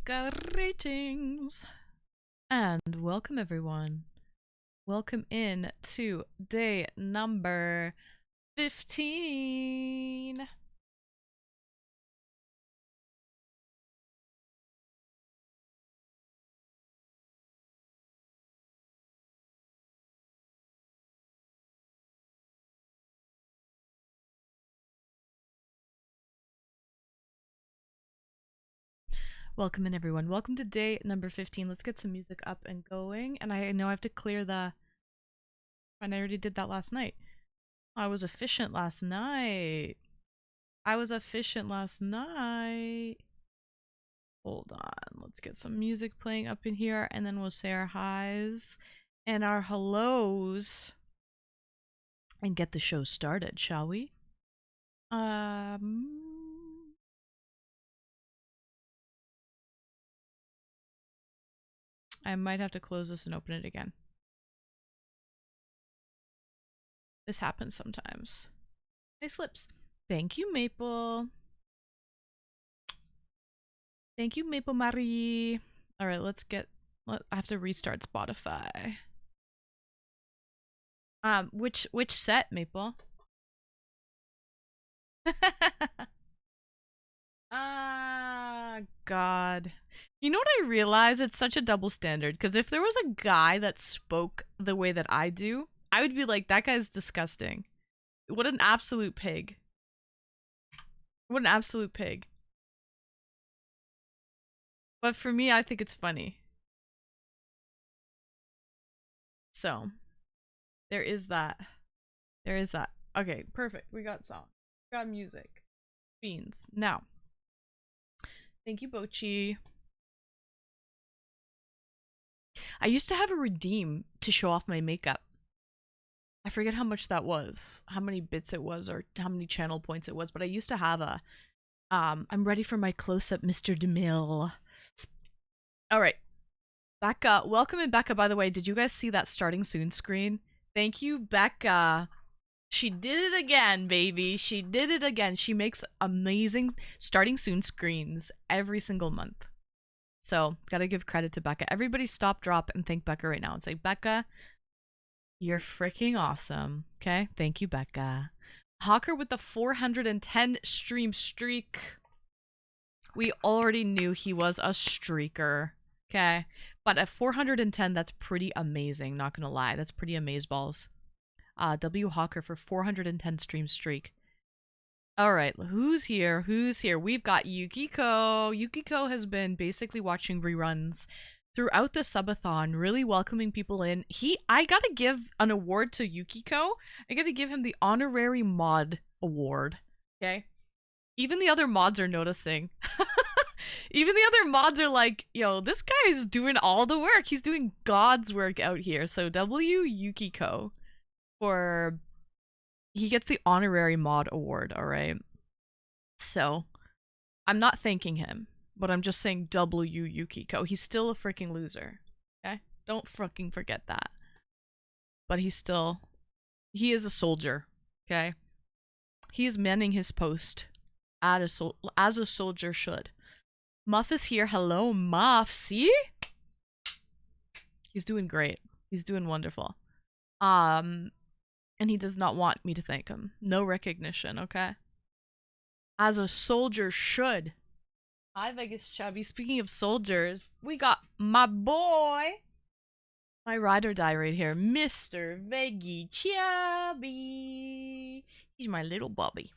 Greetings and welcome everyone. Welcome in to day number 15. Welcome in everyone. Welcome to day number 15. Let's get some music up and going. And I know I have to clear the... And I already did that last night. I was efficient last night. Hold on. Let's get some music playing up in here and then we'll say our highs and our hellos and get the show started, shall we? I might have to close this and open it again. This happens sometimes. Hey, slips. Thank you, Maple. Thank you, Maple Marie. All right, let's get... I have to restart Spotify. Which set, Maple? Ah, God. You know what I realize? It's such a double standard, because if there was a guy that spoke the way that I do, I would be like, that guy's disgusting. What an absolute pig. What an absolute pig. But for me, I think it's funny. So, there is that. There is that. Okay, perfect. We got song. We got music. Beans. Now. Thank you, Bochi. I used to have a redeem to show off my makeup. I forget how much that was, how many bits it was, or how many channel points it was, but I used to have a, I'm ready for my close-up, Mr. DeMille. Alright. Becca, welcome in, Becca, by the way. Did you guys see that starting soon screen? Thank you, Becca. She did it again, baby. She did it again. She makes amazing starting soon screens every single month. So, gotta give credit to Becca. Everybody stop, drop, and thank Becca right now and say, Becca, you're freaking awesome. Okay? Thank you, Becca. Hawker with the 410 stream streak. We already knew he was a streaker. Okay? But at 410, that's pretty amazing. Not gonna lie. That's pretty amazeballs. W Hawker for 410 stream streak. Alright, who's here? Who's here? We've got Yukiko. Yukiko has been basically watching reruns throughout the subathon, really welcoming people in. I gotta give an award to Yukiko. I gotta give him the honorary mod award. Okay? Even the other mods are noticing. Even the other mods are like, yo, this guy is doing all the work. He's doing God's work out here. So W Yukiko for... He gets the honorary mod award, alright? So, I'm not thanking him, but I'm just saying W Yukiko. He's still a freaking loser, okay? Don't fucking forget that. But he is a soldier, okay? He is manning his post as a soldier should. Muff is here. Hello, Muff. See? He's doing great. He's doing wonderful. And he does not want me to thank him. No recognition, okay? As a soldier should. Hi, Vegas Chubby. Speaking of soldiers, we got my boy, my ride or die right here, Mr. Veggie Chubby. He's my little Bobby.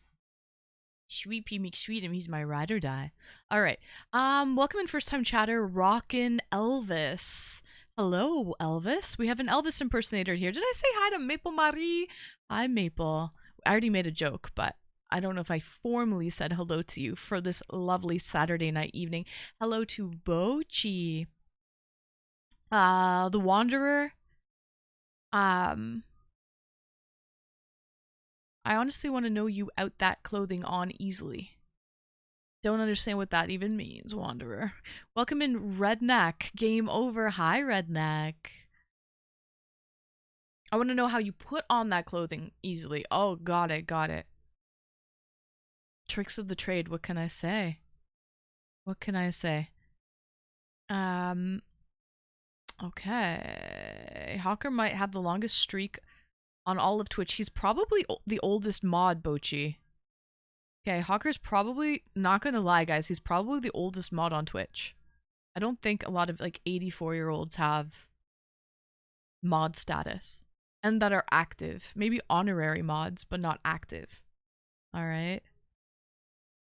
Sweet Pea McSweet him. He's my ride or die. All right. Welcome in first time chatter, Rockin' Elvis. Hello, Elvis. We have an Elvis impersonator here. Did I say hi to Maple Marie? Hi, Maple. I already made a joke, but I don't know if I formally said hello to you for this lovely Saturday night evening. Hello to Bochi. The Wanderer. I honestly want to know you out that clothing on easily. Don't understand what that even means, Wanderer. Welcome in, Redneck. Game over. Hi, Redneck. I want to know how you put on that clothing easily. Oh, got it, got it. Tricks of the trade, what can I say? What can I say? Um, okay. Hawker might have the longest streak on all of Twitch. He's probably the oldest mod, Bochi. Okay, Hawker's probably, not gonna lie, guys, he's probably the oldest mod on Twitch. I don't think a lot of, like, 84-year-olds have mod status. And that are active. Maybe honorary mods, but not active. Alright.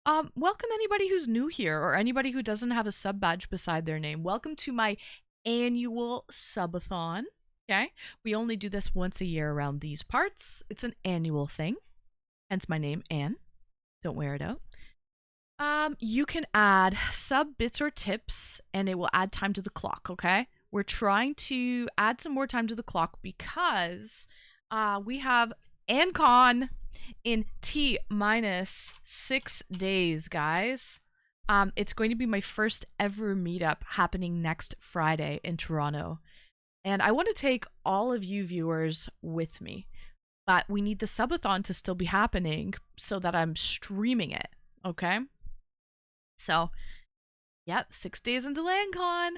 Welcome anybody who's new here, or anybody who doesn't have a sub badge beside their name. Welcome to my annual subathon. Okay? We only do this once a year around these parts. It's an annual thing. Hence my name, Anne. Don't wear it out. You can add sub bits or tips, and it will add time to the clock, okay? We're trying to add some more time to the clock because we have ANCON in T-6 days, guys. It's going to be my first ever meetup happening next Friday in Toronto. And I want to take all of you viewers with me. But we need the subathon to still be happening so that I'm streaming it, okay? So, yeah, 6 days into LandCon.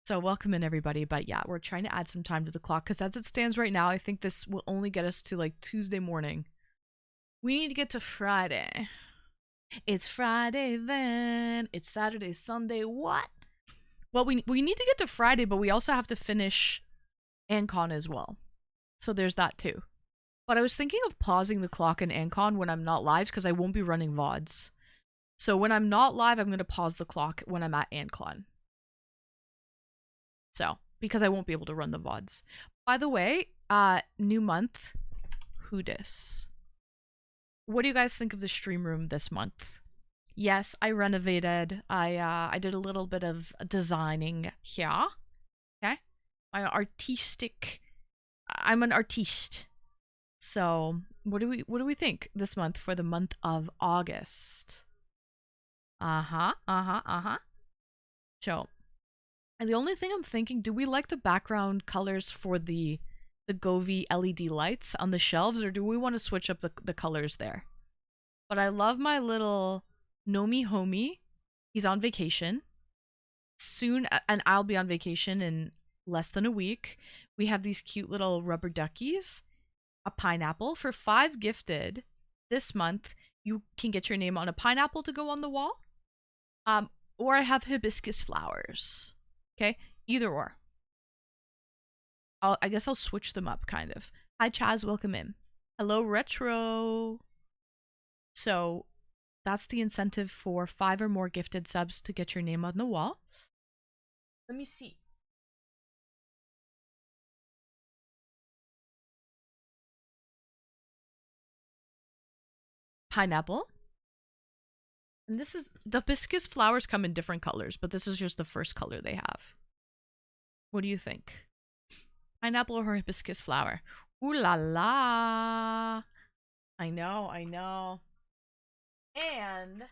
So welcome in everybody, but yeah, we're trying to add some time to the clock because as it stands right now, I think this will only get us to like Tuesday morning. We need to get to Friday. It's Friday then. It's Saturday, Sunday. What? Well, we need to get to Friday, but we also have to finish ANCON as well. So there's that too. But I was thinking of pausing the clock in ANCON when I'm not live because I won't be running VODs. So when I'm not live, I'm going to pause the clock when I'm at ANCON. So, because I won't be able to run the VODs. By the way, new month, who dis? What do you guys think of the stream room this month? Yes, I renovated. I did a little bit of designing here. Okay? I'm an artiste. So, what do we think this month for the month of August? So, and the only thing I'm thinking, do we like the background colors for the Govee LED lights on the shelves, or do we want to switch up the colors there? But I love my little Nomi homie. He's on vacation. Soon, and I'll be on vacation in less than a week. We have these cute little rubber duckies. A pineapple. For 5 gifted this month, you can get your name on a pineapple to go on the wall. Or I have hibiscus flowers. Okay? Either or. I guess I'll switch them up, kind of. Hi, Chaz. Welcome in. Hello, Retro. So, that's the incentive for 5 or more gifted subs to get your name on the wall. Let me see. Pineapple. And this is, the hibiscus flowers come in different colors, but this is just the first color they have. What do you think? Pineapple or hibiscus flower? Ooh la la. I know. And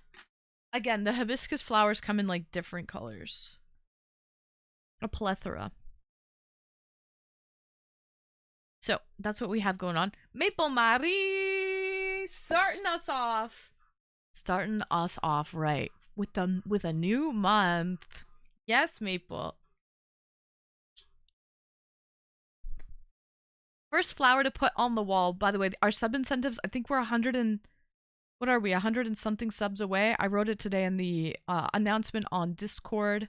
again, the hibiscus flowers come in like different colors. A plethora. So that's what we have going on. Maple Marie starting us off. Starting us off right with a new month. Yes, Maple. First flower to put on the wall. By the way, our sub incentives, I think we're 100 and what are we? 100 and something subs away. I wrote it today in the announcement on Discord.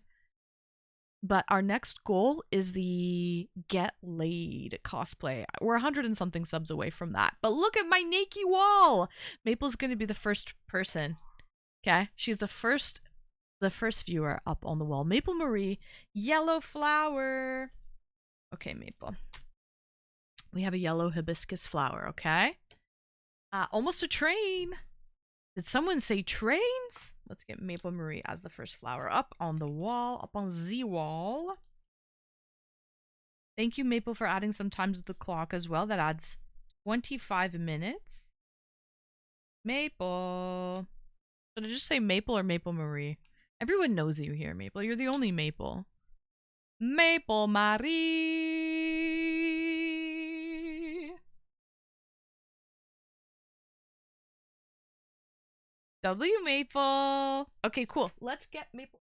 But our next goal is the Get Laid cosplay. We're 100 and something subs away from that. But look at my Nakey wall! Maple's gonna be the first person. Okay? She's the first viewer up on the wall. Maple Marie, yellow flower. Okay, Maple. We have a yellow hibiscus flower, okay? Almost a train. Did someone say trains? Let's get Maple Marie as the first flower up on the wall, up on the wall. Thank you, Maple, for adding some time to the clock as well. That adds 25 minutes. Maple. Did I just say Maple or Maple Marie? Everyone knows you here, Maple. You're the only Maple. Maple Marie. W Maple. Okay, cool. Let's get Maple.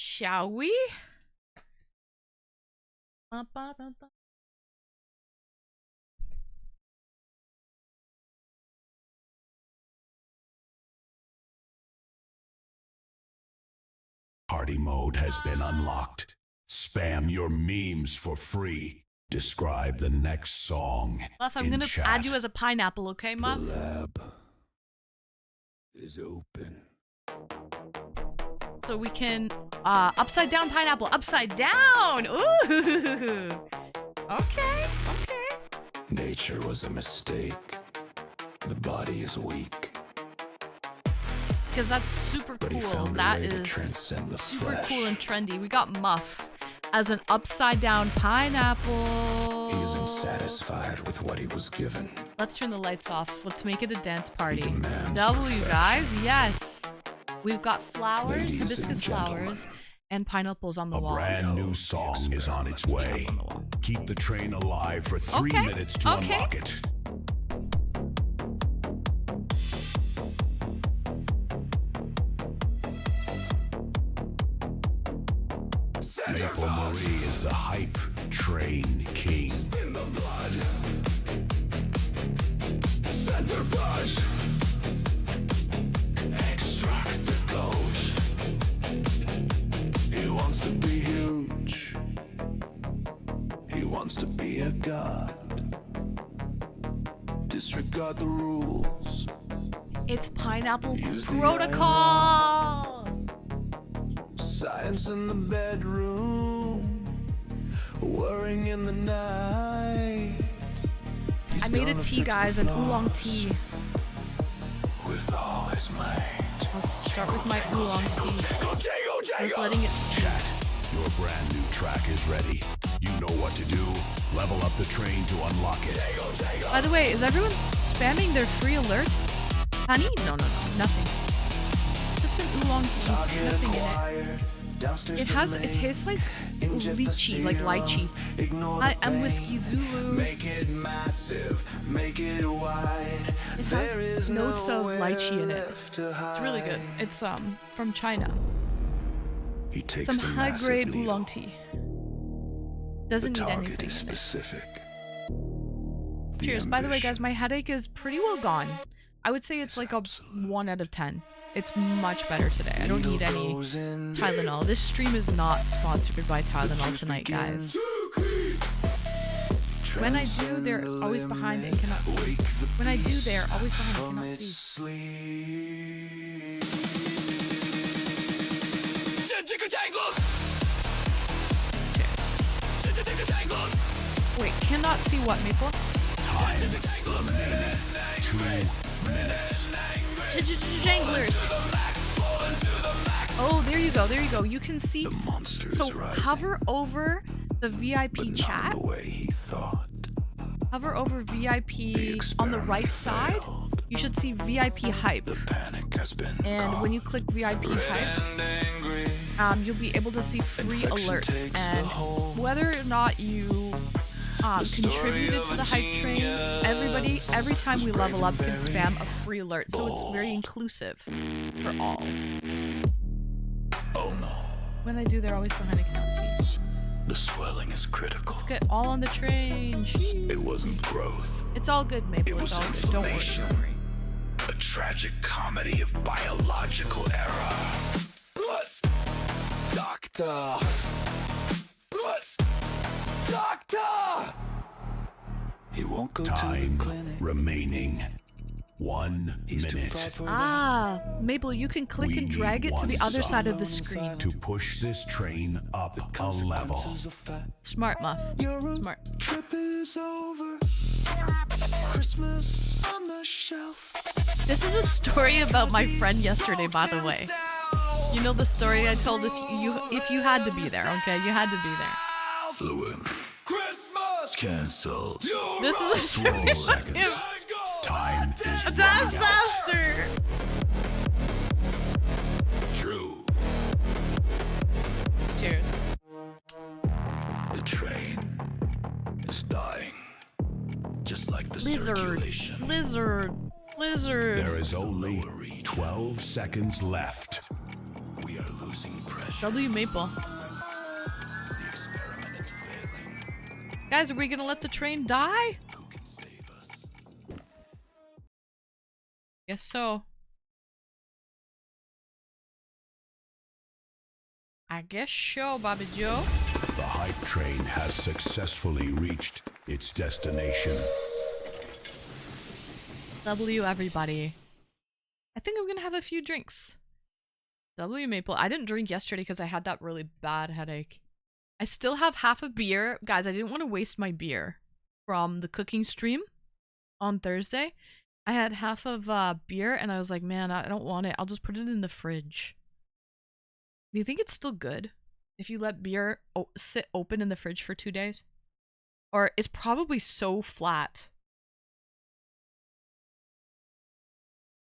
Shall we? Party mode has been unlocked. Spam your memes for free. Describe the next song. Muff, I'm gonna add you as a pineapple, okay, Muff? The lab is open. So we can upside down pineapple, upside down. Ooh. Okay. Nature was a mistake. The body is weak. Because that's super cool. That is super cool and trendy. We got Muff as an upside down pineapple. He isn't satisfied with what he was given. Let's turn the lights off. Let's make it a dance party. Demands W, guys. Yes. We've got flowers, Ladies hibiscus and gentlemen, flowers, and pineapples on the A wall. brand new song is on its way. On the wall. Keep the train alive for 3 Okay, minutes to okay. unlock it. Maple Marie is the hype train king. In the blood. Centrifuge. Extract the gold. He wants to be huge. He wants to be a god. Disregard the rules. It's Pineapple Use the Protocol! Science in the bedroom, worrying in the night. I made a tea, guys, an oolong tea. With all his might. I'll start with my oolong tea. Just letting it steep. Chat, your brand new track is ready. You know what to do. Level up the train to unlock it. By the way, is everyone spamming their free alerts? Honey? No, nothing. Just an oolong tea, nothing in it. It tastes like lychee, like lychee. I'm Whiskey Zulu. Make it massive, make it wide. It has notes of lychee in it. It's really good. It's from China. He takes Some the high-grade massive oolong needle. tea. Doesn't The need target anything is in it. specific. Cheers. By the way, guys, my headache is pretty well gone. I would say it's like a 1 out of 10. It's much better today. I don't need any Tylenol. This stream is not sponsored by Tylenol tonight, guys. When I do, they're always behind and cannot see. When I do, they're always behind and cannot see. Wait, cannot see what, Maple? Time remaining 2 minutes. Janglers. Oh, there you go. You can see. The monster is So rising, hover over the VIP but not chat. the way he thought. Hover over VIP on the right side. Failed. You should see VIP hype. The panic has been And when you click VIP hype, you'll be able to see free alerts. And whether or not you contributed to the hype train, every time we level up can spam a free alert. So it's very inclusive for all. Oh no. When I do, they're always behind. I cannot see. The swelling is critical. Let's get all on the train. Jeez. It wasn't growth. It's all good, Maple. It It's was all good. Don't worry. inflammation. Don't worry. A tragic comedy of biological error. Doctor! Doctor! He won't go Time to the clinic. remaining 1 He's too minute. proud for Ah, Maple, you can click We and drag need it to the one other side of the song screen. To push this train up the a level. consequences of fat. Smart, Muff. Your Smart. trip is over. Christmas on the shelf. This is a story about my friend yesterday, by the way. You know the story I told if you had to be there, okay? You had to be there. Fluent. Christmas cancelled. This is a story Slow about him. seconds. Time is A running out. disaster! True. Cheers. The train is dying. Just like the Lizard. circulation. Lizard. There is only 12 seconds left. We are losing pressure. W Maple. The experiment is failing. Guys, are we gonna let the train die? Who can save us? Guess so. I guess so, Bobby Joe. The hype train has successfully reached its destination. W everybody. I think I'm gonna have a few drinks. W Maple. I didn't drink yesterday because I had that really bad headache. I still have half a beer. Guys, I didn't want to waste my beer from the cooking stream on Thursday. I had half of beer and I was like, man, I don't want it. I'll just put it in the fridge. Do you think it's still good if you let beer sit open in the fridge for 2 days? Or it's probably so flat.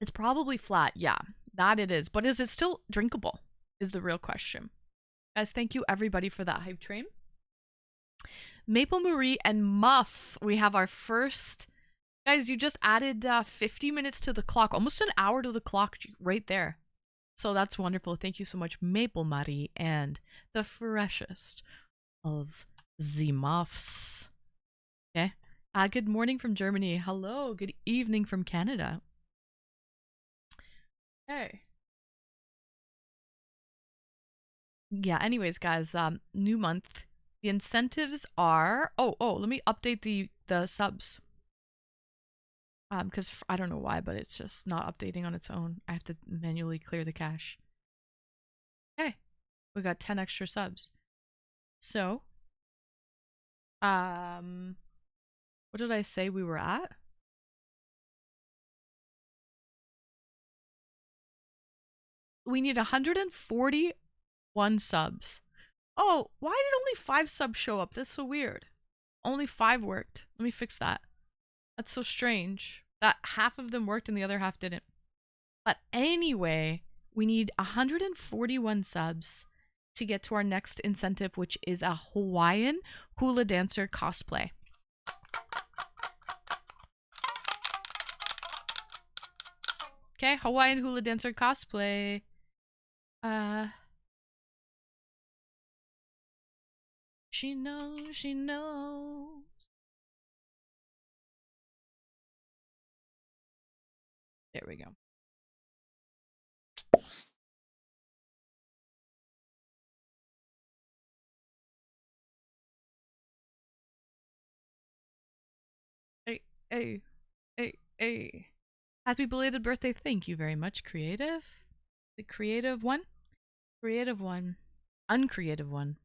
It's probably flat, yeah. That it is. But is it still drinkable? Is the real question. Guys, thank you everybody for that hype train. Maple Marie and Muff. We have our first... Guys, you just added 50 minutes to the clock. Almost an hour to the clock right there. So that's wonderful. Thank you so much, Maple Marie, and the freshest of the Muffs. Okay. Good morning from Germany. Hello. Good evening from Canada. Hey. Yeah, anyways, guys, new month. The incentives are... Oh, let me update the subs. Because I don't know why, but it's just not updating on its own. I have to manually clear the cache. Okay. We got 10 extra subs. So, what did I say we were at? We need 141 subs. Oh, why did only 5 subs show up? That's so weird. Only 5 worked. Let me fix that. That's so strange. That half of them worked and the other half didn't. But anyway, we need 141 subs to get to our next incentive, which is a Hawaiian hula dancer cosplay. Okay, Hawaiian hula dancer cosplay. She knows, she knows. There we go. Hey. Happy belated birthday. Thank you very much, Creative. The creative one? Creative one. Uncreative one.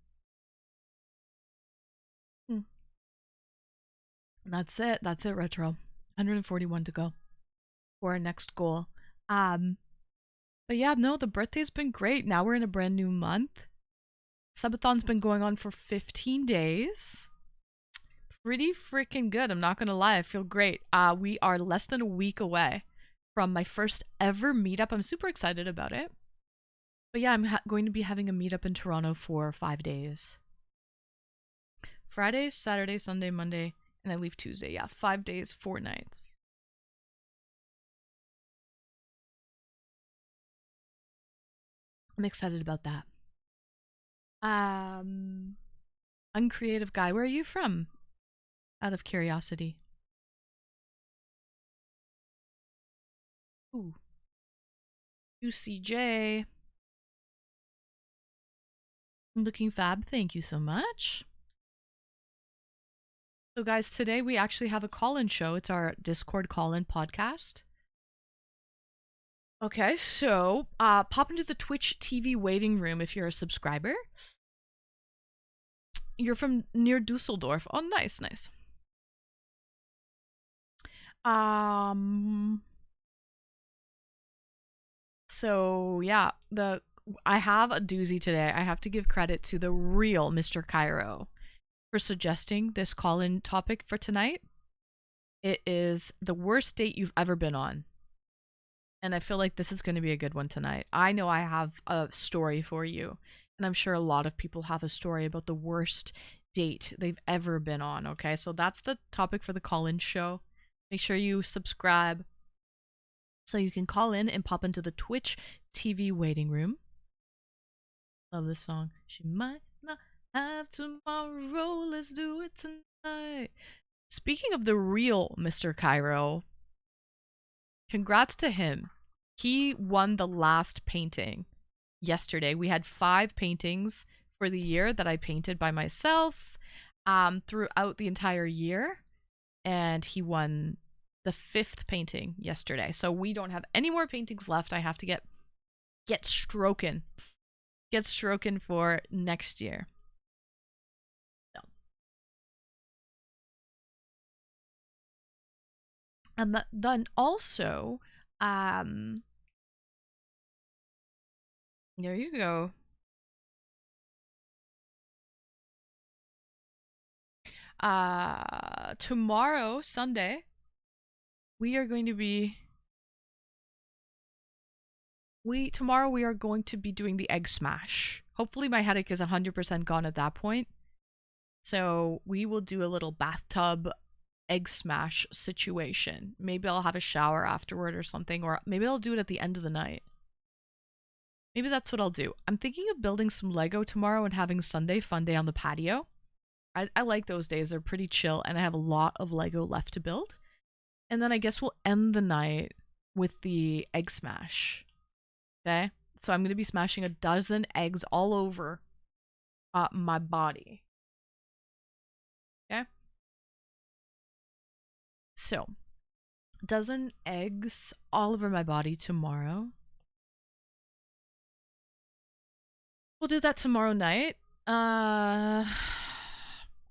That's it, Retro. 141 to go for our next goal. But yeah, no, the birthday's been great. Now we're in a brand new month. Subathon's been going on for 15 days. Pretty freaking good, I'm not gonna lie. I feel great. We are less than a week away from my first ever meetup. I'm super excited about it. But yeah, I'm going to be having a meetup in Toronto for 5 days. Friday, Saturday, Sunday, Monday, and I leave Tuesday. Yeah, 5 days, 4 nights. I'm excited about that. Uncreative guy, where are you from? Out of curiosity. Ooh. UCJ. Looking fab, thank you so much. So guys, today we actually have a call-in show. It's our Discord call-in podcast. Okay, so pop into the Twitch TV waiting room if you're a subscriber. You're from near Dusseldorf. Oh, nice. So yeah, I have a doozy today. I have to give credit to the real Mr. Cairo for suggesting this call-in topic for tonight. It is the worst date you've ever been on. And I feel like this is going to be a good one tonight. I know I have a story for you. And I'm sure a lot of people have a story about the worst date they've ever been on, okay? So that's the topic for the call-in show. Make sure you subscribe so you can call in and pop into the Twitch TV waiting room. Love this song. She might not have tomorrow. Let's do it tonight. Speaking of the real Mr. Cairo, congrats to him. He won the last painting yesterday. We had 5 paintings for the year that I painted by myself throughout the entire year. And he won the 5th painting yesterday. So we don't have any more paintings left. I have to get stroking. Get stroking for next year. So. And then also, there you go. Tomorrow, Sunday, we are going to be tomorrow we are going to be doing the egg smash. Hopefully my headache is 100% gone at that point. So we will do a little bathtub egg smash situation. Maybe I'll have a shower afterward or something, or maybe I'll do it at the end of the night. Maybe that's what I'll do. I'm thinking of building some Lego tomorrow and having Sunday fun day on the patio. I like those days. They're pretty chill, and I have a lot of Lego left to build. And then I guess we'll end the night with the egg smash. Okay? So I'm going to be smashing a dozen eggs all over my body. Okay? So, dozen eggs all over my body tomorrow. We'll do that tomorrow night.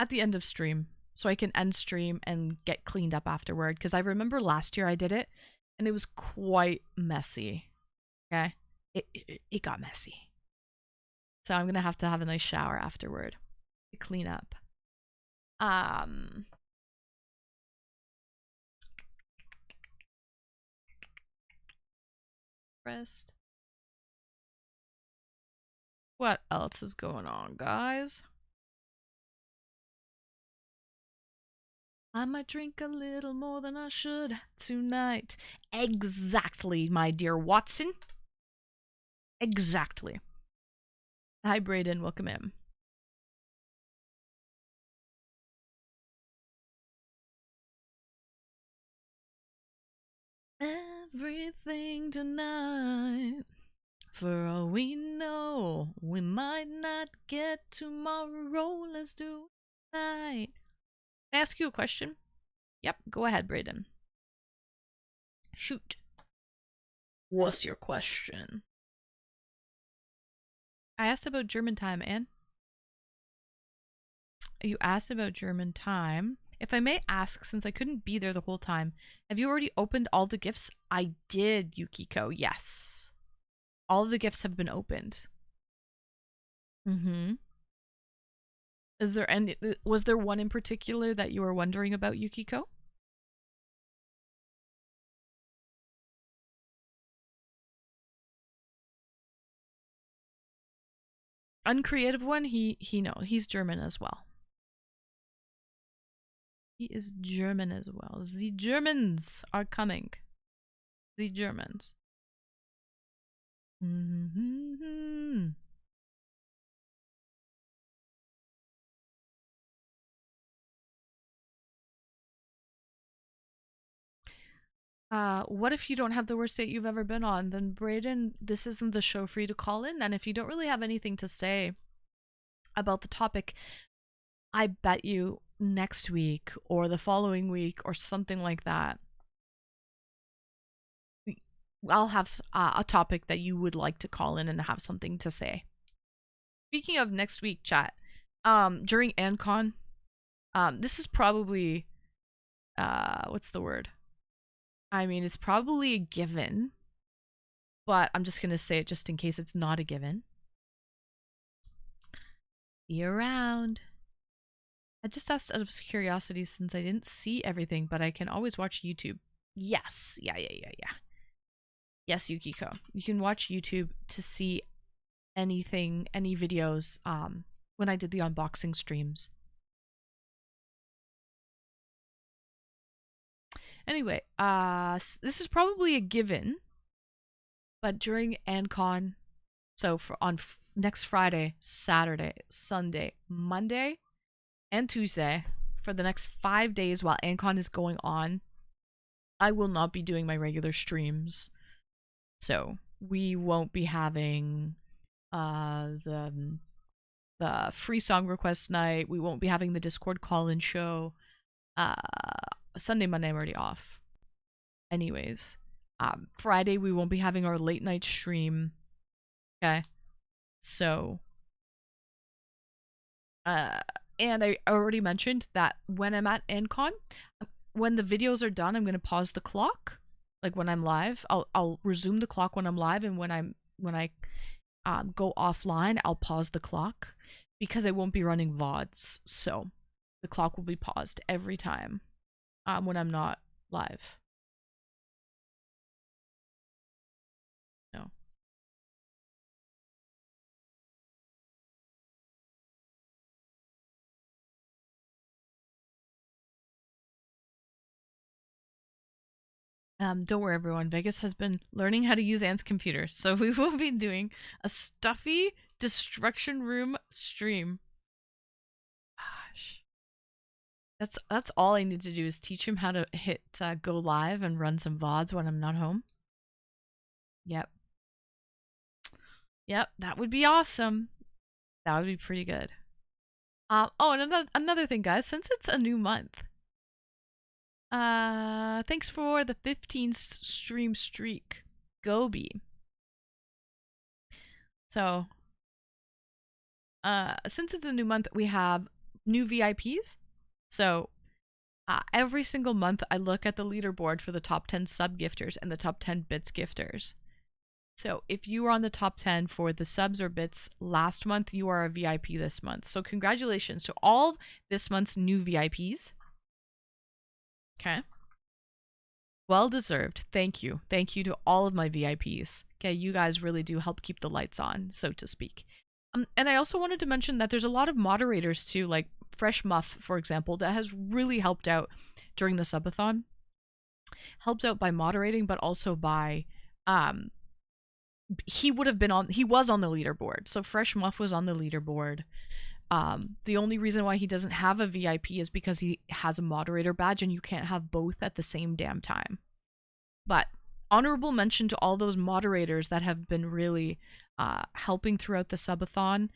At the end of stream, so I can end stream and get cleaned up afterward, because I remember last year I did it and it was quite messy. Okay, it got messy, so I'm gonna have to have a nice shower afterward to clean up. Rest. What else is going on, guys? I might drink a little more than I should tonight. Exactly, my dear Watson. Exactly. Hi, Brayden. Welcome in. Everything tonight. For all we know, we might not get tomorrow. Let's do it tonight. Can I ask you a question? Yep, go ahead, Brayden. Shoot. What's your question? I asked about German time, Anne. You asked about German time. If I may ask, since I couldn't be there the whole time, have you already opened all the gifts? I did, Yukiko, yes. All of the gifts have been opened. Is there any, was there one in particular that you were wondering about, Yukiko? Uncreative one, he's German as well. He is German as well. The Germans are coming. The Germans. What if you don't have the worst date you've ever been on? Then Brayden, this isn't the show for you to call in. And if you don't really have anything to say about the topic, I bet you next week or the following week or something like that, I'll have a topic that you would like to call in and have something to say. Speaking of next week, chat, during ANCON, this is probably, what's the word? I mean, it's probably a given, but I'm just going to say it just in case it's not a given. Be around. I just asked out of curiosity since I didn't see everything, but I can always watch YouTube. Yes. Yeah. Yes, Yukiko. You can watch YouTube to see anything, any videos, when I did the unboxing streams. Anyway, this is probably a given, but during ANCON, So for on next Friday, Saturday, Sunday, Monday, and Tuesday, for the next 5 days while Ancon is going on, I will not be doing my regular streams. So we won't be having the free song request night. We won't be having the Discord call-in show. Sunday, Monday, I'm already off. Anyways, Friday we won't be having our late night stream. Okay, so and I already mentioned that when I'm at Ancon, when the videos are done, I'm gonna pause the clock. Like when I'm live, I'll resume the clock when I'm live, and when I go offline, I'll pause the clock because I won't be running VODs. So the clock will be paused every time when I'm not live. No. Don't worry, everyone. Vegas has been learning how to use Ant's computer, so we will be doing a stuffy destruction room stream. Gosh, that's all I need to do is teach him how to hit go live and run some VODs when I'm not home. Yep. Yep, that would be awesome. That would be pretty good. Oh, and another thing, guys. Since it's a new month, thanks for the 15 stream streak, Gobi. So, since it's a new month, we have new VIPs. So, every single month, I look at the leaderboard for the top 10 sub gifters and the top 10 bits gifters. So, if you were on the top 10 for the subs or bits last month, you are a VIP this month. So, congratulations to all this month's new VIPs. Okay. Well deserved. Thank you. Thank you to all of my VIPs. Okay, you guys really do help keep the lights on, so to speak. And I also wanted to mention that there's a lot of moderators too, like Fresh Muff, for example, that has really helped out during the subathon. Helped out by moderating, but also by he was on the leaderboard. So Fresh Muff was on the leaderboard. The only reason why he doesn't have a VIP is because he has a moderator badge, and you can't have both at the same damn time. But honorable mention to all those moderators that have been really helping throughout the subathon,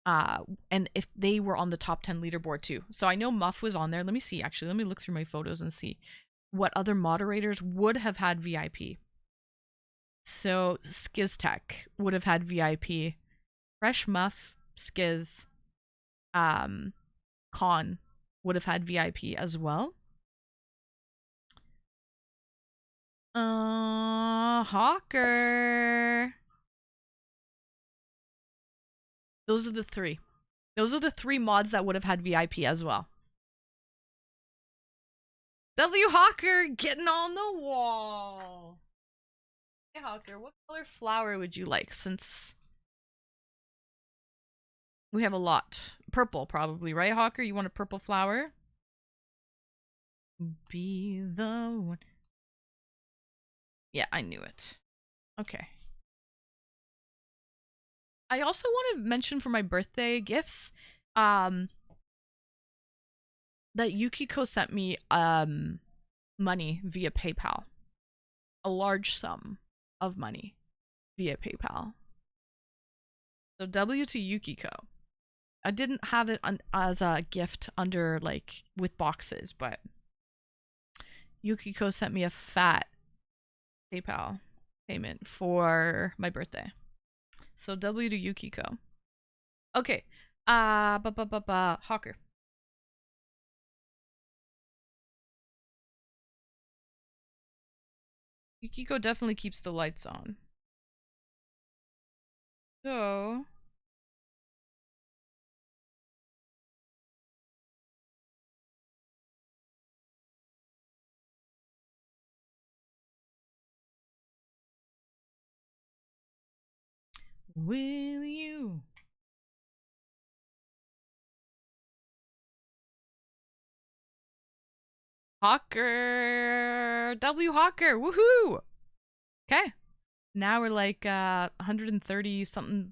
and if they were on the top 10 leaderboard too. So I know Muff was on there. Let me see, actually. Let me look through my photos and see what other moderators would have had VIP. So Skiztech would have had VIP. Fresh Muff, Skiz, Con would have had VIP as well. Hawker. Those are the three. Those are the three mods that would have had VIP as well. W Hawker getting on the wall. Hey Hawker, what color flower would you like, since we have a lot? Purple, probably, right, Hawker? You want a purple flower? Be the one. Yeah, I knew it. Okay. I also want to mention for my birthday gifts, that Yukiko sent me money via PayPal. A large sum of money via PayPal. So W to Yukiko. I didn't have it as a gift under, like, with boxes, but Yukiko sent me a fat PayPal payment for my birthday. So W to Yukiko. Okay. Hawker. Yukiko definitely keeps the lights on. So will you? Hawker! W Hawker! Woohoo! Okay. Now we're like 130 something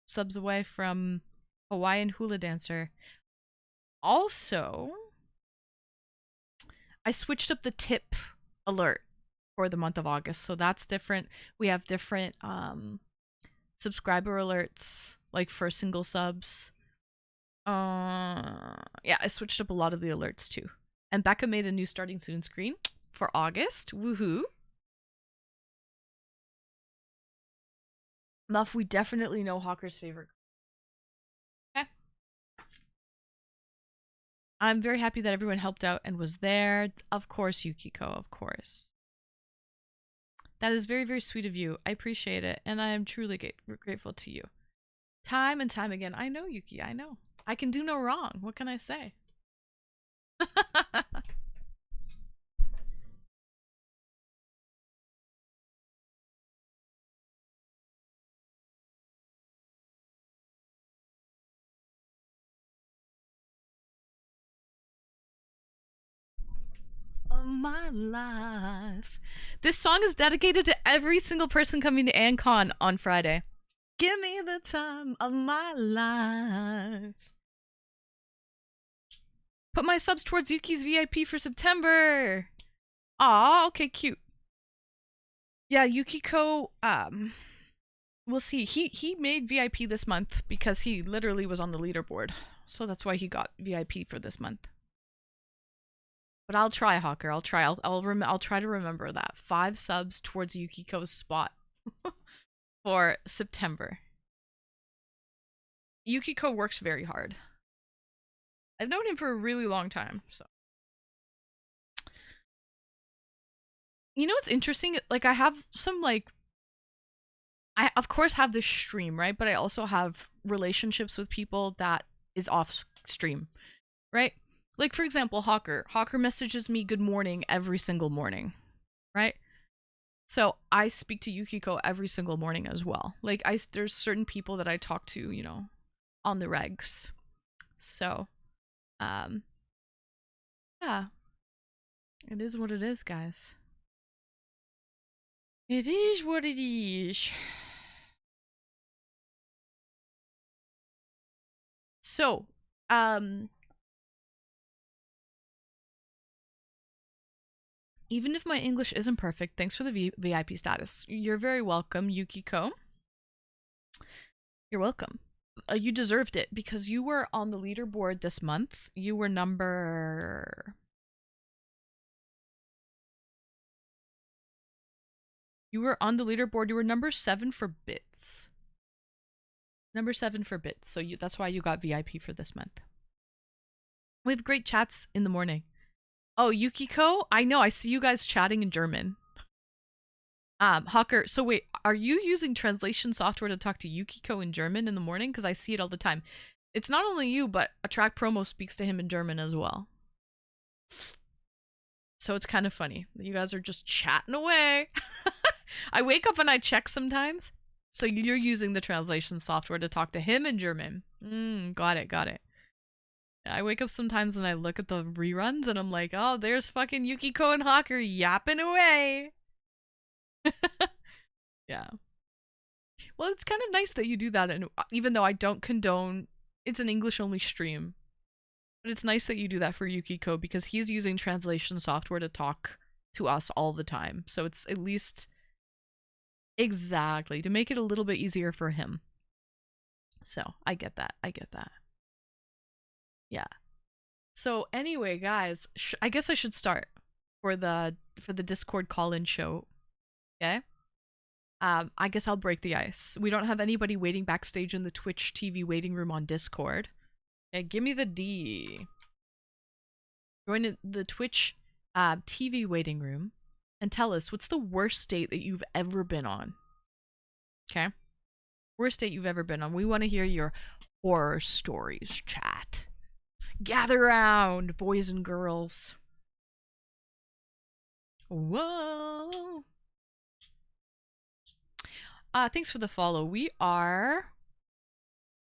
subs away from Hawaiian Hula Dancer. Also, I switched up the tip alert for the month of August, so that's different. We have different subscriber alerts, like for single subs. Yeah, I switched up a lot of the alerts too. And Becca made a new starting soon screen for August. Woohoo! Muff, we definitely know Hawker's favorite. Okay. I'm very happy that everyone helped out and was there. Of course, Yukiko, of course. That is very, very sweet of you. I appreciate it, and I am truly grateful to you. Time and time again. I know, Yuki, I know. I can do no wrong. What can I say? Of my life. This song is dedicated to every single person coming to AnCon on Friday. Give me the time of my life. Put my subs towards Yuki's VIP for September. Aw, okay, cute. Yeah, Yukiko, we'll see. He made VIP this month because he literally was on the leaderboard. So that's why he got VIP for this month. But I'll try, Hawker. I'll try. I'll try to remember that. 5 subs towards Yukiko's spot for September. Yukiko works very hard. I've known him for a really long time, so. You know what's interesting? Like, I have some, like, I of course have this stream, right? But I also have relationships with people that is off stream, right? Like, for example, Hawker. Hawker messages me good morning every single morning, right? So I speak to Yukiko every single morning as well. Like, there's certain people that I talk to, you know, on the regs. So, yeah. It is what it is, guys. It is what it is. So, even if my English isn't perfect, thanks for the VIP status. You're very welcome, Yukiko. You're welcome. You deserved it because you were on the leaderboard this month. You were number... You were on the leaderboard. You were number 7 for bits. Number 7 for bits. So that's why you got VIP for this month. We have great chats in the morning. Oh, Yukiko? I know. I see you guys chatting in German. Hawker, so wait, are you using translation software to talk to Yukiko in German in the morning? Because I see it all the time. It's not only you, but Attract Promo speaks to him in German as well. So it's kind of funny. You guys are just chatting away. I wake up and I check sometimes. So you're using the translation software to talk to him in German. Got it, got it. I wake up sometimes and I look at the reruns and I'm like, oh, there's fucking Yukiko and Hawker yapping away. Yeah. Well, it's kind of nice that you do that, and even though I don't condone, it's an English only stream. But it's nice that you do that for Yukiko because he's using translation software to talk to us all the time. So it's at least exactly to make it a little bit easier for him. So I get that. I get that. Yeah. So anyway, guys, I guess I should start for the Discord call-in show. Okay. I guess I'll break the ice. We don't have anybody waiting backstage in the Twitch TV waiting room on Discord. Okay, give me the D. Join the Twitch TV waiting room and tell us what's the worst date that you've ever been on. Okay? Worst date you've ever been on. We want to hear your horror stories, chat. Gather around, boys and girls. Whoa. Thanks for the follow. We are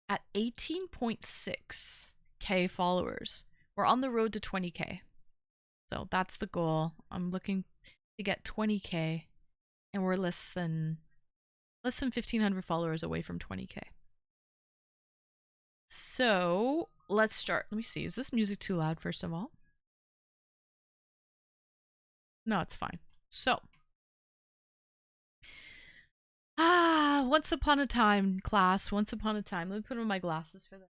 at 18.6k followers. We're on the road to 20k. So that's the goal. I'm looking to get 20k, and we're less than Less than 1,500 followers away from 20K. So let's start. Let me see. Is this music too loud, first of all? No, it's fine. So, once upon a time, class. Once upon a time. Let me put on my glasses for that.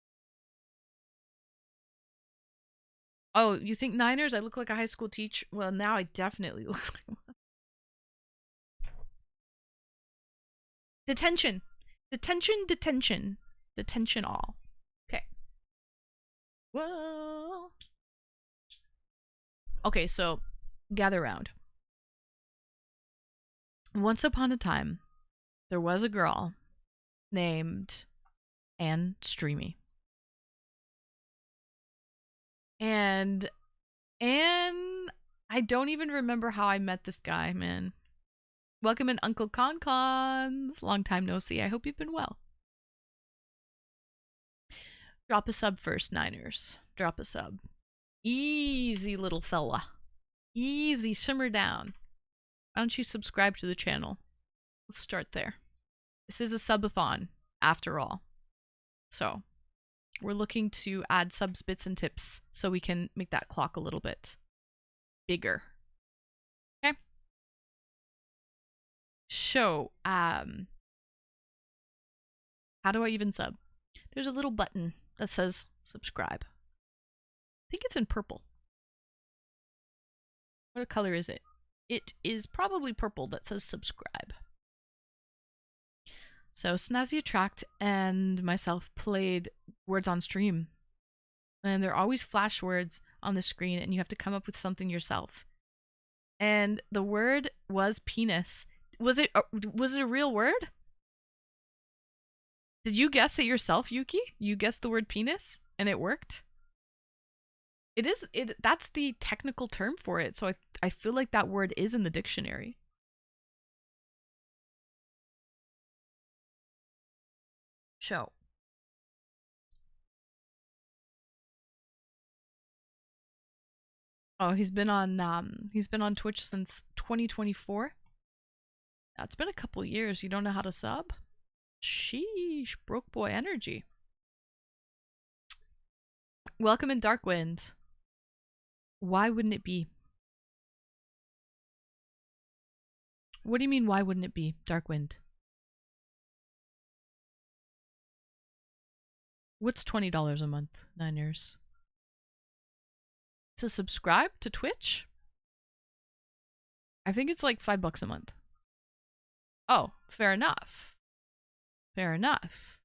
Oh, you think Niners? I look like a high school teacher. Well, now I definitely look like one. Detention. Detention, detention. Detention all. Okay. Whoa. Okay, so gather round. Once upon a time, there was a girl named Anne Streamy. And Anne, I don't even remember how I met this guy, man. Welcome in, Uncle Concons. Long time no see. I hope you've been well. Drop a sub first, Niners. Drop a sub. Easy, little fella. Easy, simmer down. Why don't you subscribe to the channel? Let's start there. This is a subathon, after all. So, we're looking to add subs, bits, and tips so we can make that clock a little bit bigger. Okay? So, how do I even sub? There's a little button that says subscribe. I think it's in purple. What color is it? It is probably purple that says subscribe. So Snazzy Attract and myself played words on stream. And there are always flash words on the screen and you have to come up with something yourself. And the word was penis. Was it a real word? Did you guess it yourself, Yuki? You guessed the word penis and it worked? That's the technical term for it. So I feel like that word is in the dictionary. Show. Oh, he's been on Twitch since 2024. It's been a couple years. You don't know how to sub? Sheesh, broke boy energy. Welcome in, Darkwind. Why wouldn't it be? What do you mean, why wouldn't it be, Darkwind? What's $20 a month, Niners? To subscribe to Twitch? I think it's like $5 a month. Oh, fair enough. Fair enough.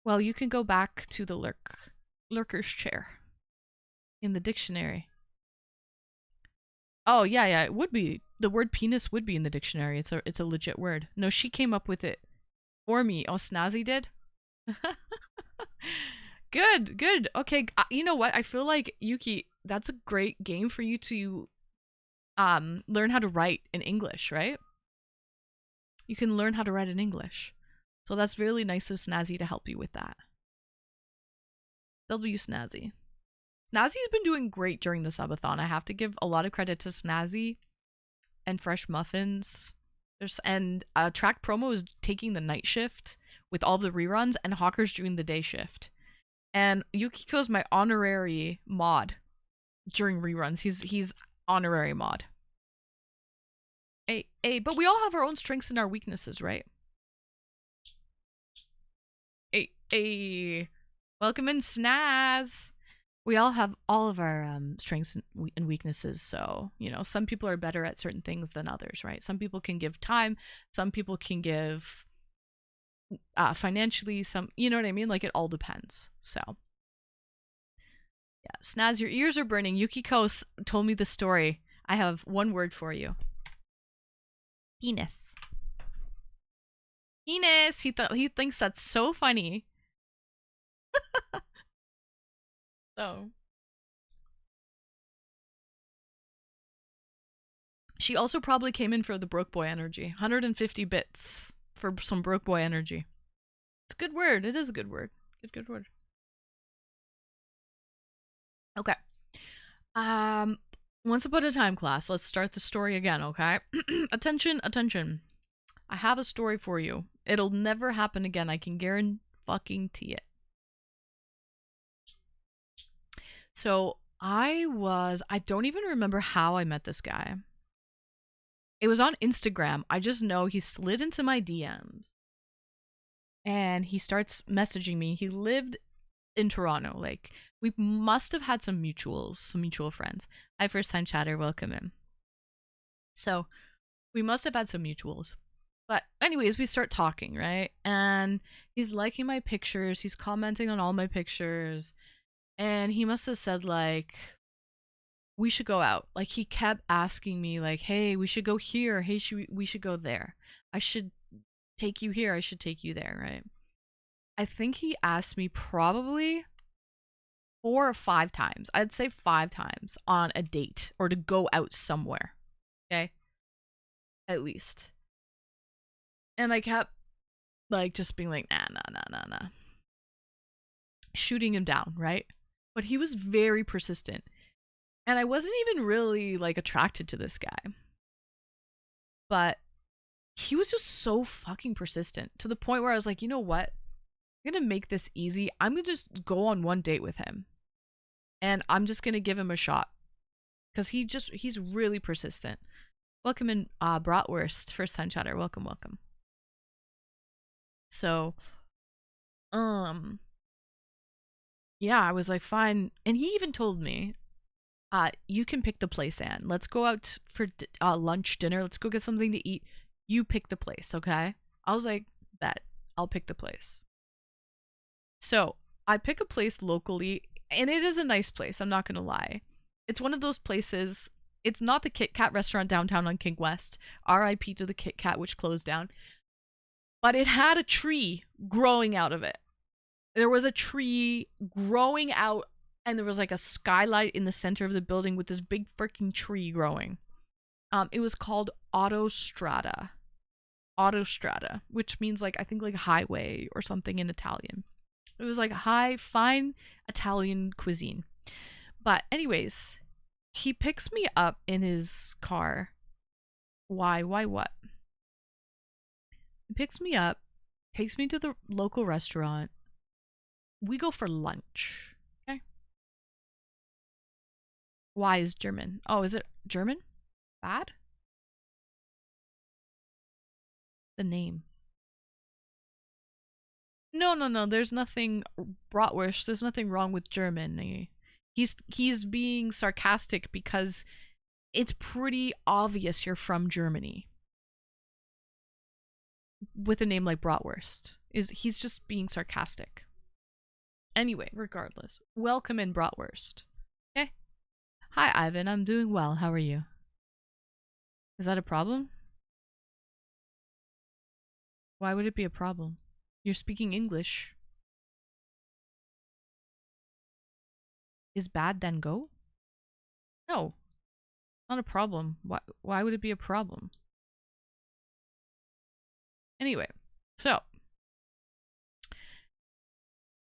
Well, you can go back to the lurker's chair in the dictionary. Oh, yeah, it would be. The word penis would be in the dictionary. It's a legit word. No, she came up with it for me. Oh, Snazzy did? Good. Okay, you know what? I feel like, Yuki, that's a great game for you to learn how to write in English, right? You can learn how to write in English. So that's really nice of Snazzy to help you with that. W Snazzy. Snazzy's been doing great during the subathon. I have to give a lot of credit to Snazzy and Fresh Muffins. Track Promo is taking the night shift with all the reruns, and Hawker's doing the day shift. And Yukiko's my honorary mod during reruns. He's honorary mod. Hey, but we all have our own strengths and our weaknesses, right? Hey, welcome in, Snaz. We all have all of our strengths and weaknesses. So, you know, some people are better at certain things than others, right? Some people can give time. Some people can give financially. Some, you know what I mean? Like, it all depends. So, yeah. Snaz, your ears are burning. Yukiko told me the story. I have one word for you. Penis. Penis. He thinks that's so funny. So she also probably came in for the broke boy energy. 150 bits for some broke boy energy. It's a good word. It is a good word. Good word. Okay. Once upon a time, class. Let's start the story again, okay? Attention. I have a story for you. It'll never happen again. I can guarantee it. So I don't even remember how I met this guy. It was on Instagram. I just know he slid into my DMs and he starts messaging me. He lived in Toronto. Like, we must have had some mutual friends. Hi, first time chatter, welcome in. So we must have had some mutuals. But anyways, we start talking, right? And he's liking my pictures, he's commenting on all my pictures, and he must have said like, we should go out. Like, he kept asking me like, hey, we should go here, hey, we should go there, I should take you here, I should take you there, right? I think he asked me probably 4 or 5 times. I'd say 5 times on a date or to go out somewhere. Okay? At least. And I kept like just being like, nah. Shooting him down, right? But he was very persistent. And I wasn't even really like attracted to this guy. But he was just so fucking persistent to the point where I was like, you know what? I'm gonna make this easy. I'm gonna just go on one date with him. And I'm just gonna give him a shot. Because he's really persistent. Welcome in, Bratwurst, first time chatter. Welcome. So, yeah, I was like, fine. And he even told me, you can pick the place, Anne. Let's go out for lunch, dinner. Let's go get something to eat. You pick the place, okay? I was like, bet. I'll pick the place. So, I pick a place locally, and it is a nice place, I'm not gonna lie. It's one of those places, it's not the Kit Kat restaurant downtown on King West. RIP to the Kit Kat, which closed down. But it had a tree growing out of it. There was a tree growing out, and there was like a skylight in the center of the building with this big freaking tree growing. It was called Autostrada, which means like, I think like highway or something in Italian. It was like fine Italian cuisine. But anyways, he picks me up in his car. Why what? He picks me up, takes me to the local restaurant. We go for lunch. Okay. Why is German? Oh, is it German? Bad? The name. No. There's nothing, Bratwurst. There's nothing wrong with German. He's being sarcastic because it's pretty obvious you're from Germany. With a name like Bratwurst. He's just being sarcastic. Anyway, regardless. Welcome in, Bratwurst. Okay? Hi, Ivan. I'm doing well. How are you? Is that a problem? Why would it be a problem? You're speaking English. Is bad, then go? No. Not a problem. Why would it be a problem? Anyway, so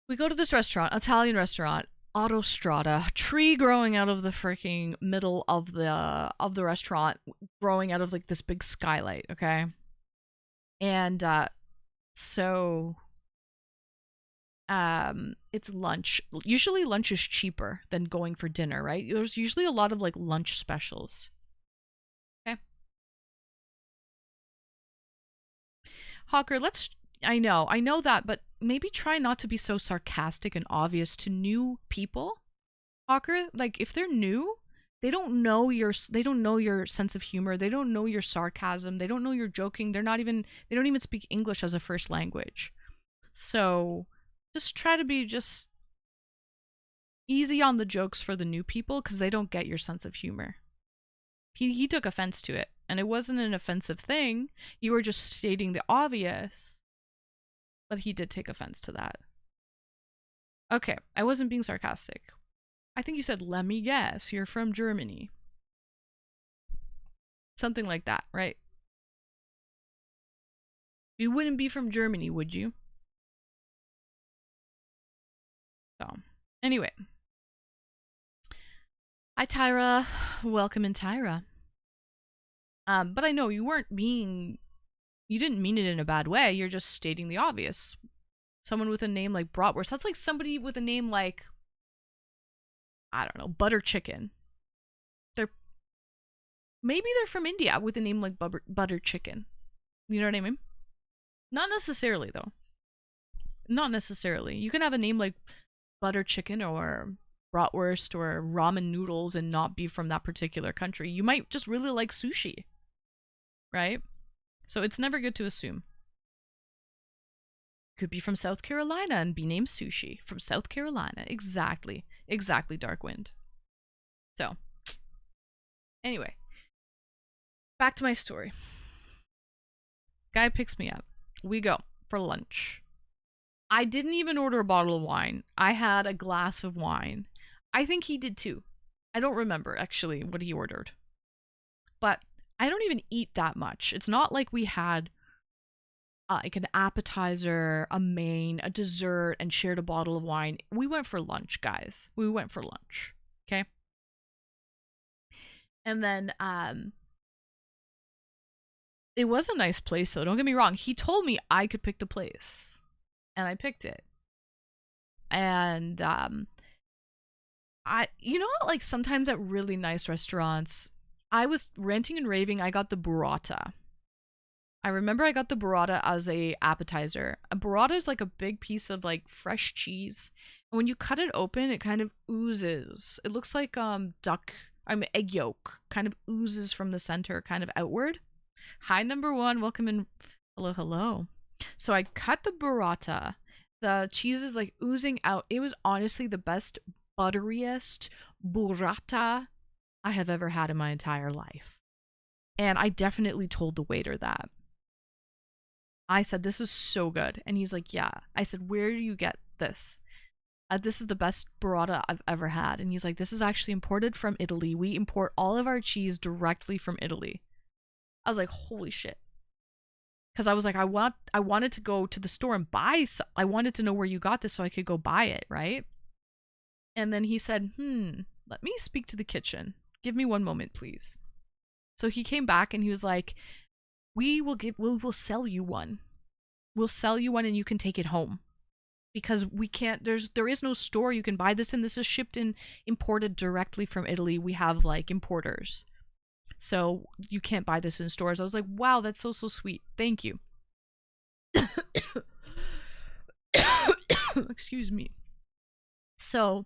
we go to this restaurant, Italian restaurant, Autostrada, tree growing out of the freaking middle of the restaurant, growing out of like this big skylight, okay? And so it's lunch. Usually lunch is cheaper than going for dinner, right? There's usually a lot of like lunch specials. Okay. Hawker, I know that, but maybe try not to be so sarcastic and obvious to new people. Hawker, like if they're new, they don't know your sense of humor, they don't know your sarcasm, they don't know you're joking, they don't even speak English as a first language. So just try to be just easy on the jokes for the new people because they don't get your sense of humor. He took offense to it, and it wasn't an offensive thing. You were just stating the obvious, but he did take offense to that. Okay, I wasn't being sarcastic. I think you said, let me guess, you're from Germany. Something like that, right? You wouldn't be from Germany, would you? So, anyway. Hi, Tyra. Welcome in, Tyra. But I know you weren't being You didn't mean it in a bad way. You're just stating the obvious. Someone with a name like bratwurst, that's like somebody with a name like, I don't know, butter chicken. Maybe they're from India with a name like butter chicken. You know what I mean? Not necessarily, though. Not necessarily. You can have a name like butter chicken or bratwurst or ramen noodles and not be from that particular country. You might just really like sushi, right? So it's never good to assume. Could be from South Carolina and be named Sushi. From South Carolina. Exactly. Exactly, Darkwind. So, anyway. Back to my story. Guy picks me up. We go for lunch. I didn't even order a bottle of wine. I had a glass of wine. I think he did too. I don't remember actually what he ordered. But I don't even eat that much. It's not like we had like an appetizer, a main, a dessert, and shared a bottle of wine. We went for lunch, guys. We went for lunch. Okay? And then, it was a nice place, though. Don't get me wrong. He told me I could pick the place. And I picked it. And, you know, like sometimes at really nice restaurants, I was ranting and raving. I got the burrata. I remember I got the burrata as a appetizer. A burrata is like a big piece of like fresh cheese. And when you cut it open, it kind of oozes. It looks like egg yolk kind of oozes from the center, kind of outward. Hi, number one. Welcome in. Hello, hello. So I cut the burrata. The cheese is like oozing out. It was honestly the best, butteriest burrata I have ever had in my entire life. And I definitely told the waiter that. I said, this is so good. And he's like, yeah. I said, where do you get this? This is the best burrata I've ever had. And he's like, this is actually imported from Italy. We import all of our cheese directly from Italy. I was like, holy shit. Because I was like, I wanted to go to the store and buy some. I wanted to know where you got this so I could go buy it, right? And then he said, let me speak to the kitchen. Give me one moment, please. So he came back and he was like, we'll sell you one. We'll sell you one and you can take it home. Because there is no store you can buy this in. This is shipped and imported directly from Italy. We have like importers. So you can't buy this in stores. I was like, wow, that's so sweet. Thank you. Excuse me. So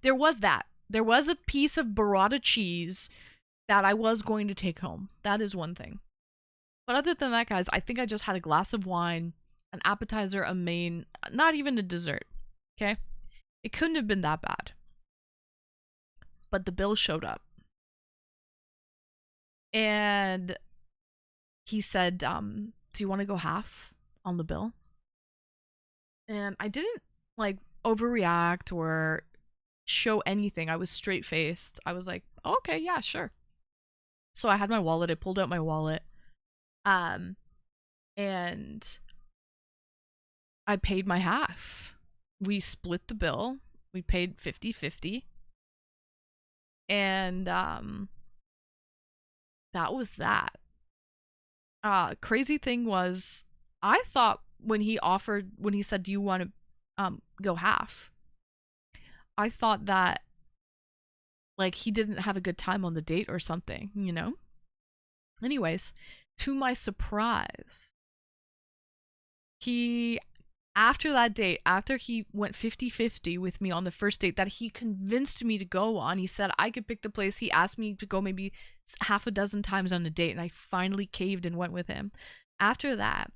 there was that. There was a piece of burrata cheese that I was going to take home. That is one thing. But other than that, guys, I think I just had a glass of wine, an appetizer, a main, not even a dessert. Okay? It couldn't have been that bad. But the bill showed up. And he said, do you want to go half on the bill? And I didn't like overreact or show anything. I was straight faced. I was like, oh, okay, yeah, sure. So I had my wallet. I pulled out my wallet. And I paid my half. We split the bill. We paid 50-50. And that was that. Crazy thing was, I thought when he said, do you want to go half? I thought that like he didn't have a good time on the date or something, you know? Anyways, to my surprise, after that date, after he went 50-50 with me on the first date that he convinced me to go on, he said I could pick the place. He asked me to go maybe half a dozen times on a date, and I finally caved and went with him. After that,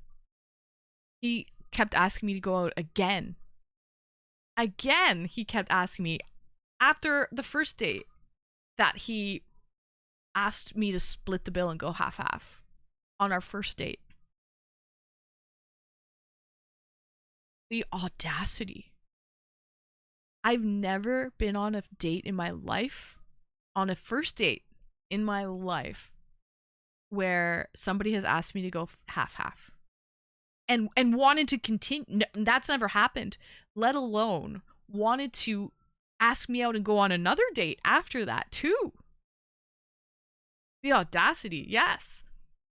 he kept asking me to go out again. Again, he kept asking me. After the first date, that he asked me to split the bill and go half-half on our first date. The audacity. I've never been on a date in my life, on a first date in my life, where somebody has asked me to go half-half and wanted to continue. No, that's never happened, let alone wanted to ask me out and go on another date after that too. The audacity, yes.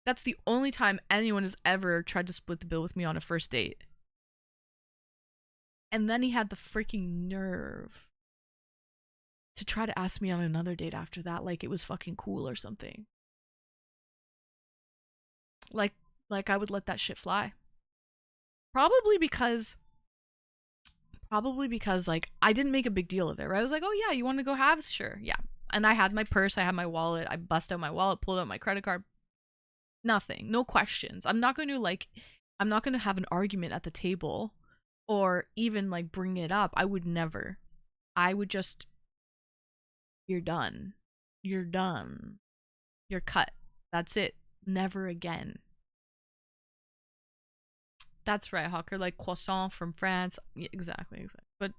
That's the only time anyone has ever tried to split the bill with me on a first date. And then he had the freaking nerve to try to ask me on another date after that, like it was fucking cool or something. Like I would let that shit fly. Probably because like I didn't make a big deal of it, right? I was like, oh yeah, you want to go halves? Sure, yeah. And I had my purse, I had my wallet, I bust out my wallet, pulled out my credit card. Nothing, no questions. I'm not going to have an argument at the table or even like bring it up. I would never. I would just, you're done. You're done. You're cut. That's it. Never again. That's right, Hawker. Like croissant from France. Yeah, exactly. But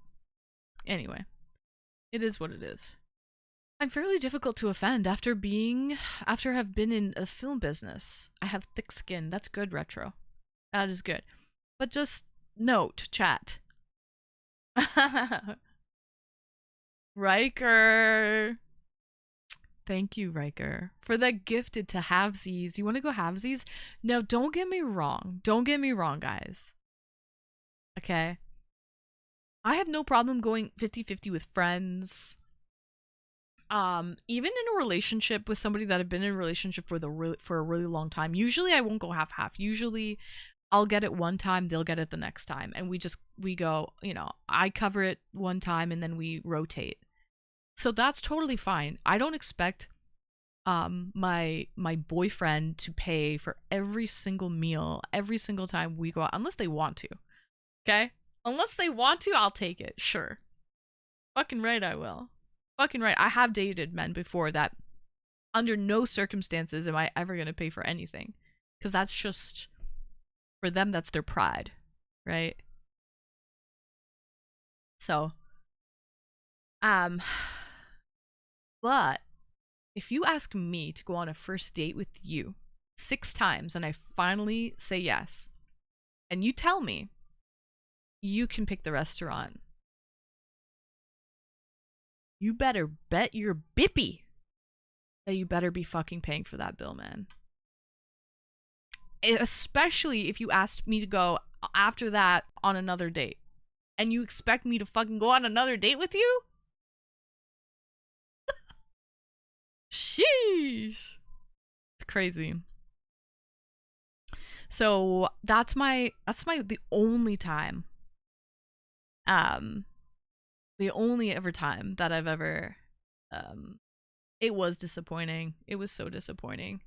anyway, it is what it is. I'm fairly difficult to offend after have been in a film business. I have thick skin. That's good, Retro. That is good. But just note, chat. Riker. Thank you, Riker, for the gifted to halvesies. You want to go halvesies? No, don't get me wrong. Don't get me wrong, guys. Okay? I have no problem going 50-50 with friends. Even in a relationship with somebody that I've been in a relationship for a really long time. Usually I won't go half-half. Usually I'll get it one time, they'll get it the next time. And we go, I cover it one time and then we rotate. So that's totally fine. I don't expect my boyfriend to pay for every single meal every single time we go out, unless they want to. Okay? Unless they want to, I'll take it. Sure. Fucking right I will. Fucking right. I have dated men before that under no circumstances am I ever going to pay for anything. Because that's just, for them, that's their pride. Right? So, but if you ask me to go on a first date with you 6 times and I finally say yes, and you tell me you can pick the restaurant, you better bet your bippy that you better be fucking paying for that bill, man. Especially if you asked me to go after that on another date and you expect me to fucking go on another date with you? Sheesh. It's crazy. So that's the only time. The only ever time that I've ever it was disappointing. It was so disappointing.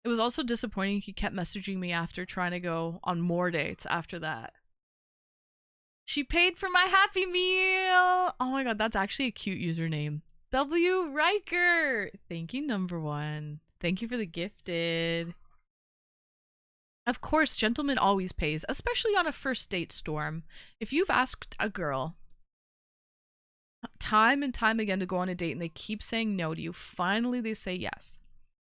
It was also disappointing he kept messaging me after trying to go on more dates after that. She paid for my Happy Meal. Oh my god, that's actually a cute username. W. Riker! Thank you, number 1. Thank you for the gifted. Of course, gentleman always pays, especially on a first date, Storm. If you've asked a girl time and time again to go on a date and they keep saying no to you, finally they say yes.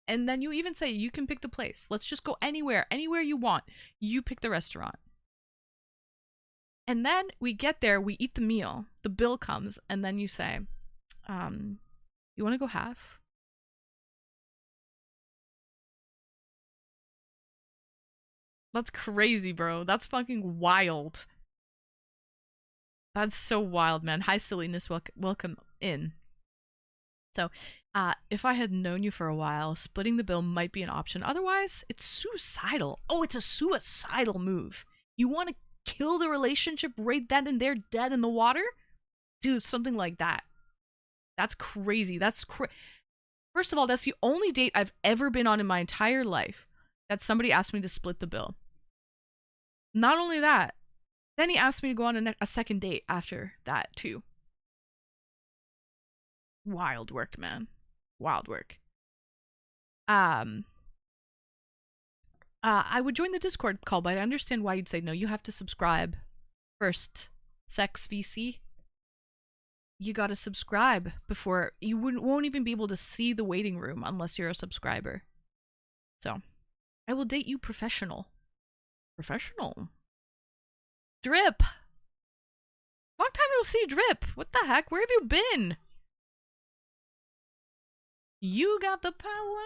And then you even say, you can pick the place. Let's just go anywhere you want. You pick the restaurant. And then we get there, we eat the meal, the bill comes, and then you say, you want to go half? That's crazy, bro. That's fucking wild. That's so wild, man. Hi, silliness. Welcome in. So, if I had known you for a while, splitting the bill might be an option. Otherwise, it's suicidal. Oh, it's a suicidal move. You want to kill the relationship right then and there, dead in the water? Do something like that. That's crazy. First of all, that's the only date I've ever been on in my entire life that somebody asked me to split the bill. Not only that, then he asked me to go on a second date after that, too. Wild work, man. Wild work. I would join the Discord call, but I understand why you'd say no. You have to subscribe first. Sex VC. You gotta subscribe before you won't even be able to see the waiting room unless you're a subscriber. So, I will date you professional. Professional. Drip. Long time no see, Drip. What the heck? Where have you been? You got the power.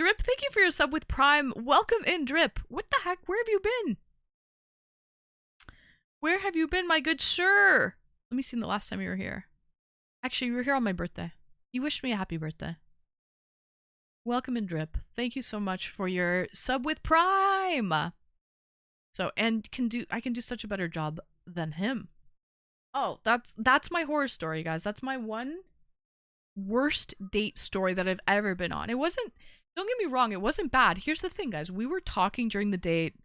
Drip, thank you for your sub with Prime. Welcome in, Drip. What the heck? Where have you been? Where have you been, my good sir? Let me see the last time you were here. Actually, you were here on my birthday. You wished me a happy birthday. Welcome in, Drip. Thank you so much for your sub with Prime. So, and I can do such a better job than him. Oh, that's my horror story, guys. That's my one worst date story that I've ever been on. It wasn't, don't get me wrong, it wasn't bad. Here's the thing, guys. We were talking during the date.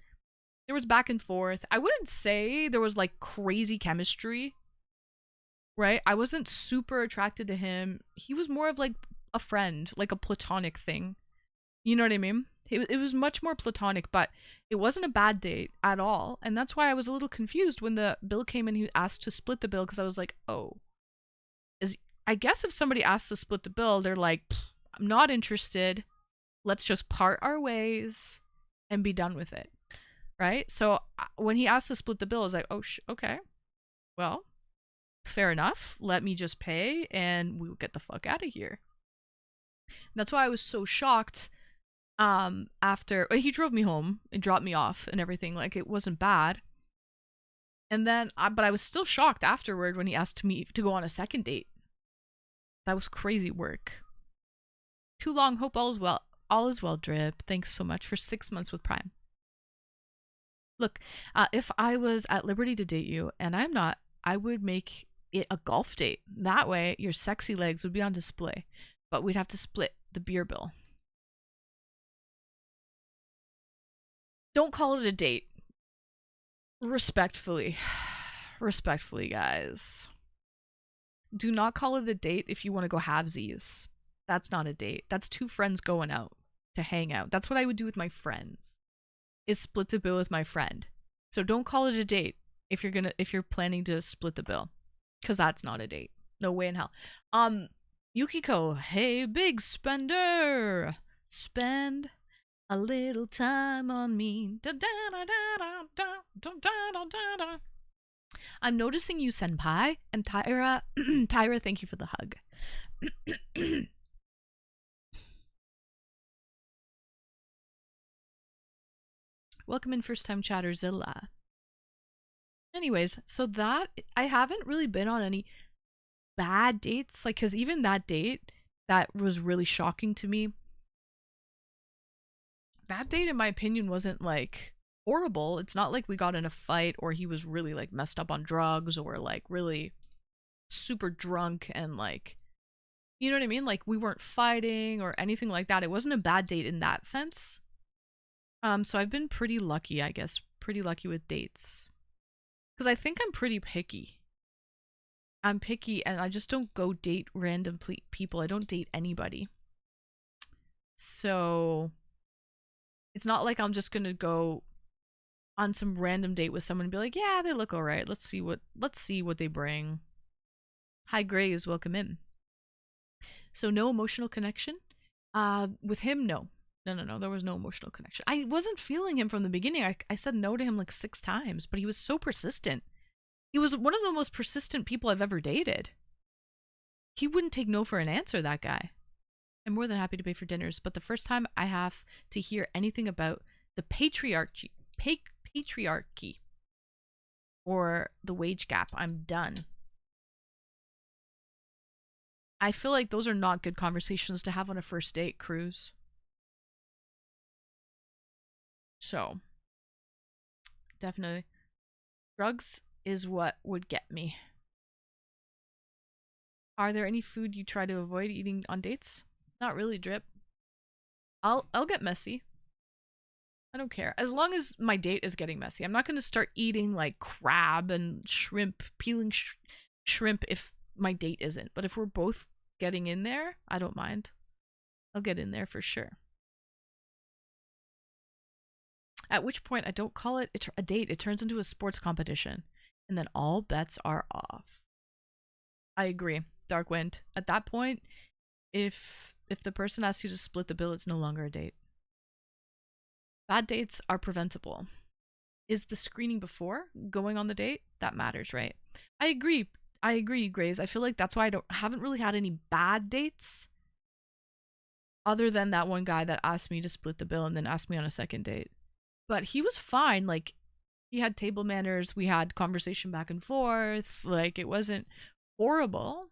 There was back and forth. I wouldn't say there was like crazy chemistry, right? I wasn't super attracted to him. He was more of like a friend, like a platonic thing. You know what I mean? It was much more platonic, but it wasn't a bad date at all. And that's why I was a little confused when the bill came and he asked to split the bill, because I was like, oh. I guess if somebody asks to split the bill, they're like, I'm not interested. Let's just part our ways and be done with it. Right? So when he asked to split the bill, I was like, oh, okay. Well, fair enough. Let me just pay and we'll get the fuck out of here. That's why I was so shocked after he drove me home and dropped me off and everything. Like, it wasn't bad. And then, but I was still shocked afterward when he asked me to go on a second date. That was crazy work. Too long. Hope all is well. All is well, Drip. Thanks so much for 6 months with Prime. Look, if I was at liberty to date you, and I'm not, I would make it a golf date. That way, your sexy legs would be on display. But we'd have to split the beer bill. Don't call it a date. Respectfully. Respectfully, guys. Do not call it a date if you want to go halvesies. That's not a date. That's two friends going out to hang out. That's what I would do with my friends. Is split the bill with my friend. So don't call it a date if you're planning to split the bill. Cause that's not a date. No way in hell. Yukiko, hey big spender. Spend a little time on me. Da, da, da, da, da, da, da, da, da. I'm noticing you, Senpai, and Tyra. Tyra, thank you for the hug. Welcome in, first time Chatterzilla. Anyways, so that I haven't really been on any bad dates, like, because even that date that was really shocking to me. That date, in my opinion, wasn't like horrible. It's not like we got in a fight or he was really like messed up on drugs or like really super drunk and like, you know what I mean? Like, we weren't fighting or anything like that. It wasn't a bad date in that sense. So I've been pretty lucky, I guess. Pretty lucky with dates. Because I think I'm pretty picky. I'm picky and I just don't go date random people. I don't date anybody. So it's not like I'm just gonna go on some random date with someone and be like, yeah, they look alright. Let's see what they bring. Hi Grays, welcome in. So no emotional connection? With him, no. No, there was no emotional connection. I wasn't feeling him from the beginning. I said no to him like 6 times, but he was so persistent. He was one of the most persistent people I've ever dated. He wouldn't take no for an answer, that guy. I'm more than happy to pay for dinners, but the first time I have to hear anything about the patriarchy or the wage gap, I'm done. I feel like those are not good conversations to have on a first date, Cruz. So, definitely. Drugs is what would get me. Are there any food you try to avoid eating on dates? Not really, Drip. I'll get messy. I don't care. As long as my date is getting messy. I'm not going to start eating like crab and shrimp, peeling shrimp if my date isn't. But if we're both getting in there, I don't mind. I'll get in there for sure. At which point I don't call it a date. It turns into a sports competition. And then all bets are off. I agree. Darkwind. At that point, if the person asks you to split the bill, it's no longer a date. Bad dates are preventable. Is the screening before going on the date? That matters, right? I agree, Grays. I feel like that's why I haven't really had any bad dates. Other than that one guy that asked me to split the bill and then asked me on a second date. But he was fine. Like, he had table manners. We had conversation back and forth. Like, it wasn't horrible.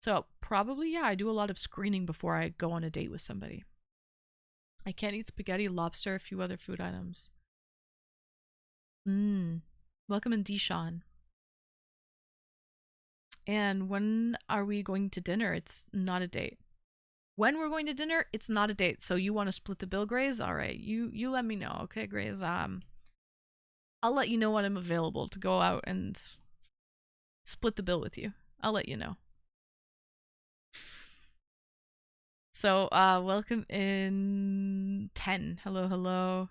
So probably, yeah, I do a lot of screening before I go on a date with somebody. I can't eat spaghetti, lobster, a few other food items. Welcome in, Deshawn. And when are we going to dinner? It's not a date. When we're going to dinner, it's not a date. So you want to split the bill, Grays? All right, you let me know, okay, Grays? I'll let you know when I'm available to go out and split the bill with you. I'll let you know. So, welcome in 10. Hello, hello.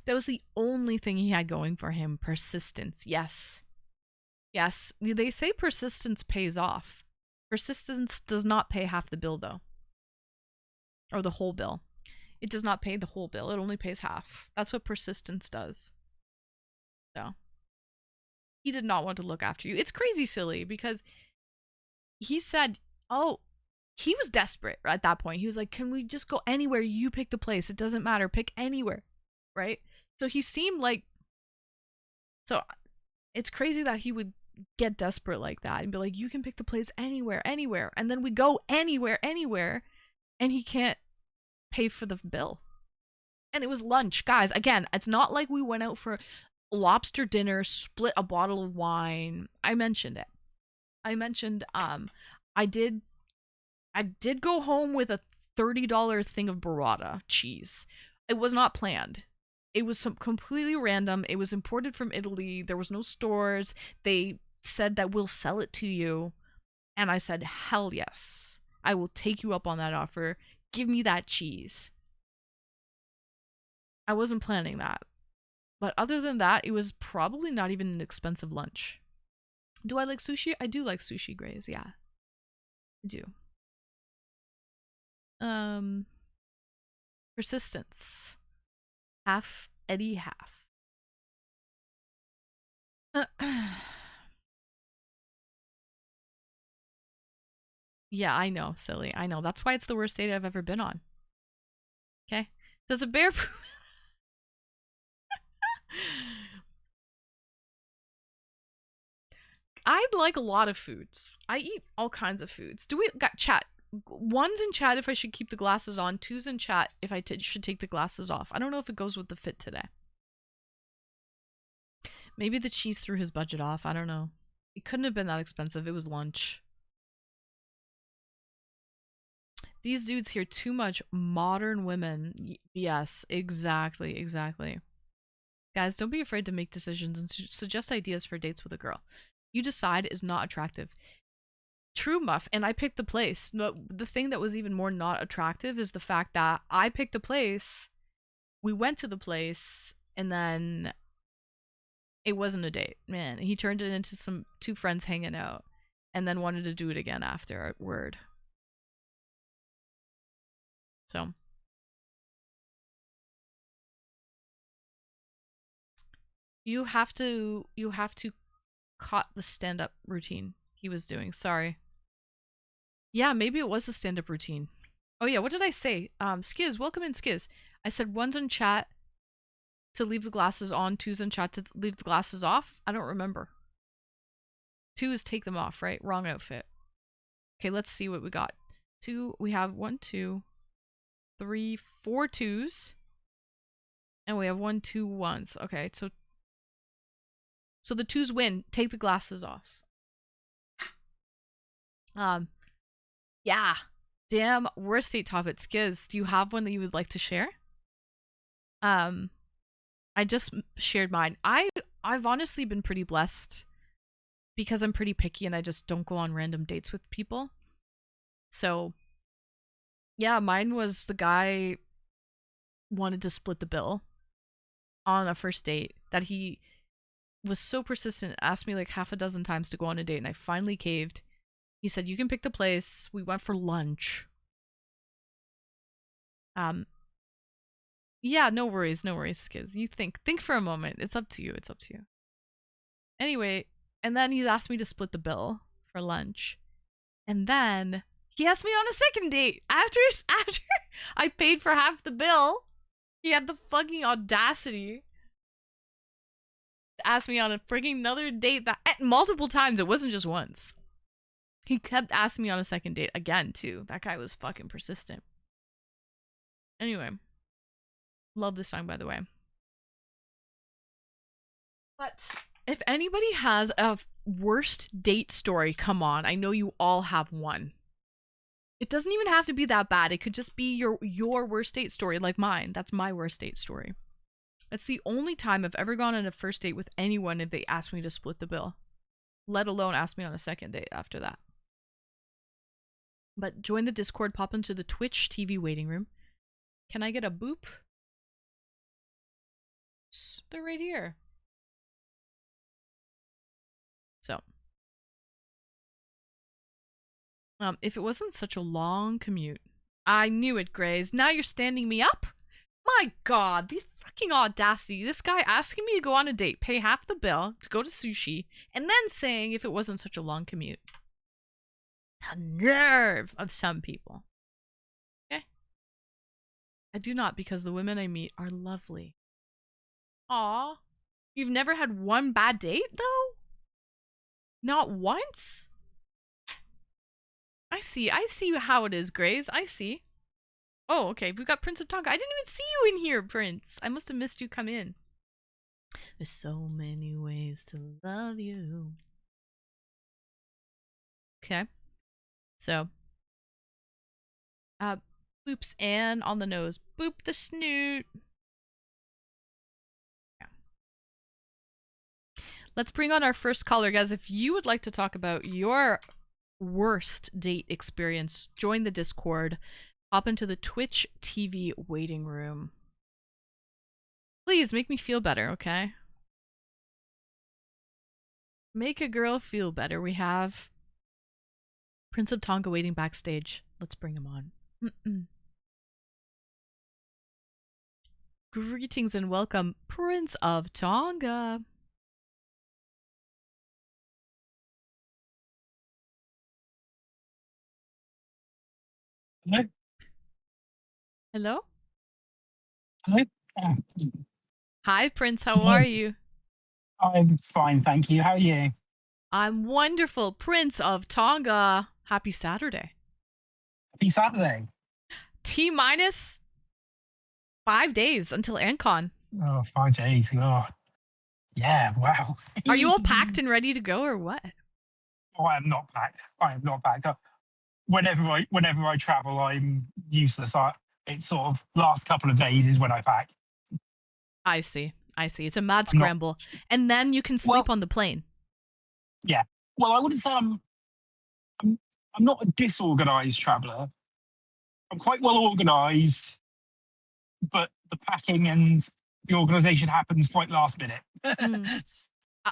That was the only thing he had going for him. Persistence. Yes. Yes. They say persistence pays off. Persistence does not pay half the bill, though. Or the whole bill. It does not pay the whole bill. It only pays half. That's what persistence does. So. He did not want to look after you. It's crazy silly because he said, oh, he was desperate at that point. He was like, can we just go anywhere? You pick the place. It doesn't matter. Pick anywhere. Right? So he seemed like, so it's crazy that he would get desperate like that and be like, you can pick the place anywhere, anywhere. And then we go anywhere, anywhere. And he can't pay for the bill. And it was lunch. Guys, again, it's not like we went out for lobster dinner, split a bottle of wine. I mentioned it. I mentioned I did go home with a $30 thing of burrata cheese. It was not planned. It was some completely random. It was imported from Italy. There was no stores. They said that we'll sell it to you. And I said, hell yes. I will take you up on that offer. Give me that cheese. I wasn't planning that. But other than that, it was probably not even an expensive lunch. Do I like sushi? I do like sushi, Grays. Yeah. I do. Persistence. Half Eddie, half. Yeah, I know, silly. I know. That's why it's the worst date I've ever been on. Okay? Does a bear poop? I like a lot of foods. I eat all kinds of foods. Do we got chat? One's in chat if I should keep the glasses on. Two's in chat if I should take the glasses off. I don't know if it goes with the fit today. Maybe the cheese threw his budget off. I don't know. It couldn't have been that expensive. It was lunch. These dudes here too much modern women. Yes, exactly, exactly. Guys, don't be afraid to make decisions and suggest ideas for dates with a girl you decide is not attractive. True, Muff, and I picked the place. The thing that was even more not attractive is the fact that I picked the place, we went to the place, and then it wasn't a date. Man, he turned it into two friends hanging out, and then wanted to do it again afterward. So. You have to cut the stand-up routine he was doing. Sorry. Yeah, maybe it was a stand-up routine. Oh yeah, what did I say? Skiz, welcome in, Skiz. I said one's in chat to leave the glasses on, two's in chat to leave the glasses off. I don't remember. Two is take them off, right? Wrong outfit. Okay, let's see what we got. We have 1, 2, 3, 4 twos. And we have 1, 2 ones. Okay, so the twos win. Take the glasses off. Yeah. Damn, worst date topic, Skiz. Do you have one that you would like to share? I just shared mine. I've honestly been pretty blessed because I'm pretty picky and I just don't go on random dates with people. So, yeah, mine was the guy wanted to split the bill on a first date that he was so persistent, asked me like half a dozen times to go on a date, and I finally caved. He said, you can pick the place. We went for lunch. Yeah, no worries, kids. You think for a moment. It's up to you. Anyway, and then he's asked me to split the bill for lunch. And then he asked me on a second date. After I paid for half the bill, he had the fucking audacity to ask me on a freaking another date that multiple times. It wasn't just once. He kept asking me on a second date again, too. That guy was fucking persistent. Anyway, love this song, by the way. But if anybody has a worst date story, come on. I know you all have one. It doesn't even have to be that bad. It could just be your worst date story, like mine. That's my worst date story. That's the only time I've ever gone on a first date with anyone if they asked me to split the bill. Let alone ask me on a second date after that. But join the Discord, pop into the Twitch TV waiting room. Can I get a boop? They're right here. So. If it wasn't such a long commute. I knew it, Grays. Now you're standing me up? My god, the fucking audacity. This guy asking me to go on a date, pay half the bill to go to sushi, and then saying if it wasn't such a long commute. The nerve of some people. Okay? I do not, because the women I meet are lovely. Aw. You've never had one bad date, though? Not once? I see how it is, Grays. I see. Oh, okay. We've got Prince of Tonga. I didn't even see you in here, Prince. I must have missed you come in. There's so many ways to love you. Okay. So. Boops Anne on the nose. Boop the snoot. Yeah. Let's bring on our first caller, guys. If you would like to talk about your worst date experience, join the Discord, hop into the Twitch TV waiting room. Please make me feel better, okay? Make a girl feel better. We have Prince of Tonga waiting backstage. Let's bring him on. Greetings and welcome, Prince of Tonga. Hello? Hello? Hello? Hi, Prince. How Hello. are you? I'm fine, thank you. How are you? I'm wonderful, Prince of Tonga. Happy Saturday. Happy Saturday. T-minus 5 days until ANCON. Oh, 5 days. Oh, yeah, wow. Are you all packed and ready to go or what? Oh, I am not packed. I am not packed. Whenever I travel, I'm useless. It's sort of last couple of days is when I pack. I see. It's a mad I'm not- scramble. And then you can sleep on the plane. Yeah. Well, I wouldn't say I'm not a disorganized traveler. I'm quite well organized, but the packing and the organization happens quite last minute.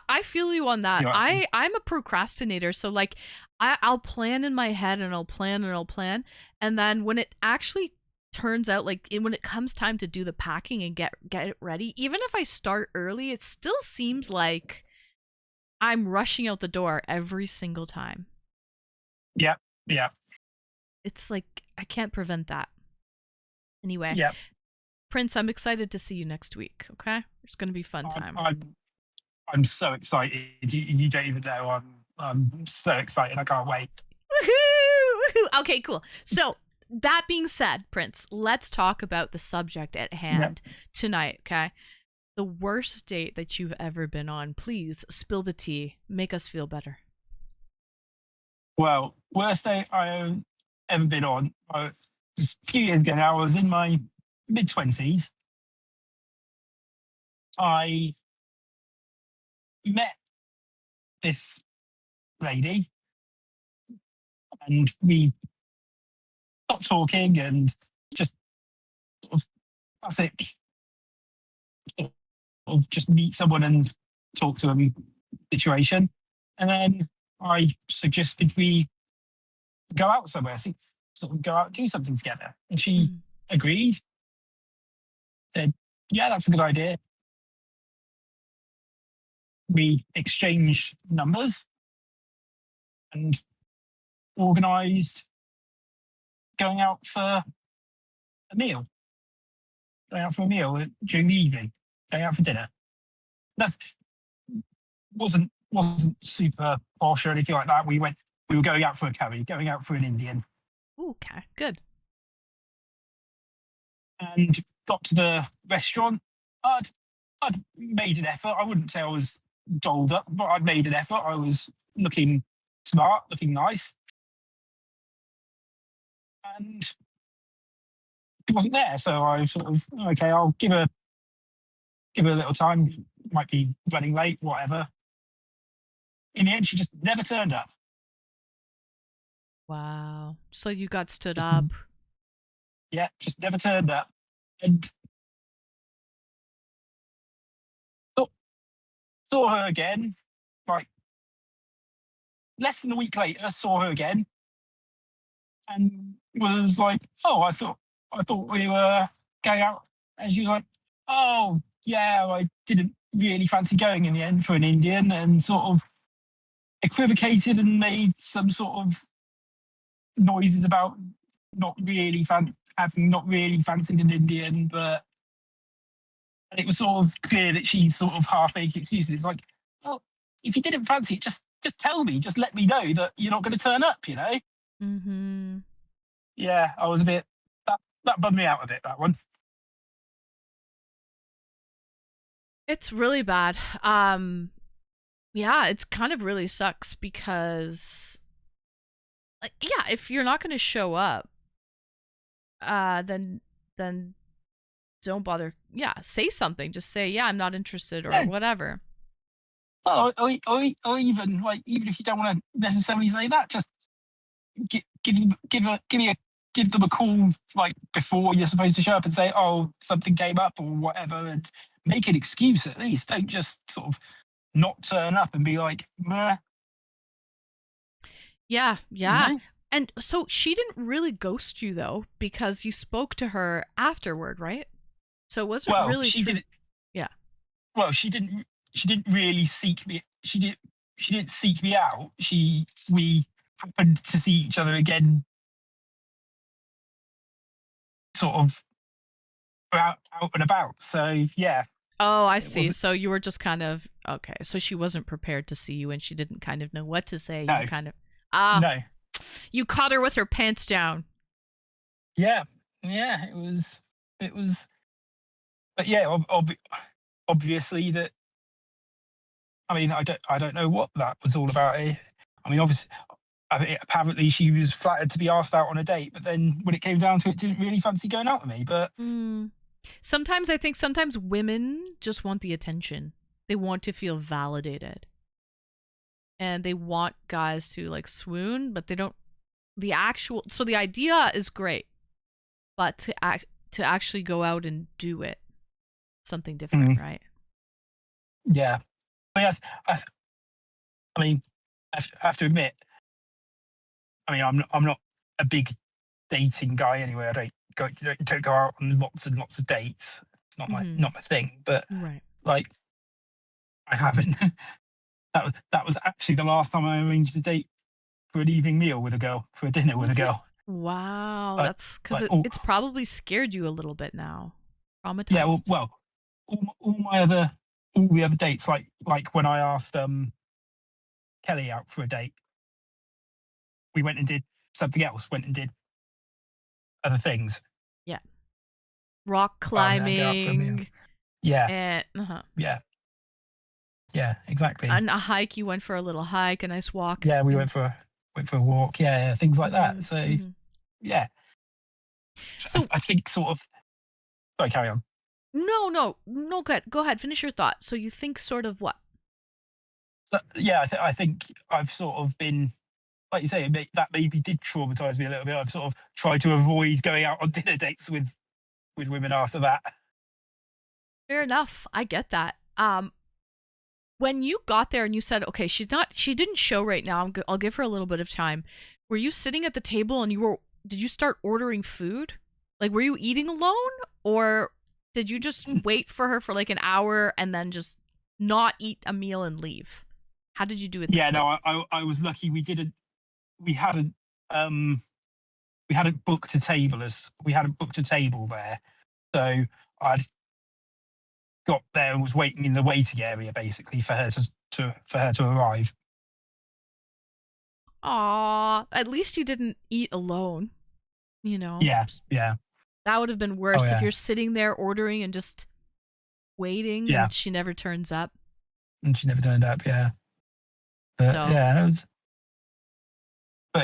I feel you on that. See what I mean? I'm a procrastinator, so like I'll plan in my head and I'll plan, and then when it actually turns out, like when it comes time to do the packing and get it ready, even if I start early, it still seems like I'm rushing out the door every single time. Yeah. It's like I can't prevent that. Anyway, Yeah. Prince, I'm excited to see you next week. Okay, it's gonna be a fun time. I'm so excited. You don't even know. I'm so excited. I can't wait. Woohoo! Okay, cool. So that being said, Prince, let's talk about the subject at hand tonight. Okay, the worst date that you've ever been on. Please spill the tea. Make us feel better. Well, worst day I've ever been on. Just a few years ago now, I was in my mid-20s. I met this lady and we got talking and just sort of classic, sort of just meet someone and talk to them situation. And then I suggested we go out somewhere, sort of go out and do something together. And she agreed. Said, yeah, that's a good idea. we exchanged numbers and organised going out for a meal. Going out for a meal during the evening. Going out for dinner. That wasn't super posh or anything like that. We were going out for a curry, going out for an Indian, Ooh, okay, good. and got to the restaurant. I'd made an effort. I wouldn't say I was dolled up, but I'd made an effort. I was looking smart, looking nice, and it wasn't there. So I sort of, okay, I'll give her a little time. Might be running late, whatever. In the end, she just never turned up. Wow. So you got stood Just- up. Yeah, just never turned up. And saw her again, like less than a week later, saw her again, and was like, "Oh, I thought we were going out." And she was like, "Oh, yeah, I didn't really fancy going in the end for an Indian," and sort of equivocated and made some sort of noises about having not really fancied an Indian, but it was sort of clear that she sort of half making excuses. It's like, well, if you didn't fancy it, just tell me, just let me know that you're not going to turn up, you know? Mm-hmm. Yeah, I was a bit that bummed me out a bit, that one. It's really bad. Yeah, it's kind of really sucks because, like, yeah, if you're not going to show up, then don't bother. Yeah, say something. Just say, yeah, I'm not interested or Yeah. whatever. Or even like, even if you don't want to necessarily say that, just give them a call like before you're supposed to show up and say, oh, something came up or whatever, and make an excuse at least. Don't just sort of not turn up and be like, meh. Yeah, yeah. You know? And so she didn't really ghost you though, because you spoke to her afterward, right? So it wasn't Well, really she true. didn't. Yeah. Well, she didn't. She didn't really seek me. She didn't seek me out. We happened to see each other again, sort of out and about. So yeah, Oh, I it see. wasn't. So you were just kind of okay. So she wasn't prepared to see you and she didn't kind of know what to say. No, You kind of ah, no. you caught her with her pants down. Yeah, yeah. It was. It was. But yeah, obviously that. I mean, I don't know what that was all about. I mean, obviously, apparently she was flattered to be asked out on a date, but then when it came down to it, didn't really fancy going out with me. But Mm. Sometimes I think sometimes women just want the attention. They want to feel validated. And they want guys to like swoon, but they don't the actual so the idea is great, but to actually go out and do it something different, right? yeah, I mean, I mean, I have to admit, I mean, I'm not a big dating guy anyway. I don't go out on lots and lots of dates. It's Mhm. not my thing. But Right. like, I haven't. That was actually the last time I arranged a date for an evening meal with a girl, for a dinner with a Was it? girl. Wow, Like, that's because all, it's probably scared you a little bit now. yeah, Traumatized. all the other dates, like when I asked Kelly out for a date, we went and did something else. Went and did other things Yeah. Rock rather than go out for a meal. climbing Yeah, and yeah, yeah, exactly. and a hike. You went for a little hike, a nice walk. Yeah, we went for a walk. Yeah, things like that. So Mhm. yeah, So I think sort of. Sorry, carry on. no. Good. Go ahead. Finish your thought. So you think sort of what? But, yeah, I think I've sort of been, like you say, that maybe did traumatize me a little bit. I've sort of tried to avoid going out on dinner dates with women after that. Fair enough. I get that. When you got there and you said, okay, she didn't show right now. I'll give her a little bit of time. Were you sitting at the table and did you start ordering food? Like, were you eating alone or did you just wait for her for like an hour and then just not eat a meal and leave? How did you do it? Yeah, no, I was lucky. We hadn't we hadn't booked a table there, so I'd got there and was waiting in the waiting area basically for her to arrive. Aw, at least you didn't eat alone. You know, Yeah, yeah, that would have been oh worse if yeah, you're sitting there ordering and just waiting yeah. and she never turns up. And she never turned up. Yeah, but So,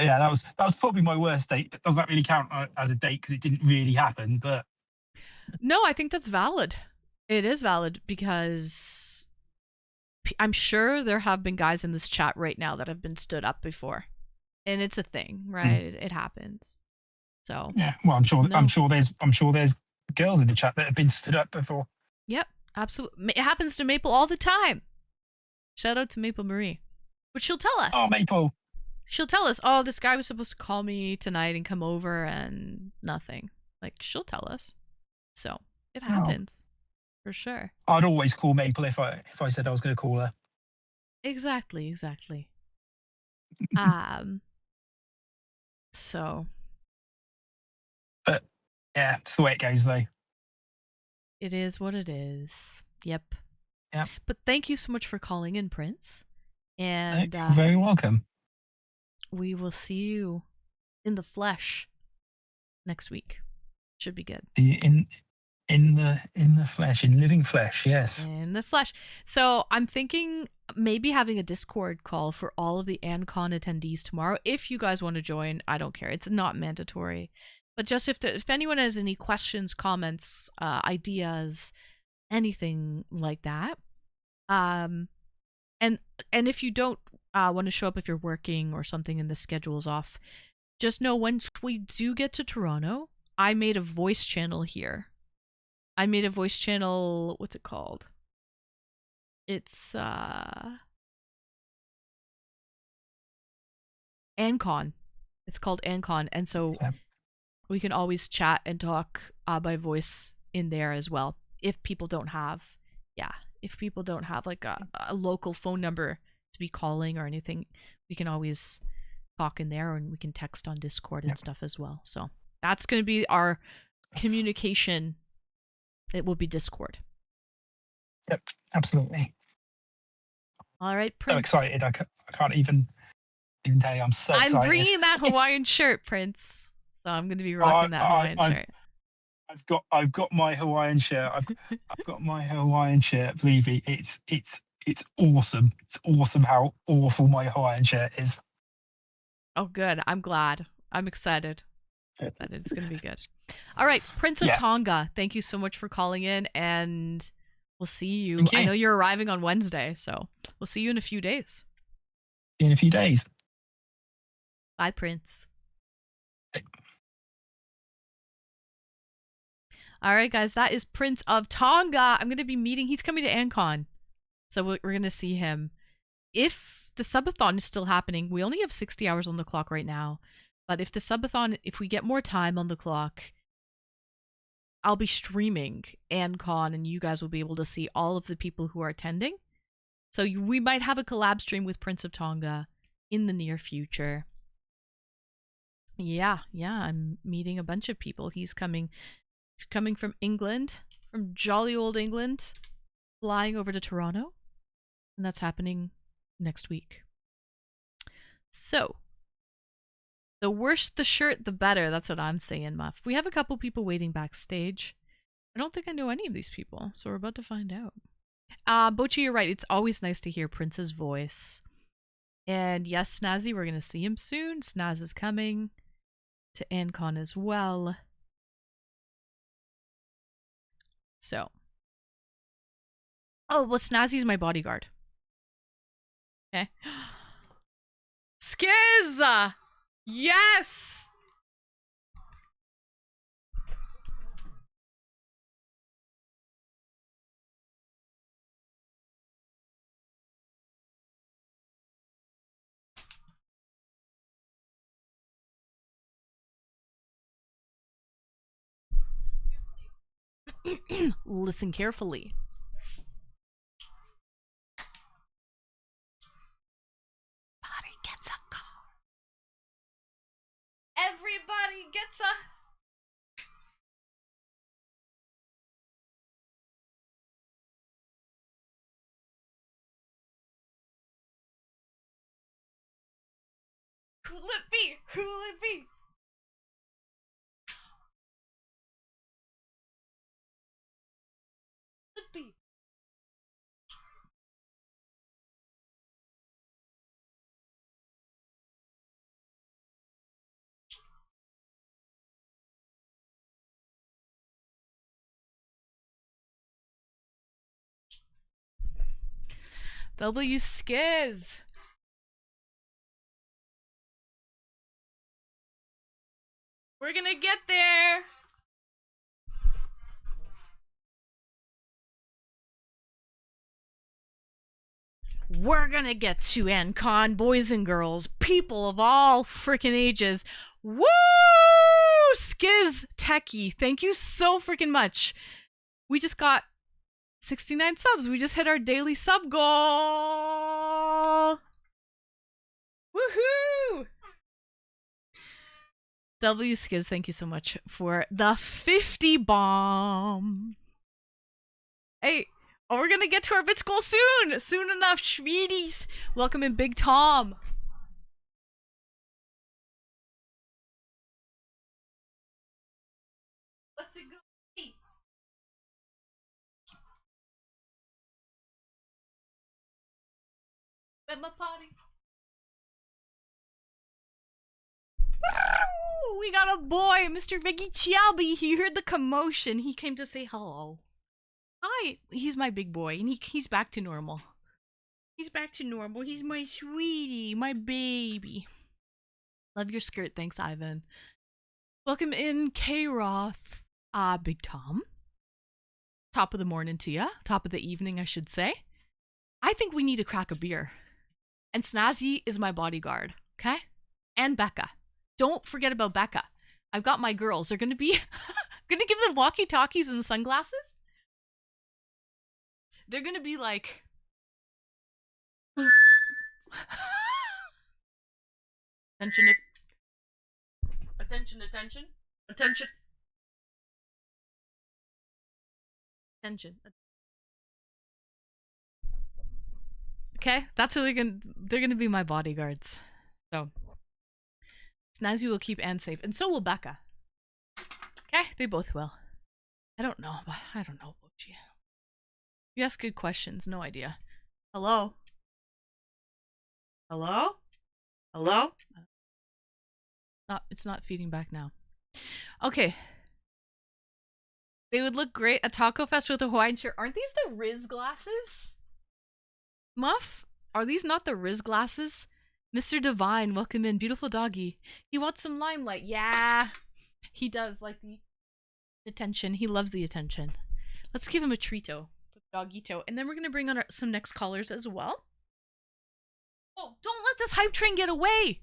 yeah, that was probably my worst date. But does that really count as a date because it didn't really happen? But no, I think that's valid. It is valid because I'm sure there have been guys in this chat right now that have been stood up before. And it's a thing, right? It happens. So, yeah, well, no. I'm sure there's girls in the chat that have been stood up before. Yep, absolutely. It happens to Maple all the time. Shout out to Maple Marie. But she'll tell us. Oh, Maple. She'll tell us, oh, this guy was supposed to call me tonight and come over and nothing. Like, she'll tell us. So, it happens. For sure. I'd always call Maple if I said I was going to call her. Exactly. So. But yeah, it's the way it goes, though. It is what it is. Yep. Yep. But thank you so much for calling in, Prince. And You're very welcome. We will see you in the flesh next week. Should be good. In the flesh, in living flesh, yes. In the flesh. So I'm thinking maybe having a Discord call for all of the ANCON attendees tomorrow. If you guys want to join, I don't care. It's not mandatory. But just if anyone has any questions, comments, ideas, anything like that, and if you don't want to show up if you're working or something and the schedule's off, just know once we do get to Toronto, I made a voice channel here. I made a voice channel. What's it called? It's ANCON. It's called ANCON, and so. Yeah. We can always chat and talk by voice in there as well. If people don't have like a local phone number to be calling or anything, we can always talk in there, and we can text on Discord and stuff as well. So that's going to be our communication. It will be Discord. Yep, absolutely. All right, Prince. So excited. I can't even tell you. I'm so excited. I'm bringing that Hawaiian shirt, Prince. So I'm going to be rocking that Hawaiian shirt. I've got my Hawaiian shirt. I've got my Hawaiian shirt. Believe me, it's awesome. It's awesome how awful my Hawaiian shirt is. Oh, good. I'm glad. I'm excited. It's going to be good. All right, Prince of Tonga, thank you so much for calling in, and we'll see you. I know you're arriving on Wednesday, so we'll see you in a few days. In a few days. Bye, Prince. All right, guys, that is Prince of Tonga. I'm going to be meeting. He's coming to ANCON, so we're going to see him. If the Subathon is still happening, we only have 60 hours on the clock right now. But if the Subathon, if we get more time on the clock, I'll be streaming ANCON, and you guys will be able to see all of the people who are attending. So we might have a collab stream with Prince of Tonga in the near future. Yeah, I'm meeting a bunch of people. He's coming from England, from jolly old England, flying over to Toronto, and that's happening next week. So, the worse the shirt, the better. That's what I'm saying, Muff. We have a couple people waiting backstage. I don't think I know any of these people, so we're about to find out. Bochi, you're right. It's always nice to hear Prince's voice. And yes, Snazzy, we're going to see him soon. Snaz is coming to ANCON as well. So. Oh, well, Snazzy's my bodyguard. Okay. Skiz! Yes! Listen carefully. Who'll it be? Who'll it be? Who'll it be? W Skiz. We're gonna get there. We're gonna get to UNCAPPED, boys and girls, people of all freaking ages. Woo! Skiz Techie, thank you so freaking much. We just got 69 subs. We just hit our daily sub goal. Woohoo! W Skiz, thank you so much for the 50 bomb. Hey, oh, we're gonna get to our bits goal soon. Soon enough, Schmeedies. Welcome in, Big Tom. Let's go. At my party. We got a boy, Mr. Viggy Chiabi. He heard the commotion. He came to say hello. Hi. He's my big boy, and he's back to normal. He's back to normal. He's my sweetie, my baby. Love your skirt. Thanks, Ivan. Welcome in, K-Roth. Big Tom. Top of the morning to ya. Top of the evening, I should say. I think we need to crack a beer. And Snazzy is my bodyguard, okay? And Becca. Don't forget about Becca. I've got my girls. They're gonna be gonna give them walkie-talkies and sunglasses. They're gonna be like attention, attention, attention, attention, attention. Okay, that's what they're gonna be my bodyguards. So Snazzy will keep Anne safe, and so will Becca. Okay, they both will. I don't know about you. You ask good questions, no idea. Hello? Hello? Hello? It's not feeding back now. Okay. They would look great at Taco Fest with a Hawaiian shirt. Aren't these the Riz glasses? Muff? Are these not the Riz glasses? Mr. Divine, welcome in. Beautiful doggy. He wants some limelight. Yeah, he does like the attention. He loves the attention. Let's give him a treato. Doggito. And then we're going to bring on some next callers as well. Oh, don't let this hype train get away.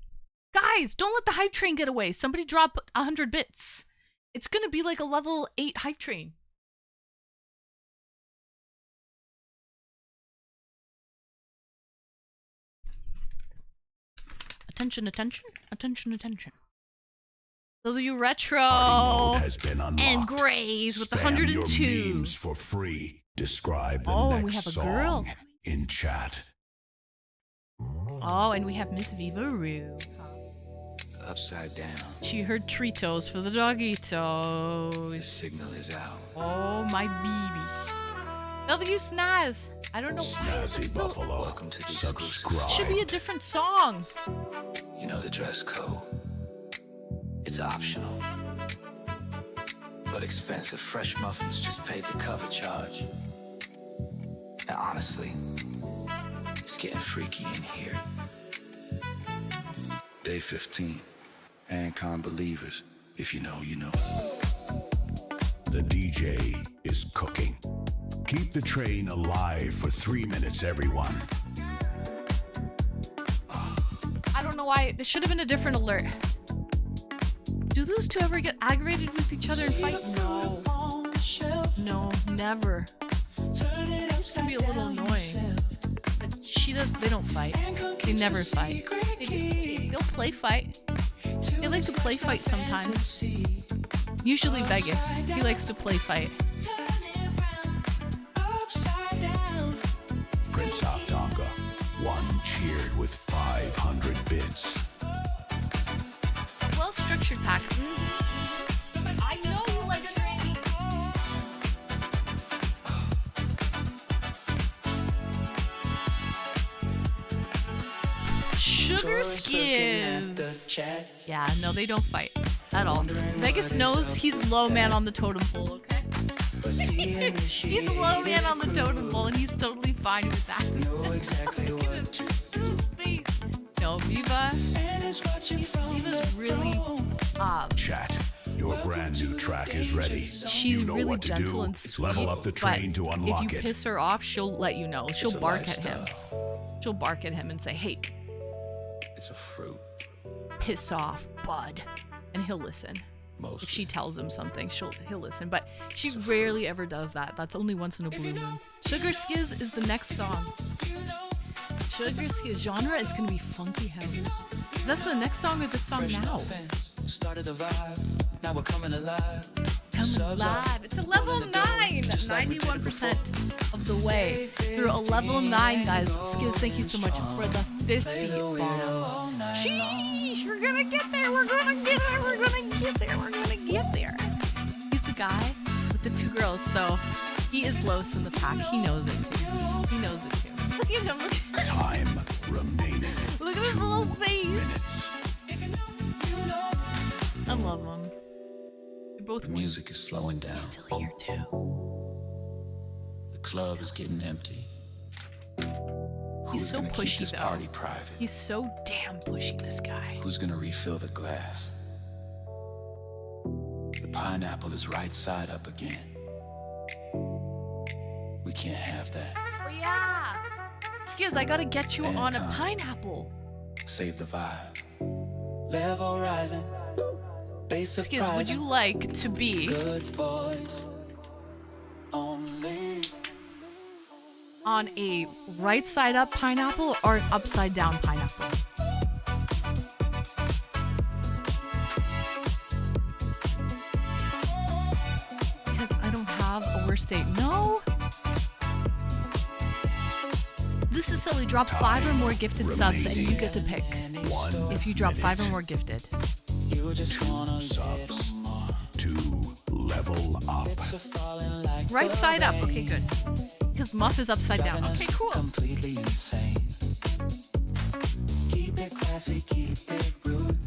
Guys, don't let the hype train get away. Somebody drop 100 bits. It's going to be like a level 8 hype train. Attention, attention, attention, attention. W Retro has been unlocked. And Grays with the Spam 102. Your memes for free. Describe the Oh, next and we have a song girl in chat. Oh, and we have Miss Viva Roo. Upside down. She heard Tritos for the The doggitos. signal is out. Oh, my babies. W Snaz. I don't know why is it Snazzy still... Buffalo. Welcome to the Subscribe. Should be a different song. You know the dress code. It's optional. But expensive fresh muffins just paid the cover charge. And honestly, it's getting freaky in here. Day 15. Ancon believers. If you know, you know. The DJ is cooking. Keep the train alive for 3 minutes, everyone. I don't know why. There should have been a different alert. Do those two ever get aggravated with each other and fight? No. No, never. It's gonna be a little annoying. But they don't fight. They never fight. They'll play fight. They like to play fight sometimes. Usually Vegas. He likes to play fight. Prince of Tonga. One cheered with 500 bits. structured pack. I know you like training. Sugar Skids. Yeah, no, they don't fight at all. Vegas knows he's low man on the totem pole, okay? He's low man on the totem pole, and he's totally fine with that. Look at his face. No, Viva's really Chat. Your brand new track is ready. she's You know really what to gentle do. and sweet. Level up the train but to unlock if you it. piss her off, she'll let you know. She'll bark at him. She'll bark at him and say, "Hey, It's a fruit. piss off, bud," and he'll listen. Mostly. If she tells him something, he'll listen. But she rarely ever does that. That's only once in a blue moon. Sugar Skiz is the next song. Sugar Skiz genre is gonna be funky house. Is that the next song or this song now? Started the vibe. Now we're coming alive. Coming alive. It's a level 9. 91% of the way through a level 9, guys. Skiz, thank you so much for the 50 bomb. Sheesh, we're gonna get there. We're gonna get there. We're gonna get there. We're gonna get there. He's the guy with the 2 girls, so he is lowest in the pack. He knows it too. He knows it too. Look at him. Look at him. Time remaining. Look at his little face. Minutes. I love him. They're both The music is slowing down. still here too. The club is getting empty. He's Who's so gonna keep pushy this though. party private? He's so damn pushy, this guy. Who's gonna refill the glass? The pineapple is right side up again. We can't have that. Oh yeah. Skiz, I gotta get you on a Mankind. pineapple. Save the vibe. Level rising. Base Skiz, would you like to be Good boys. Only. on a right side up pineapple or an upside down pineapple? Because I don't have a worst date. No. This is silly. Drop 5 or more gifted subs and you get to pick. 1 If you drop 5 or minute. more gifted. You just wanna Subs. To level up. Right side up. Okay, good. Because Muff is upside down. Okay, cool. Completely insane. Keep it classy, keep it rude.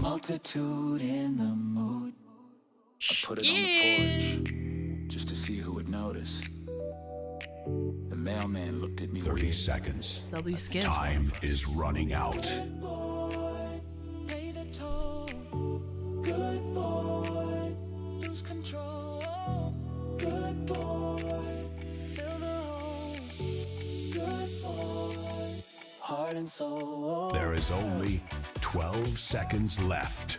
Multitude in the mood. I put it on the porch just to see who would notice. The mailman looked at me 30 weird. seconds. W Skiz. Time is running out. Pay the toll. Good boy. Lose control. Good boy. Fill the hole. Good boy. Heart and soul. There is only 12 seconds left.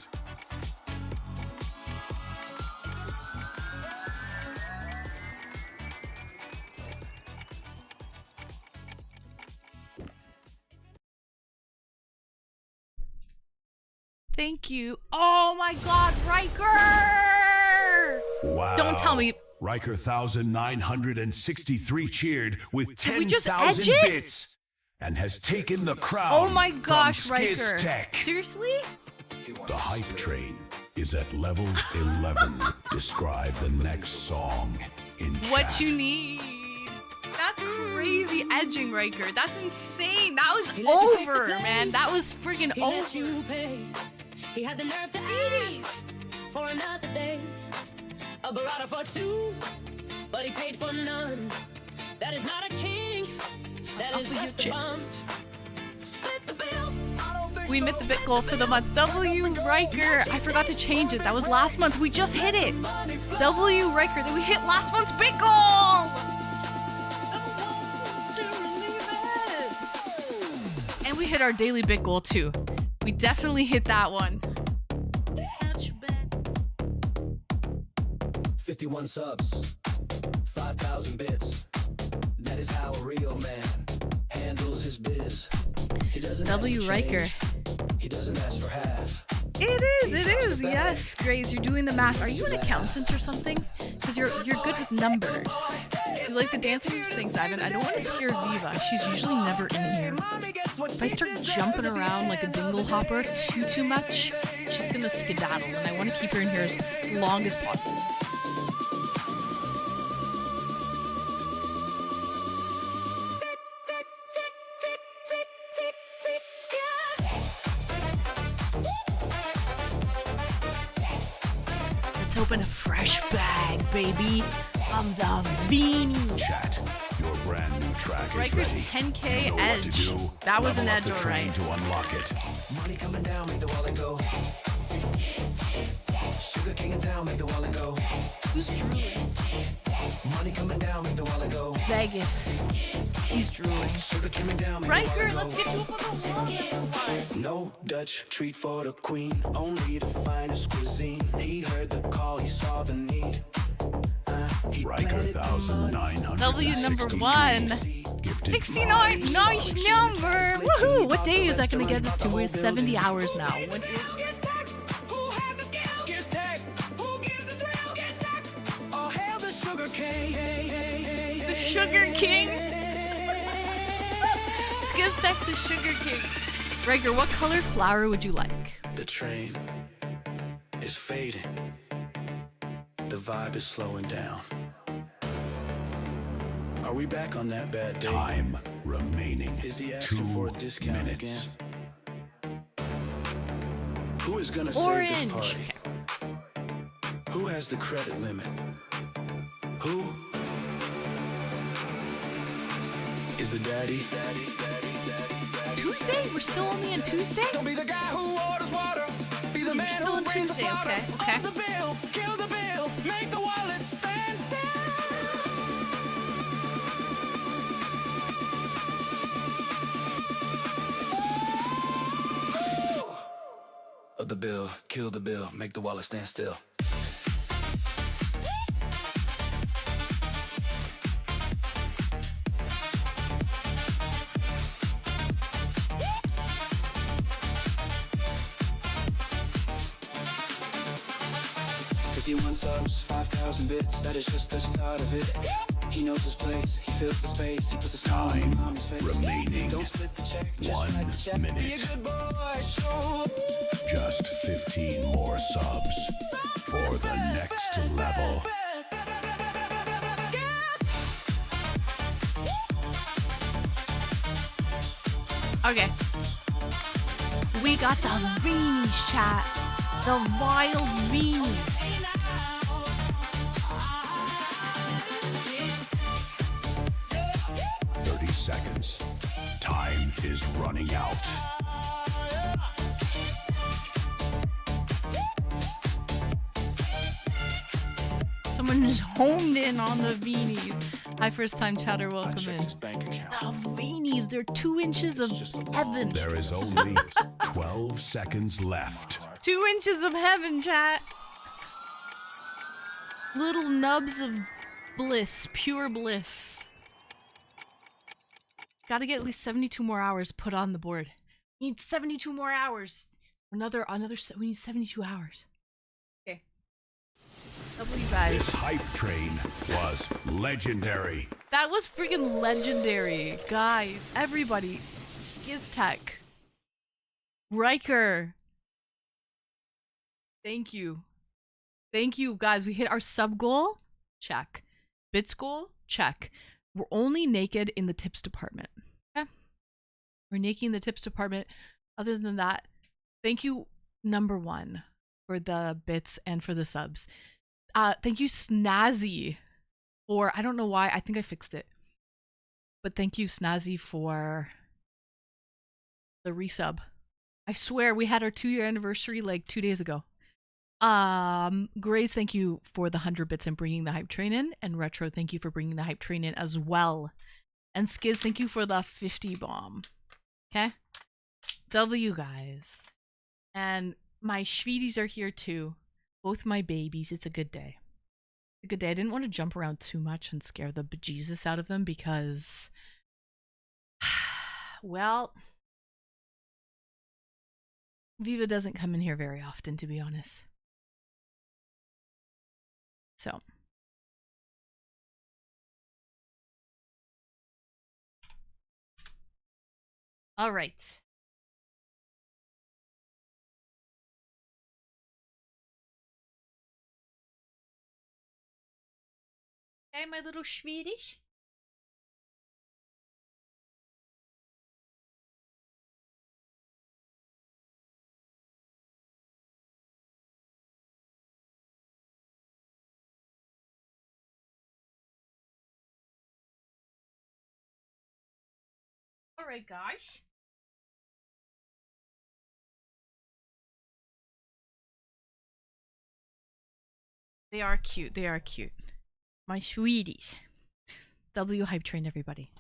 Thank you. Oh my god, Riker! Wow. Don't tell me. Riker 1963 cheered with Did we just edge 10,000 it? bits and has taken the crown. Oh my gosh, from Skiz Riker. Tech. Seriously? The hype train is at level 11. Describe the next song in What chat. you need. That's crazy edging, Riker. That's insane. That was He let you pick the over, place. man. That was friggin' He let over. you pay. He had the nerve to ask for another day. A burrata for 2, but he paid for none. That is not a king. That Up is with your just a bum. chest. Split the bill. We met the bit goal for the month. W Riker. I forgot to change it. That was last month. We just hit it. W Riker. Then we hit last month's bit goal. And we hit our daily bit goal too. We definitely hit that one. 51 subs, 5,000 bits. That is how a real man handles his biz. He doesn't W ask for Riker. change. He doesn't ask for half. It is. Yes, Grace, you're doing the math. Are you an accountant or something? Because you're good with numbers. You like the dancing things, Ivan? I don't want to scare Viva. She's usually never in here. If I start jumping around like a dingle hopper too much, she's gonna skedaddle, and I want to keep her in here as long as possible. Let's open a fresh bag, baby, of the Beanie. Chat, your brand new track is Riker's ready. 10K You know what to edge. do. That was an Level up edge, the train alright. to unlock it. Money coming down, make the wallet go. Sugar king in town, make the wallet go. Who's drooling? Money coming down, make the wallet go. Vegas. He's drooling. Sugar coming down, make the Riker, wallet go. let's get you up on the wall. No Dutch treat for the queen, only the finest cuisine. He heard the call, he saw the need. He Riker planted the money. 1963. W number 1. Gifted 69. 5 Nice subs. number. Woohoo. What day is that going to get us to? We're 70 hours now. What is Skis Tech, who gives the thrill? Skis Tech, all hail the sugar king. the Sugar King? Skiztek the Sugar King. Riker, what color flower would you like? The train is fading. The vibe is slowing down. Are we back on that bad day? Time remaining. Is he 2 asking for a discount minutes. again? Who is gonna save Orange. this party? Who has the credit limit? Who is the daddy? Tuesday? We're still only on Tuesday? Don't be the guy who orders water. Be the You're man still who on brings the Tuesday, slaughter. okay, okay. Off the bill, kill the bill, make the wallet stand still. Of the bill, kill the bill, make the wallet stand still. Subs, 5,000 bits, that is just the start of it. He knows his place, he fills the space, he puts a smile on Time mommy's face. remaining. Don't split the check, just 1 write the check. minute. Be a good boy, show up. Just 15 more subs for the next level. Okay. We got the Veenies, chat. The Wild Veenies. Seconds. Time is running out. Someone just honed in on the Veenies. Hi, first time chatter, welcome in. Bank account. The Veenies, they're 2 inches of heaven. There is only 12 seconds left. 2 inches of heaven, chat. Little nubs of bliss, pure bliss. Gotta get at least 72 more hours put on the board. We need 72 more hours. We need 72 hours. Okay. W guys. This hype train was legendary. That was freaking legendary. Guys, everybody. Skiztek. Riker. Thank you. Thank you, guys. We hit our sub goal. Check. Bits goal. Check. We're only naked in the tips department. Okay? We're naked in the tips department. Other than that, thank you, number 1, for the bits and for the subs. Thank you, Snazzy, for, I don't know why, I think I fixed it. But thank you, Snazzy, for the resub. I swear we had our 2-year anniversary like 2 days ago. Grace, thank you for the 100 bits and bringing the hype train in. And Retro, thank you for bringing the hype train in as well. And Skiz, thank you for the 50 bomb. Okay? W, guys. And my Schweeties are here too. Both my babies. It's a good day. A good day. I didn't want to jump around too much and scare the bejesus out of them because, well, Viva doesn't come in here very often, to be honest. So, All right. Okay, my little Swedish. All right, guys. They are cute. They are cute. My sweeties. W hype train, everybody.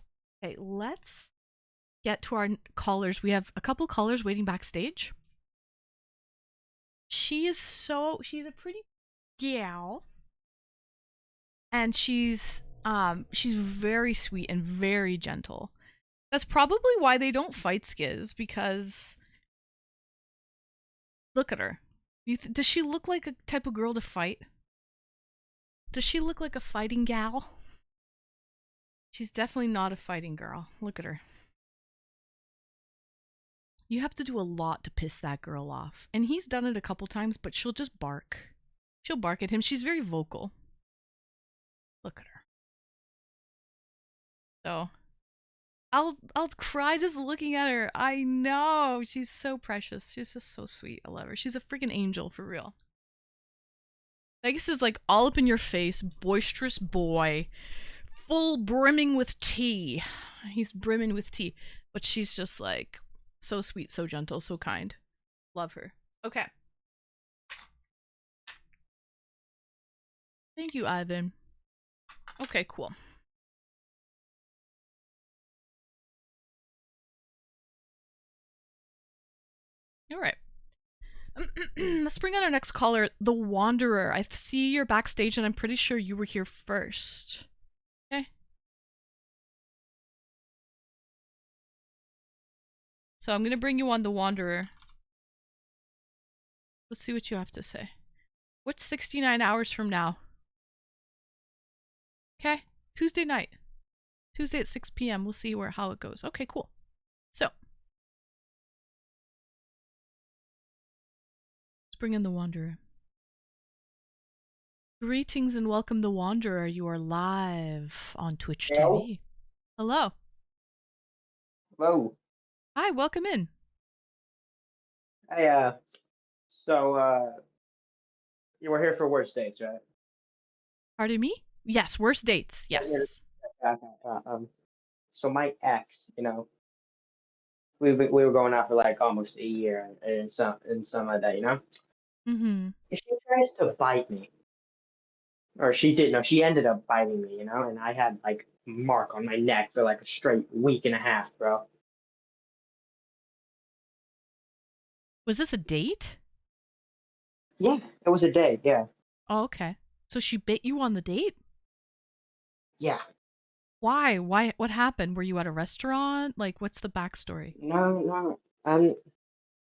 Okay, let's get to our callers. We have a couple callers waiting backstage. She's a pretty gal. And she's very sweet and very gentle. That's probably why they don't fight Skiz, because look at her. Does she look like a type of girl to fight? Does she look like a fighting gal? She's definitely not a fighting girl. Look at her. You have to do a lot to piss that girl off. And he's done it a couple times, but she'll just bark. She'll bark at him. She's very vocal. Look at her. So, I'll cry just looking at her. I know. She's so precious. She's just so sweet. I love her. She's a freaking angel for real. Vegas is like all up in your face, boisterous boy, full brimming with tea. He's brimming with tea. But she's just like so sweet, so gentle, so kind. Love her. Okay. Thank you, Ivan. Okay, cool. All right. Let's bring on our next caller, the Wanderer. I see you're backstage, and I'm pretty sure you were here first. Okay. So I'm gonna bring you on, the Wanderer. Let's see what you have to say. What's 69 hours from now? Okay, Tuesday night. Tuesday at 6 p.m. We'll see how it goes. Okay, cool. So bring in the Wanderer. Greetings and welcome, the Wanderer. You are live on Twitch TV. Hello. Hello. Hi, welcome in. Hey, so you were here for worst dates, right? Pardon me? Yes, worst dates. Yes. So my ex, we were going out for like almost a year and some of that, Mm-hmm. She tries to bite me, or she did. No, she ended up biting me, and I had like a mark on my neck for like a straight week and a half, bro. Was this a date? Yeah, it was a date. Yeah. Oh, okay. So she bit you on the date? Yeah. Why? What happened? Were you at a restaurant? Like, what's the backstory? No. I'm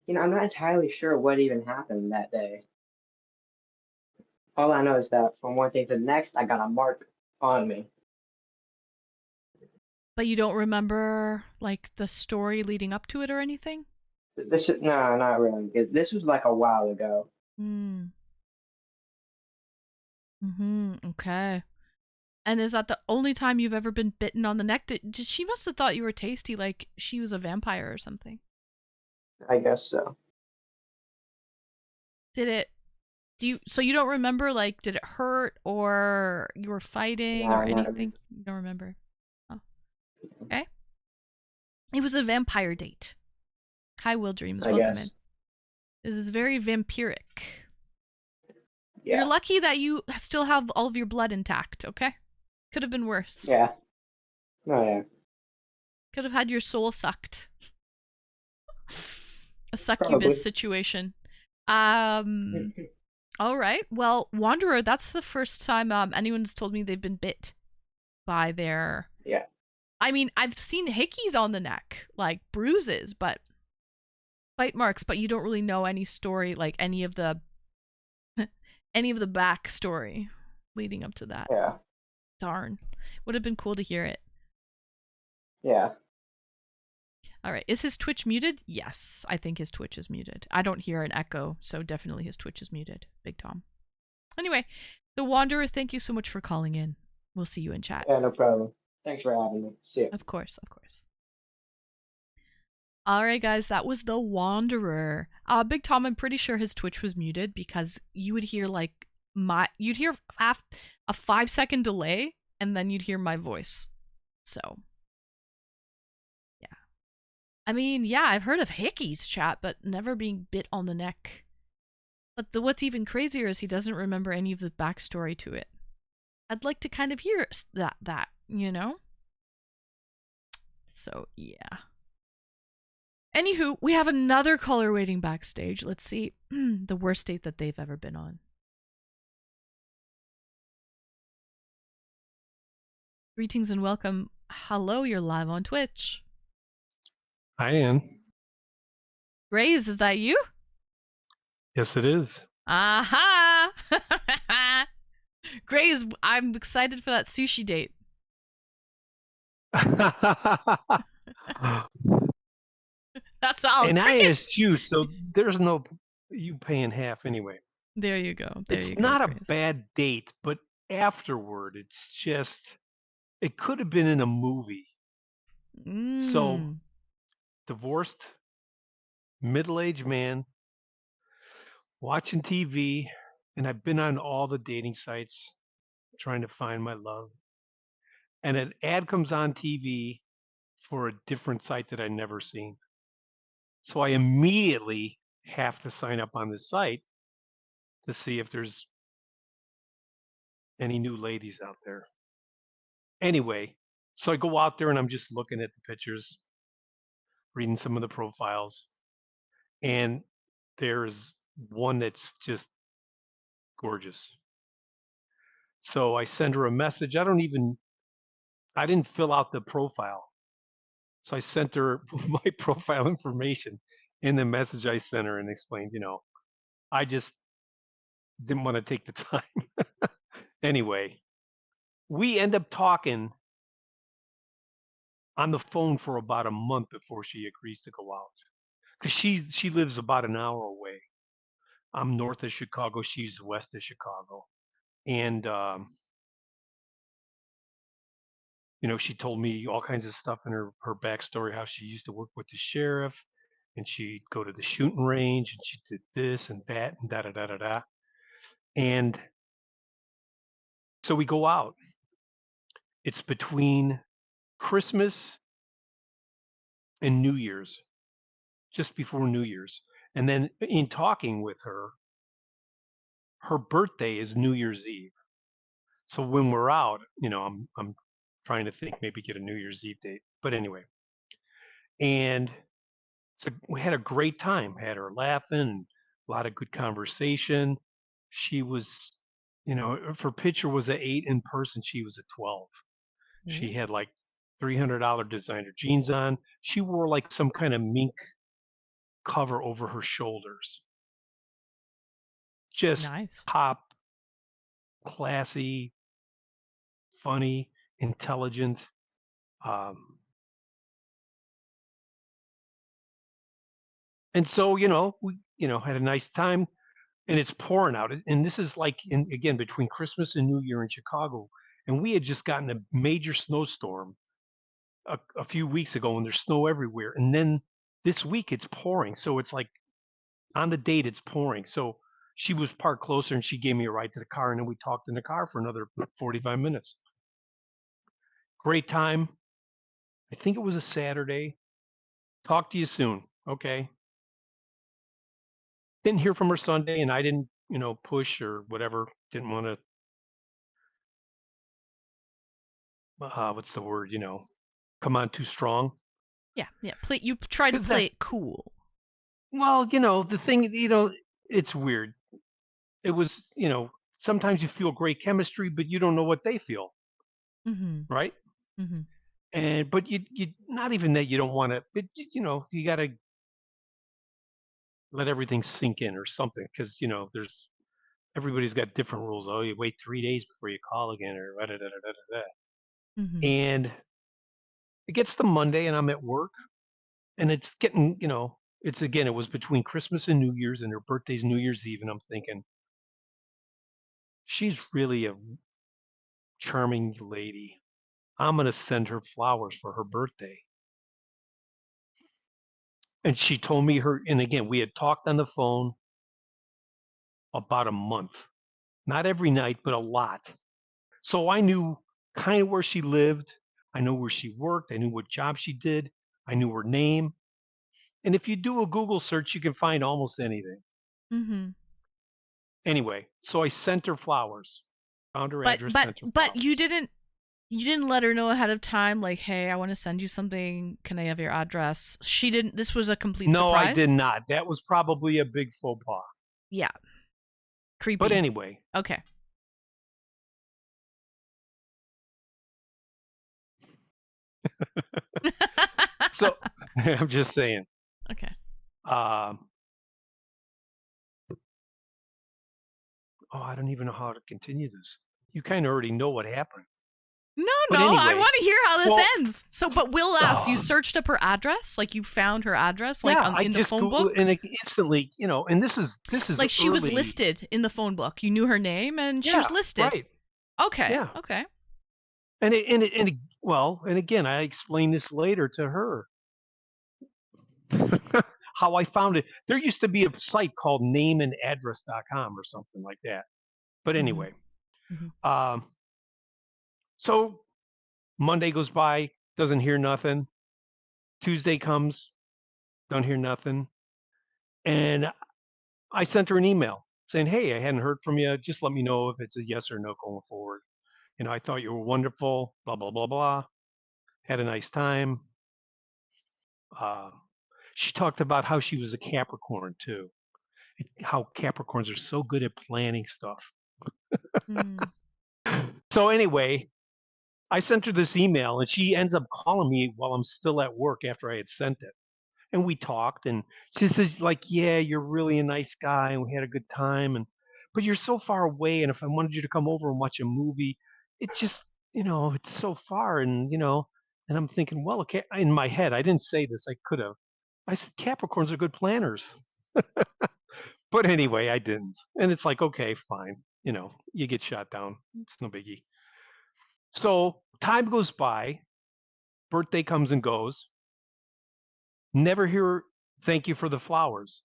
not entirely sure what even happened that day. All I know is that from one thing to the next, I got a mark on me. But you don't remember, like, the story leading up to it or anything? No, not really. This was like a while ago. Mm. Okay. And is that the only time you've ever been bitten on the neck? She must have thought you were tasty, like she was a vampire or something. I guess so. So you don't remember, like, did it hurt or you were fighting No, or anything? You don't remember? Oh. Okay. It was a vampire date. Hi, Will Dreams. Welcome in. It was very vampiric. Yeah. You're lucky that you still have all of your blood intact, okay? Could have been worse. Yeah. Oh, yeah. Could have had your soul sucked. A succubus situation. All right. Well, Wanderer, that's the first time anyone's told me they've been bit by their... Yeah. I mean, I've seen hickeys on the neck, like bruises, but bite marks, but you don't really know any story, like any of the backstory leading up to that. Yeah. Darn. Would have been cool to hear it. Yeah. All right. Is his Twitch muted? Yes, I think his Twitch is muted. I don't hear an echo, so definitely his Twitch is muted. Big Tom. Anyway, the Wanderer, thank you so much for calling in. We'll see you in chat. Yeah, no problem. Thanks for having me. See ya. Of course, of course. All right, guys, that was the Wanderer. Big Tom, I'm pretty sure his Twitch was muted because you would hear you'd hear a 5-second delay, and then you'd hear my voice. So, yeah. I mean, yeah, I've heard of hickeys, chat, but never being bit on the neck. But what's even crazier is he doesn't remember any of the backstory to it. I'd like to kind of hear that, you know? So, yeah. Anywho, we have another caller waiting backstage. Let's see the worst date that they've ever been on. Greetings and welcome. Hello, you're live on Twitch. I am. Graze, is that you? Yes, it is. Aha! Graze, I'm excited for that sushi date. That's all. And Crickets! I asked you, so there's no you paying half anyway. There you go. There It's you go. not a Graze. bad date, but afterward, it's just it could have been in a movie. So, divorced, middle-aged man, watching TV, and I've been on all the dating sites trying to find my love. And an ad comes on TV for a different site that I'd never seen. So I immediately have to sign up on this site to see if there's any new ladies out there. Anyway, so I go out there and I'm just looking at the pictures, reading some of the profiles, and there's one that's just gorgeous. So I send her a message. I didn't fill out the profile. So I sent her my profile information in the message I sent her and explained, I just didn't want to take the time. Anyway, we end up talking on the phone for about a month before she agrees to go out. Because she lives about an hour away. I'm north of Chicago. She's west of Chicago. And, she told me all kinds of stuff in her backstory, how she used to work with the sheriff and she'd go to the shooting range and she did this and that and da-da-da-da-da. And so we go out. It's between Christmas and New Year's, just before New Year's. And then in talking with her, her birthday is New Year's Eve. So when we're out, I'm trying to think maybe get a New Year's Eve date. But anyway, and so we had a great time. Had her laughing, a lot of good conversation. She was, if her picture was an 8 in person, she was a 12. She had like $300 designer jeans on. She wore like some kind of mink cover over her shoulders. Just nice. top, classy, funny, intelligent. And so, we, had a nice time, and it's pouring out. And this is like, again, between Christmas and New Year in Chicago. And we had just gotten a major snowstorm a few weeks ago, and there's snow everywhere. And then this week it's pouring. So it's like on the date, it's pouring. So she was parked closer and she gave me a ride to the car. And then we talked in the car for another 45 minutes. Great time. I think it was a Saturday. Talk to you soon. Okay. Didn't hear from her Sunday, and I didn't, push or whatever. Didn't want to, what's the word, come on too strong. Yeah. You try to play it cool. Well, the thing, it's weird. It was, sometimes you feel great chemistry, but you don't know what they feel. Right? But you not even that you don't want to, but you got to let everything sink in or something, because everybody's got different rules. Oh, you wait 3 days before you call again, or da da da da da da. And it gets to Monday, and I'm at work, And it's getting, it was between Christmas and New Year's, and her birthday's New Year's Eve, and I'm thinking, she's really a charming lady. I'm going to send her flowers for her birthday. And she told me and again, we had talked on the phone about a month, not every night, but a lot. So I knew kind of where she lived. I knew where she worked. I knew what job she did. I knew her name. And if you do a Google search, you can find almost anything. Mm-hmm. Anyway, so I sent her flowers. Found her But address, but sent her but flowers. you didn't let her know ahead of time, like, hey, I want to send you something. Can I have your address? She didn't. This was a complete No, I surprise. did not. That was probably a big faux pas. Yeah. Creepy. But anyway. Okay. So I'm just saying. Okay. I don't even know how to continue this. You kind of already know what happened. No, But I anyway, want to hear how this well, ends. So, but Will asked, you searched up her address, like you found her address, like yeah, in the phone book, and it instantly, and this is like she was early. listed in the phone book. You knew her name, and she was listed. Right. Okay. Yeah. Okay. And again, I explained this later to her. How I found it. There used to be a site called nameandaddress.com or something like that. But anyway, Mm-hmm. So Monday goes by, doesn't hear nothing. Tuesday comes, don't hear nothing. And I sent her an email saying, hey, I hadn't heard from you. Just let me know if it's a yes or no going forward. I thought you were wonderful, blah, blah, blah, blah. Had a nice time. She talked about how she was a Capricorn too. How Capricorns are so good at planning stuff. Mm. So anyway, I sent her this email and she ends up calling me while I'm still at work after I had sent it. And we talked and she says, like, yeah, you're really a nice guy and we had a good time, but you're so far away, and if I wanted you to come over and watch a movie, it just, it's so far, and I'm thinking, well, okay, in my head, I didn't say this, I could have. I said Capricorns are good planners. But anyway, I didn't. And it's like, okay, fine. You get shot down. It's no biggie. So time goes by, birthday comes and goes. Never hear thank you for the flowers.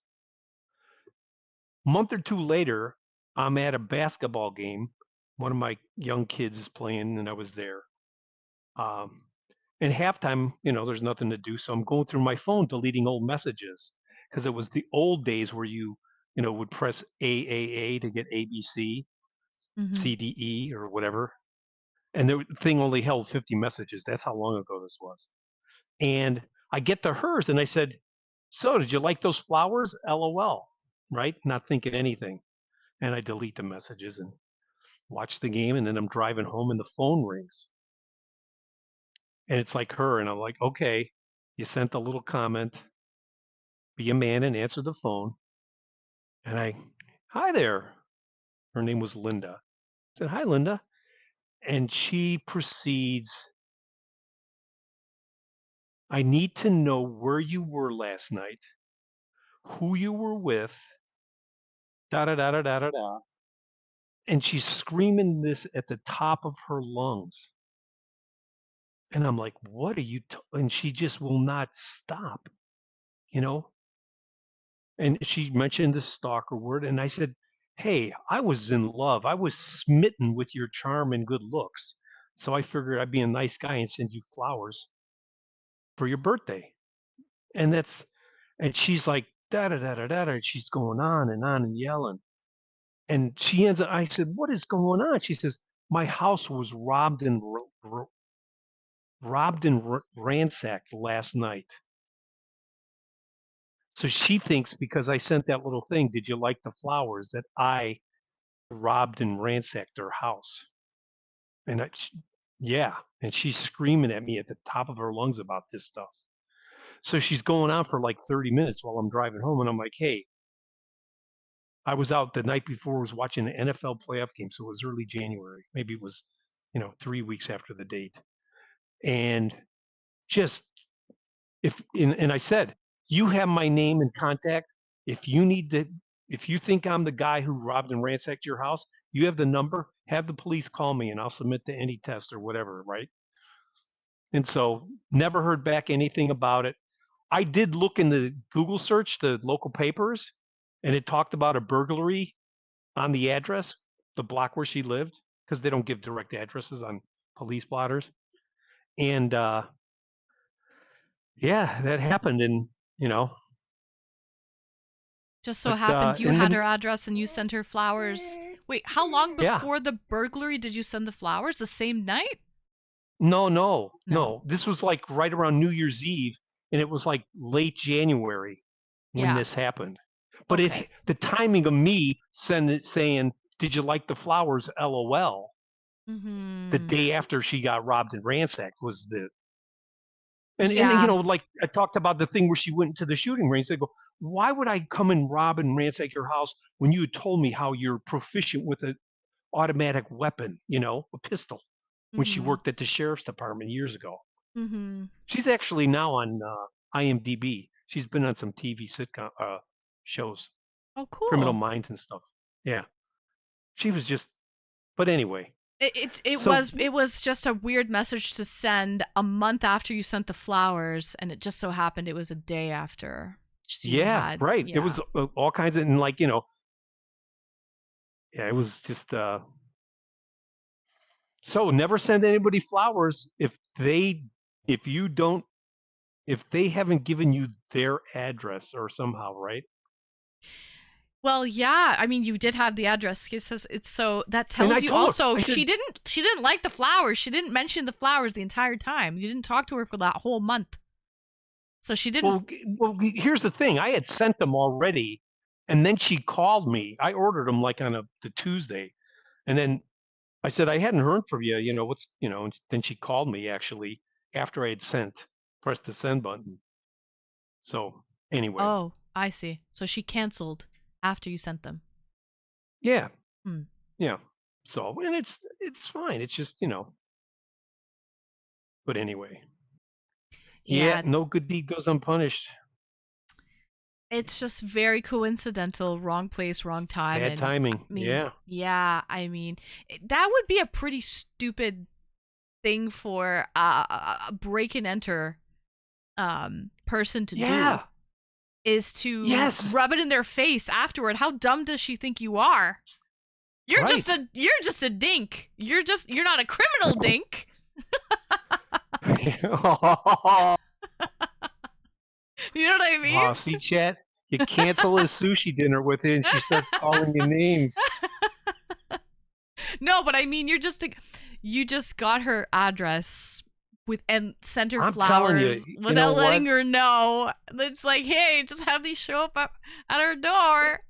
Month or two later, I'm at a basketball game. One of my young kids is playing, and I was there. Um, and halftime, there's nothing to do, so I'm going through my phone deleting old messages because it was the old days where you would press AAA to get ABC, Mm-hmm. CDE, or whatever, and the thing only held 50 messages. That's how long ago this was. And I get to hers, and I said, "So, did you like those flowers? LOL." Right? Not thinking anything. And I delete the messages and watch the game, and then I'm driving home and the phone rings. And it's like her, and I'm like, okay, you sent a little comment. Be a man and answer the phone. And hi there. Her name was Linda. I said, hi, Linda. And she proceeds, I need to know where you were last night, who you were with, da da da da da da da. And she's screaming this at the top of her lungs. And I'm like, what are you? And she just will not stop, you know? And she mentioned the stalker word. And I said, hey, I was in love. I was smitten with your charm and good looks. So I figured I'd be a nice guy and send you flowers for your birthday. And and she's like, da da da da da da. She's going on and yelling. And she ends up, I said, what is going on? She says, my house was robbed and ransacked last night. So she thinks because I sent that little thing, did you like the flowers, that I robbed and ransacked her house. And yeah, and she's screaming at me at the top of her lungs about this stuff. So she's going on for like 30 minutes while I'm driving home, and I'm like, hey, I was out the night before, was watching an NFL playoff game, so it was early January. Maybe it was, 3 weeks after the date. And just and I said, you have my name and contact. If you need to, if you think I'm the guy who robbed and ransacked your house, you have the number. Have the police call me, and I'll submit to any test or whatever, right? And so never heard back anything about it. I did look in the Google search, the local papers, and it talked about a burglary on the address, the block where she lived, because they don't give direct addresses on police blotters. And yeah, that happened, and you know, Just so but happened you and had then her address and you sent her flowers. Wait, how long yeah, before the burglary did you send the flowers? The same night? no. No. This was like right around New Year's Eve, and it was like late January when Yeah. this happened. But Okay. the timing of me saying, "Did you like the flowers?" LOL. The Mm-hmm. day after she got robbed and ransacked was the and Yeah. like I talked about the thing where she went into the shooting range. They go, "Why would I come and rob and ransack your house when you had told me how you're proficient with an automatic weapon, a pistol?" When she Mm-hmm. worked at the sheriff's department years ago. Mm-hmm. She's actually now on IMDb. She's been on some TV sitcom shows, Oh, Criminal cool. Minds and stuff. Yeah, she was just. But anyway, It so was just a weird message to send a month after you sent the flowers, and it just so happened it was a day after she yeah, had. right. It Yeah. was all kinds of and like yeah, it was just so never send anybody flowers if you don't if they haven't given you their address or somehow, right? Well, yeah. I mean, you did have the address. It says it's so that And I tells you told her, also I said, she didn't like the flowers. She didn't mention the flowers the entire time. You didn't talk to her for that whole month. So she didn't. well, here's the thing. I had sent them already, and then she called me. I ordered them like on the Tuesday, and then I said I hadn't heard from you. And then she called me actually after I had pressed the send button. So anyway, Oh, I see. So she canceled after you sent them. yeah, Hmm. yeah. So and it's fine. It's just But anyway, yeah, Yeah, no good deed goes unpunished. it's just very coincidental. Wrong place, wrong time. Bad And I timing. mean, Yeah, yeah, I mean, that would be a pretty stupid thing for a break and enter person to do yeah, is to yes, rub it in their face afterward. How dumb does she think you are? right. You're just a dink. You're not a criminal dink. You know what I mean? Oh, see, chat. You cancel a sushi dinner with it, and she starts calling you names. No, but I mean, you just got her address and sent her I'm telling you, flowers you know without letting what? her know. It's like, hey, just have these show up at her door.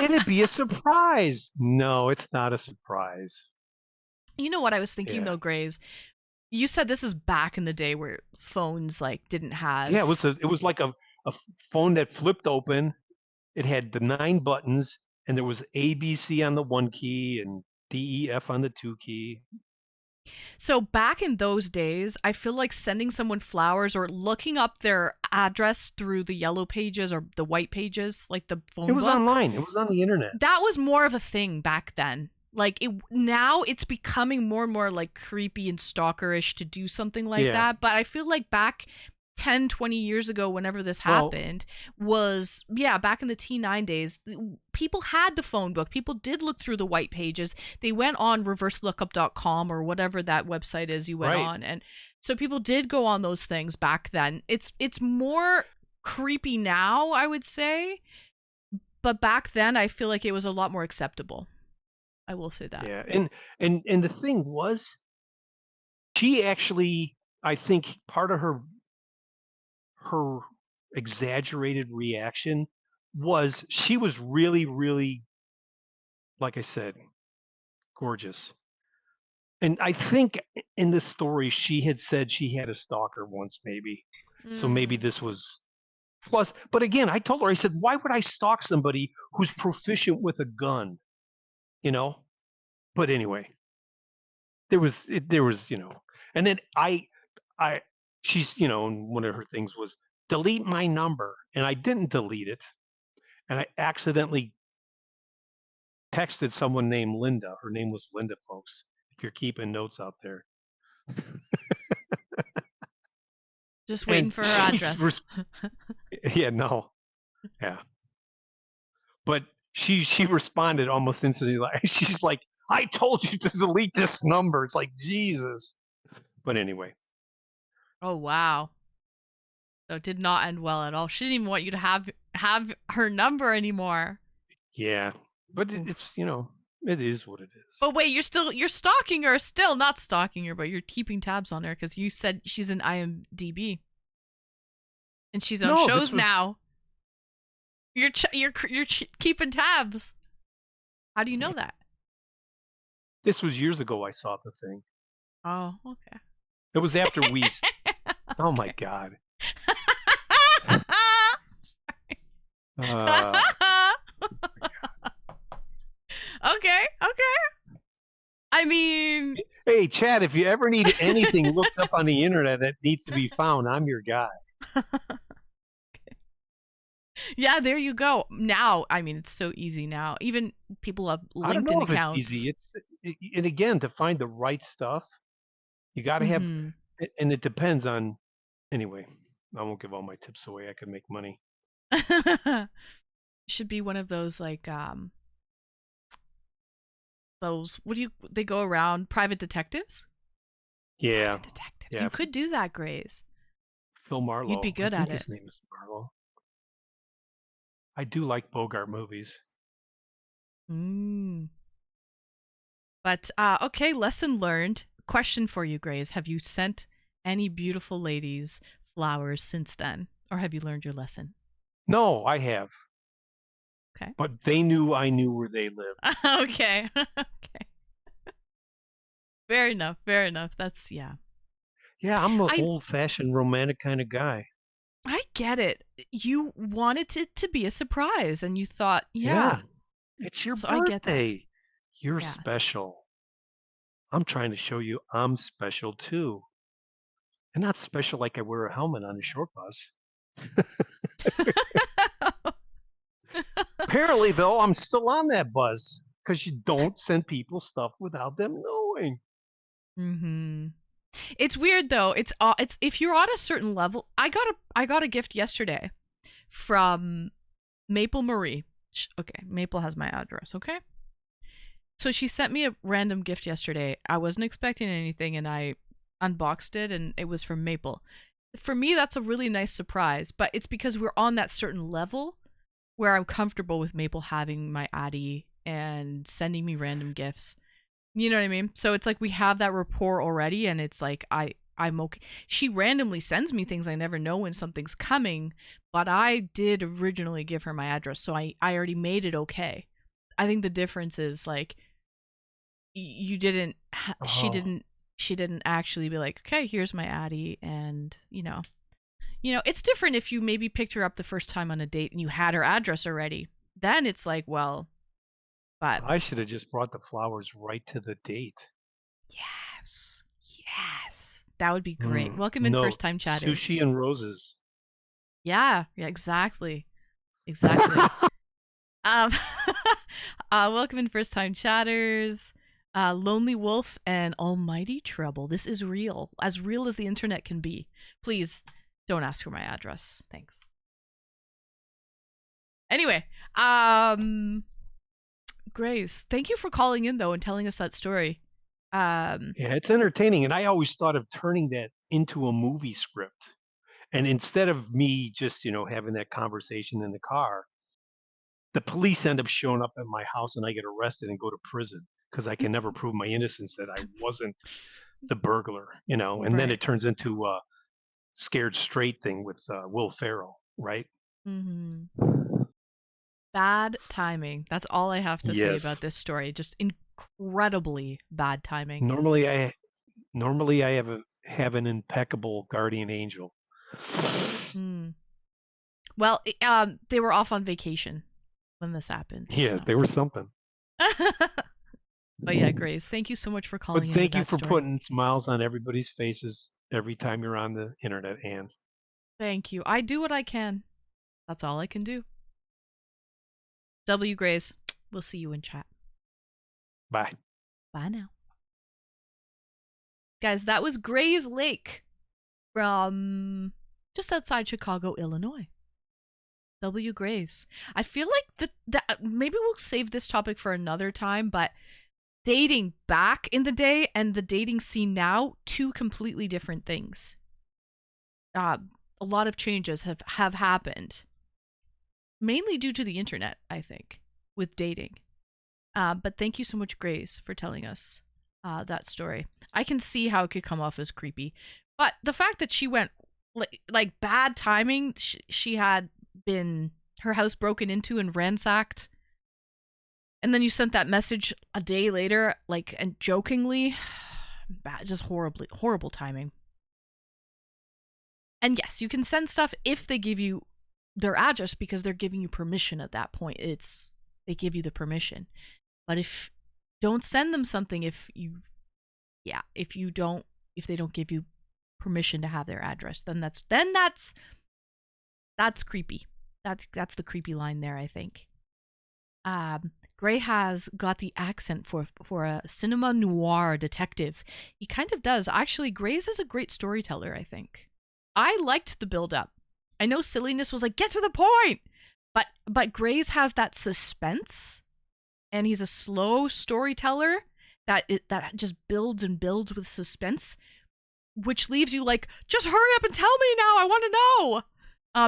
It'd be a surprise. No, it's not a surprise. You know what I was thinking Yeah, though, Grays? You said this is back in the day where phones like didn't yeah. have. It was like a phone that flipped open. It had the 9 buttons, and there was ABC on the one key and DEF on the two key. So back in those days, I feel like sending someone flowers or looking up their address through the yellow pages or the white pages, like the It phone was book, online. It was on the internet. that was more of a thing back then. Like now it's becoming more and more like creepy and stalkerish to do something like Yeah. that. But I feel like back 10, 20 years ago, whenever this Well, happened, was, yeah, back in the T9 days, people had the phone book. People did look through the white pages. They went on reverselookup.com or whatever that website is you went right. on. And so people did go on those things back then. It's more creepy now, I would say. But back then, I feel like it was a lot more acceptable. I will say that. Yeah. And the thing was, she actually, I think part of her exaggerated reaction was she was really, really, like I said, gorgeous. And I think in the story she had said she had a stalker once, maybe. So maybe Mm. this was plus. But again, I told her, I said, why would I stalk somebody who's proficient with a gun? You know. But anyway, there was, and then I she's, and one of her things was delete my number. And I didn't delete it. And I accidentally texted someone named Linda. Her name was Linda, folks, if you're keeping notes out there. Just waiting And for her address. yeah, no. Yeah. But she responded almost instantly. Like, she's like, I told you to delete this number. It's like, Jesus. But anyway. Oh, wow. So it did not end well at all. She didn't even want you to have her number anymore. Yeah. But it's, it is what it is. But wait, you're stalking her still, not stalking her, but you're keeping tabs on her because you said she's in IMDb. And she's on shows now. You're keeping tabs. How do you know that? This was years ago I saw the thing. Oh, okay. It was after we... Oh, my God. Okay. I mean... Hey, Chad, if you ever need anything looked up on the internet that needs to be found, I'm your guy. Yeah, there you go. Now, I mean, it's so easy now. Even people have LinkedIn I don't know accounts. if it's easy. And again, to find the right stuff, you got to have, and it depends on, anyway, I won't give all my tips away. I could make money. Should be one of those, like, they go around, private detectives? Yeah. Private detectives. Yeah. You could do that, Grace. Phil Marlowe. You'd be good at it. His name is Marlowe. I do like Bogart movies. But, okay, lesson learned. Question for you, Grace. Have you sent any beautiful ladies flowers since then? Or have you learned your lesson? No, I have. Okay. But they knew I knew where they lived. Okay. Okay. Fair enough. That's, yeah. Yeah, I'm an old-fashioned romantic kind of guy. I get it. You wanted it to be a surprise, and you thought, yeah. It's your So birthday. I get that. You're special. I'm trying to show you I'm special, too. And not special like I wear a helmet on a short bus. Apparently, though, I'm still on that bus because you don't send people stuff without them knowing. It's weird though. It's if you're on a certain level. I got a gift yesterday from Maple Marie. Okay, Maple has my address. Okay, so she sent me a random gift yesterday. I wasn't expecting anything, and I unboxed it, and it was from Maple. For me, that's a really nice surprise. But it's because we're on that certain level where I'm comfortable with Maple having my Addy and sending me random gifts. You know what I mean? So it's like we have that rapport already, and it's like I'm okay. She randomly sends me things. I never know when something's coming, but I did originally give her my address, so I already made it okay. I think the difference is like you didn't. She didn't actually be like, okay, here's my Addy, and you know, it's different if you maybe picked her up the first time on a date and you had her address already. Then it's like, well. But I should have just brought the flowers right to the date. Yes. That would be great. Welcome in first time chatters. Sushi and roses. Yeah, exactly. Welcome in first time chatters. Lonely Wolf and Almighty Trouble. This is real as the internet can be. Please don't ask for my address. Thanks. Anyway, Grace, thank you for calling in though and telling us that story. Yeah, it's entertaining, and I always thought of turning that into a movie script. And instead of me just, having that conversation in the car, the police end up showing up at my house and I get arrested and go to prison because I can never prove my innocence that I wasn't the burglar, and then it turns into a Scared Straight thing with Will Ferrell, right? Bad timing. That's all I have to say about this story. Just incredibly bad timing. Normally I have an impeccable guardian angel. Well, they were off on vacation when this happened. Yeah, so. they were something. But yeah, Grace, thank you so much for But calling in with thank you that for story. putting smiles on everybody's faces every time you're on the internet, Anne. Thank you. I do what I can. That's all I can do. W. Grace, we'll see you in chat. Bye. Bye now. Guys, that was Gray's Lake from just outside Chicago, Illinois. W. Grace. I feel like that maybe we'll save this topic for another time, but dating back in the day and the dating scene now, two completely different things. A lot of changes have happened, mainly due to the internet, I think, with dating. But thank you so much, Grace, for telling us that story. I can see how it could come off as creepy, but the fact that she went like bad timing, she had been her house broken into and ransacked, and then you sent that message a day later, like, and jokingly, bad, just horrible timing. And yes, you can send stuff if they give you their address because they're giving you permission at that point. They give you the permission. But don't send them something if they don't give you permission to have their address, then that's creepy. That's the creepy line there, I think. Gray has got the accent for a cinema noir detective. He kind of does. Actually, Gray's is a great storyteller, I think. I liked the build-up. I know silliness was like, get to the point! But Gray's has that suspense, and he's a slow storyteller that just builds and builds with suspense, which leaves you like, just hurry up and tell me now, I want to know!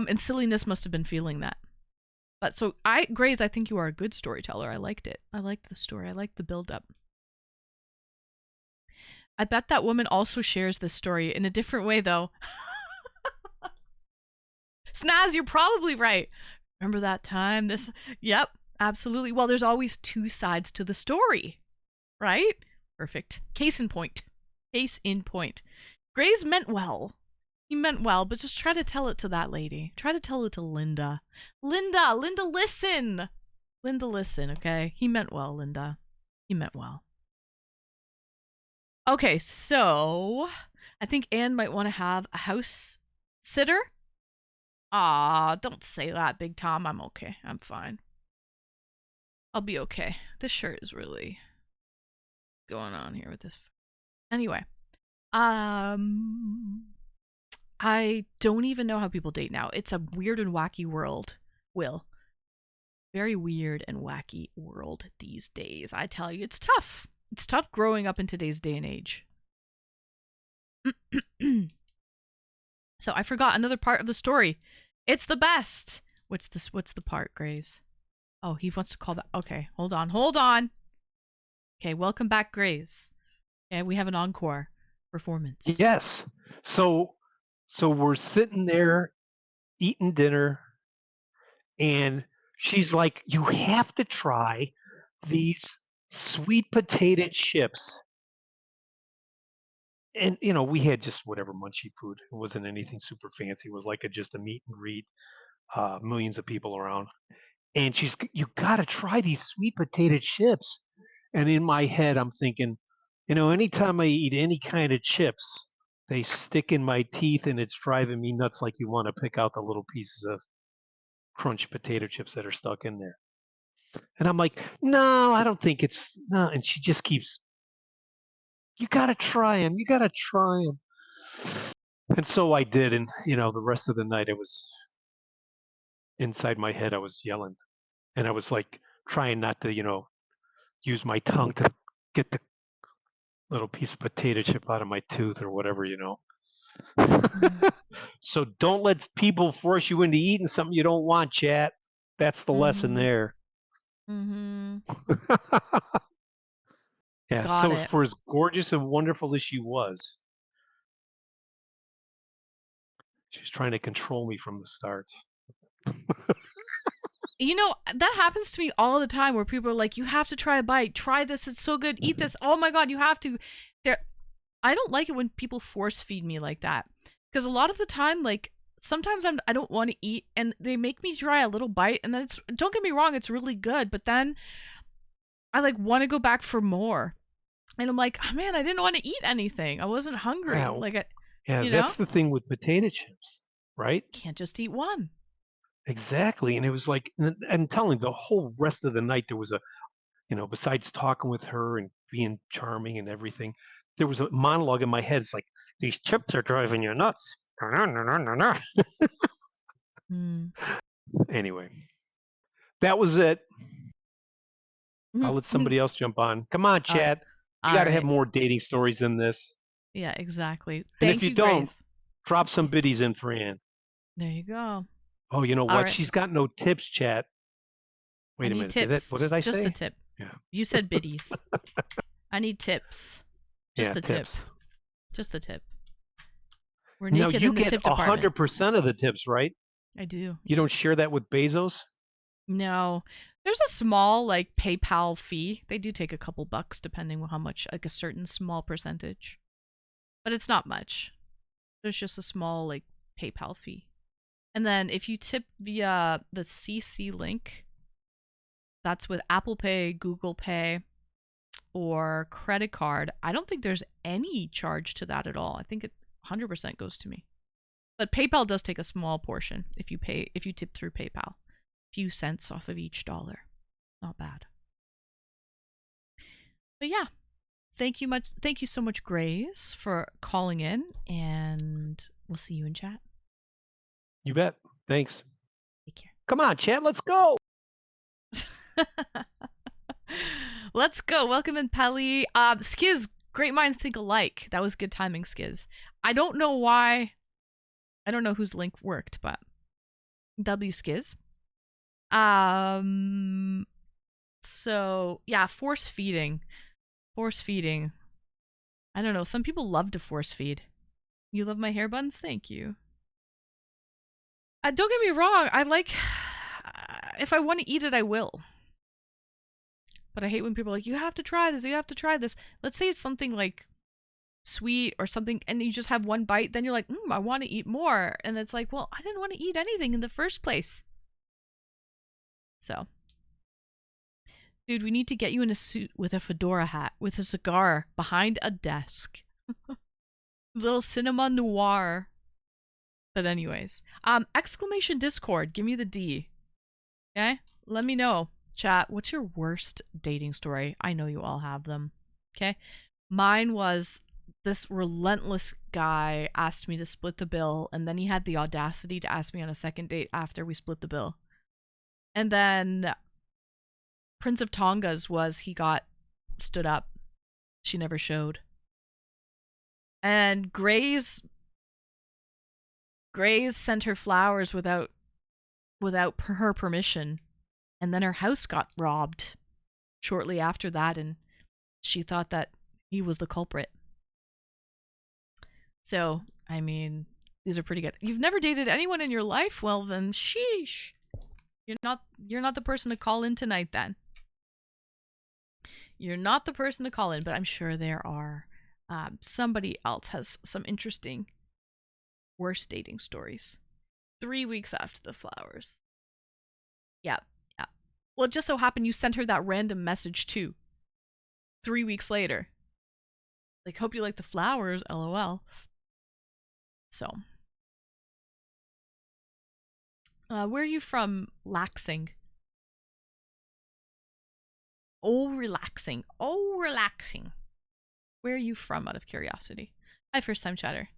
And silliness must have been feeling that. But so, Grays, I think you are a good storyteller. I liked it. I liked the story. I liked the build-up. I bet that woman also shares this story in a different way, though. Snaz, you're probably right. Remember that time? Yep, absolutely. Well, there's always two sides to the story, right? Perfect. Case in point. Grays meant well. He meant well, but just try to tell it to that lady. Try to tell it to Linda. Linda, listen. Linda, listen, okay? He meant well, Linda. He meant well. Okay, so I think Anne might want to have a house sitter. Aw, don't say that, Big Tom. I'm okay. I'm fine. I'll be okay. This shirt is really going on here with this. Anyway, I don't even know how people date now. It's a weird and wacky world, Will. Very weird and wacky world these days. I tell you, it's tough. It's tough growing up in today's day and age. So I forgot another part of the story. It's the best. What's the part, Grays? Oh, he wants to call back. Okay, hold on. Okay, welcome back, Grays. Okay, we have an encore performance. Yes. So we're sitting there eating dinner, and she's like, you have to try these sweet potato chips. And, we had just whatever munchy food. It wasn't anything super fancy. It was like just a meet and greet, millions of people around. And you got to try these sweet potato chips. And in my head, I'm thinking, anytime I eat any kind of chips, they stick in my teeth and it's driving me nuts, like you want to pick out the little pieces of crunched potato chips that are stuck in there. And I'm like, no, I don't think it's, no. And she just keeps, you got to try them. You got to try them. And so I did. And, the rest of the night, it was inside my head, I was yelling. And I was like trying not to, use my tongue to get the little piece of potato chip out of my tooth or whatever, So don't let people force you into eating something you don't want, chat. That's the lesson there. Mm-hmm. Yeah, Got so it. for as gorgeous and wonderful as she was, she was trying to control me from the start. That happens to me all the time where people are like, you have to try a bite. Try this. It's so good. Eat this. Oh my God, you have to. I don't like it when people force feed me like that. Because a lot of the time, like, sometimes I don't want to eat and they make me try a little bite. And then don't get me wrong, it's really good. But then I like want to go back for more. And I'm like, oh, man, I didn't want to eat anything. I wasn't hungry. Wow. Like, Yeah, you know, that's the thing with potato chips, right? can't just eat one. Exactly. And it was like, and I'm telling you, the whole rest of the night, there was a, besides talking with her and being charming and everything, there was a monologue in my head. It's like, these chips are driving you nuts. Mm. Anyway, that was it. I'll let Mm-hmm. somebody else jump on. Come on, All right. Chad. You All got to have right. more dating stories than this. Yeah, exactly. And Thank if you you, don't, Grace. drop some biddies in for Ann. There you go. Oh, you know All what? right. She's got no tips, Chad. I Wait a need minute. tips. What did I Just say? the tip. Yeah. You said biddies. I need tips. Just Yeah, the tips. tip. Just the tip. We're Now naked you in the get tip department. 100% of the tips, right? I do. You don't share that with Bezos? No. There's a small like PayPal fee. They do take a couple bucks depending on how much, like a certain small percentage. But it's not much. There's just a small like PayPal fee. And then if you tip via the CC link, that's with Apple Pay, Google Pay, or credit card. I don't think there's any charge to that at all. I think it 100% goes to me. But PayPal does take a small portion if you tip through PayPal. A few cents off of each dollar. Not bad. But yeah. Thank you so much, Grace, for calling in, and we'll see you in chat. You bet. Thanks. Take care. Come on, Chad, let's go. Let's go. Welcome in, Pelly. Skiz, great minds think alike. That was good timing, Skiz. I don't know why. I don't know whose link worked, but W Skiz. So yeah, force feeding. Force feeding. I don't know. Some people love to force feed. You love my hair buns? Thank you. Don't get me wrong. I like. If I want to eat it, I will. But I hate when people are like, you have to try this. You have to try this. Let's say it's something like sweet or something, and you just have one bite. Then you're like, I want to eat more. And it's like, well, I didn't want to eat anything in the first place. So. Dude, we need to get you in a suit with a fedora hat, with a cigar, behind a desk. Little cinema noir. But anyways. Exclamation Discord, give me the D. Okay? Let me know. Chat, what's your worst dating story? I know you all have them. Okay? Mine was this relentless guy asked me to split the bill, and then he had the audacity to ask me on a second date after we split the bill. And then Prince of Tonga's was he got stood up. She never showed. And Grace sent her flowers without her permission. And then her house got robbed shortly after that, and she thought that he was the culprit. So, I mean, these are pretty good. You've never dated anyone in your life? Well then, sheesh. You're not the person to call in tonight then. You're not the person to call in, but I'm sure there are. Somebody else has some interesting worst dating stories. 3 weeks after the flowers. Yeah. Well, it just so happened you sent her that random message too. 3 weeks later. Like, hope you like the flowers, lol. So. Where are you from, Laxing? Oh, relaxing. Where are you from, out of curiosity? Hi, first time chatter.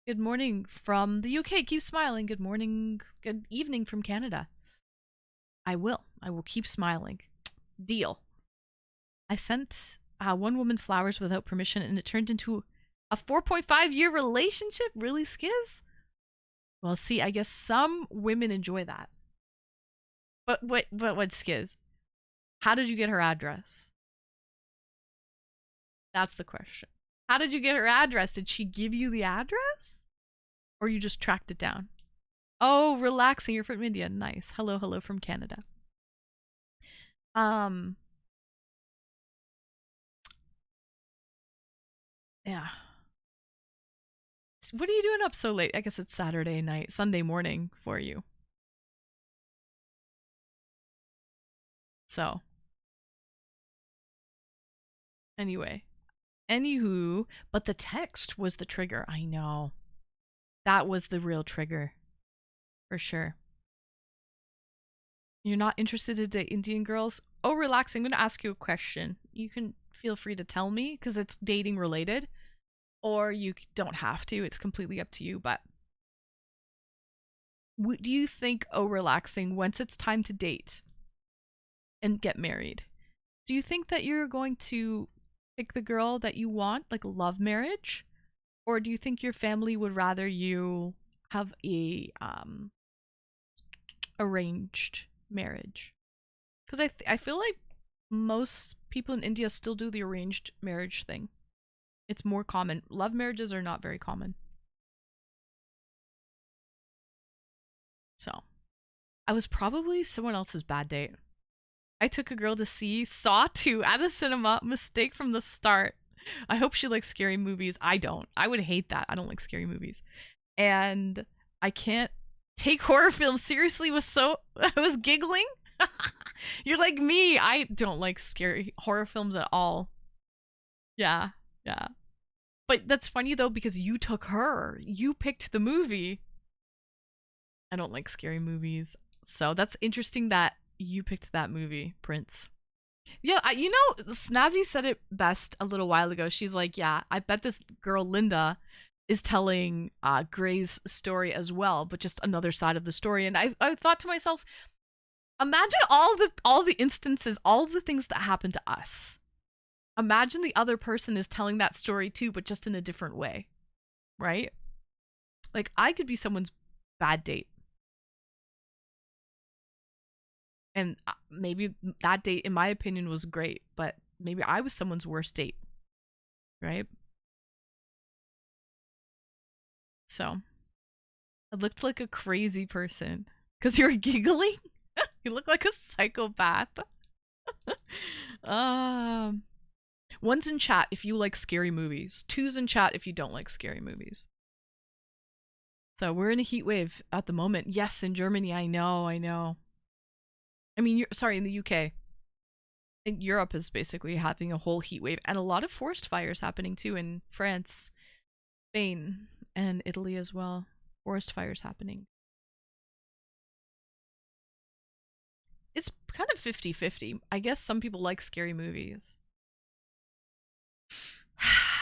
Good morning from the UK. Keep smiling. Good morning. Good evening from Canada. I will keep smiling. Deal. I sent one woman flowers without permission, and it turned into a 4.5-year relationship. Really, Skiz? Well, see, I guess some women enjoy that. But what, Skiz? How did you get her address? That's the question. How did you get her address? Did she give you the address? Or you just tracked it down? Oh, relaxing. You're from India. Nice. Hello from Canada. Yeah. What are you doing up so late? I guess it's Saturday night, Sunday morning for you. So. Anyway. Anywho, but the text was the trigger. I know. That was the real trigger. For sure. You're not interested to date Indian girls? Oh, relax. I'm going to ask you a question. You can feel free to tell me because it's dating related. Or you don't have to. It's completely up to you. But do you think, oh, relaxing, once it's time to date and get married, do you think that you're going to pick the girl that you want, like love marriage? Or do you think your family would rather you have a arranged marriage? Because I feel like most people in India still do the arranged marriage thing. It's more common. Love marriages are not very common. So, I was probably someone else's bad date. I took a girl to see Saw 2 at a cinema. Mistake from the start. I hope she likes scary movies. I don't. I would hate that. I don't like scary movies. And I can't take horror films seriously. I was giggling. You're like me. I don't like scary horror films at all. Yeah. But that's funny though, because you took her. You picked the movie. I don't like scary movies. So that's interesting that you picked that movie, Prince. Yeah, Snazzy said it best a little while ago. She's like, yeah, I bet this girl Linda is telling Gray's story as well, but just another side of the story. And I thought to myself, imagine all the instances, all the things that happen to us. Imagine the other person is telling that story too, but just in a different way, right? Like, I could be someone's bad date. And maybe that date, in my opinion, was great, but maybe I was someone's worst date, right? So, I looked like a crazy person. Because you're giggling? You look like a psychopath. One's in chat if you like scary movies. Two's in chat if you don't like scary movies. So, we're in a heat wave at the moment. Yes, in Germany, I know. I mean, in the UK. And Europe is basically having a whole heat wave. And a lot of forest fires happening too in France, Spain, and Italy as well. Forest fires happening. It's kind of 50-50. I guess some people like scary movies.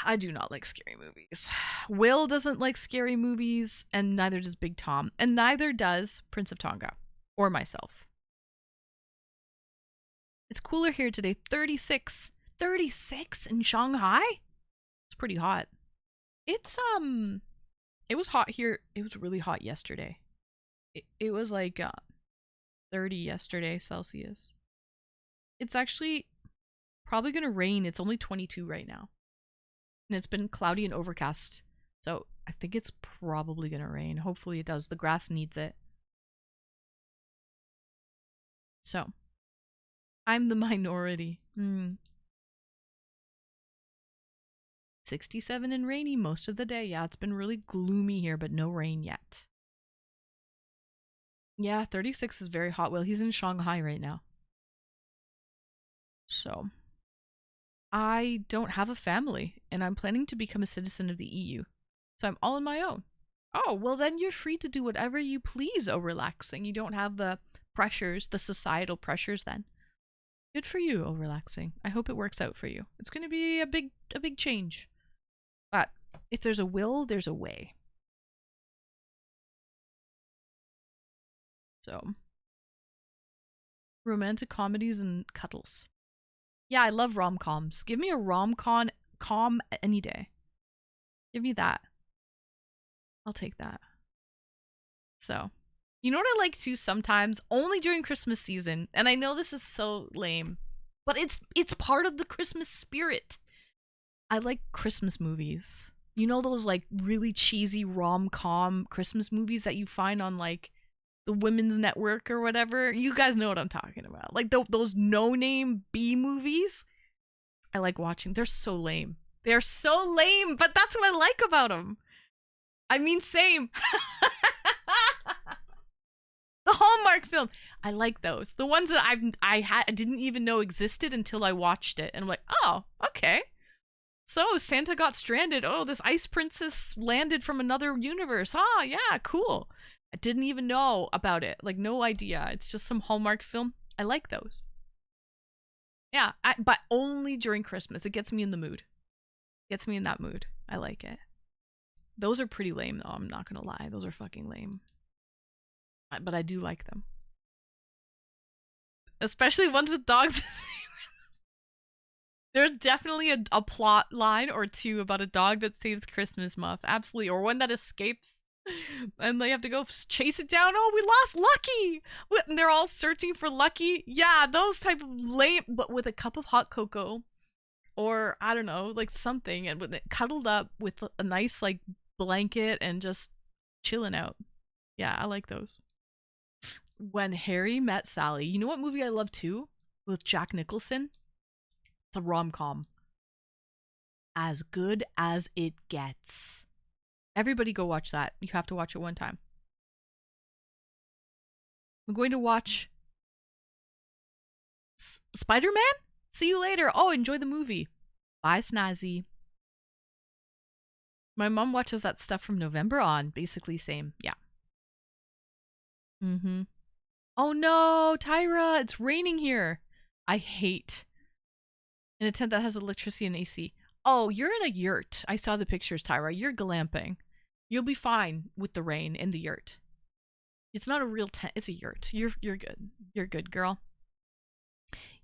I do not like scary movies. Will doesn't like scary movies, and neither does Big Tom. And neither does Prince of Tonga. Or myself. It's cooler here today. 36. 36 in Shanghai? It's pretty hot. It was hot here. It was really hot yesterday. It was like 30 yesterday Celsius. It's actually probably gonna rain. It's only 22 right now. And it's been cloudy and overcast. So I think it's probably gonna rain. Hopefully it does. The grass needs it. So I'm the minority. 67 and rainy most of the day. Yeah, it's been really gloomy here, but no rain yet. Yeah, 36 is very hot. Well, he's in Shanghai right now. So, I don't have a family, and I'm planning to become a citizen of the EU. So I'm all on my own. Oh, well then you're free to do whatever you please, oh relaxing. You don't have the pressures, the societal pressures then. Good for you, oh relaxing. I hope it works out for you. It's going to be a big change. But if there's a will, there's a way. So, romantic comedies and cuddles. Yeah, I love rom-coms. Give me a rom-com any day. Give me that. I'll take that. So, you know what I like too sometimes? Only during Christmas season. And I know this is so lame, but it's part of the Christmas spirit. I like Christmas movies. You know those like really cheesy rom-com Christmas movies that you find on like the Women's Network or whatever? You guys know what I'm talking about. Like those no-name B movies. I like watching. They're so lame. They're so lame, but that's what I like about them. I mean, same. The Hallmark film. I like those. The ones that I didn't even know existed until I watched it. And I'm like, oh, okay. So Santa got stranded. Oh, this ice princess landed from another universe. Ah, yeah, cool. I didn't even know about it. Like, no idea. It's just some Hallmark film. I like those. Yeah, but only during Christmas. It gets me in the mood. Gets me in that mood. I like it. Those are pretty lame, though. I'm not gonna lie. Those are fucking lame. But I do like them. Especially ones with dogs. There's definitely a plot line or two about a dog that saves Christmas Muff. Absolutely. Or one that escapes and they have to go chase it down. Oh, we lost Lucky! And they're all searching for Lucky. Yeah, those type of lame, but with a cup of hot cocoa. Or, I don't know, like something. And with it cuddled up with a nice, like, blanket and just chilling out. Yeah, I like those. When Harry Met Sally. You know what movie I love too? With Jack Nicholson? It's a rom-com. As good as it gets. Everybody go watch that. You have to watch it one time. I'm going to watch Spider-Man? See you later. Oh, enjoy the movie. Bye, Snazzy. My mom watches that stuff from November on. Basically same. Yeah. Mm-hmm. Oh no, Tyra, it's raining here. I hate in a tent that has electricity and AC. Oh, you're in a yurt. I saw the pictures, Tyra. You're glamping. You'll be fine with the rain in the yurt. It's not a real tent. It's a yurt. You're good. You're good, girl.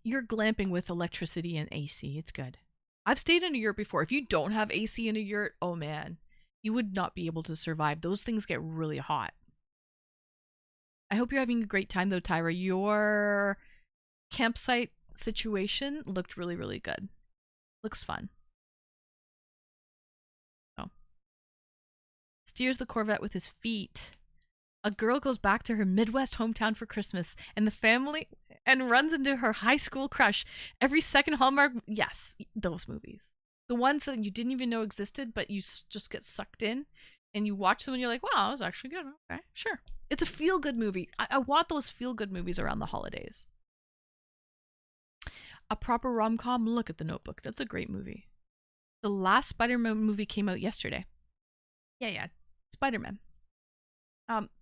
You're glamping with electricity and AC. It's good. I've stayed in a yurt before. If you don't have AC in a yurt, oh man, you would not be able to survive. Those things get really hot. I hope you're having a great time though, Tyra. Your campsite situation looked really, really good. Looks fun. Oh. Steers the Corvette with his feet. A girl goes back to her Midwest hometown for Christmas and the family and runs into her high school crush. Every second Hallmark, yes, those movies. The ones that you didn't even know existed, but you just get sucked in and you watch them and you're like, wow, that was actually good. Okay, sure. It's a feel-good movie. I want those feel-good movies around the holidays. A proper rom-com, look at The Notebook. That's a great movie. The last Spider-Man movie came out yesterday. Yeah. Spider-Man.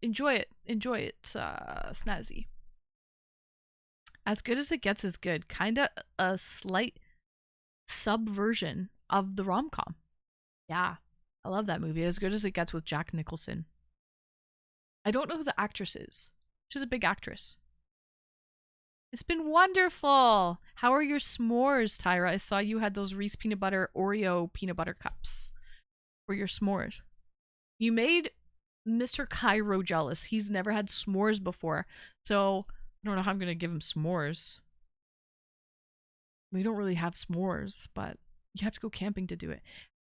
Enjoy it. Enjoy it, Snazzy. As Good as It Gets is good. Kinda a slight subversion of the rom-com. Yeah. I love that movie. As Good as It Gets with Jack Nicholson. I don't know who the actress is. She's a big actress. It's been wonderful. How are your s'mores, Tyra? I saw you had those Reese peanut butter Oreo peanut butter cups for your s'mores. You made Mr. Cairo jealous. He's never had s'mores before. So I don't know how I'm going to give him s'mores. We don't really have s'mores, but you have to go camping to do it.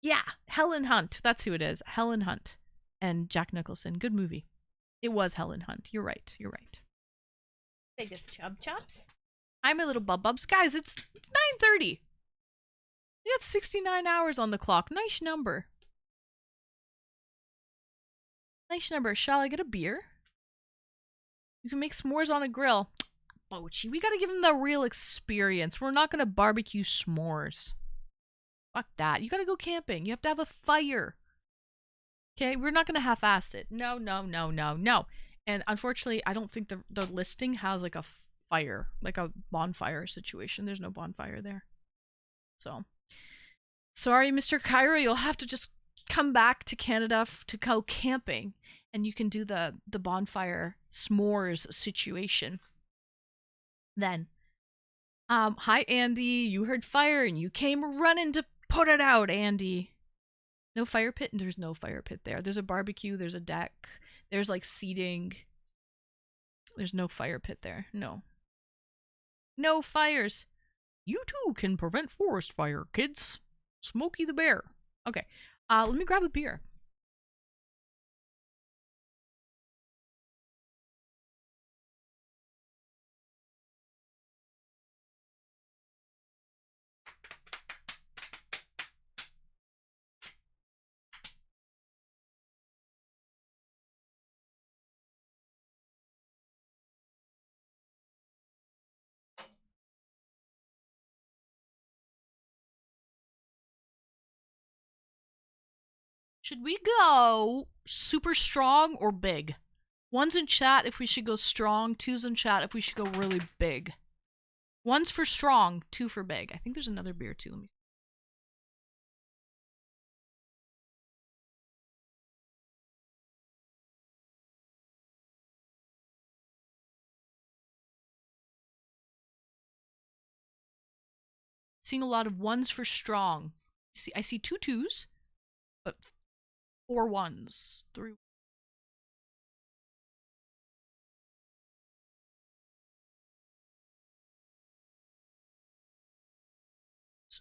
Yeah, Helen Hunt. That's who it is. Helen Hunt and Jack Nicholson. Good movie. It was Helen Hunt. You're right. You're right. Biggest chub chops. Hi, my little bubs. Guys, it's 9:30. We got 69 hours on the clock. Nice number. Nice number. Shall I get a beer? You can make s'mores on a grill. Bochi, we gotta give him the real experience. We're not gonna barbecue s'mores. Fuck that. You gotta go camping. You have to have a fire. Okay? We're not gonna half-ass it. No. And unfortunately, I don't think the listing has like a fire, like a bonfire situation. There's no bonfire there. So, sorry, Mr. Cairo, you'll have to just come back to Canada to go camping, and you can do the bonfire s'mores situation. Then, hi Andy, you heard fire and you came running to put it out, Andy. No fire pit? There's no fire pit there. There's a barbecue, there's a deck, there's like seating. There's no fire pit there. No. No fires. You too can prevent forest fire, kids. Smokey the Bear. Okay. Let me grab a beer. Should we go super strong or big? One's in chat if we should go strong. Two's in chat if we should go really big. One's for strong, two for big. I think there's another beer too. Let me see. Seeing a lot of ones for strong. See, I see two twos, but 4 ones. 3.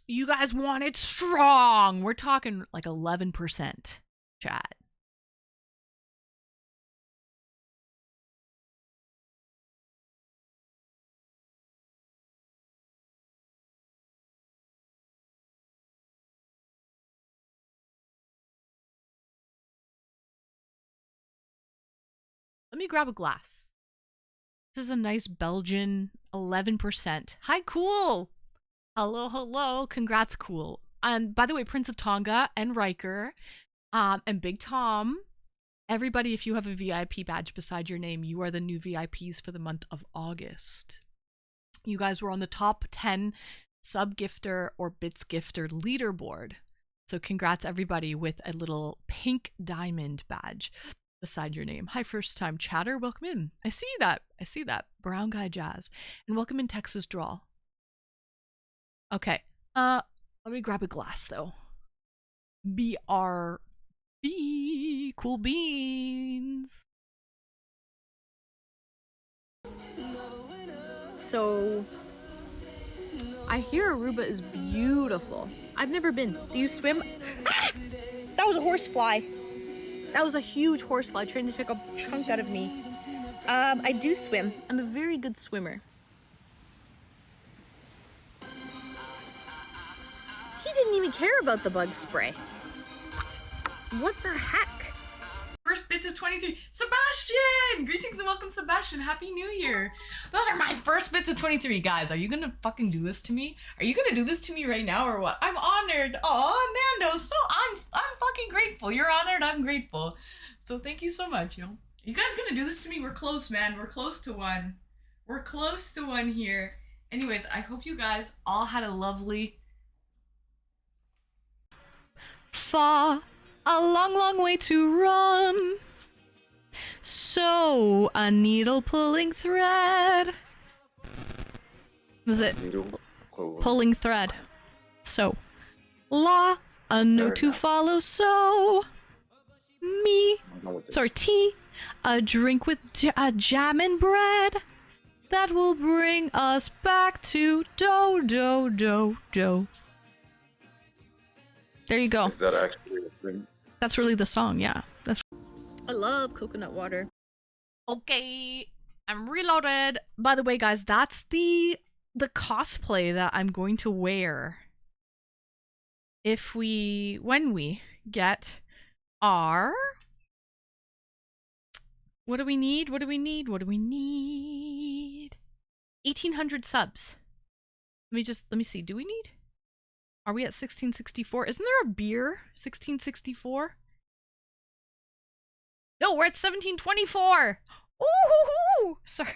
You guys want it strong. We're talking like 11%, chat. Let me grab a glass. This is a nice Belgian 11%. Hi, Cool. Hello, hello. Congrats, Cool. And by the way, Prince of Tonga and Riker, and Big Tom, everybody, if you have a VIP badge beside your name, you are the new VIPs for the month of August. You guys were on the top 10 sub gifter or bits gifter leaderboard. So congrats everybody with a little pink diamond badge beside your name. Hi, first time chatter. Welcome in. I see that. I see that. Brown Guy Jazz. And welcome in Texas Drawl. Okay. Let me grab a glass though. BRB. Cool beans. So I hear Aruba is beautiful. I've never been. Do you swim? Ah! That was a horsefly. That was a huge horsefly trying to take a chunk out of me. I do swim. I'm a very good swimmer. He didn't even care about the bug spray. What the heck? First bits of 23. Sebastian! Greetings and welcome, Sebastian. Happy New Year. Those are my first bits of 23. Guys, are you gonna fucking do this to me? Are you gonna do this to me right now or what? I'm honored. Oh, Nando, so I'm fucking grateful. You're honored, I'm grateful. So thank you so much, yo. You guys gonna do this to me? We're close, man. We're close to one. We're close to one here. Anyways, I hope you guys all had a lovely... Far, a long, long way to run. So, a needle pulling thread. Was it? Pulling thread. So, la, a note to follow. So, me, sorry, tea, a drink with jam and bread. That will bring us back to do. There you go. Is that actually a thing? That's really the song, yeah. I love coconut water. Okay, I'm reloaded. By the way, guys, that's the cosplay that I'm going to wear when we get our... What do we need? 1,800 subs. Let me see. Do we need? Are we at 1664? Isn't there a beer? 1664? No, we're at 1724. Ooh, sorry.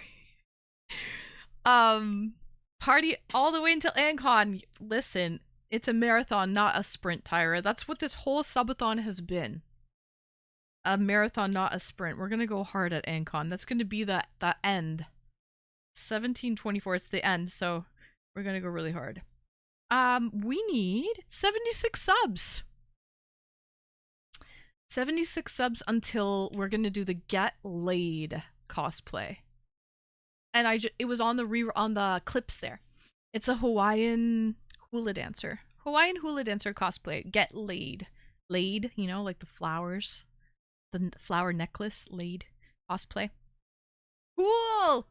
Party all the way until Ancon. Listen, it's a marathon, not a sprint, Tyra. That's what this whole subathon has been. A marathon, not a sprint. We're gonna go hard at Ancon. That's gonna be the end. 1724, it's the end, so we're gonna go really hard. We need 76 subs. 76 subs until we're gonna do the Get Laid cosplay. And it was on the clips there. It's a Hawaiian hula dancer. Hawaiian hula dancer cosplay. Get Laid. Laid, you know, like the flowers. The flower necklace. Laid cosplay. Cool!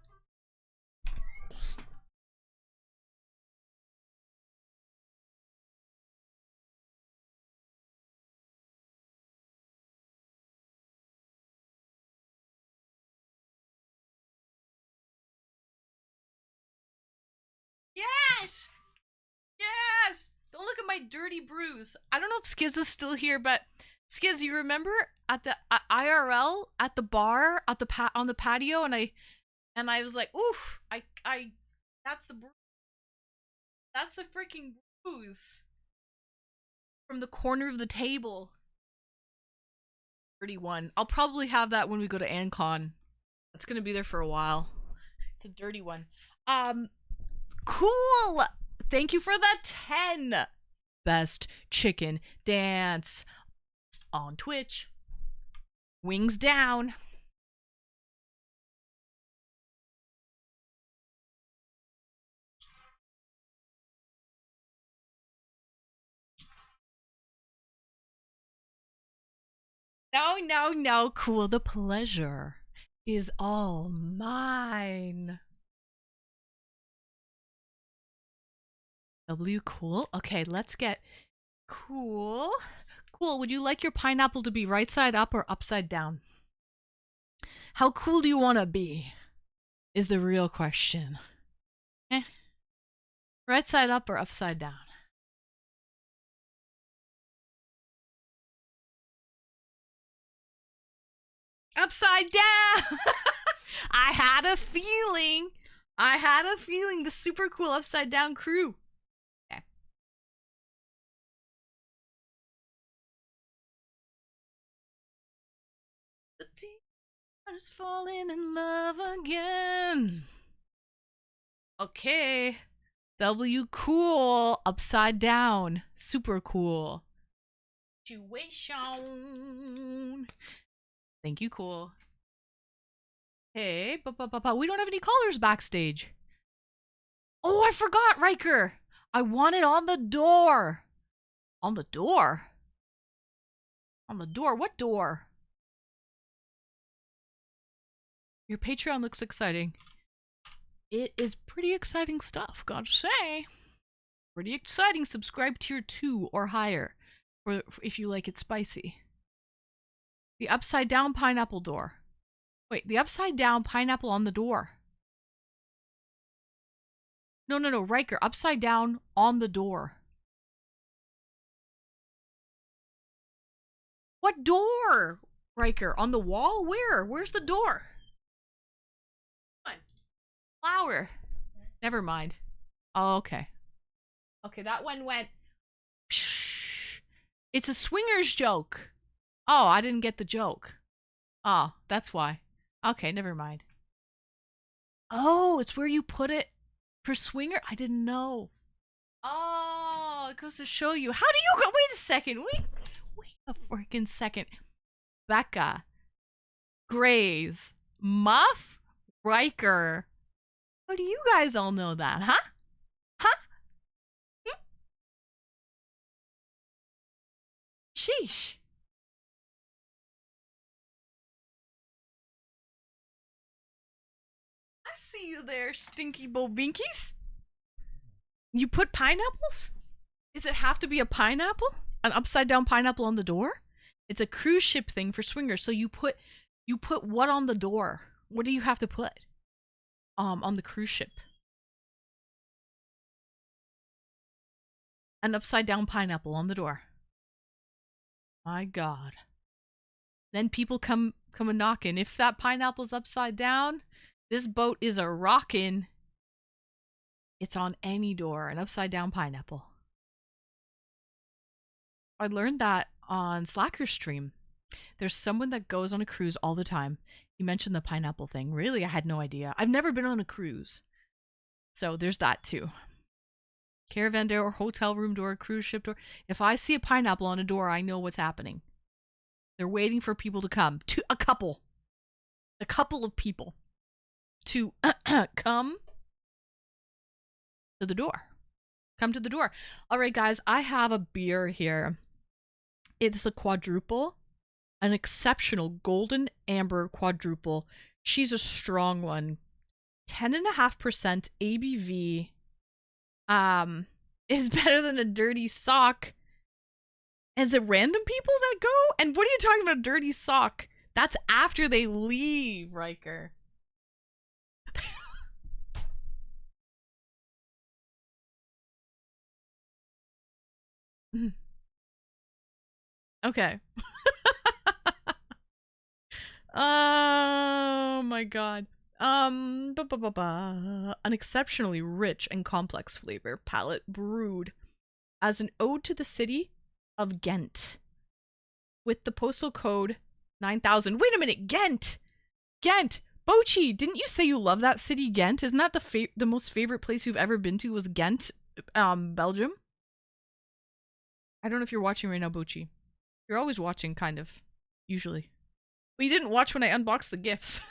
Yes! Yes! Don't look at my dirty bruise. I don't know if Skiz is still here, but Skiz, you remember at the IRL at the bar at the on the patio, and I was like, oof, I that's the that's the freaking bruise from the corner of the table. 31. I'll probably have that when we go to AnCon. It's gonna be there for a while. It's a dirty one. Cool. Thank you for the 10. Best chicken dance on Twitch. Wings down. No, no, no, cool. The pleasure is all mine. W, cool. Okay, let's get cool. Cool, would you like your pineapple to be right side up or upside down? How cool do you want to be? Is the real question. Right side up or upside down? Upside down! I had a feeling. I had a feeling the super cool upside down crew. Okay. The tears falling in love again. Okay. W cool. Upside down. Super cool. Situation. Thank you, cool. Hey, we don't have any callers backstage. Oh, I forgot, Riker. I want it on the door. On the door? On the door? What door? Your Patreon looks exciting. It is pretty exciting stuff, gotta say. Pretty exciting. Subscribe tier 2 or higher for if you like it spicy. The upside down pineapple door. Wait, the upside down pineapple on the door. No, Riker, upside down on the door. What door? Riker, on the wall? Where? Where's the door? Come on. Flower. Never mind. Oh, okay. Okay, that one went. It's a swingers joke. Oh, I didn't get the joke. Oh, that's why. Okay, never mind. Oh, it's where you put it for swinger? I didn't know. Oh, it goes to show you. How do you go? Wait a second. Wait a freaking second. Becca. Graves. Muff. Riker. How do you guys all know that, huh? Huh? Sheesh. I see you there, stinky bobinkies. You put pineapples? Does it have to be a pineapple? An upside down pineapple on the door? It's a cruise ship thing for swingers. So you put what on the door? What do you have to put? On the cruise ship. An upside down pineapple on the door. My God. Then people come a knocking. If that pineapple's upside down, this boat is a rockin'. It's on any door, an upside down pineapple. I learned that on Slacker's stream. There's someone that goes on a cruise all the time. You mentioned the pineapple thing. Really, I had no idea. I've never been on a cruise. So there's that too. Caravan door, hotel room door, cruise ship door. If I see a pineapple on a door, I know what's happening. They're waiting for people to come. A couple of people to come to the door. Come to the door. All right, guys, I have a beer here. It's a quadruple, an exceptional golden amber quadruple. She's a strong one. 10.5% ABV. Is better than a dirty sock. And is it random people that go? And what are you talking about, dirty sock? That's after they leave, Riker. Okay. Oh my god. An exceptionally rich and complex flavor palette brewed as an ode to the city of Ghent with the postal code 9000. Wait a minute, Ghent! Ghent! Bochi, didn't you say you love that city, Ghent? Isn't that the most favorite place you've ever been to was Ghent, Belgium? I don't know if you're watching right now, Bochi. You're always watching, kind of. Usually. But you didn't watch when I unboxed the gifts.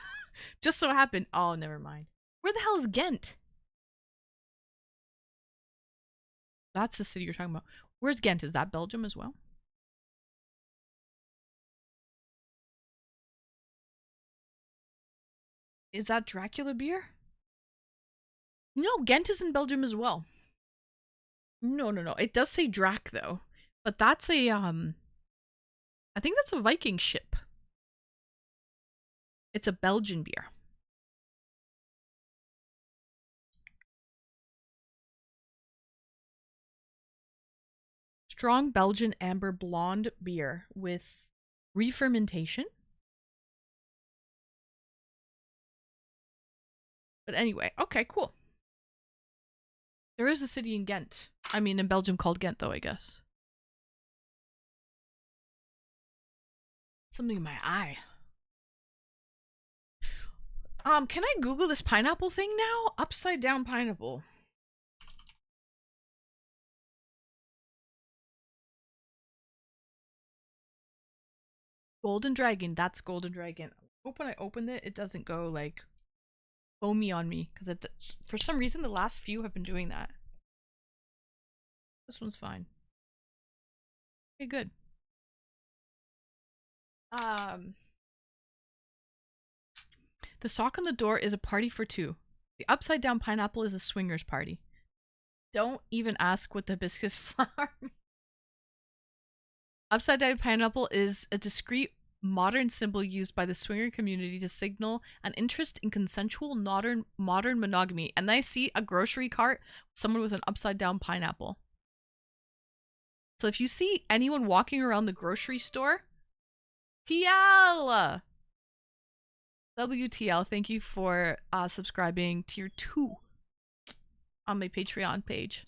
Just so happened. Oh, never mind. Where the hell is Ghent? That's the city you're talking about. Where's Ghent? Is that Belgium as well? Is that Dracula beer? No, Ghent is in Belgium as well. No. It does say Drac though. But that's a I think that's a Viking ship. It's a Belgian beer. Strong Belgian amber blonde beer with re-fermentation. But anyway, okay, cool. There is a city in Ghent. I mean, in Belgium called Ghent, though, I guess. Something in my eye. Can I Google this pineapple thing now? Upside down pineapple. Golden Dragon, that's Golden Dragon. I hope when I open it, it doesn't go, like, foamy on me. Because for some reason, the last few have been doing that. This one's fine. Okay, good. The sock on the door is a party for two. The upside down pineapple is a swingers party. Don't even ask what the hibiscus flower means. Upside down pineapple is a discreet modern symbol used by the swinger community to signal an interest in consensual modern monogamy. And then I see a grocery cart, someone with an upside down pineapple. So if you see anyone walking around the grocery store, TL! WTL, thank you for subscribing tier 2 on my Patreon page.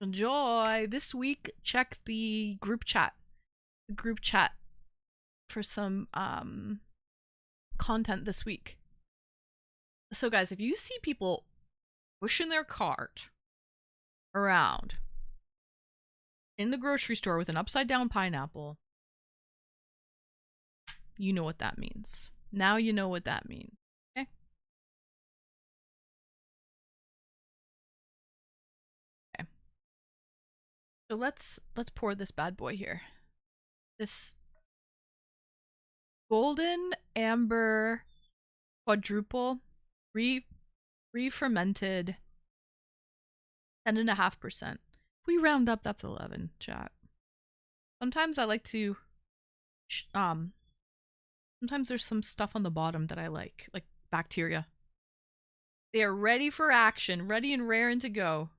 Enjoy! This week, check the group chat. For some content this week. So guys, if you see people pushing their cart around in the grocery store with an upside down pineapple, you know what that means. Now you know what that means. Okay? Okay. So let's pour this bad boy here. This golden amber quadruple re-fermented 10.5%. If we round up, that's 11, chat. Sometimes I like to sometimes there's some stuff on the bottom that I like bacteria. They are ready for action, ready and raring to go.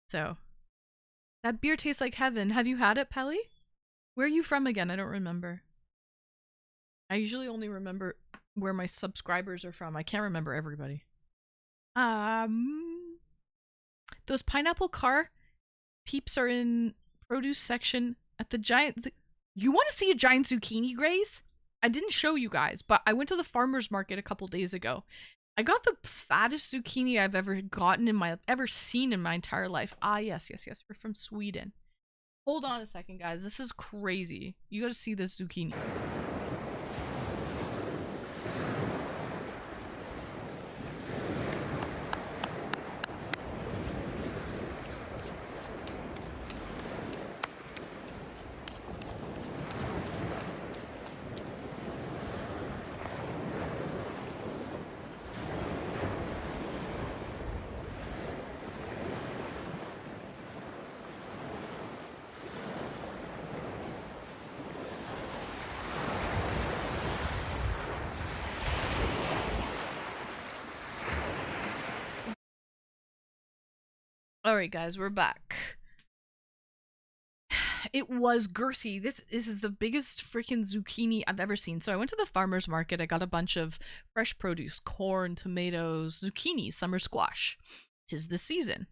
So, that beer tastes like heaven. Have you had it, Pelly? Where are you from again? I don't remember. I usually only remember where my subscribers are from. I can't remember everybody. Those pineapple car peeps are in produce section at the giant. You want to see a giant zucchini, Grace? I didn't show you guys, but I went to the farmer's market a couple days ago. I got the fattest zucchini I've ever seen in my entire life. Ah, yes. We're from Sweden. Hold on a second, guys. This is crazy. You gotta see this zucchini. Alright guys, we're back. It was girthy. This is the biggest freaking zucchini I've ever seen. So I went to the farmer's market. I got a bunch of fresh produce, corn, tomatoes, zucchini, summer squash. 'Tis the season.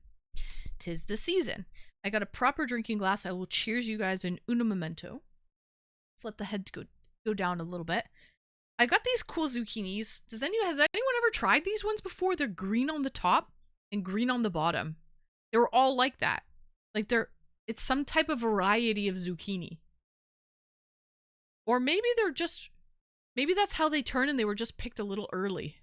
'Tis the season. I got a proper drinking glass. I will cheers you guys in una memento. Let's let the head go down a little bit. I got these cool zucchinis. Has anyone ever tried these ones before? They're green on the top and green on the bottom. They were all like that. Like it's some type of variety of zucchini. Or maybe maybe that's how they turn and they were just picked a little early.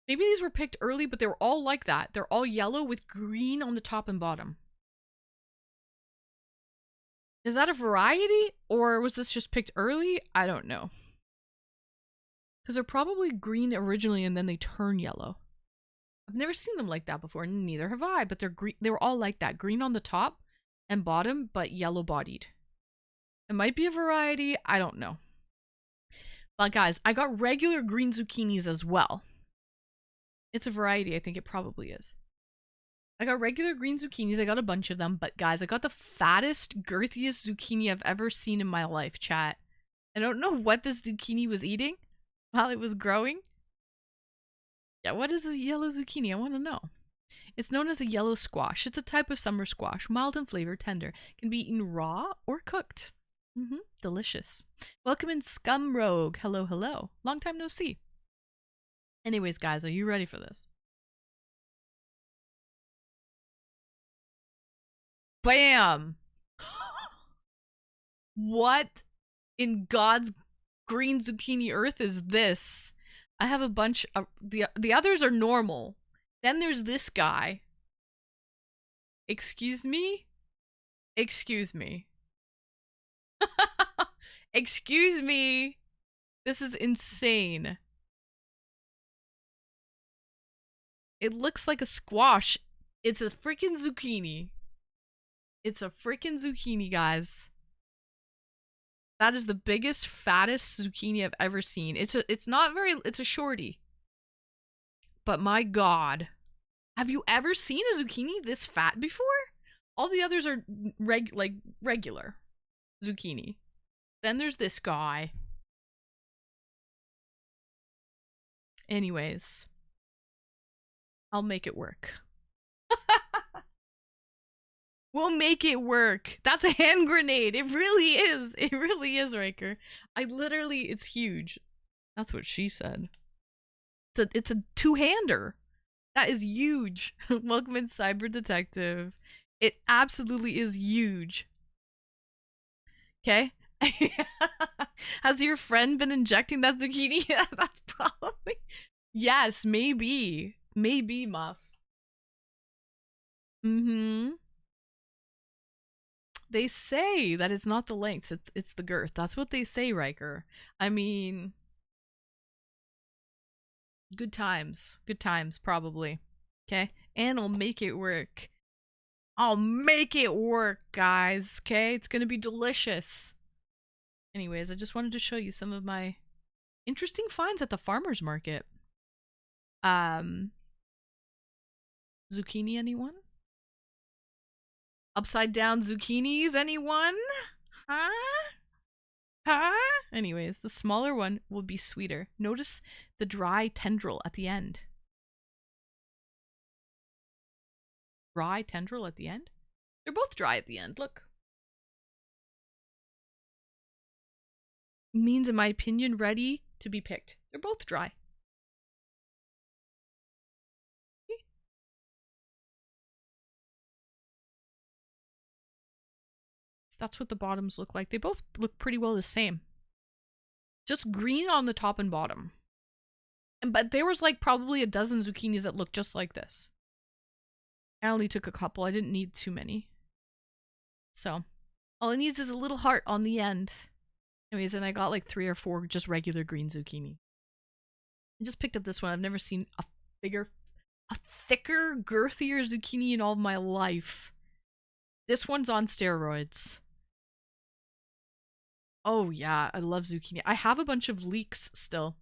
Maybe these were picked early, but they were all like that. They're all yellow with green on the top and bottom. Is that a variety? Or was this just picked early? I don't know. Because they're probably green originally and then they turn yellow. I've never seen them like that before, neither have I, but they're green. They were all like that. Green on the top and bottom, but yellow bodied. It might be a variety, I don't know. But guys, I got regular green zucchinis as well. It's a variety, I think it probably is. I got regular green zucchinis, I got a bunch of them, but guys, I got the fattest, girthiest zucchini I've ever seen in my life, chat. I don't know what this zucchini was eating while it was growing. Yeah, what is a yellow zucchini? I want to know. It's known as a yellow squash. It's a type of summer squash, mild in flavor, tender. Can be eaten raw or cooked. Delicious. Welcome in Scum Rogue. Hello, hello. Long time no see. Anyways, guys, are you ready for this? Bam! What in God's green zucchini earth is this? I have a bunch of the others are normal. Then there's this guy. Excuse me? Excuse me. Excuse me. This is insane. It looks like a squash. It's a freaking zucchini. It's a freaking zucchini, guys. That is the biggest, fattest zucchini I've ever seen. It's a shorty. But my God. Have you ever seen a zucchini this fat before? All the others are regular zucchini. Then there's this guy. Anyways. I'll make it work. We'll make it work. That's a hand grenade. It really is. It really is, Riker. It's huge. That's what she said. It's a two-hander. That is huge. Welcome in, Cyber Detective. It absolutely is huge. Okay? Has your friend been injecting that zucchini? That's probably... Yes, maybe. Maybe, Muff. They say that it's not the length, it's the girth. That's what they say, Riker. I mean... Good times. Good times, probably. Okay? And I'll make it work. I'll make it work, guys. Okay? It's gonna be delicious. Anyways, I just wanted to show you some of my interesting finds at the farmer's market. Zucchini, anyone? Upside down zucchinis, anyone? Huh? Huh? Anyways, the smaller one will be sweeter. Notice the dry tendril at the end. Dry tendril at the end? They're both dry at the end, look. Means, in my opinion, ready to be picked. They're both dry. That's what the bottoms look like. They both look pretty well the same. Just green on the top and bottom. But there was like probably a dozen zucchinis that looked just like this. I only took a couple. I didn't need too many. So, all it needs is a little heart on the end. Anyways, and I got like 3 or 4 just regular green zucchini. I just picked up this one. I've never seen a thicker, girthier zucchini in all of my life. This one's on steroids. Oh yeah, I love zucchini. I have a bunch of leeks still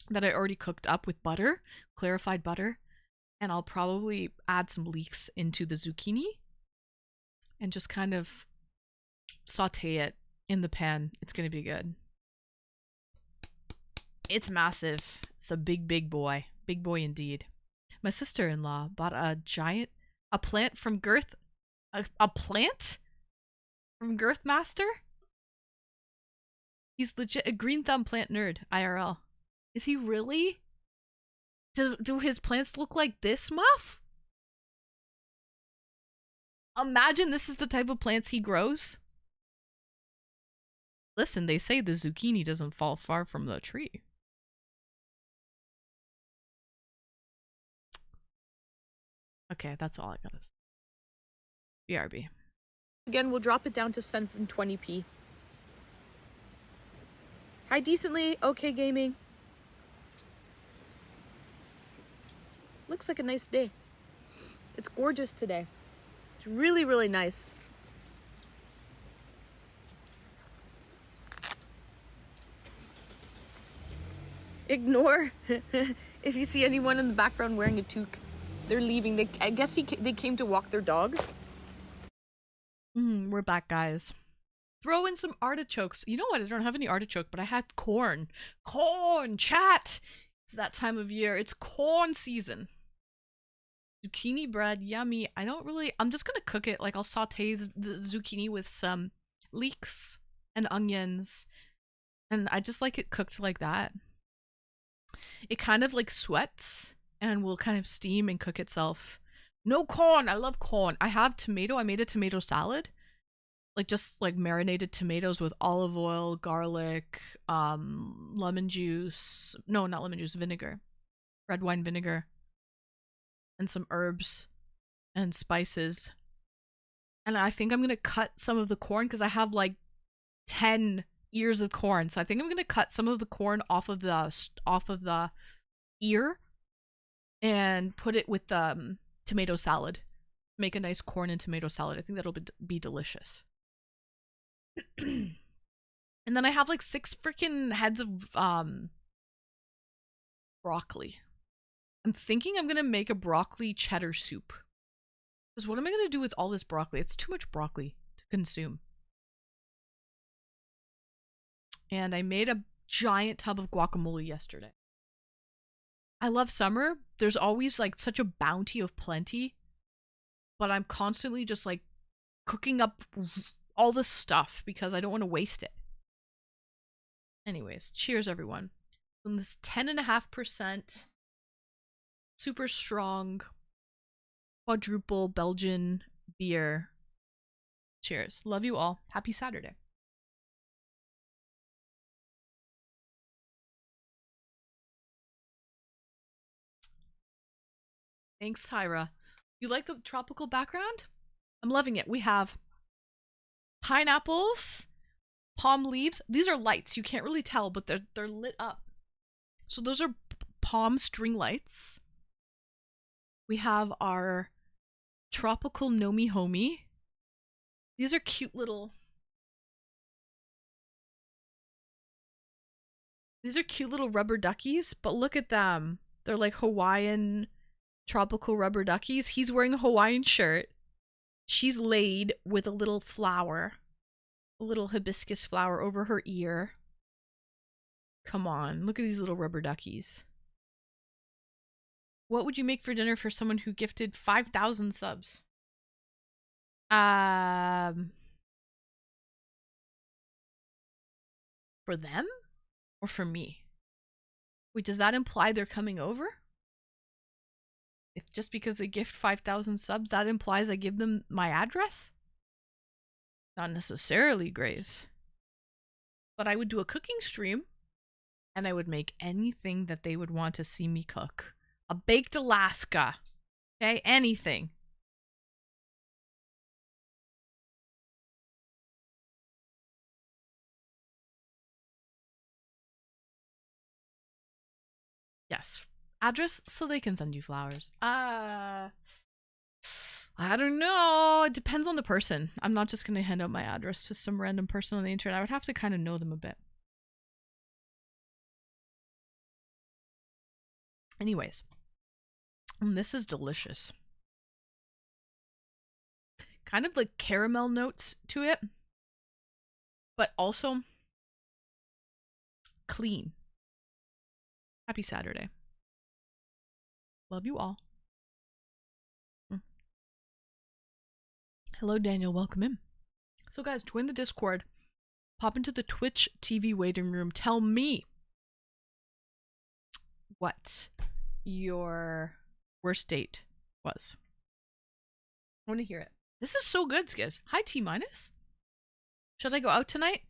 that I already cooked up with butter, clarified butter, and I'll probably add some leeks into the zucchini and just kind of saute it in the pan. It's gonna be good. It's massive. It's a big boy. Big boy indeed. My sister-in-law bought a plant from a plant from Girthmaster? He's legit a green thumb plant nerd, IRL. Is he really? Do his plants look like this, Muff? Imagine this is the type of plants he grows. Listen, they say the zucchini doesn't fall far from the tree. Okay, that's all I gotta say. BRB. Again, we'll drop it down to 720p. Hi, decently. Okay, gaming. Looks like a nice day. It's gorgeous today. It's really, really nice. Ignore if you see anyone in the background wearing a toque. They're leaving. I guess they came to walk their dog. We're back, guys. Throw in some artichokes. You know what? I don't have any artichoke, but I had corn. Corn, chat! It's that time of year. It's corn season. Zucchini bread, yummy. I'm just gonna cook it. Like, I'll saute the zucchini with some leeks and onions. And I just like it cooked like that. It kind of like sweats and will kind of steam and cook itself. No corn! I love corn. I have tomato. I made a tomato salad. Like, just like marinated tomatoes with olive oil, garlic, lemon juice. No, not lemon juice, vinegar. Red wine vinegar. And some herbs and spices. And I think I'm gonna cut some of the corn because I have like 10 ears of corn. So I think I'm gonna cut some of the corn off of the ear and put it with the tomato salad. Make a nice corn and tomato salad. I think that'll be delicious. And then I have like 6 freaking heads of broccoli. I'm thinking I'm gonna make a broccoli cheddar soup. Because what am I gonna do with all this broccoli? It's too much broccoli to consume. And I made a giant tub of guacamole yesterday. I love summer. There's always like such a bounty of plenty. But I'm constantly just like cooking up all this stuff because I don't want to waste it. Anyways, cheers everyone. From this 10.5% super strong quadruple Belgian beer. Cheers. Love you all. Happy Saturday. Thanks, Tyra. You like the tropical background? I'm loving it. We have pineapples, palm leaves. These are lights. You can't really tell, but they're lit up. So those are palm string lights. We have our tropical Nomi Homie. These are cute little... These are cute little rubber duckies, but look at them. They're like Hawaiian tropical rubber duckies. He's wearing a Hawaiian shirt. She's laid with a little flower. A little hibiscus flower over her ear. Come on, look at these little rubber duckies. What would you make for dinner for someone who gifted 5,000 subs? For them? Or for me? Wait, does that imply they're coming over? If just because they gift 5,000 subs, that implies I give them my address? Not necessarily, Grace. But I would do a cooking stream, and I would make anything that they would want to see me cook. A baked Alaska. Okay? Anything. Yes. Address so they can send you flowers. I don't know. It depends on the person. I'm not just going to hand out my address to some random person on the internet. I would have to kind of know them a bit. Anyways. This is delicious. Kind of like caramel notes to it. but also clean. Happy Saturday. Love you all. Hello, Daniel. Welcome in. So, guys, join the Discord. Pop into the Twitch TV waiting room. Tell me what your worst date was. I want to hear it. This is so good, Skiz. Hi, T minus. Should I go out tonight?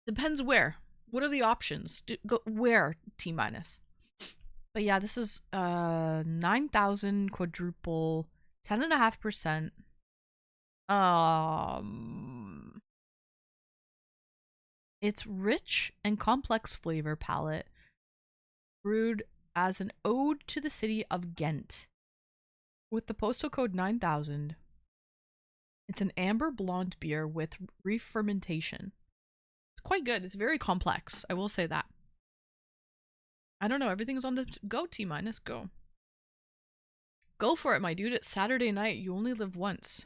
Depends where. What are the options? Go where, T minus. But yeah, this is 9,000 quadruple, 10.5%. It's rich and complex flavor palette, brewed as an ode to the city of Ghent. With the postal code 9000, it's an amber blonde beer with re-fermentation. It's quite good. It's very complex. I will say that. I don't know. Everything's on the go, T minus. Go. Go for it, my dude. It's Saturday night. You only live once.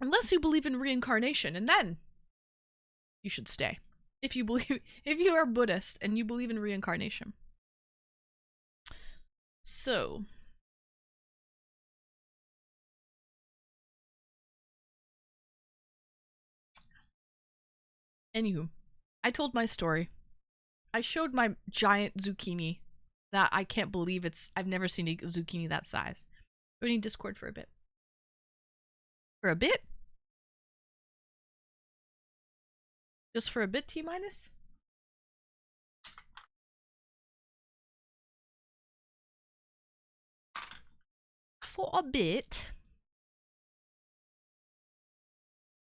Unless you believe in reincarnation, and then you should stay. If you are Buddhist and you believe in reincarnation. So, anywho, I told my story. I showed my giant zucchini that I can't believe I've never seen a zucchini that size. Joining Discord for a bit. For a bit? Just for a bit, T minus? For a bit.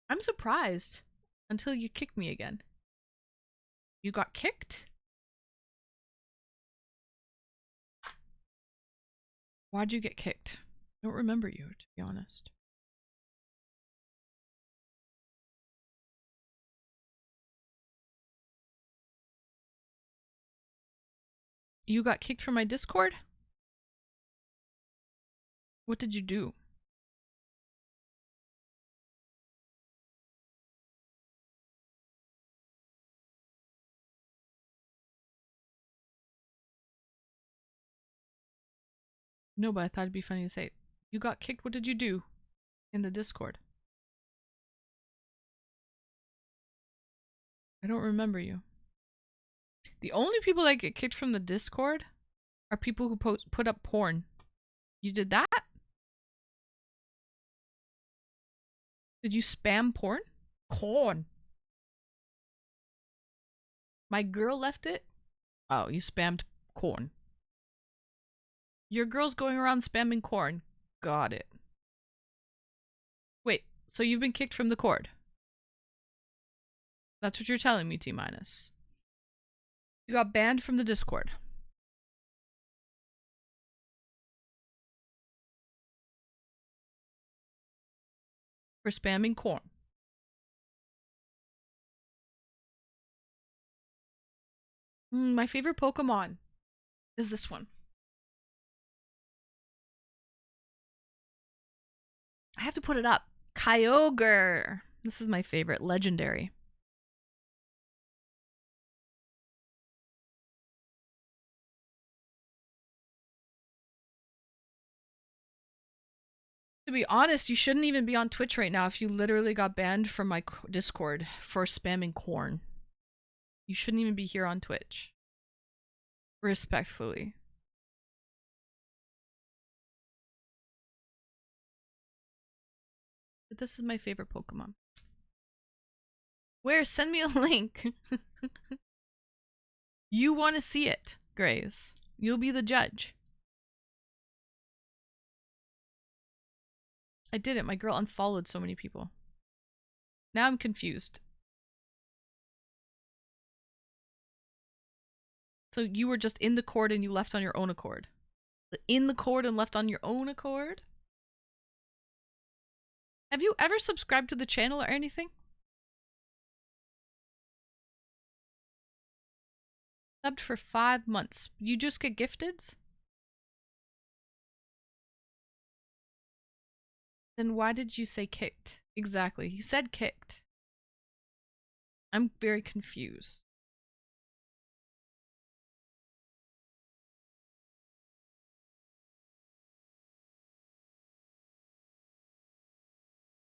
I'm surprised until you kicked me again. You got kicked? Why'd you get kicked? I don't remember you, to be honest. You got kicked from my Discord? What did you do? No, but I thought it'd be funny to say, you got kicked, what did you do in the Discord? I don't remember you. The only people that get kicked from the Discord are people who put up porn. You did that? Did you spam porn? Corn. My girl left it? Oh, you spammed corn. Your girl's going around spamming corn. Got it. Wait, so you've been kicked from the Cord? That's what you're telling me, T minus. You got banned from the Discord. For spamming corn. My favorite Pokemon is this one. I have to put it up. Kyogre. This is my favorite. Legendary. To be honest, you shouldn't even be on Twitch right now if you literally got banned from my Discord for spamming corn. You shouldn't even be here on Twitch. Respectfully. But this is my favorite Pokemon. Where? Send me a link. You want to see it, Grace. You'll be the judge. I didn't. My girl unfollowed so many people. Now I'm confused. So you were just in the Cord and you left on your own accord. In the Cord and left on your own accord? Have you ever subscribed to the channel or anything? Subbed for 5 months. You just get gifteds? Then why did you say kicked? Exactly. He said kicked. I'm very confused.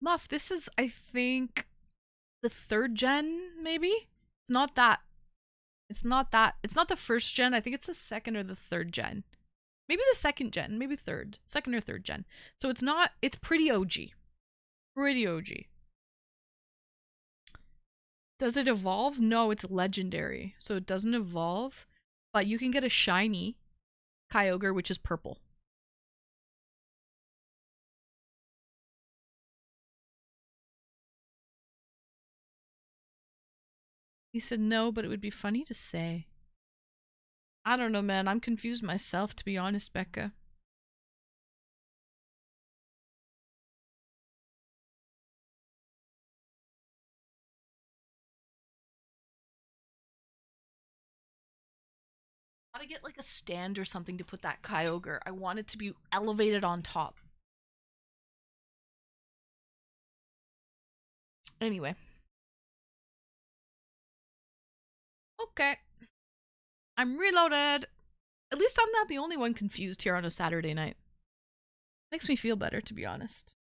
Muff, this is, I think, the 3rd gen, maybe? It's not that. It's not that. It's not the 1st gen. I think it's the 2nd or the 3rd gen. Maybe the 2nd gen. Maybe 3rd. 2nd or 3rd gen. So it's not. It's pretty OG. Pretty OG. Does it evolve? No, it's legendary. So it doesn't evolve. But you can get a shiny Kyogre, which is purple. He said no, but it would be funny to say. I don't know, man. I'm confused myself, to be honest, Becca. Gotta get like a stand or something to put that Kyogre. I want it to be elevated on top. Anyway. Okay. I'm reloaded. At least I'm not the only one confused here on a Saturday night. Makes me feel better, to be honest.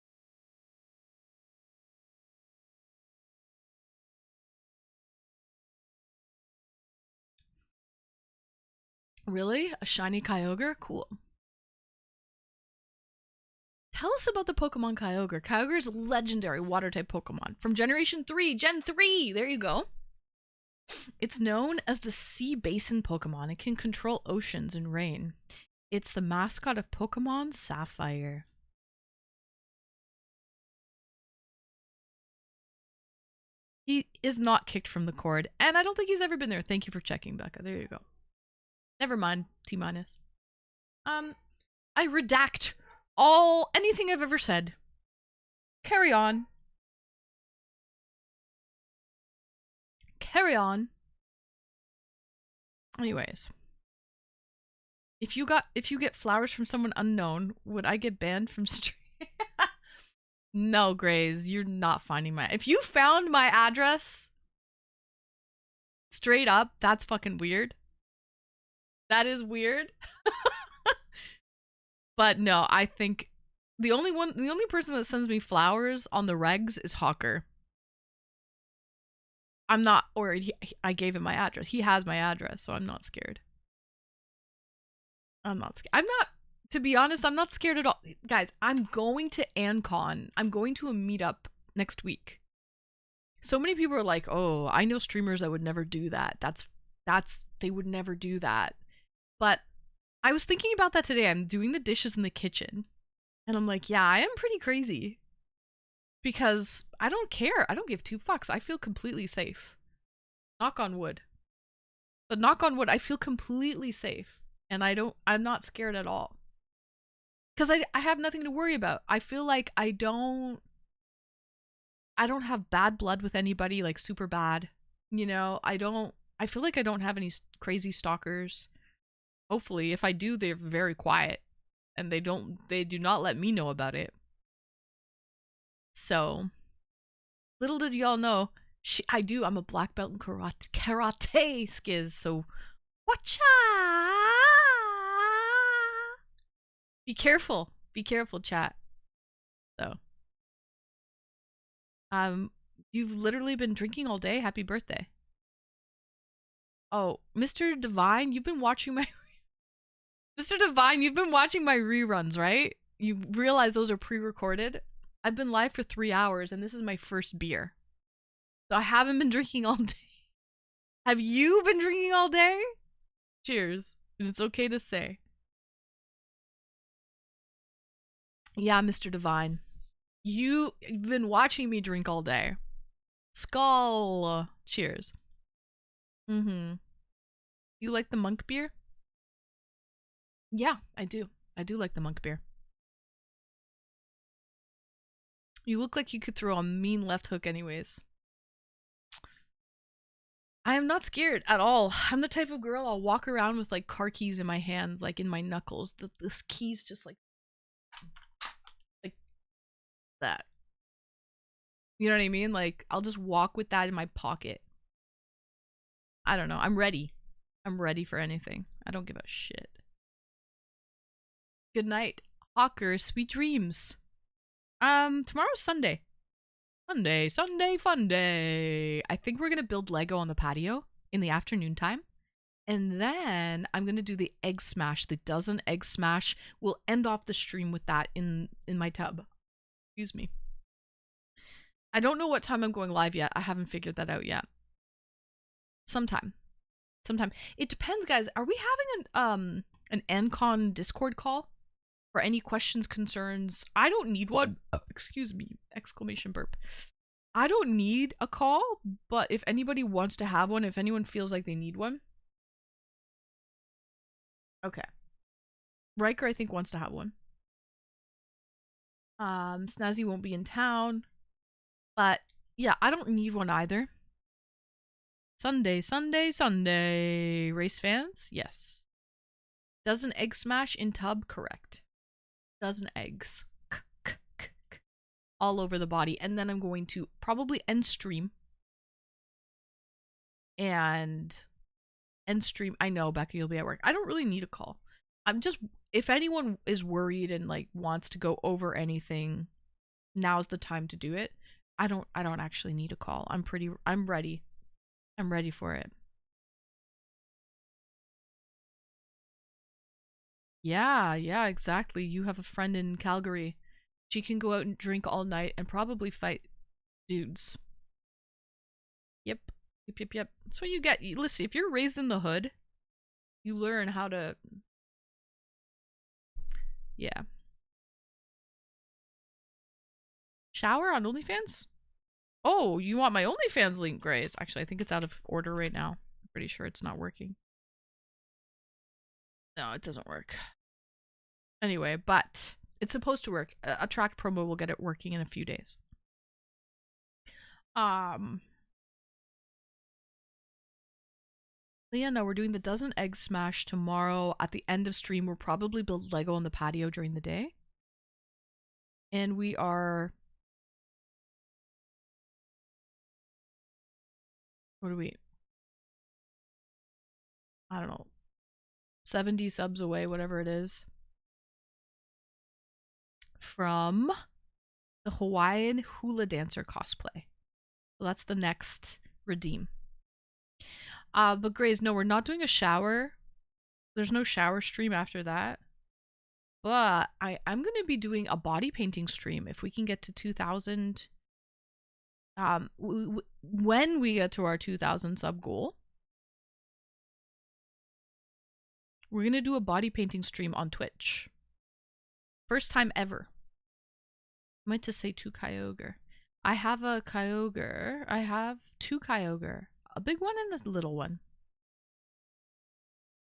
Really? A shiny Kyogre? Cool. Tell us about the Pokemon Kyogre. Kyogre is a legendary water-type Pokemon from Generation 3, Gen 3! There you go. It's known as the Sea Basin Pokemon. It can control oceans and rain. It's the mascot of Pokemon Sapphire. He is not kicked from the cord, and I don't think he's ever been there. Thank you for checking, Becca. There you go. Never mind, T-minus. I redact anything I've ever said. Carry on. Carry on. Anyways. If you get flowers from someone unknown, would I get banned from stream? No, Grays, you're not finding my... If you found my address, straight up, that's fucking weird. That is weird. But no, I think the only person that sends me flowers on the regs is Hawker. I'm not, or I gave him my address. He has my address, so I'm not scared. I'm not, to be honest, I'm not scared at all. Guys, I'm going to AnCon. I'm going to a meetup next week. So many people are like, oh, I know streamers that would never do that. They would never do that. But I was thinking about that today. I'm doing the dishes in the kitchen. And I'm like, yeah, I am pretty crazy. Because I don't care. I don't give 2 fucks. I feel completely safe. Knock on wood. But knock on wood, I feel completely safe. And I'm not scared at all. Because I have nothing to worry about. I feel like I don't have bad blood with anybody, like super bad. You know, I feel like I don't have any crazy stalkers. Hopefully, if I do, they're very quiet. And they do not let me know about it. So, little did y'all know, I'm a black belt in karate skiz, so watcha! Be careful, chat. So, you've literally been drinking all day. Happy birthday. Oh, Mr. Divine, you've been watching my reruns, right? You realize those are pre-recorded? I've been live for 3 hours and this is my first beer. So I haven't been drinking all day. Have you been drinking all day? Cheers. It's okay to say. Yeah, Mr. Divine. You've been watching me drink all day. Skull. Cheers. You like the monk beer? Yeah, I do. I do like the monk beer. You look like you could throw a mean left hook anyways. I am not scared at all. I'm the type of girl, I'll walk around with like car keys in my hands, like in my knuckles. This key's just like that. You know what I mean? Like, I'll just walk with that in my pocket. I don't know. I'm ready. I'm ready for anything. I don't give a shit. Good night, Hawker. Sweet dreams. Tomorrow's Sunday. Sunday, fun day. I think we're gonna build Lego on the patio in the afternoon time. And then I'm gonna do the egg smash, the dozen egg smash. We'll end off the stream with that in my tub. Excuse me. I don't know what time I'm going live yet. I haven't figured that out yet. Sometime. It depends, guys. Are we having an NCon Discord call for any questions, concerns? I don't need one. Excuse me. Exclamation burp. I don't need a call, but if anybody wants to have one, if anyone feels like they need one. Okay. Riker, I think, wants to have one. Snazzy won't be in town. But yeah, I don't need one either. Sunday. Race fans? Yes. Dozen egg smash in tub? Correct. Dozen eggs. All over the body. And then I'm going to probably end stream. And end stream. I know, Becca, you'll be at work. I don't really need a call. I'm just, if anyone is worried and like wants to go over anything, now's the time to do it. I don't actually need a call. I'm ready. I'm ready for it. Yeah, exactly. You have a friend in Calgary. She can go out and drink all night and probably fight dudes. Yep. That's what you get. Listen, if you're raised in the hood, you learn how to... Yeah. Shower on OnlyFans? Oh, you want my OnlyFans link, Grace? Actually, I think it's out of order right now. I'm pretty sure it's not working. No, it doesn't work. Anyway, but it's supposed to work. A track promo will get it working in a few days. Yeah, no, we're doing the dozen egg smash tomorrow. At the end of stream, we'll probably build Lego on the patio during the day. And we are... What are we? I don't know. 70 subs away, whatever it is. From the Hawaiian hula dancer cosplay. So that's the next redeem. But Grace, no, we're not doing a shower. There's no shower stream after that. But I'm going to be doing a body painting stream if we can get to 2,000. When we get to our 2,000 sub goal, we're going to do a body painting stream on Twitch. First time ever. I meant to say 2 Kyogre. I have a Kyogre. I have 2 Kyogre. A big one and a little one.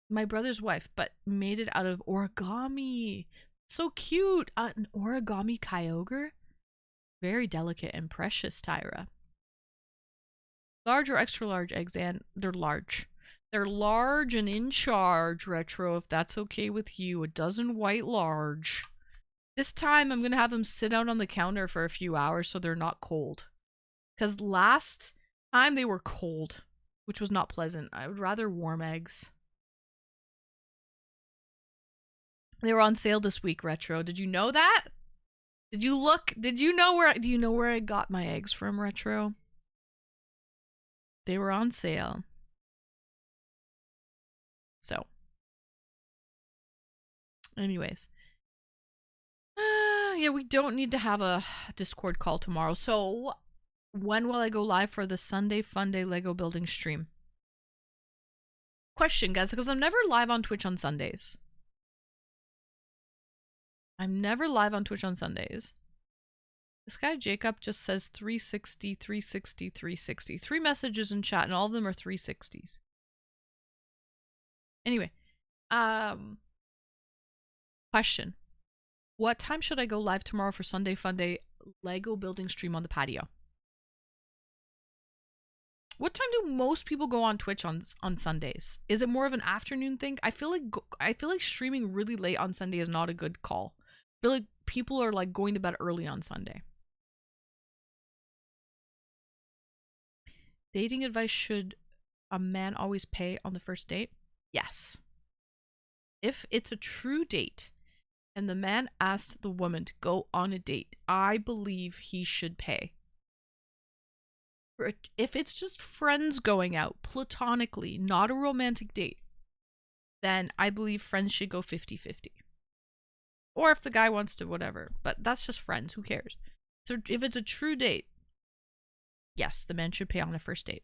My brother's wife, but made it out of origami. So cute. An origami Kyogre. Very delicate and precious, Tyra. Large or extra large eggs, and they're large. They're large and in charge, Retro, if that's okay with you. A dozen white large. This time I'm going to have them sit out on the counter for a few hours so they're not cold. Because last time they were cold, which was not pleasant. I would rather warm eggs. They were on sale this week, Retro. Did you know that? Did you look? Do you know where I got my eggs from, Retro? They were on sale. So. Anyways. Yeah, we don't need to have a Discord call tomorrow. So, when will I go live for the Sunday Funday Lego building stream? Question, guys, because I'm never live on Twitch on Sundays. I'm never live on Twitch on Sundays. This guy Jacob just says 360, 360, 360. 3 messages in chat and all of them are 360s. Anyway, question. What time should I go live tomorrow for Sunday Funday Lego building stream on the patio? What time do most people go on Twitch on Sundays? Is it more of an afternoon thing? I feel like streaming really late on Sunday is not a good call. I feel like people are like going to bed early on Sunday. Dating advice: should a man always pay on the first date? Yes. If it's a true date and the man asked the woman to go on a date, I believe he should pay. If it's just friends going out platonically, not a romantic date, then I believe friends should go 50-50. Or if the guy wants to, whatever. But that's just friends. Who cares? So if it's a true date, yes, the man should pay on a first date.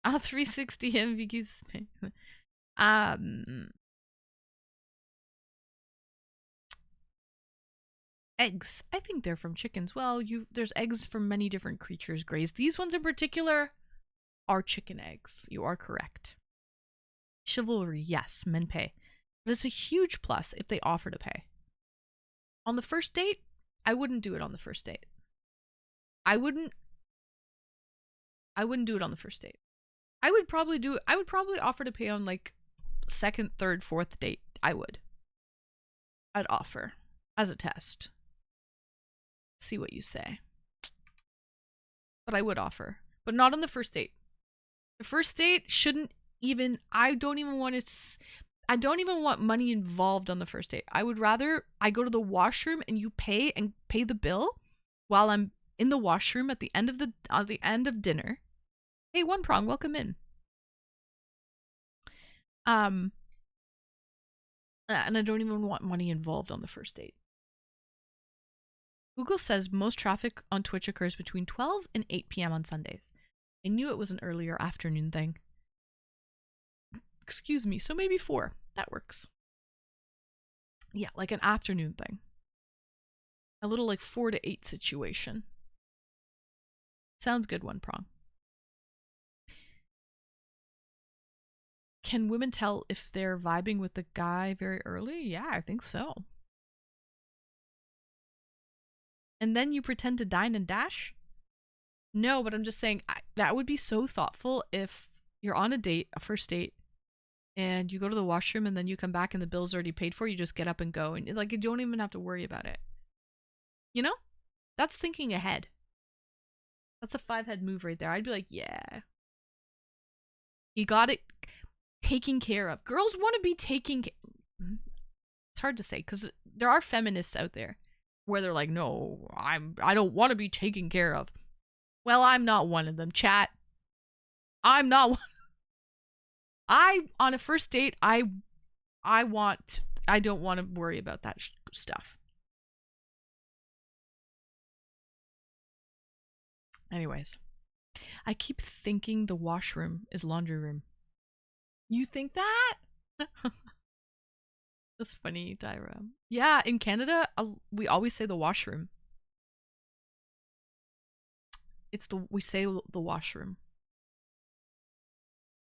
360 MVQs. Eggs. I think they're from chickens. Well, there's eggs from many different creatures, Grays. These ones in particular are chicken eggs. You are correct. Chivalry, yes, men pay. But it's a huge plus if they offer to pay. On the first date, I wouldn't do it on the first date. I wouldn't do it on the first date. I would probably offer to pay on like second, third, fourth date. I'd offer as a test. See what you say. But I would offer. But not on the first date. The first date shouldn't even, I don't even want money involved on the first date. I would rather I go to the washroom and you pay the bill while I'm in the washroom at the end of dinner. Hey, one prong, welcome in. And I don't even want money involved on the first date. Google says most traffic on Twitch occurs between 12 and 8 p.m. on Sundays. I knew it was an earlier afternoon thing. Excuse me, so maybe 4. That works. Yeah, like an afternoon thing. A little like 4 to 8 situation. Sounds good, one prong. Can women tell if they're vibing with the guy very early? Yeah, I think so. And then you pretend to dine and dash? No, but I'm just saying that would be so thoughtful if you're on a date, a first date, and you go to the washroom and then you come back and the bill's already paid for. You just get up and go, and like you don't even have to worry about it. You know? That's thinking ahead. That's a 5-head move right there. I'd be like, yeah. You got it taken care of. Girls want to be taken care. It's hard to say because there are feminists out there where they're like, no, I don't want to be taken care of. Well, I'm not one of them, chat. I'm not one. On a first date, I don't want to worry about that stuff. Anyways, I keep thinking the washroom is laundry room. You think that? That's funny, Tyra. Yeah, in Canada, we always say the washroom. We say the washroom.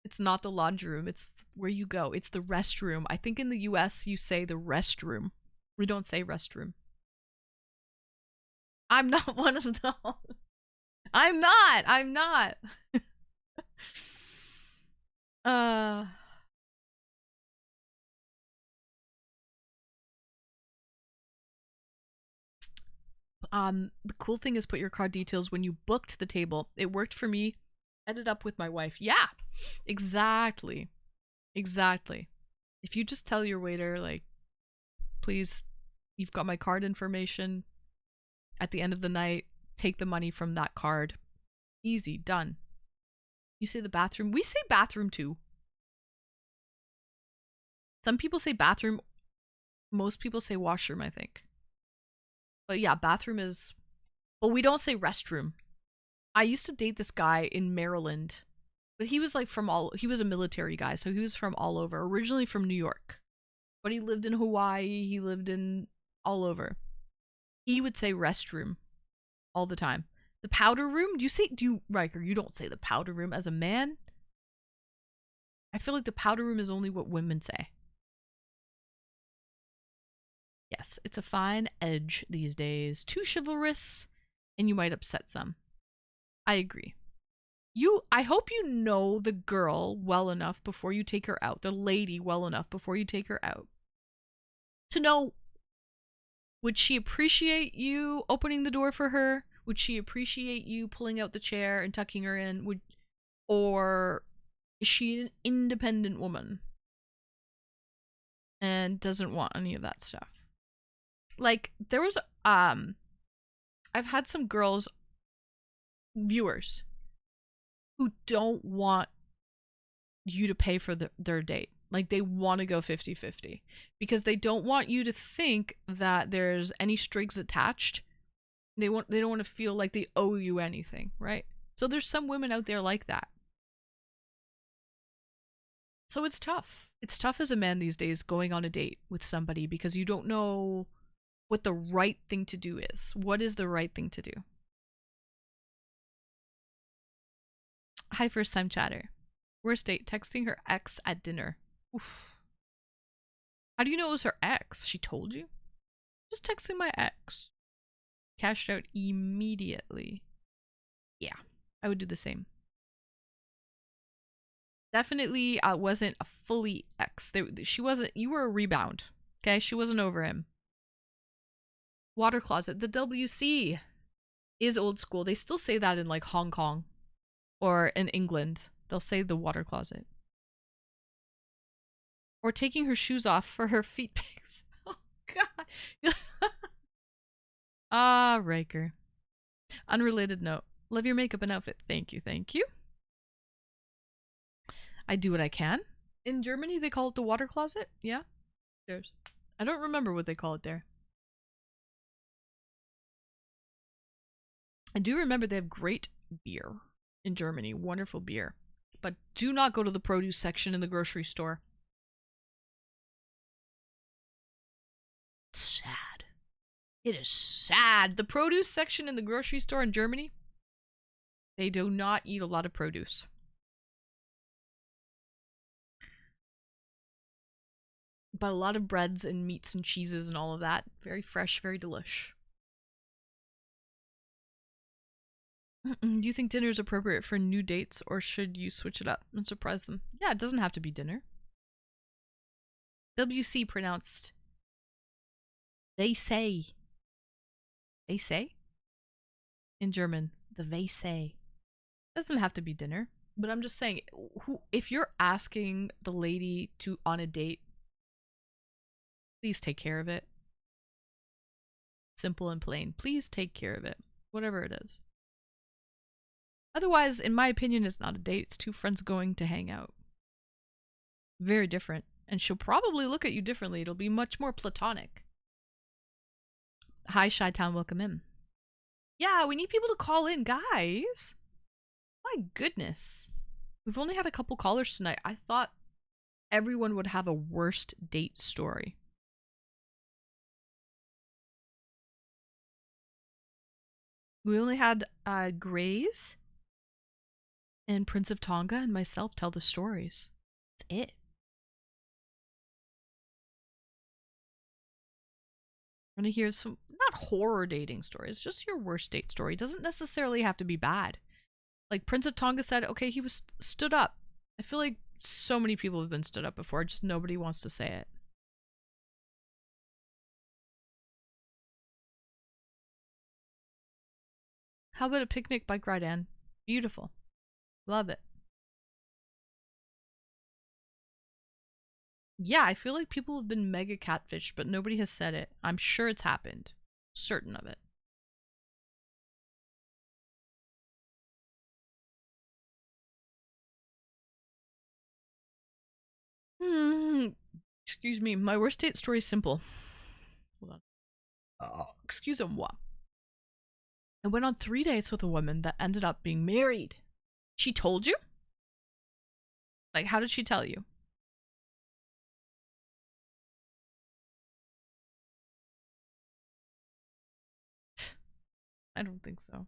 It's not the laundry room. It's where you go. It's the restroom. I think in the US you say the restroom. We don't say restroom. I'm not one of those. I'm not. The cool thing is put your card details when you booked the table. It worked for me. Ended up with my wife. Yeah, exactly. If you just tell your waiter, like, please, you've got my card information. At the end of the night, take the money from that card. Easy, done. You say the bathroom. We say bathroom too. Some people say bathroom. Most people say washroom, I think. But yeah, bathroom is... Well, we don't say restroom. I used to date this guy in Maryland. But he was like he was a military guy, so he was from all over. Originally from New York. But he lived in Hawaii. He lived in all over. He would say restroom all the time. The powder room? Riker, you don't say the powder room as a man? I feel like the powder room is only what women say. Yes, it's a fine edge these days. Too chivalrous, and you might upset some. I agree. I hope you know the girl well enough before you take her out, the lady well enough before you take her out, to know, would she appreciate you opening the door for her? Would she appreciate you pulling out the chair and tucking her in? Or is she an independent woman and doesn't want any of that stuff? Like, there was I've had some girls, viewers, who don't want you to pay for their date. Like, they want to go 50-50 because they don't want you to think that there's any strings attached. They don't want to feel like they owe you anything, right? So there's some women out there like that. So it's tough. It's tough as a man these days going on a date with somebody because you don't know what the right thing to do is. What is the right thing to do? Hi, first time chatter. Worst date, texting her ex at dinner. Oof. How do you know it was her ex? She told you? Just texting my ex. Cashed out immediately. Yeah, I would do the same. Definitely wasn't a fully ex. She wasn't, you were a rebound. Okay, she wasn't over him. Water closet. The WC is old school. They still say that in like Hong Kong or in England. They'll say the water closet. Or taking her shoes off for her feet pics. Oh, God. Ah, Riker. Unrelated note. Love your makeup and outfit. Thank you, thank you. I do what I can. In Germany, they call it the water closet. Yeah? There's. I don't remember what they call it there. I do remember they have great beer in Germany. Wonderful beer. But do not go to the produce section in the grocery store. It's sad. It is sad. The produce section in the grocery store in Germany, they do not eat a lot of produce. But a lot of breads and meats and cheeses and all of that. Very fresh, very delish. Do you think dinner is appropriate for new dates, or should you switch it up and surprise them? Yeah, it doesn't have to be dinner. WC pronounced they say. They say? In German, the they say. Doesn't have to be dinner, but I'm just saying, if you're asking the lady to on a date, please take care of it. Simple and plain. Please take care of it. Whatever it is. Otherwise, in my opinion, it's not a date. It's two friends going to hang out. Very different. And she'll probably look at you differently. It'll be much more platonic. Hi, Chi-Town. Welcome in. Yeah, we need people to call in, guys. My goodness. We've only had a couple callers tonight. I thought everyone would have a worst date story. We only had Grays and Prince of Tonga and myself tell the stories. That's it. I'm gonna hear some, not horror dating stories, just your worst date story. It doesn't necessarily have to be bad. Like Prince of Tonga said, okay, he was stood up. I feel like so many people have been stood up before, just nobody wants to say it. How about a picnic bike ride, Anne? Beautiful. Love it. Yeah, I feel like people have been mega catfished, but nobody has said it. I'm sure it's happened. Certain of it. Excuse me. My worst date story is simple. Hold on. Excusez-moi. I went on 3 dates with a woman that ended up being married. She told you? Like, how did she tell you? I don't think so.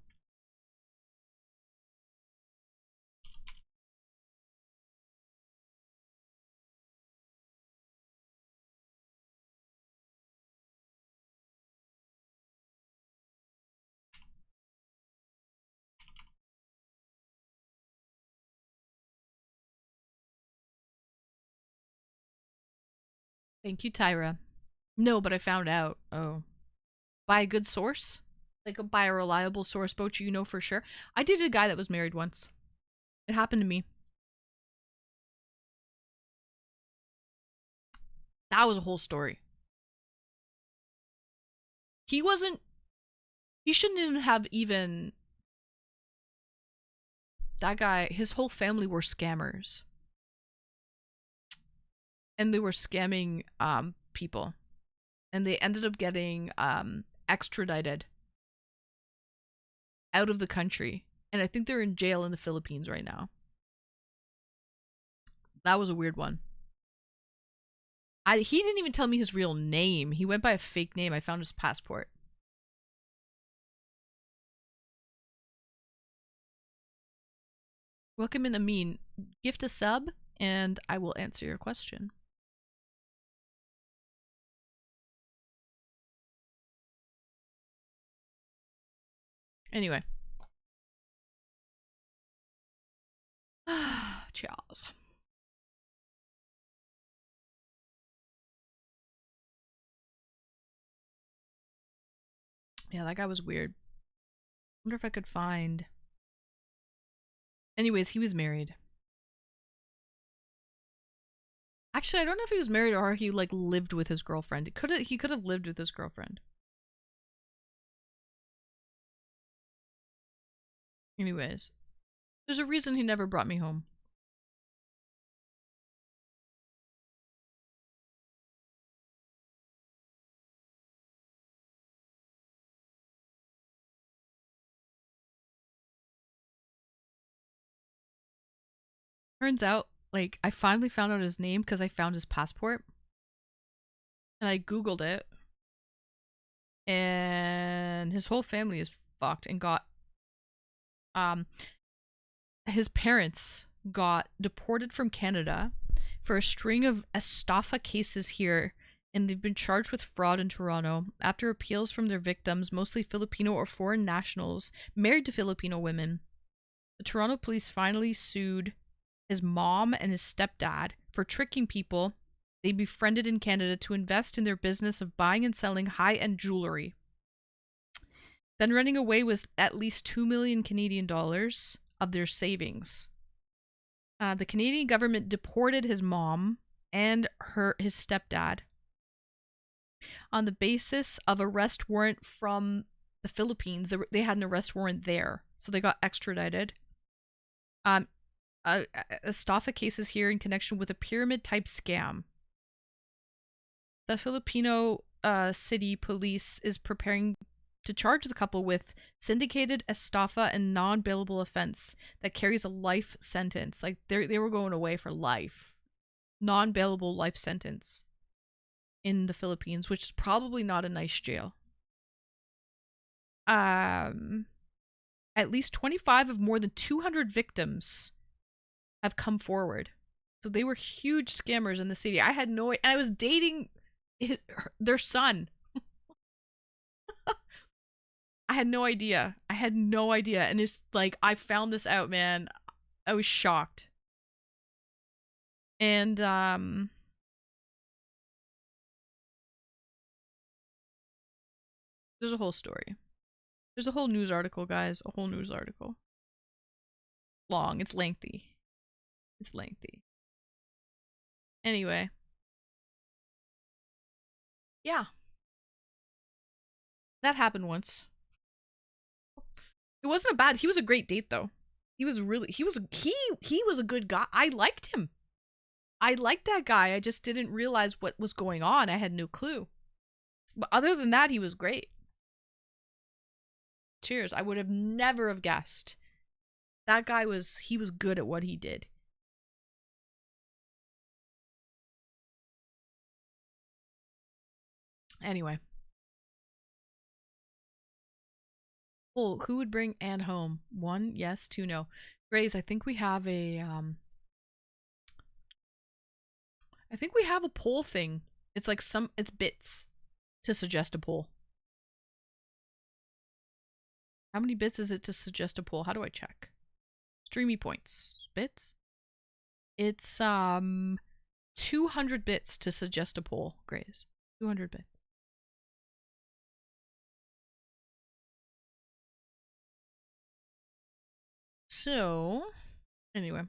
Thank you, Tyra. No, but I found out. Oh. By a good source? like by a reliable source, Bochi, you know for sure. I dated a guy that was married once. It happened to me. That was a whole story. He shouldn't even have even, that guy, his whole family were scammers. And they were scamming people. And they ended up getting extradited out of the country. And I think they're in jail in the Philippines right now. That was a weird one. He didn't even tell me his real name. He went by a fake name. I found his passport. Welcome in, Amin. Gift a sub, and I will answer your question. Anyway. Cheers. Yeah, that guy was weird. Wonder if I could find. Anyways, he was married. Actually, I don't know if he was married or he like lived with his girlfriend. He could have lived with his girlfriend. Anyways, there's a reason he never brought me home. Turns out, like, I finally found out his name because I found his passport. And I Googled it. And his whole family is fucked and got, his parents got deported from Canada for a string of estafa cases here, and they've been charged with fraud in Toronto after appeals from their victims, mostly Filipino or foreign nationals married to Filipino women. The Toronto police finally sued his mom and his stepdad for tricking people they befriended in Canada to invest in their business of buying and selling high-end jewelry. Then running away with at least 2 million Canadian dollars of their savings. The Canadian government deported his mom and his stepdad on the basis of arrest warrant from the Philippines. They had an arrest warrant there, so they got extradited. Estafa cases here in connection with a pyramid-type scam. The Filipino city police is preparing to charge the couple with syndicated estafa and non-bailable offense that carries a life sentence. Like, they were going away for life. Non-bailable life sentence in the Philippines, which is probably not a nice jail. At least 25 of more than 200 victims have come forward. So they were huge scammers in the city. I had no, and I was dating their son. I had no idea. And it's like, I found this out, man. I was shocked. And there's a whole story. There's a whole news article, guys. A whole news article. Long. It's lengthy. Anyway. Yeah. That happened once. It wasn't a bad, he was a great date though. He was a good guy. I liked him. I liked that guy. I just didn't realize what was going on. I had no clue. But other than that, he was great. Cheers. I would have never have guessed. That guy was good at what he did. Anyway. Oh, who would bring Anne home? 1, yes, 2, no. Grace, I think we have a poll thing. It's like it's bits to suggest a poll. How many bits is it to suggest a poll? How do I check? Streamy points. Bits? It's 200 bits to suggest a poll, Grace. 200 bits. So, anyway.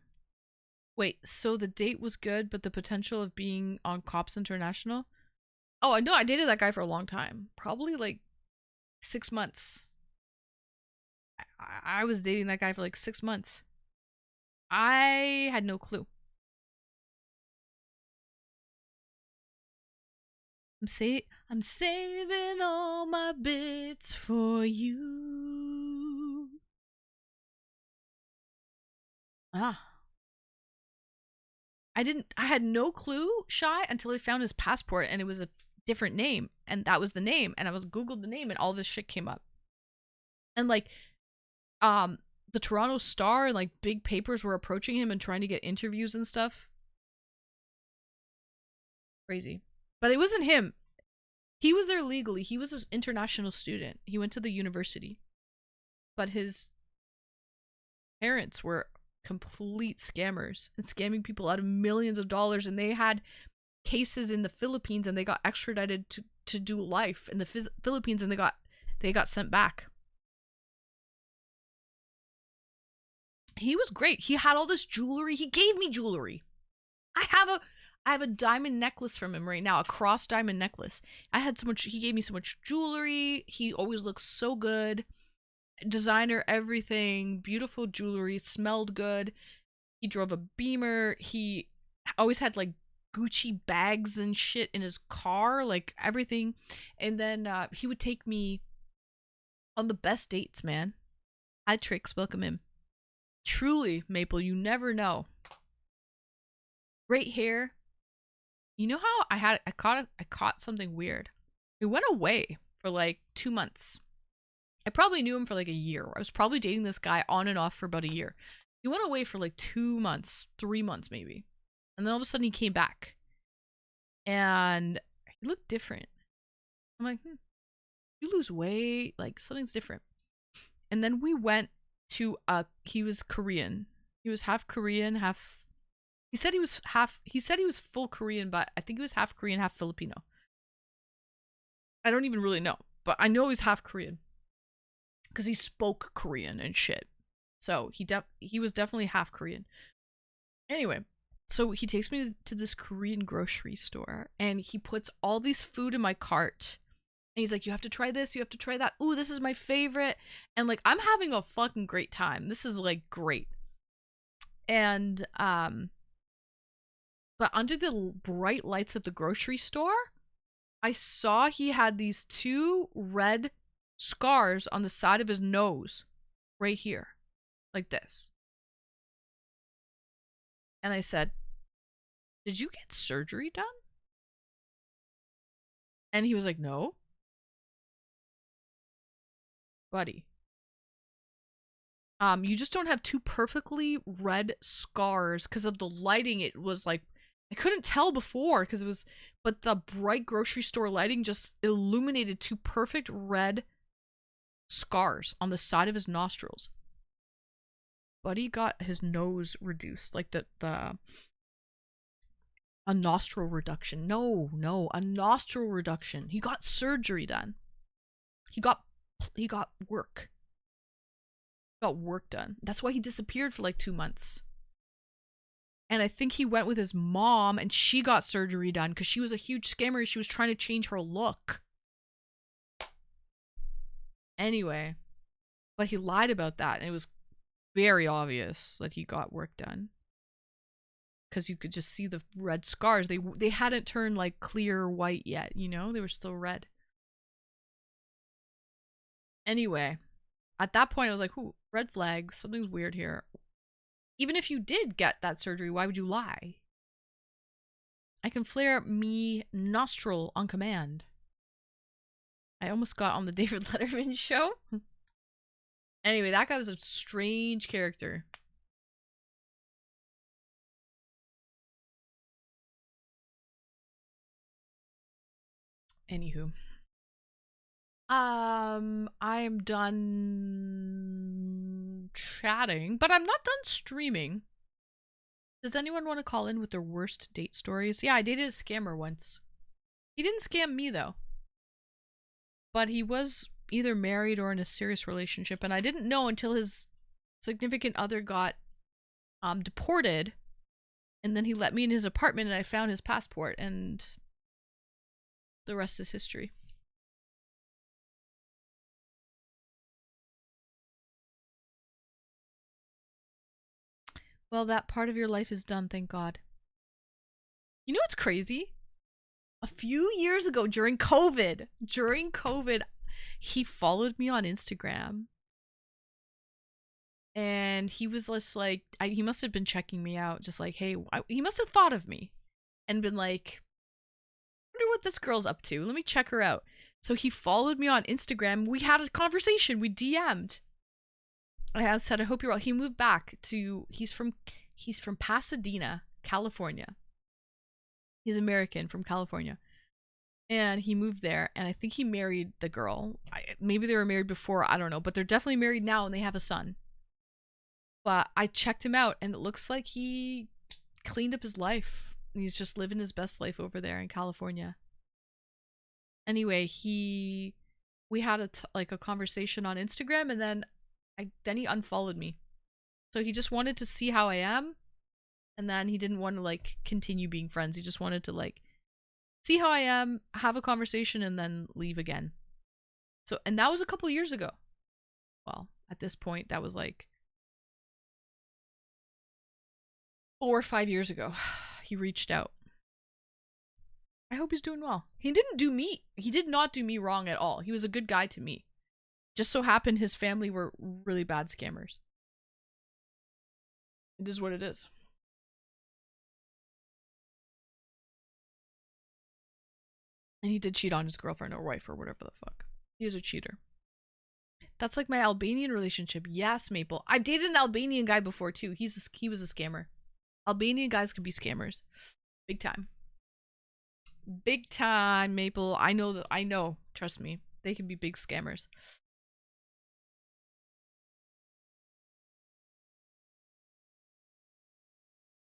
Wait, so the date was good, but the potential of being on Cops International? Oh, I know, I dated that guy for a long time. Probably like 6 months. I was dating that guy for like 6 months. I had no clue. I'm saving all my bits for you. Ah. I had no clue, Shy, until I found his passport and it was a different name. And that was the name. And I was Googled the name and all this shit came up. And like, the Toronto Star and like big papers were approaching him and trying to get interviews and stuff. Crazy. But it wasn't him. He was there legally. He was an international student. He went to the university. But his parents were complete scammers and scamming people out of millions of dollars, and they had cases in the Philippines and they got extradited to do life in the Philippines, and they got sent back. He was great. He had all this jewelry. He gave me jewelry. I have a diamond necklace from him right now, a cross diamond necklace. He gave me so much jewelry. He always looks so good. Designer everything, beautiful jewelry, smelled good. He drove a Beamer. He always had like Gucci bags and shit in his car, like everything. And then he would take me on the best dates, man. Had tricks, welcome him. Truly, Maple, you never know. Great hair. You know how I caught something weird. It went away for like 2 months. I probably knew him for like a year. I was probably dating this guy on and off for about a year. He went away for like 2 months, 3 months maybe. And then all of a sudden he came back. And he looked different. I'm like, you lose weight, like something's different. And then we went to he was Korean. He was half Korean, half he said he was full Korean, but I think he was half Korean, half Filipino. I don't even really know, but I know he's half Korean. Because he spoke Korean and shit. So he was definitely half Korean. Anyway, so he takes me to this Korean grocery store and he puts all these food in my cart. And he's like, you have to try this, you have to try that. Ooh, this is my favorite. And like, I'm having a fucking great time. This is like great. And but under the bright lights of the grocery store, I saw he had these 2 red scars on the side of his nose, right here, like this. And I said, did you get surgery done? And he was like, no. Buddy. You just don't have 2 perfectly red scars because of the lighting. It was like, I couldn't tell before because it was, but the bright grocery store lighting just illuminated 2 perfect red scars on the side of his nostrils. Buddy got his nose reduced, like a nostril reduction. No, a nostril reduction. He got surgery done. He got work. Got work done. That's why he disappeared for like 2 months. And I think he went with his mom and she got surgery done because she was a huge scammer. She was trying to change her look. Anyway, but he lied about that, and it was very obvious that he got work done because you could just see the red scars. They hadn't turned like clear white yet, you know? They were still red. Anyway, at that point I was like, ooh, red flags, something's weird here. Even if you did get that surgery, why would you lie? I can flare me nostril on command. I almost got on the David Letterman show. Anyway, that guy was a strange character. Anywho. I'm done chatting, but I'm not done streaming. Does anyone want to call in with their worst date stories? Yeah, I dated a scammer once. He didn't scam me though. But he was either married or in a serious relationship, and I didn't know until his significant other got deported, and then he let me in his apartment and I found his passport, and the rest is history. Well, that part of your life is done, thank God. You know what's crazy? A few years ago during COVID, he followed me on Instagram. And he was just like, he must have been checking me out, just like, hey, he must have thought of me and been like, I wonder what this girl's up to. Let me check her out. So he followed me on Instagram. We had a conversation. We DM'd. I said, I hope you're well. He moved back to, he's from Pasadena, California. He's American from California. And he moved there, and I think he married the girl. Maybe they were married before, I don't know. But they're definitely married now, and they have a son. But I checked him out, and it looks like he cleaned up his life. He's just living his best life over there in California. Anyway, we had a conversation on Instagram, and then he unfollowed me. So he just wanted to see how I am, and then he didn't want to like continue being friends. He just wanted to like see how I am, have a conversation, and then leave again. So, and that was a couple years ago. Well, at this point, that was like 4 or 5 years ago. He reached out. I hope he's doing well. He did not do me wrong at all. He was a good guy to me. Just so happened his family were really bad scammers. It is what it is. And he did cheat on his girlfriend or wife or whatever the fuck. He is a cheater. That's like my Albanian relationship. Yes, Maple. I dated an Albanian guy before too. He was a scammer. Albanian guys can be scammers. Big time. Big time, Maple. I know. Trust me. They can be big scammers.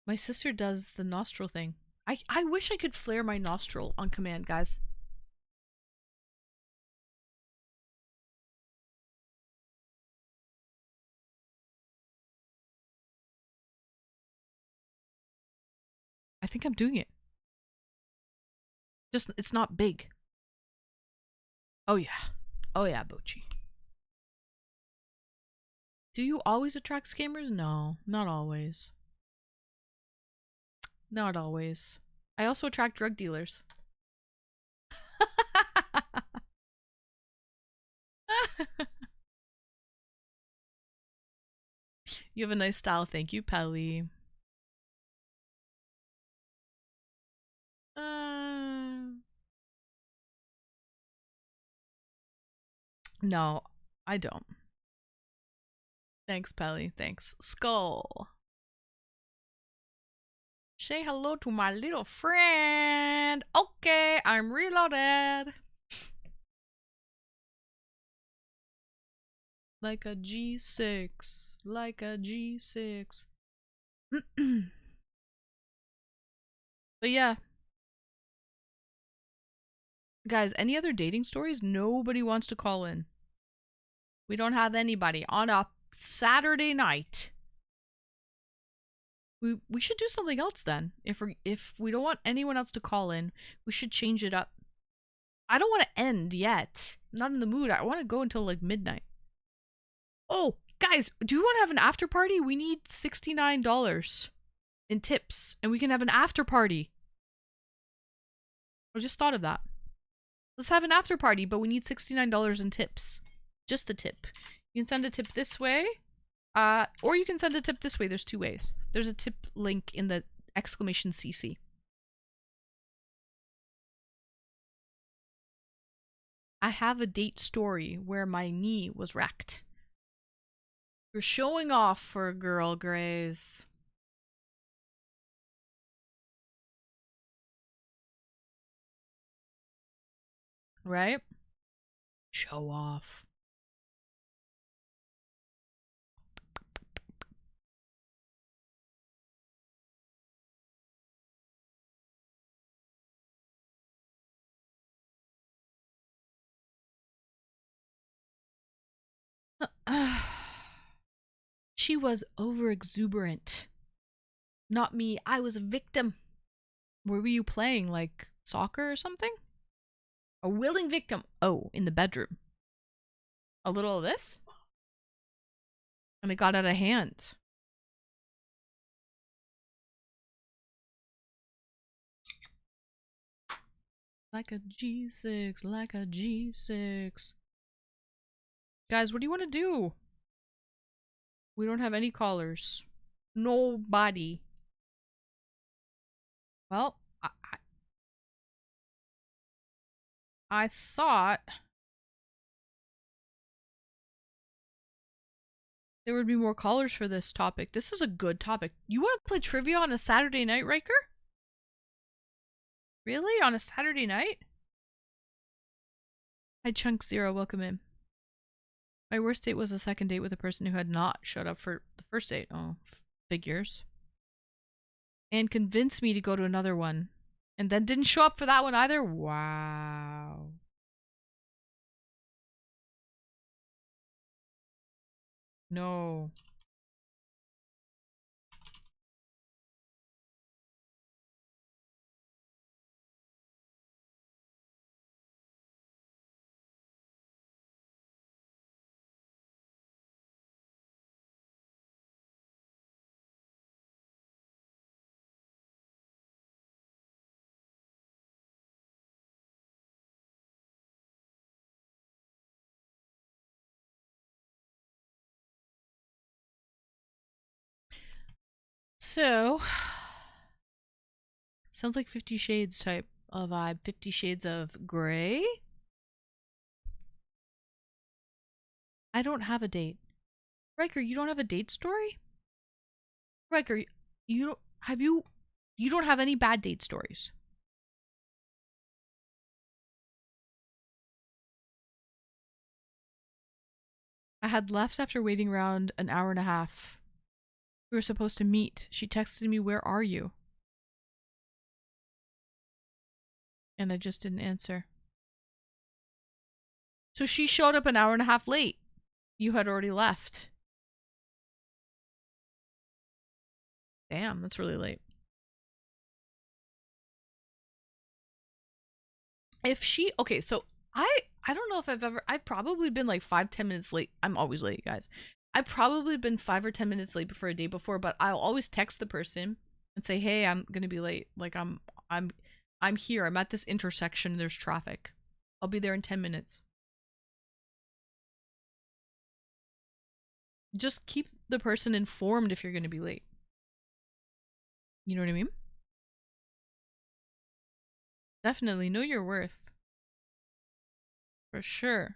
My sister does the nostril thing. I wish I could flare my nostril on command, guys. I think I'm doing it. Just, it's not big. Oh yeah. Oh yeah, Bochi. Do you always attract scammers? No, not always. Not always. I also attract drug dealers. You have a nice style. Thank you, Pelly. No, I don't. Thanks, Pelly. Thanks. Skull. Say hello to my little friend. Okay, I'm reloaded. Like a G6. Like a G6. But yeah. Guys, any other dating stories? Nobody wants to call in. We don't have anybody on a Saturday night. We should do something else then. If we don't want anyone else to call in, we should change it up. I don't want to end yet. I'm not in the mood. I want to go until like midnight. Oh, guys, do you want to have an after party? We need $69 in tips, and we can have an after party. I just thought of that. Let's have an after party, but we need $69 in tips. Just the tip. You can send a tip this way, or you can send a tip this way. There's 2 ways. There's a tip link in the exclamation CC. I have a date story where my knee was wrecked. You're showing off for a girl, Grace. Right? Show off. She was over exuberant. Not me. I was a victim. Where were you playing? Like soccer or something? A willing victim. Oh, in the bedroom. A little of this? And it got out of hand. Like a G6, like a G6. Guys, what do you want to do? We don't have any callers. Nobody. Well, I thought there would be more callers for this topic. This is a good topic. You want to play trivia on a Saturday night, Riker? Really? On a Saturday night? Hi, Chunk Zero. Welcome in. My worst date was a second date with a person who had not showed up for the first date. Oh, figures. And convinced me to go to another one. And then didn't show up for that one either? Wow. No. So, sounds like 50 Shades type of vibe. 50 Shades of Grey? I don't have a date. Riker, you don't have a date story? Riker, you don't have you don't have any bad date stories. I had left after waiting around an hour and a half. We were supposed to meet. She texted me, "Where are you?" And I just didn't answer. So she showed up an hour and a half late. You had already left. Damn, that's really late. If she, okay, so I don't know if I've probably been like 5-10 minutes late. I'm always late, guys. I've probably been 5 or 10 minutes late for a day before, but I'll always text the person and say, "Hey, I'm gonna be late. Like I'm here. I'm at this intersection. There's traffic. I'll be there in 10 minutes." Just keep the person informed if you're gonna be late. You know what I mean? Definitely know your worth. For sure.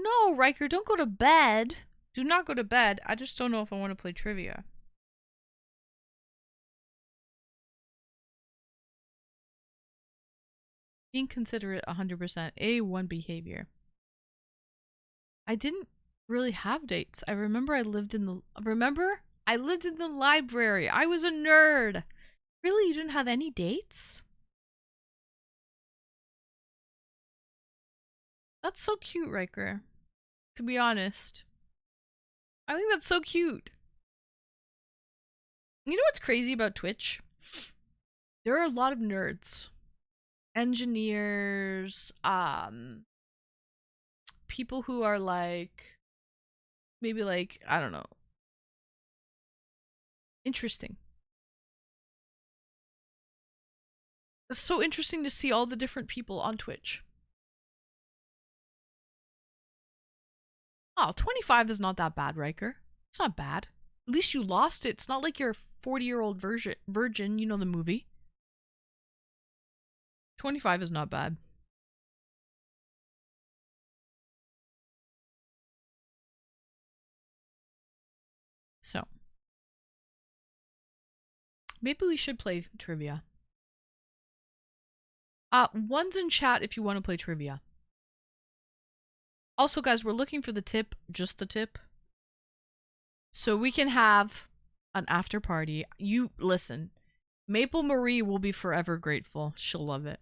No, Riker, don't go to bed. Do not go to bed. I just don't know if I want to play trivia. Inconsiderate 100%. A1 behavior. I didn't really have dates. I remember I lived in the library. I was a nerd. Really, you didn't have any dates? That's so cute, Riker. To be honest. I think that's so cute. You know what's crazy about Twitch? There are a lot of nerds. Engineers, people who are like, maybe like, I don't know. Interesting. It's so interesting to see all the different people on Twitch. Oh, 25 is not that bad, Riker. It's not bad. At least you lost it. It's not like you're a 40-year-old virgin, you know the movie. 25 is not bad. So. Maybe we should play trivia. One's in chat if you want to play trivia. Also, guys, we're looking for the tip, just the tip. So we can have an after party. You, listen, Maple Marie will be forever grateful. She'll love it.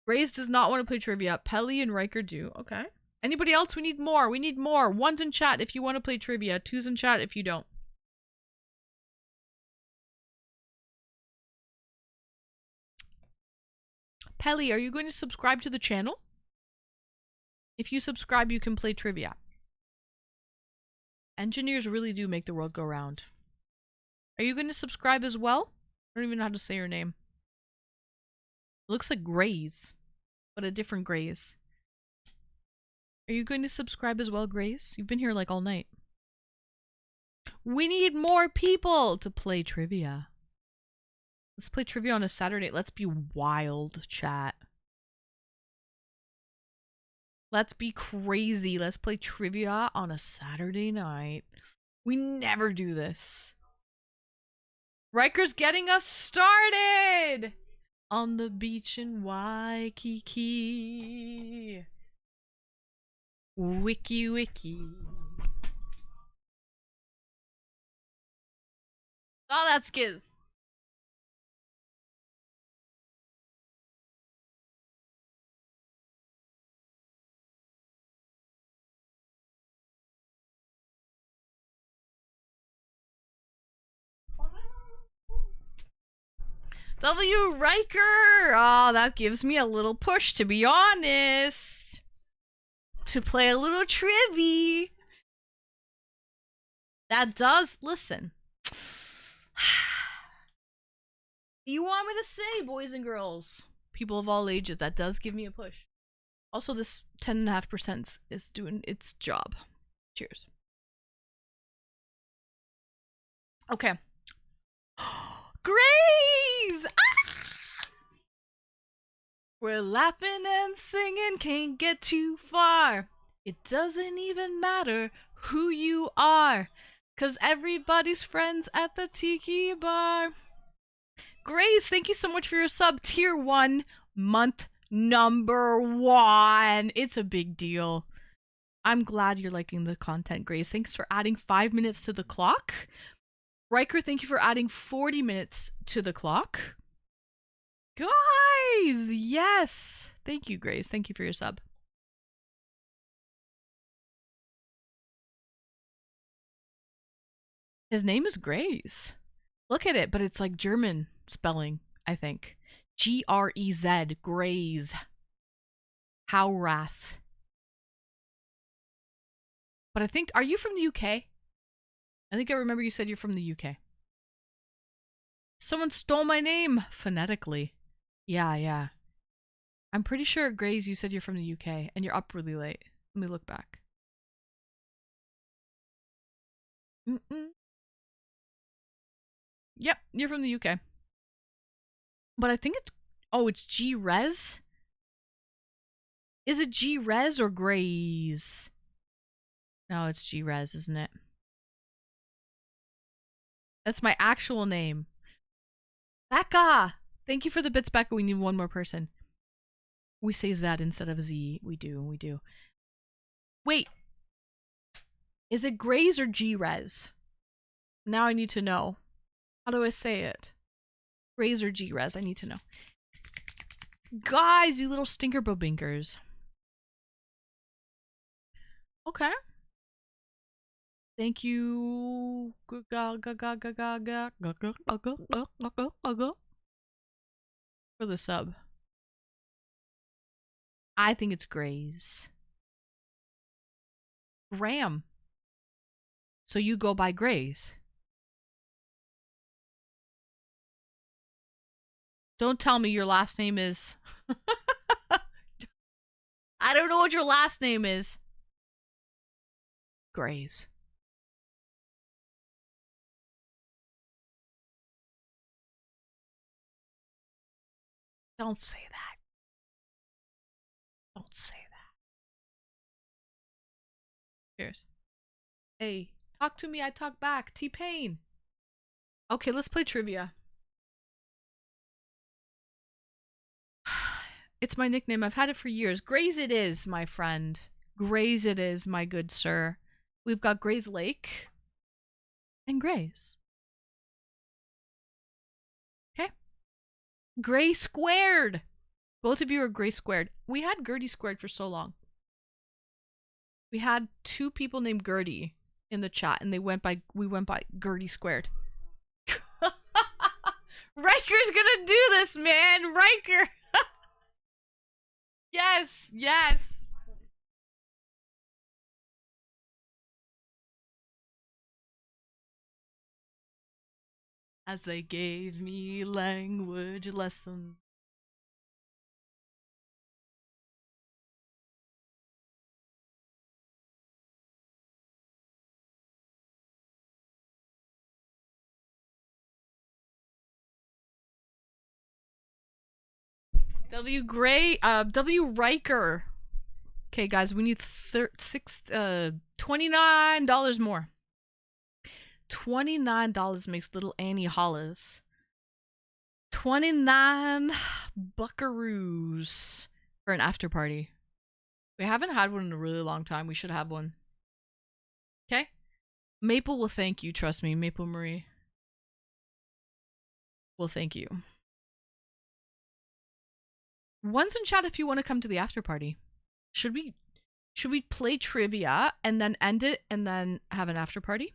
Grace does not want to play trivia. Pelly and Riker do. Okay. Anybody else? We need more. We need more. One's in chat if you want to play trivia. Two's in chat if you don't. Pelly, are you going to subscribe to the channel? If you subscribe, you can play trivia. Engineers really do make the world go round. Are you going to subscribe as well? I don't even know how to say your name. It looks like Grays, but a different Grays. Are you going to subscribe as well, Grace? You've been here like all night. We need more people to play trivia. Let's play trivia on a Saturday. Let's be wild, chat. Let's be crazy. Let's play trivia on a Saturday night. We never do this. Riker's getting us started on the beach in Waikiki. Wiki wiki. Oh, that's Skiz. W. Riker! Oh, that gives me a little push, to be honest. To play a little trivia. That does, listen. You want me to say, boys and girls, people of all ages, that does give me a push. Also, this 10.5% is doing its job. Cheers. Okay. Grace! Ah! We're laughing and singing, can't get too far. It doesn't even matter who you are, 'cause everybody's friends at the tiki bar. Grace, thank you so much for your sub. Tier 1, month number 1. It's a big deal. I'm glad you're liking the content, Grace. Thanks for adding 5 minutes to the clock. Riker, thank you for adding 40 minutes to the clock. Guys, yes. Thank you, Grace. Thank you for your sub. His name is Grace. Look at it, but it's like German spelling, I think. G-R-E-Z, Graze. Howrath. But I think, are you from the UK? I think I remember you said you're from the UK. Someone stole my name phonetically. Yeah. I'm pretty sure, Graze, you said you're from the UK and you're up really late. Let me look back. Yep, you're from the UK. But I think it's... Oh, it's G-Rez? Is it G-Rez or Graze? No, it's G-Rez, isn't it? That's my actual name. Becca! Thank you for the bits, Becca. We need one more person. We say Z instead of Z. We do. Wait. Is it Graze or G-Rez? Now I need to know. How do I say it? Graze or G-Rez? I need to know. Guys, you little stinker bobinkers. Okay. Thank you for the sub. I think it's Graze. Graham. So you go by Graze. Don't tell me your last name is... I don't know what your last name is. Graze. Don't say that. Don't say that. Cheers. Hey, talk to me, I talk back. T-Pain. Okay, let's play trivia. It's my nickname. I've had it for years. Graze it is, my friend. Graze it is, my good sir. We've got Graze Lake and Graze. Gray squared. Both of you are gray squared. We had Gertie squared for so long. We had 2 people named Gertie in the chat, and we went by Gertie squared. Riker's gonna do this, man. Riker. Yes, yes. As they gave me language lessons. W. Gray, W. Riker. Okay, guys, we need $29 more. $29 makes little Annie Hollis. 29 buckaroos for an after party. We haven't had one in a really long time. We should have one. Okay? Maple will thank you, trust me. Maple Marie will thank you. One's in chat if you want to come to the after party. Should we play trivia and then end it and then have an after party?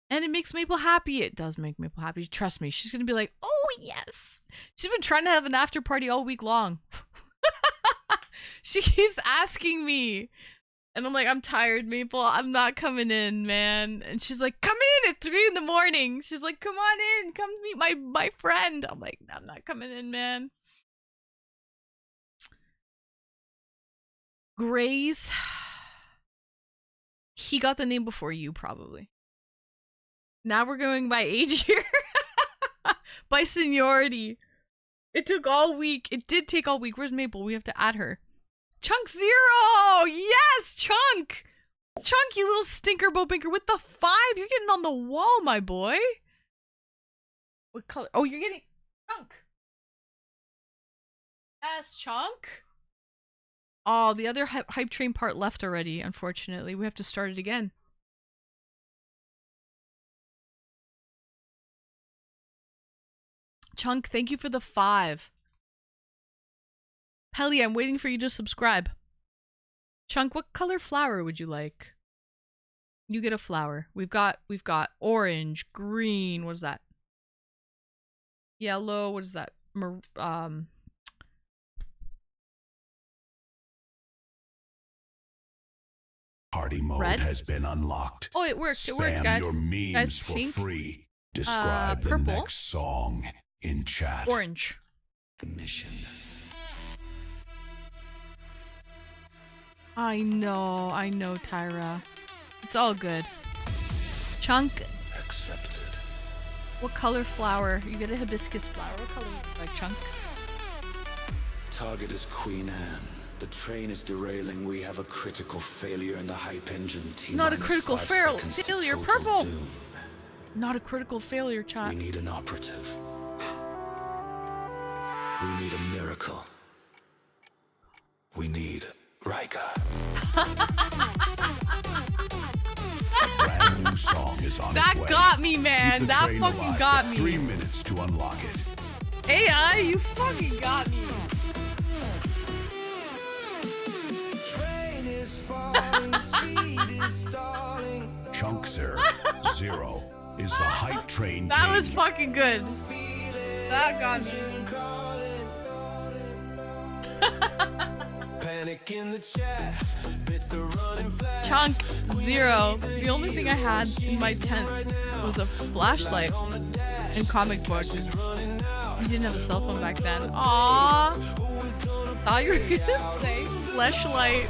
And it makes Maple happy. It does make Maple happy. Trust me. She's going to be like, oh, yes. She's been trying to have an after party all week long. She keeps asking me. And I'm like, I'm tired, Maple. I'm not coming in, man. And she's like, come in at 3 in the morning. She's like, come on in. Come meet my friend. I'm like, I'm not coming in, man. Grays. He got the name before you, probably. Now we're going by age here. By seniority. It took all week. It did take all week. Where's Maple? We have to add her. Chunk 0! Yes, Chunk! Chunk, you little stinker bobinker with the 5. You're getting on the wall, my boy. What color? Oh, you're getting... Chunk. Yes, Chunk. Oh, the other hype train part left already, unfortunately. We have to start it again. Chunk, thank you for the 5. Pelly, I'm waiting for you to subscribe. Chunk, what color flower would you like? You get a flower. We've got orange, green, what is that? Yellow, what is that? Party mode red? has been unlocked. Oh, it worked. It worked, Spam guys. your memes Guys, for pink. free. Describe the Purple. next song in chat. Orange. Mission. I know, Tyra. It's all good. Chunk, Accepted. what color flower? You get a hibiscus flower. What color would you like, Chunk? Target is Queen Anne. The train is derailing. We have a critical failure in the hype engine. Not a critical failure. Purple. Doom. Not a critical failure, chat. We need an operative. We need a miracle. We need Riker. Brand new song is on That its way. got me, man. Keep the That train fucking alive got for me. 3 minutes to unlock it. AI, you fucking got me. Train is falling, speed is stalling. Chunk 0 is the hype train That king. was fucking good. That got me. Panic in the chat. Bits are running flat. Chunk 0. The only thing I had in my tent was a flashlight and comic book. I didn't have a cell phone back then. Aww. Thought you were gonna say flashlight.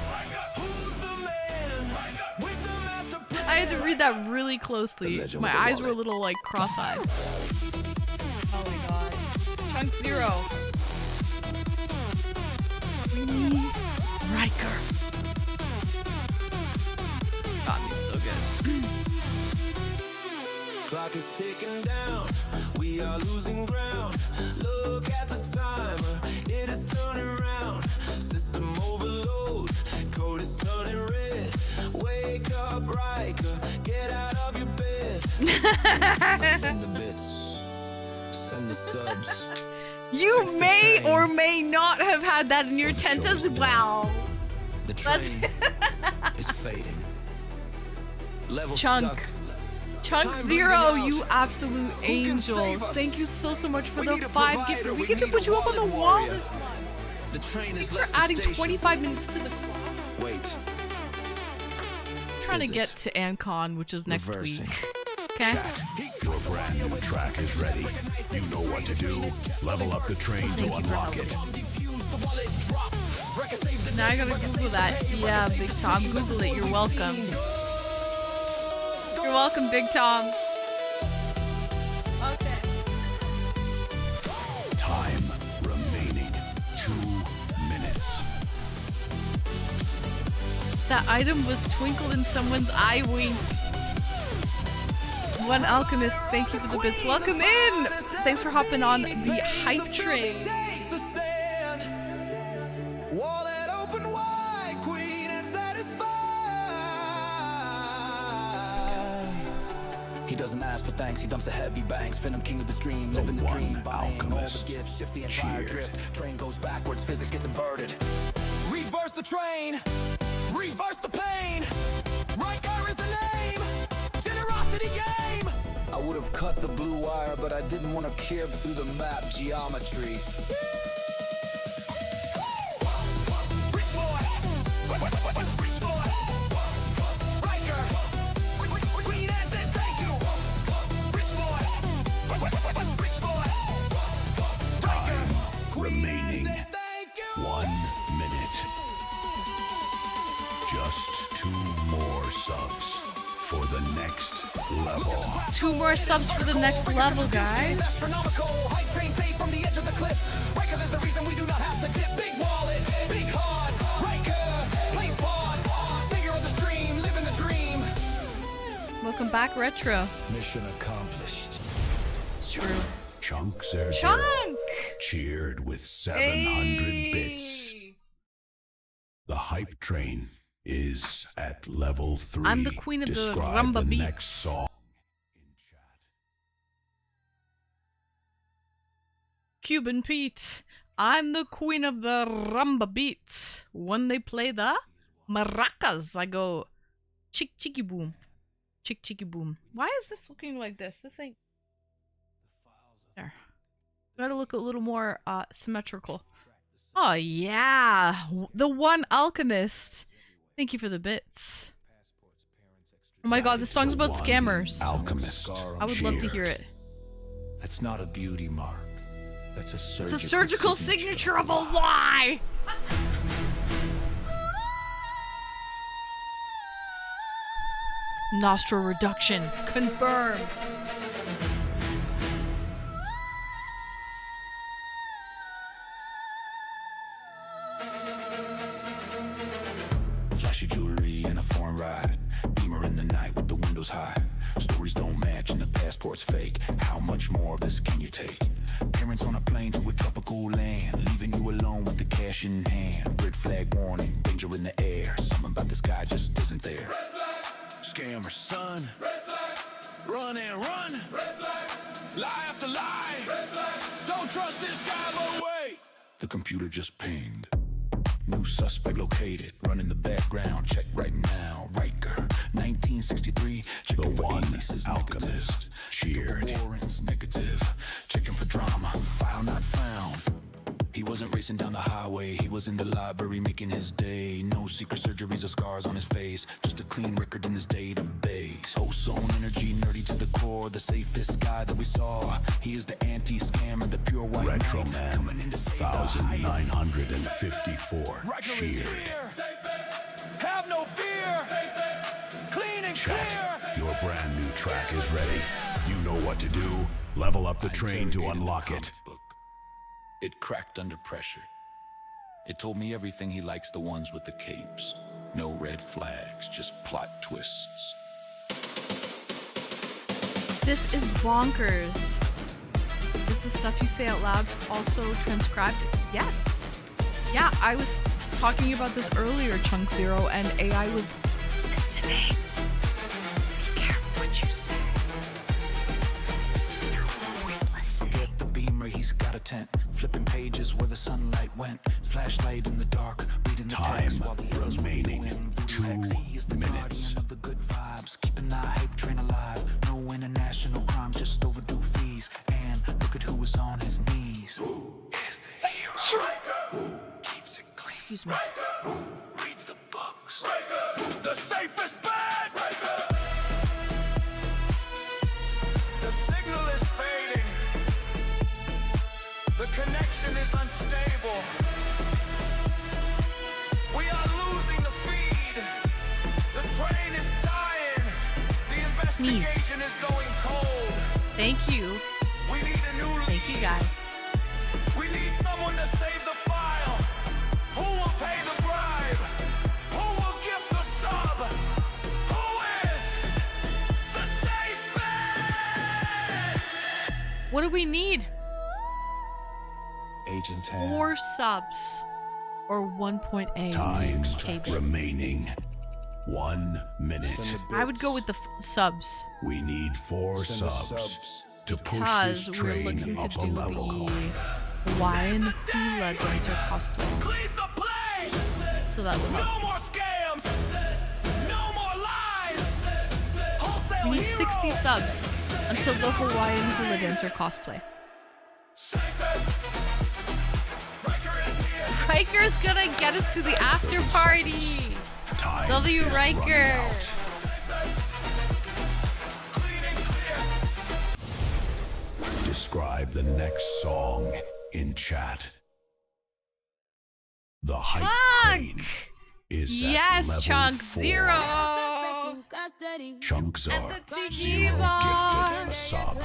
I had to read that really closely. My eyes were a little like cross-eyed. Oh my god. Chunk 0. We need Riker. Got me so good. Clock is ticking down. We are losing ground. Look at the timer. It is turning around. System overload. Code is turning red. Wake up, Riker. Get out of your bed. Send the bits. Send the subs. You may or may not have had that in your tent as well. The train is fading. Level Chunk. stuck. Chunk Time Zero, running out. you absolute can angel. save us? Thank you so much for We the need a 5 provider. gifts. We We get to need put a you up on the wallet wall warrior. this month. The train Thanks is for left adding the station. 25 minutes to the clock. Wait. Trying to Is get it? to ANCON, which is next Reversing. week. Okay? Chat, your brand new track is ready. You know what to do. Level up the train to unlock it. Now I gotta Google that. Yeah, Big Tom, Google it. You're welcome. You're welcome, Big Tom. Okay. Time remaining 2 minutes. That item was twinkle in someone's eye wink. One Alchemist, thank you for the bits. Welcome in! Thanks for hopping on the hype train. Takes the stand. Wallet open wide, queen and satisfied. He doesn't ask for thanks, he dumps the heavy banks. Phantom king of the stream, living the one dream. Buying all the alchemist. gifts, shift the entire Cheers. drift. Train goes backwards, physics gets inverted. Reverse the train. Reverse the pain. Right there is the name. Generosity game. I would have cut the blue wire, but I didn't want to curve through the map geometry. Rich boy. Rich boy. Riker. Queen Anne says thank you. Rich boy. Rich boy. Riker. Remaining Says thank you. 1 minute. Just 2 more subs for the next level. 2 more subs for the next level, guys. Astronomical. Hype train safe from the edge of the cliff. Riker, there's the reason we do not have to dip. Big wallet, big heart. Riker, plays pawn. Savior of the stream, living the dream. Welcome back, Retro. Mission accomplished. It's true. Chunk Zero Chunk! cheered with 700 bits. Hey! The hype train is at level 3. I'm the queen of the Describe rumba the beats. next song in chat. Cuban Pete. I'm the queen of the rumba beats. When they play the maracas, I go chick chicky boom. Chick chicky boom. Why is this looking like this? This ain't there. Gotta look a little more symmetrical. Oh yeah. The one Alchemist. Thank you for the bits. Oh my god, this song's about One scammers. Alchemist. I would love to hear cheered. it. That's not a beauty mark. That's a surgical, It's a surgical signature of a lie! Nostril reduction. Confirmed. Flashy jewelry and a foreign ride. Beamer in the night with the windows high. Stories don't match and the passport's fake. How much more of this can you take? Parents on a plane to a tropical land, leaving you alone with the cash in hand. Red flag warning, danger in the air. Something about this guy just isn't there. Scammer, son. Run and run. Lie after lie. Don't trust this guy, but wait. The computer just pinged. New suspect located. Run in the background. Check right now. Riker. 1963. The Checking for one aliases, Alchemist negative. Checking cheered. for warrants, negative. Checking for drama. File not found. He wasn't racing down the highway. He was in the library making his day. No secret surgeries or scars on his face. Just a clean record in this database. Ozone energy, nerdy to the core. The safest guy that we saw. He is the anti-scammer, the pure white Retro knight. Man Coming in to save the hype. 1954 Riker is cheered. here. Have no fear. Clean and Chat, clear. your brand new track is ready. You know what to do. Level up the train to Interrogated the unlock comic it. book. It cracked under pressure. It told me everything he likes, the ones with the capes. No red flags, just plot twists. This is bonkers. Is the stuff you say out loud also transcribed? Yes. Yeah, I was talking about this earlier, Chunk Zero, and AI was listening. Be careful what you say. They're always listening. Forget the beamer, he's got a tent, flipping pages where the sunlight went. Flashlight in the dark, reading the Time text while the others were remaining. doing voodoo 2 hex. He is the minutes. guardian of the good vibes, keeping the hype train alive. No international crime, just overdue fees. And look at who was on his knees. Here's the hero. Keeps it clean. Excuse me. Reads the books. The safest bet! The signal is fading. The connection is unstable. We are losing the feed. The train is dying. The investigation is going cold. Thank you. We need a new lead. Thank you guys. We need someone to save the file. Who will pay the bribe? Who will gift the sub? Who is the safe bet? What do we need? Agent Tam. 4 subs or 1.8 Time KB. remaining. 1 minute. I would go with the subs We need 4 Send the subs to push because this we're train looking to up a do level. the Hawaiian hula dancer cosplay. Cleanse the play. So that would No help. more scams. No more lies. Wholesale We need heroes. 60 subs until the Hawaiian hula dancer cosplay. Safe bet. Riker is here. Riker's gonna get us to the after party. Time W. is Riker. running out. Clean and clear. Describe the next song in chat. The hype train Chunk! is at Yes, level Chunk 4. Zero. Chunks And are the Tiki zero Bar. gifted a sub.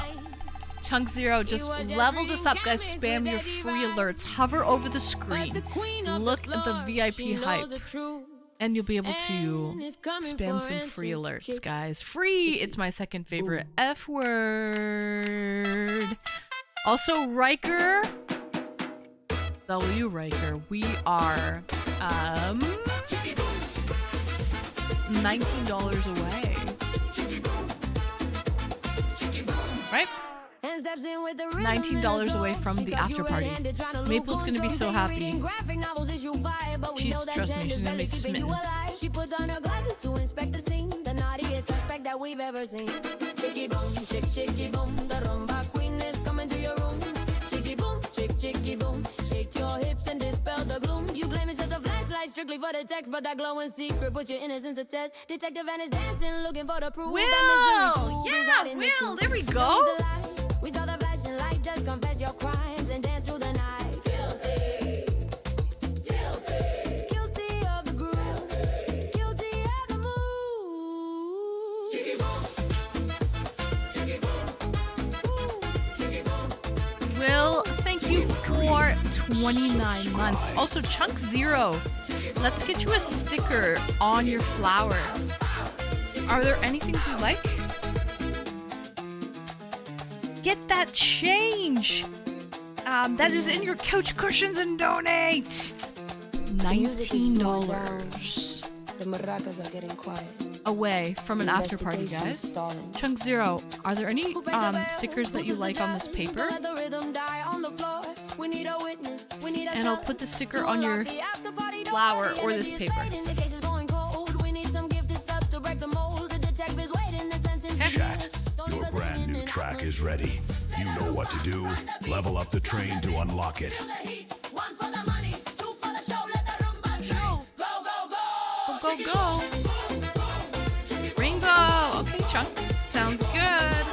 Chunk Zero, just level this up, guys. Spam your free alerts. Hover over the screen. Look at the VIP hype. And you'll be able to spam some free alerts, guys. Free! It's my second favorite F word. Also, Riker. W. Riker. We are $19 away. Right? $19 away from the after party. Maple's gonna be so happy. Trust me, she's gonna be smitten. She puts on her glasses to inspect the scene. The naughtiest suspect that we've ever seen. Chicky boom, chicky boom. The rumba queen is coming to your room. Chicky boom, chicky boom. Shake your hips and dispel the gloom. You claim it's just a flashlight, strictly for the text, but that glowing secret puts your innocence to test. Detective and is dancing, looking for the proof. Will! That Miss Lily Yeah, is hiding the Will, truth. there we No go. need to lie. We saw the flashing light, just confess your crimes and dance through the night. Guilty. Guilty of the groove. Guilty of the move. Chicky boom. Chicky boom. Chicky boom. Will, thank you for 29 months. Also, Chunk Zero, let's get you a sticker on your flower. Are there any things you like? Get that change that is in your couch cushions and donate. $19 The maracas are getting quiet. away from an after party, Investigation guys. stalling. Chunk Zero, are there any stickers that you like on this paper? And I'll put the sticker on your flower or this paper. Chat, your brand new track is ready. You know what to do. Level up the train to unlock it. Go, go, go. Rainbow. Okay, Chunk. Sounds good.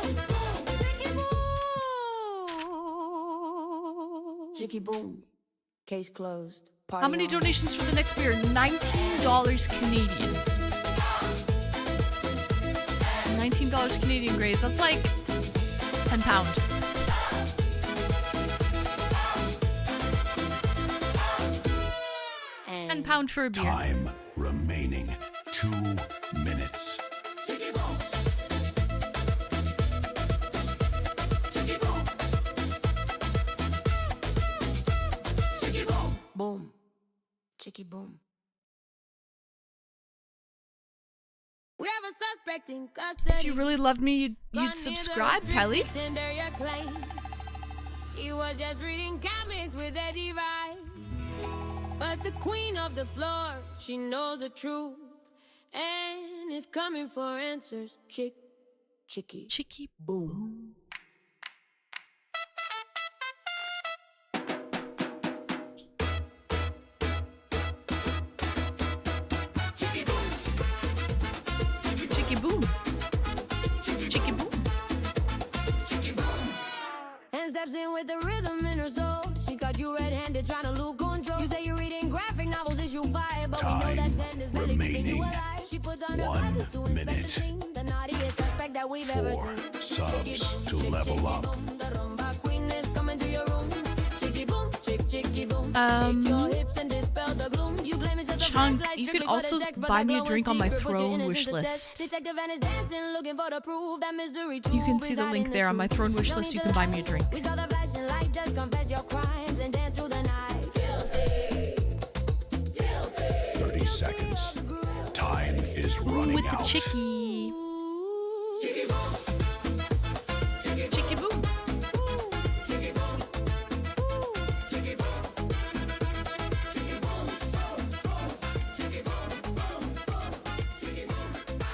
Chicky boom. Case closed. How many donations for the next beer? $19 Canadian. $19 Canadian, Grace. That's like £10. £10 for a beer. Time remaining 2 minutes. Boom. Chicky boom. We have a suspect in custody. If you really loved me, you'd subscribe, Pelly. He was just reading comics with Eddie Rice. But the queen of the floor, she knows the truth and is coming for answers. Chicky, boom. Chicky boom. Chicky boom. And steps in with the rhythm in her soul. She caught you red-handed trying to lose control. You say you're reading graphic novels, issue 5, but we know that 10 is barely keeping you alive. She puts on her 1 glasses to inspect minute. the scene. The naughtiest suspect that we've ever 4 seen. subs to level up. The rumba queen is coming to your room. Chicky boom, chicky boom. Shake your hips and dispel the gloom. You blame it just a Chunk, flashlight you strictly can for also the text, but buy that me a glowing drink on my secret puts your throne innocence wish to test. list. Detective and is dancing, looking for the proof that mystery too. You can see the link there on my throne wish list. You can buy me a drink. We saw the flashing light, just confess your crimes and dance through the night. Guilty. 30 seconds. Time is running With the out. chicky. Chicky boom.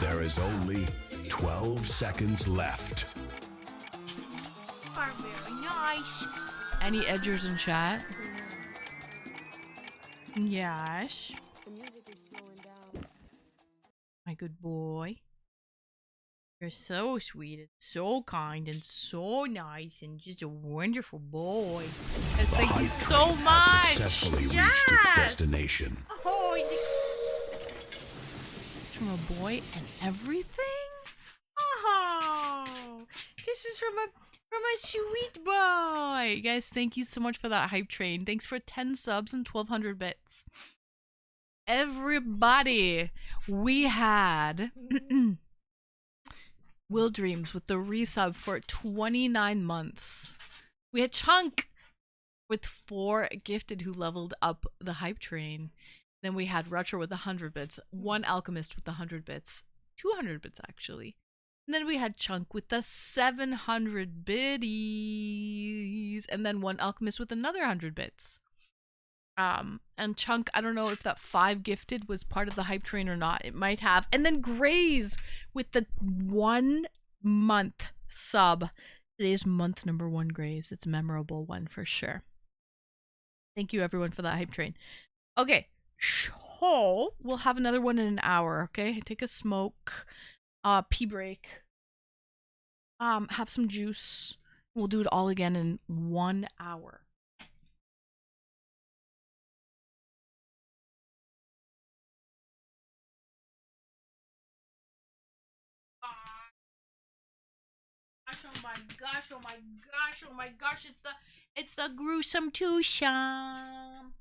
There is only 12 seconds left. Are very nice. Any edgers in chat? Yes. The music is slowing down. My good boy. You're so sweet and so kind and so nice and just a wonderful boy. Yes, thank you so Has much. successfully Yes. reached its destination. Oh, from a boy and everything. Oh, kisses from a sweet boy. Guys, thank you so much for that hype train. Thanks for 10 subs and 1,200 bits. Everybody, we had Will Dreams with the resub for 29 months. We had Chunk with 4 gifted who leveled up the hype train. Then we had Retro with 100 bits, 1 Alchemist with 100 bits, 200 bits actually. And then we had Chunk with the 700 biddies, and then 1 Alchemist with another 100 bits. And Chunk, I don't know if that 5 gifted was part of the hype train or not. It might have. And then Graze with the 1 month sub. Today's month number 1, Graze. It's a memorable one for sure. Thank you everyone for that hype train. Okay, so we'll have another one in an hour, okay? Take a smoke, pee break, have some juice. We'll do it all again in 1 hour. Oh my gosh, oh my gosh, oh my gosh, it's the gruesome twosome.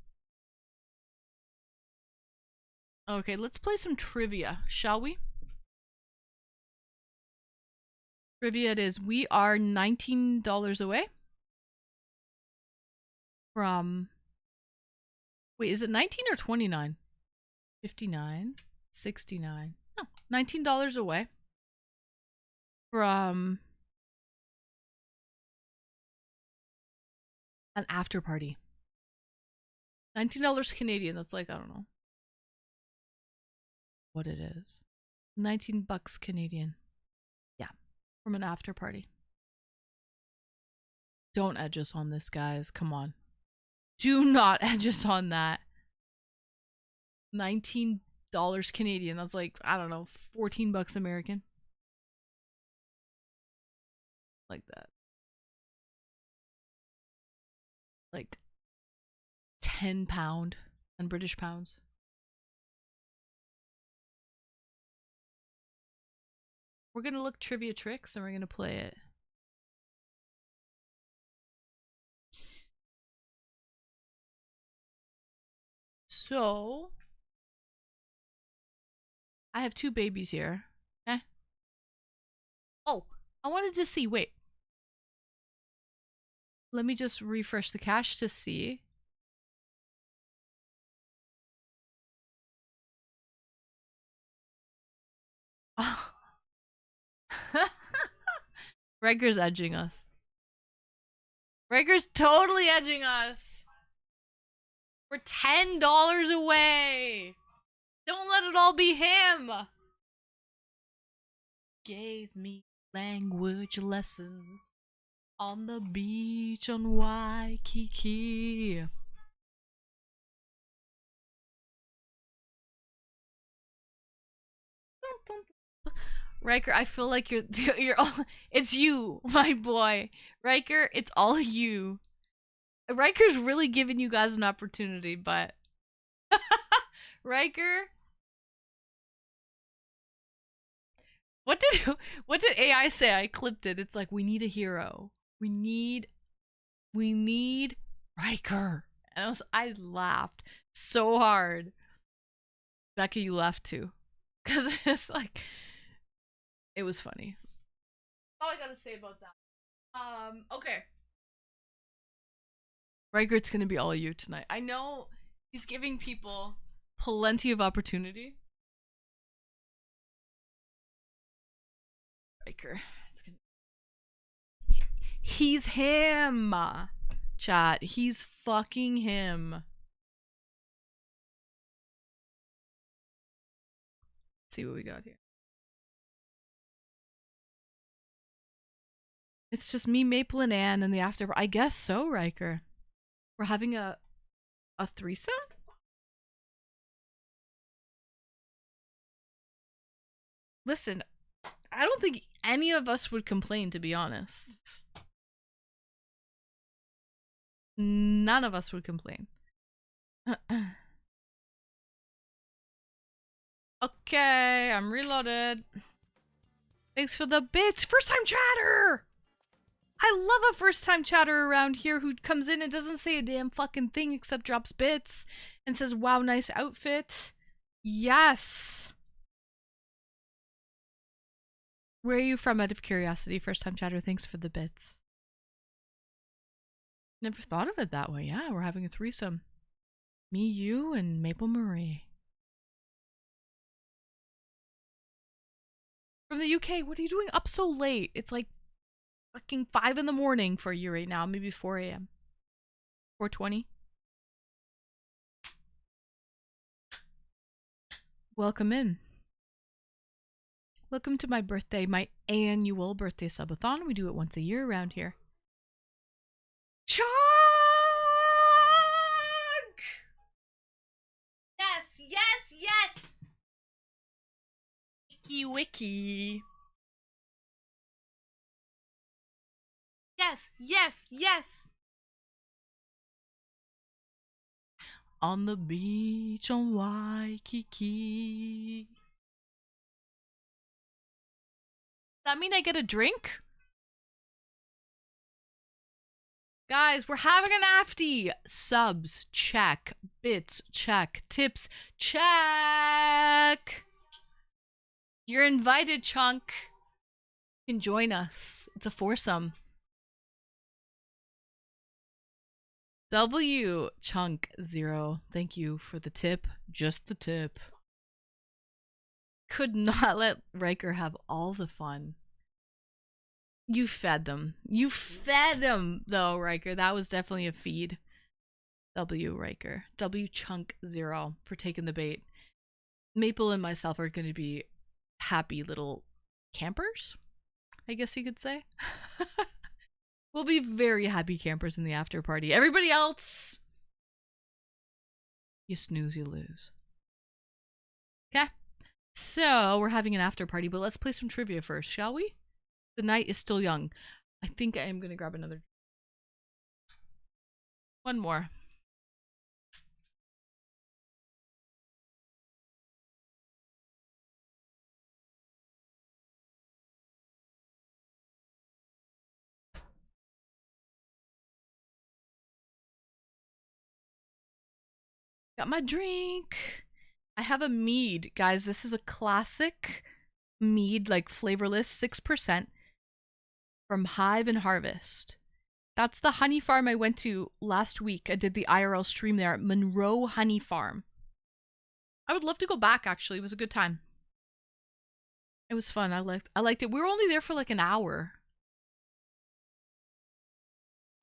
Okay, let's play some trivia, shall we? Trivia it is. We are $19 away from... Wait, is it 19 or 29? 59, 69. No, $19 away from an after party. $19 Canadian. That's like, I don't know what it is. 19 bucks Canadian. Yeah, from an after party. Don't edge us on this, guys. Come on. Do not edge us on that. $19 Canadian. That's like, I don't know, 14 bucks American. Like that. Like 10 pound and British pounds. We're gonna look trivia tricks and we're gonna play it. So I have 2 babies here. Okay. Oh, I wanted to see. Wait. Let me just refresh the cache to see. Oh. Riker's edging us. Riker's totally edging us. We're $10 away. Don't let it all be him. Gave me language lessons on the beach on Waikiki. Riker, I feel like you're all, it's you, my boy. Riker, it's all you. Riker's really giving you guys an opportunity, but Riker, what did AI say? I clipped it. It's like, we need a hero. We need Riker. And I laughed so hard. Becca, you laughed too. Because it's like, it was funny. All I gotta say about that. Okay. Riker, it's gonna be all you tonight. I know he's giving people plenty of opportunity. Riker, it's gonna. He's him, chat. He's fucking him. Let's see what we got here. It's just me, Maple, and Anne in the after. I guess so, Riker. We're having a threesome? Listen, I don't think any of us would complain, to be honest. None of us would complain. Okay, I'm reloaded. Thanks for the bits. First time chatter! I love a first time chatter around here who comes in and doesn't say a damn fucking thing except drops bits and says, wow, nice outfit. Yes. Where are you from, out of curiosity? First time chatter, thanks for the bits. Never thought of it that way. Yeah, we're having a threesome. Me, you, and Maple Marie. From the UK, what are you doing up so late? It's like fucking 5 in the morning for you right now. Maybe 4 a.m. 4:20. Welcome in. Welcome to my birthday, my annual birthday subathon. We do it once a year around here. Chunk! Yes, yes, yes! Wiki wiki. Yes, yes, yes! On the beach on Waikiki. Does that mean I get a drink? Guys, we're having an afty. Subs, check. Bits, check. Tips, check. You're invited, Chunk. You can join us. It's a foursome. W Chunk 0. Thank you for the tip. Just the tip. Could not let Riker have all the fun. You fed them. You fed them, though, Riker. That was definitely a feed. W Riker. W Chunk 0 for taking the bait. Maple and myself are going to be happy little campers, I guess you could say. We'll be very happy campers in the after party. Everybody else, you snooze, you lose. Okay? So, we're having an after party, but let's play some trivia first, shall we? The night is still young. I think I am going to grab another. One more. Got my drink. I have a mead. Guys, this is a classic mead, like flavorless, 6% from Hive and Harvest. That's the honey farm I went to last week. I did the IRL stream there at Monroe Honey Farm. I would love to go back, actually. It was a good time. It was fun. I liked it. We were only there for like an hour.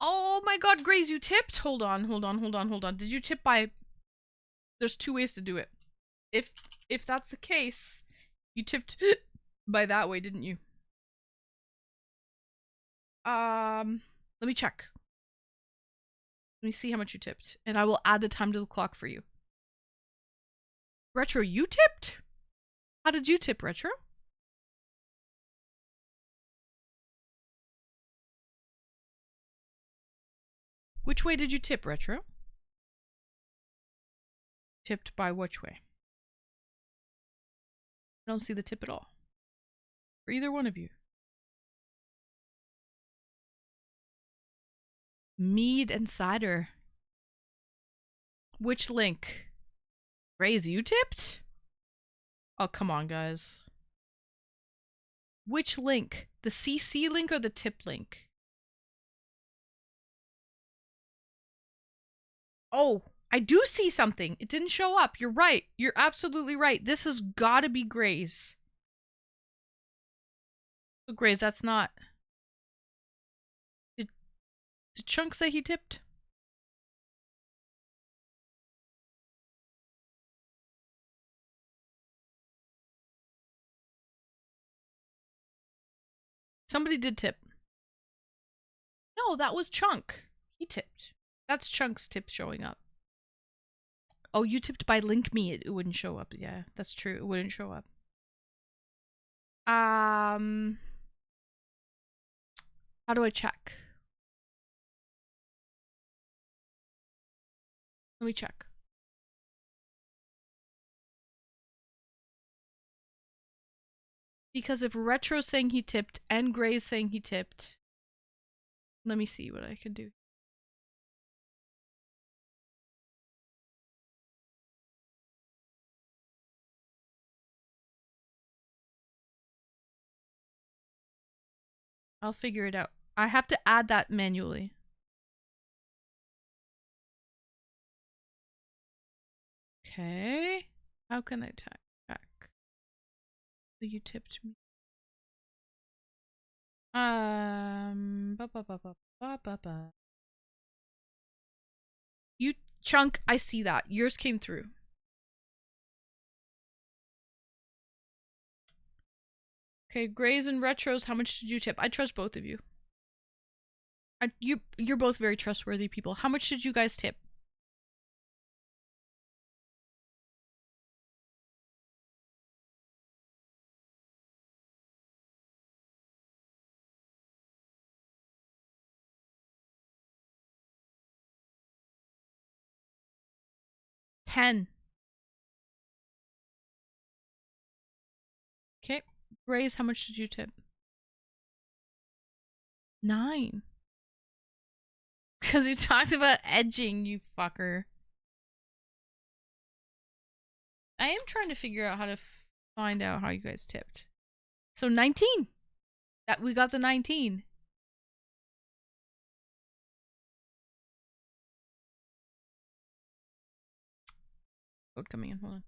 Oh my god, Grace, you tipped? Hold on. Did you tip by... There's 2 ways to do it. If that's the case, you tipped by that way, didn't you? Let me check. Let me see how much you tipped, and I will add the time to the clock for you. Retro, you tipped? How did you tip, Retro? Which way did you tip, Retro? Tipped by which way? I don't see the tip at all. For either one of you. Mead and cider. Which link? Graze, you tipped? Oh, come on, guys. Which link? The CC link or the tip link? Oh, I do see something. It didn't show up. You're right. You're absolutely right. This has got to be Graze. So Graze, that's not... Did Chunk say he tipped? Somebody did tip. No, that was Chunk. He tipped. That's Chunk's tip showing up. Oh, you tipped by link me. It wouldn't show up. Yeah, that's true. It wouldn't show up. How do I check? Let me check. Because if Retro's saying he tipped and Gray's saying he tipped, let me see what I can do. I'll figure it out. I have to add that manually. Okay. How can I check? So you tipped me. You Chunk, I see that. Yours came through. Okay, Grays and Retros, how much did you tip? I trust both of you. You're both very trustworthy people. How much did you guys tip? $10. Okay. Grays, how much did you tip? $9. Because you talked about edging, you fucker. I am trying to figure out how to find out how you guys tipped. So 19. That we got the 19. Code coming in, hold on.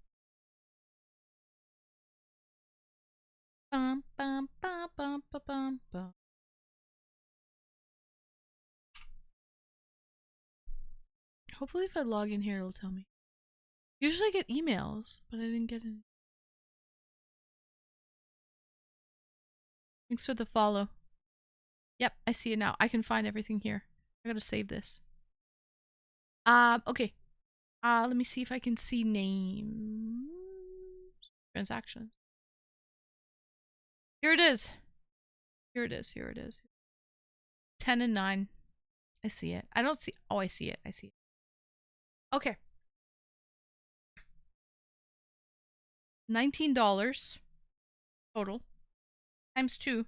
Bum, bum, bum, bum, bum, bum, bum. Hopefully if I log in here, it'll tell me. Usually I get emails, but I didn't get any. Thanks for the follow. Yep, I see it now. I can find everything here. I gotta save this. Okay. Let me see if I can see names. Transactions. Here it is. Here it is. Here it is. 10 and 9. I see it. I don't see. Oh, I see it. I see it. Okay. $19 total times 2.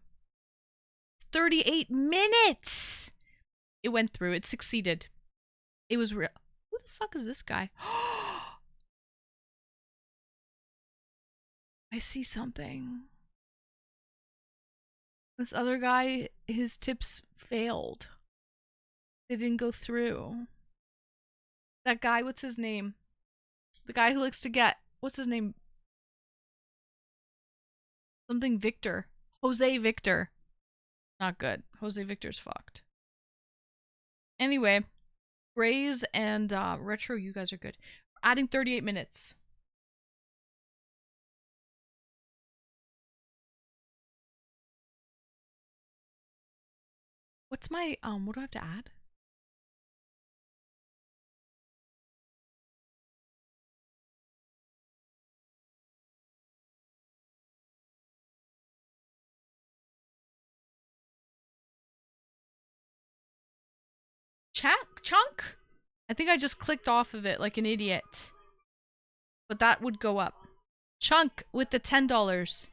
38 minutes. It went through. It succeeded. It was real. Who the fuck is this guy? I see something. This other guy, his tips failed. They didn't go through. That guy, what's his name? The guy who likes to get, what's his name? Something Victor. Jose Victor. Not good. Jose Victor's fucked. Anyway, Grays and Retro, you guys are good. Adding 38 minutes. What's my, what do I have to add? Chunk? I think I just clicked off of it like an idiot. But that would go up. Chunk with the $10.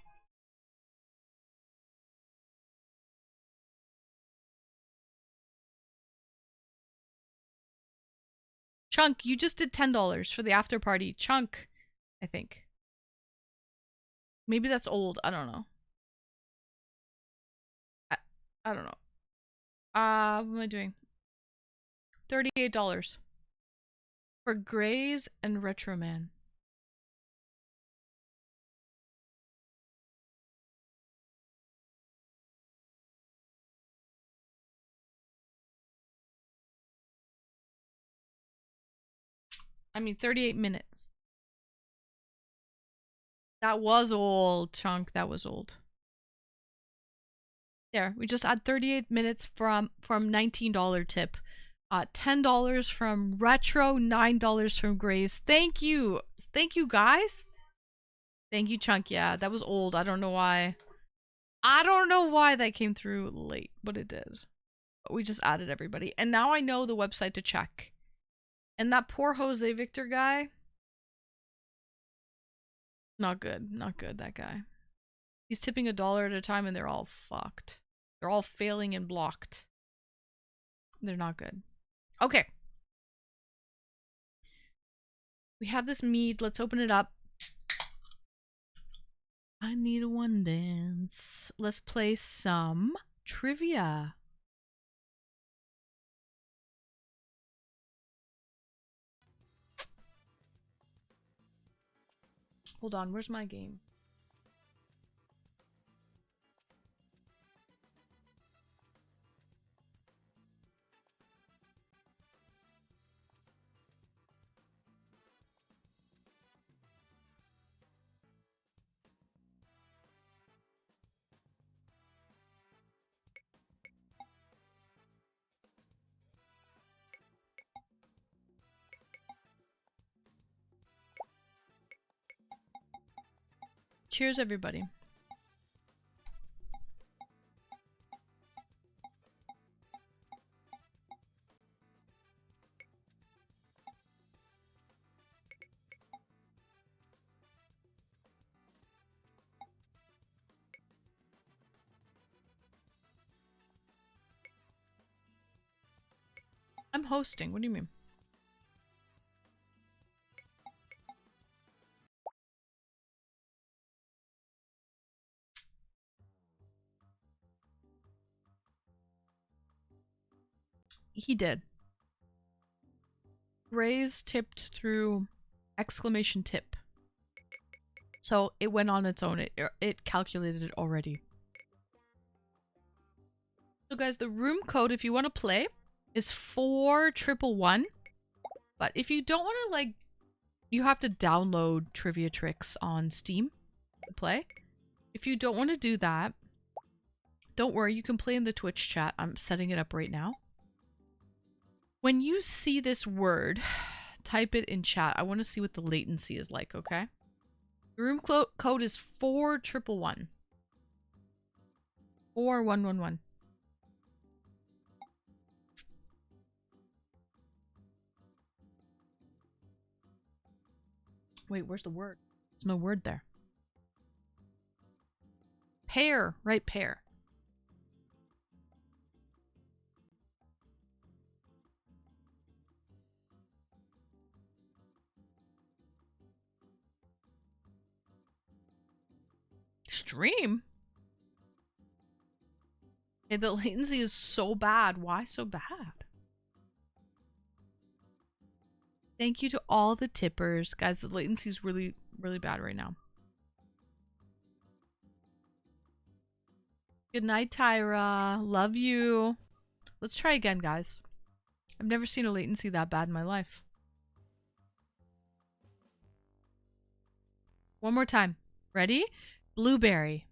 Chunk, you just did $10 for the after party. Chunk, I think. Maybe that's old. I don't know. I don't know. What am I doing? $38 for Grays and Retro Man. I mean, 38 minutes. That was old, Chunk. That was old. There, we just add 38 minutes from $19 tip. $10 from Retro, $9 from Grays. Thank you. Thank you, guys. Thank you, Chunk. Yeah, that was old. I don't know why. I don't know why that came through late, but it did. But we just added everybody. And now I know the website to check. And that poor Jose Victor guy. Not good. Not good, that guy. He's tipping $1 at a time and they're all fucked. They're all failing and blocked. They're not good. Okay. We have this mead. Let's open it up. I need a one dance. Let's play some trivia. Hold on, where's my game? Cheers, everybody. I'm hosting. What do you mean? He did. Raise tipped through exclamation tip. So it went on its own. It calculated it already. So guys, the room code, if you want to play, is 4111. But if you don't want to, like, you have to download Trivia Tricks on Steam to play. If you don't want to do that, don't worry, you can play in the Twitch chat. I'm setting it up right now. When you see this word, type it in chat. I want to see what the latency is like, okay? The room code is 4111. 4111. Wait, where's the word? There's no word there. Pair, right? Pair. Stream? Okay, the latency is so bad. Why so bad? Thank you to all the tippers. Guys, the latency is really, really bad right now. Good night, Tyra. Love you. Let's try again, guys. I've never seen a latency that bad in my life. One more time. Ready? Blueberry.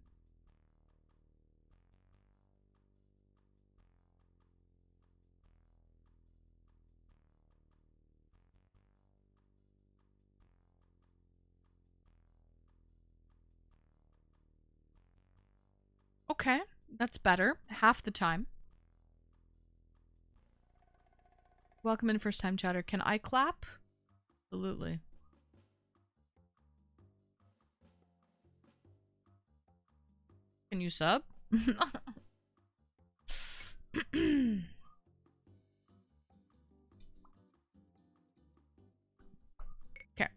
Okay, that's better. Half the time. Welcome in, first time chatter. Can I clap? Absolutely. Can you sub? Okay.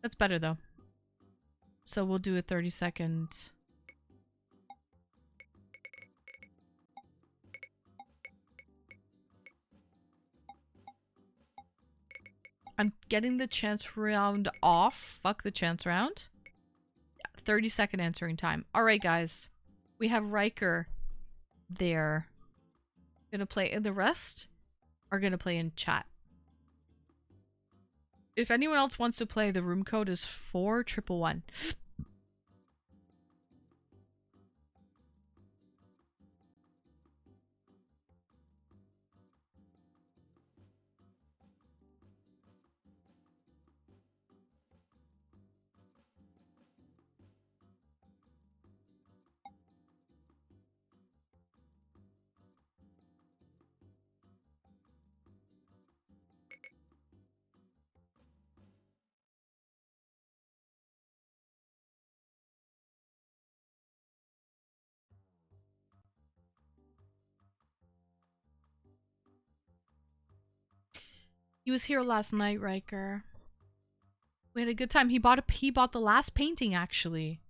That's better though. So we'll do a 30-second. I'm getting the chance round off. Fuck the chance round. 30-second answering time. Alright, guys. We have Riker there. Gonna play, and the rest are gonna play in chat. If anyone else wants to play, the room code is 4111. He was here last night, Riker. We had a good time. He bought the last painting, actually.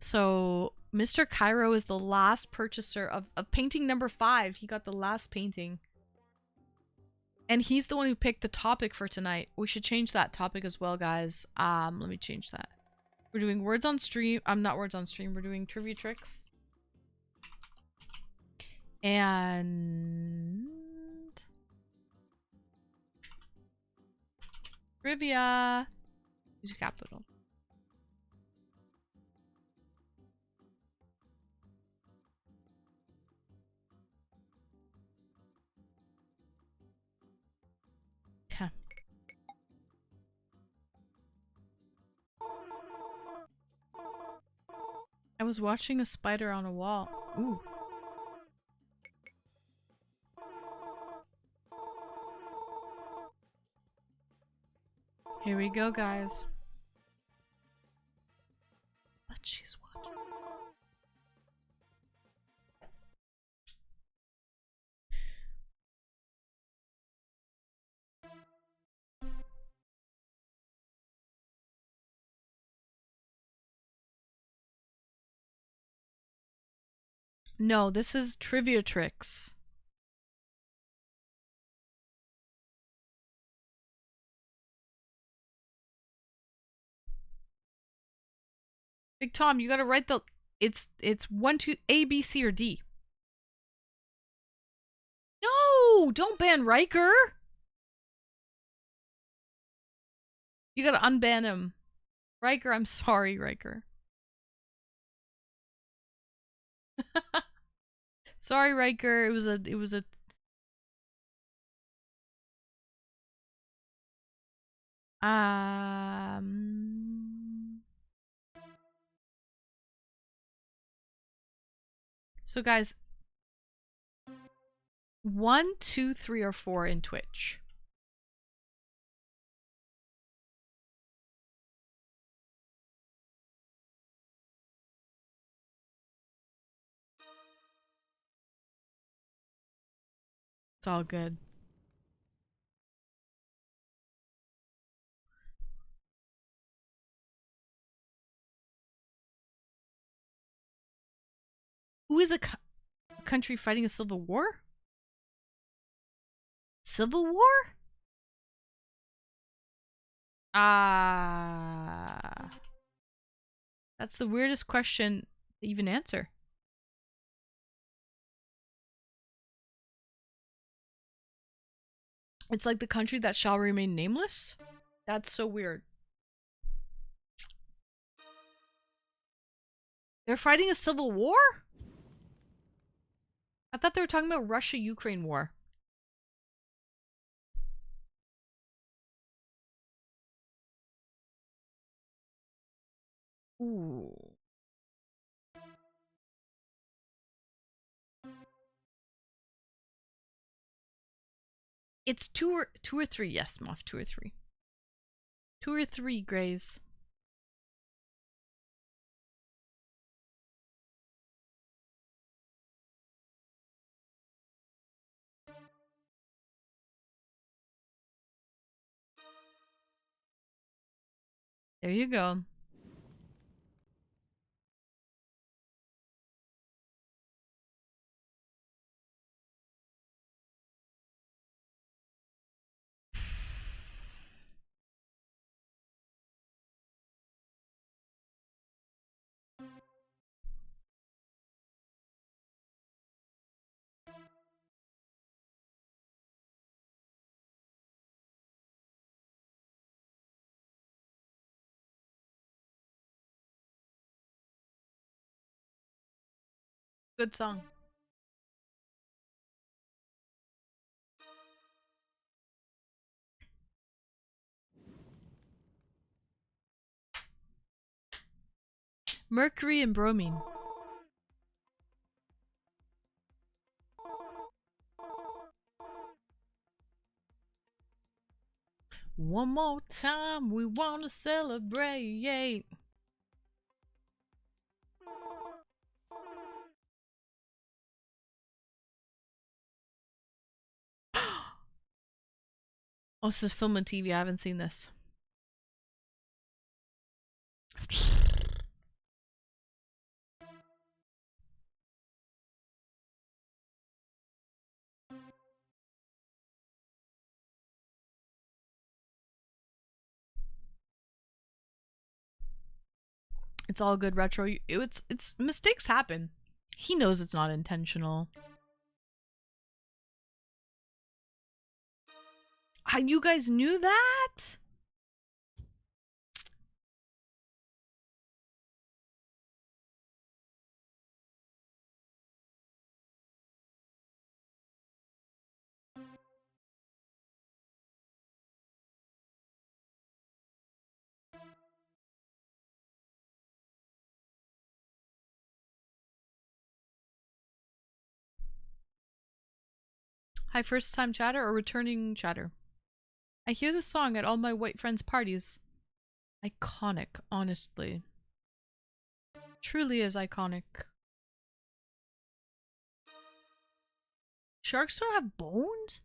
So Mr. Cairo is the last purchaser of painting number 5. He got the last painting. And he's the one who picked the topic for tonight. We should change that topic as well, guys. Let me change that. We're doing words on stream. Not words on stream. We're doing trivia tricks. And trivia. Use capital. Okay. I was watching a spider on a wall. Ooh. Here we go, guys. What she's watching. No, this is trivia tricks. Big Tom, you gotta write the... It's 1, 2, A, B, C, or D. No! Don't ban Riker! You gotta unban him. Riker, I'm sorry, Riker. Sorry, Riker. It was a... So guys, 1, 2, 3, or 4 in Twitch. It's all good. Who is a country fighting a civil war? Civil war? That's the weirdest question to even answer. It's like the country that shall remain nameless? That's so weird. They're fighting a civil war? I thought they were talking about Russia-Ukraine war. Ooh. It's two or three. Yes, Moth, 2 or 3. 2 or 3 grays. There you go. Good song. Mercury and bromine. One more time, we want to celebrate. Oh, this is film and TV. I haven't seen this. It's all good, Retro. It's mistakes happen. He knows it's not intentional. You guys knew that? Hi, first time chatter or returning chatter? I hear the song at all my white friends' parties. Iconic, honestly. Truly is iconic. Sharks don't have bones?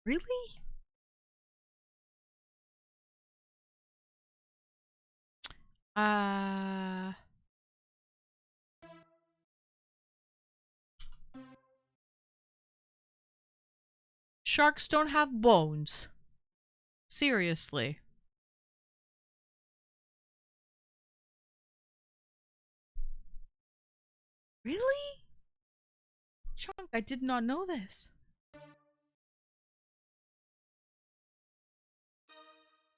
Really? Sharks don't have bones. Seriously. Really? Chunk, I did not know this.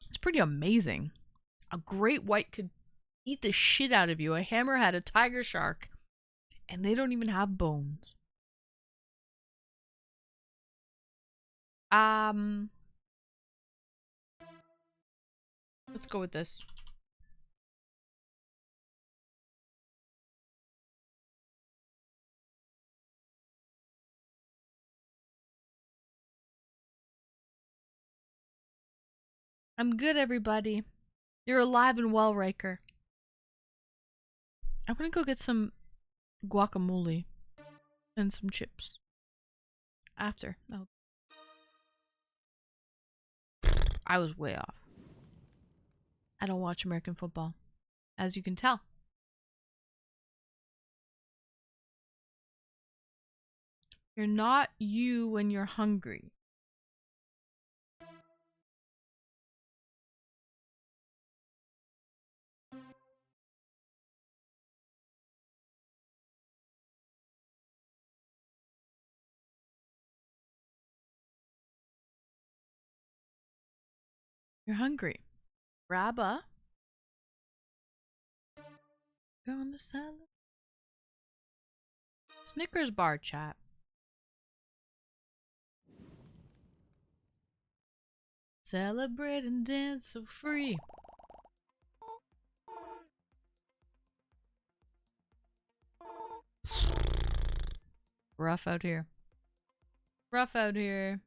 It's pretty amazing. A great white could eat the shit out of you. A hammerhead, a tiger shark, and they don't even have bones. Let's go with this. I'm good, everybody. You're alive and well, Riker. I'm gonna go get some guacamole and some chips. After. Oh. I was way off. I don't watch American football, as you can tell. You're not you when you're hungry. You're hungry. Grab a. Gonna salad. Snickers bar, chat. Celebrate and dance so free. Rough out here. Rough out here.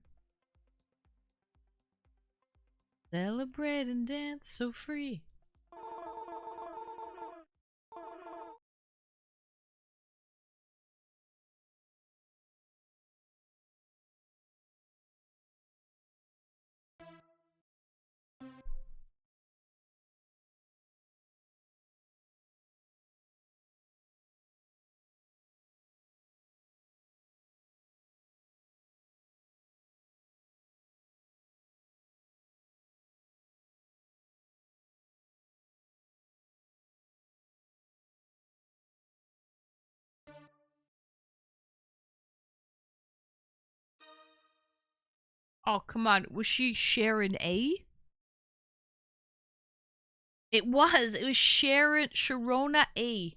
Celebrate and dance so free. Oh, come on. Was she Sharon A? It was. It was Sharona A.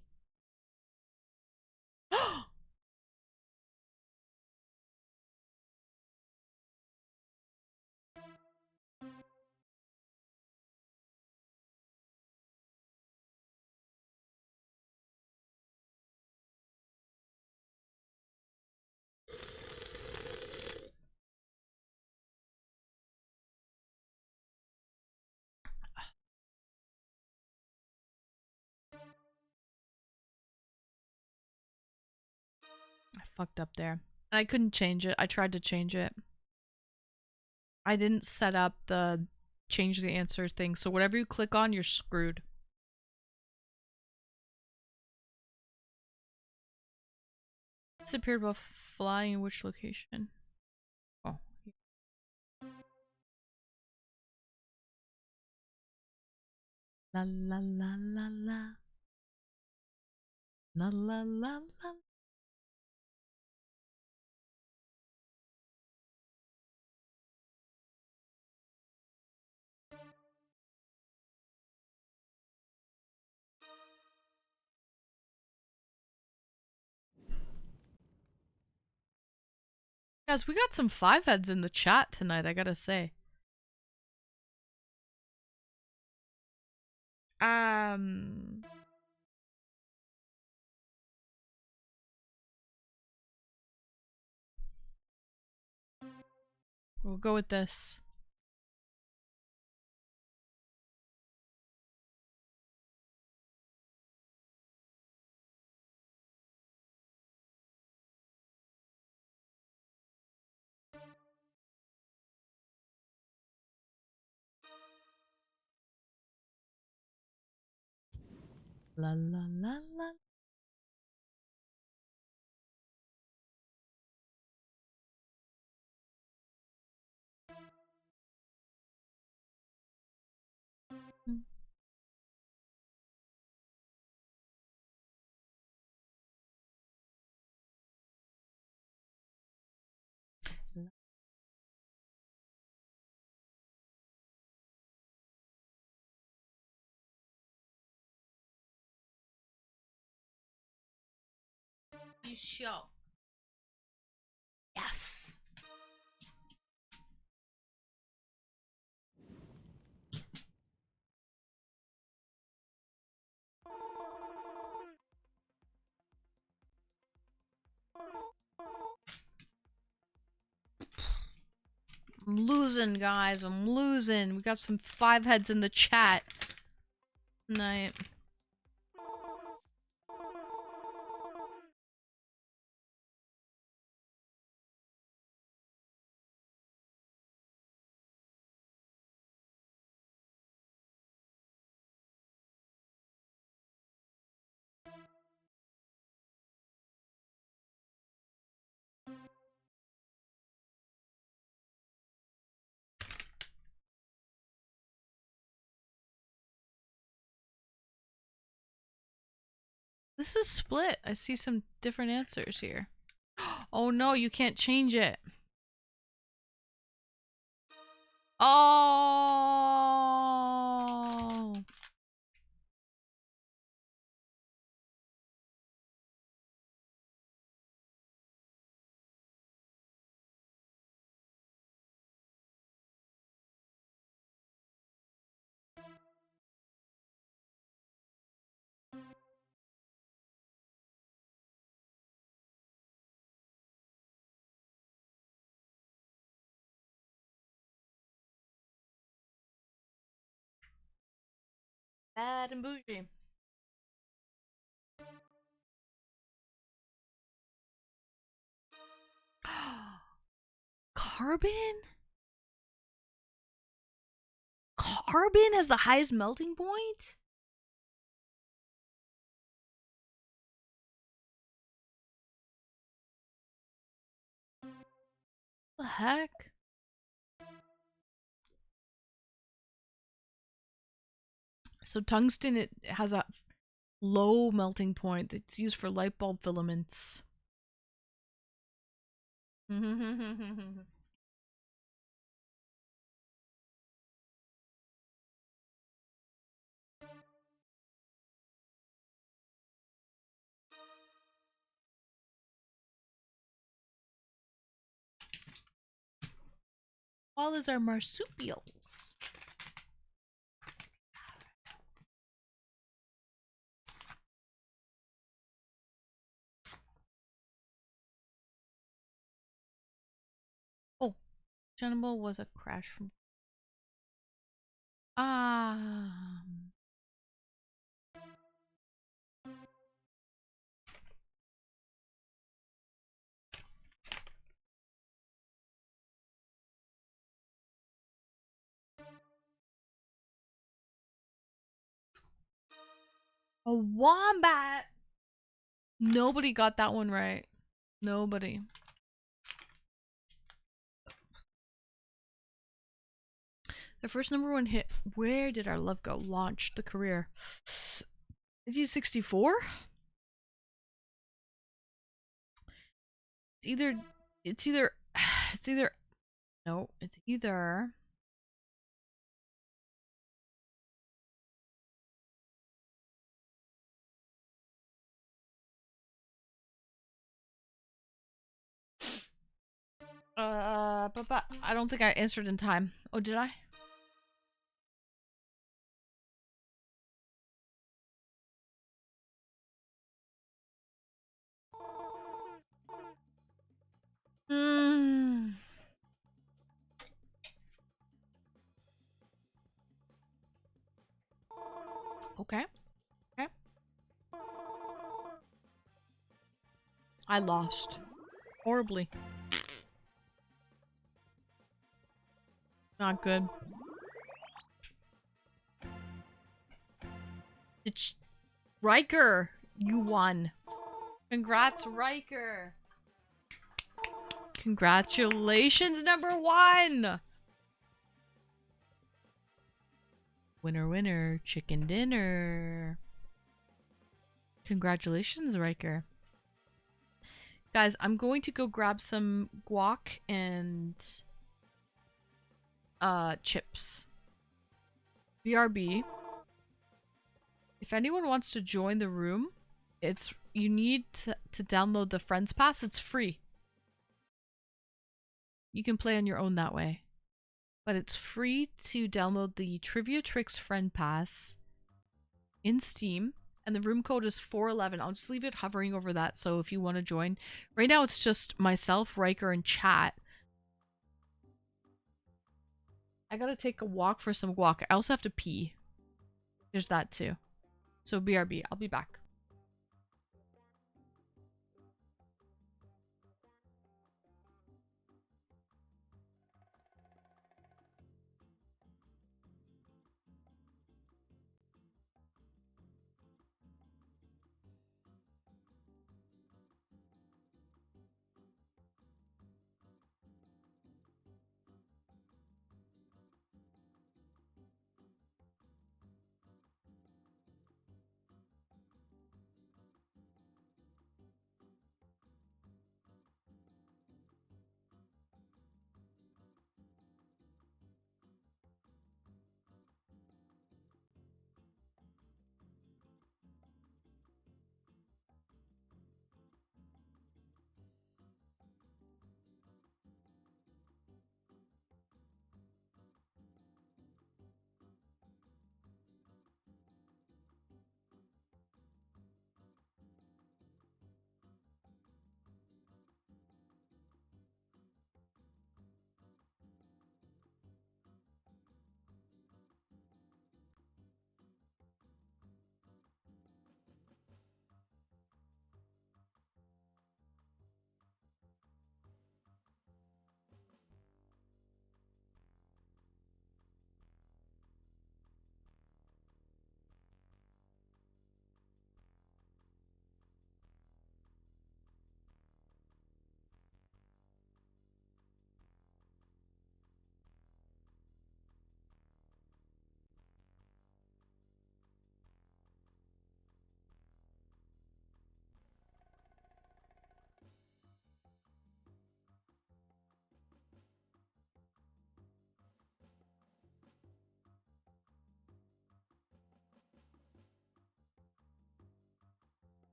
I fucked up there. I couldn't change it. I tried to change it. I didn't set up the change the answer thing, so whatever you click on, you're screwed. Disappeared while flying in which location? Oh. La la la la la. La la la la. Guys, we got some 5-heads in the chat tonight, I gotta say. We'll go with this. La la la la. You show. Yes. I'm losing, guys. I'm losing. We got some 5-heads in the chat tonight. This is split. I see some different answers here. Oh no, you can't change it. Oh. Bad and bougie. Carbon? Carbon has the highest melting point? What the heck? So tungsten, it has a low melting point. It's used for light bulb filaments. All is our marsupials. Oh, Cannibal was a crash from. A wombat. Nobody got that one right. Nobody. The first #1 hit. Where did our love go? Launched the career. Is he 64? It's either. It's either. It's either. No, it's either. But I don't think I answered in time. Oh, did I? Hmm. Okay. Okay. I lost. Horribly. Not good. It's Riker. You won. Congrats, Riker. Congratulations, #1. Winner, winner, chicken dinner. Congratulations, Riker. Guys, I'm going to go grab some guac and chips. BRB. If anyone wants to join the room, you need to download the Friends Pass. It's free. You can play on your own that way. But it's free to download the Trivia Tricks Friend Pass in Steam. And the room code is 411. I'll just leave it hovering over that, so if you want to join. Right now it's just myself, Riker, and chat. I gotta take a walk for some guac. I also have to pee. There's that too. So BRB, I'll be back.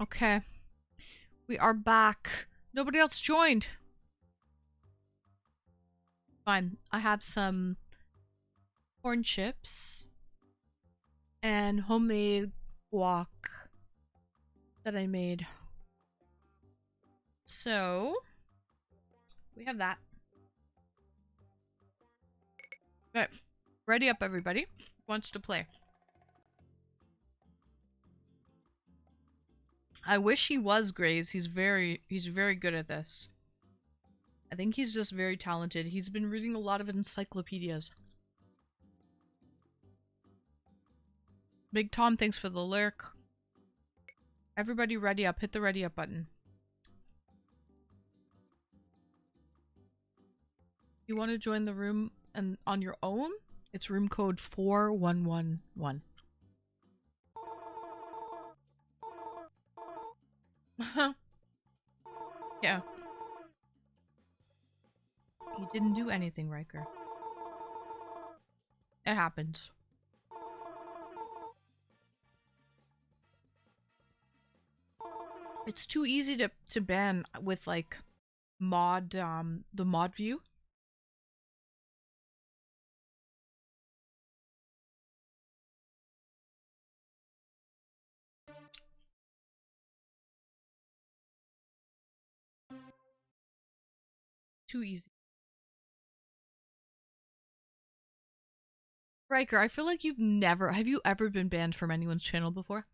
Okay. We are back. Nobody else joined. Fine. I have some corn chips and homemade guac that I made. So, we have that. Okay. Ready up, everybody. Who wants to play? I wish he was Grays. He's very good at this. I think he's just very talented. He's been reading a lot of encyclopedias. Big Tom, thanks for the lurk. Everybody ready up. Hit the ready up button. You want to join the room and on your own? It's room code 4111. Yeah. You didn't do anything, Riker. It happens. It's too easy to ban with like mod the mod view. Too easy. Riker, I feel like have you ever been banned from anyone's channel before?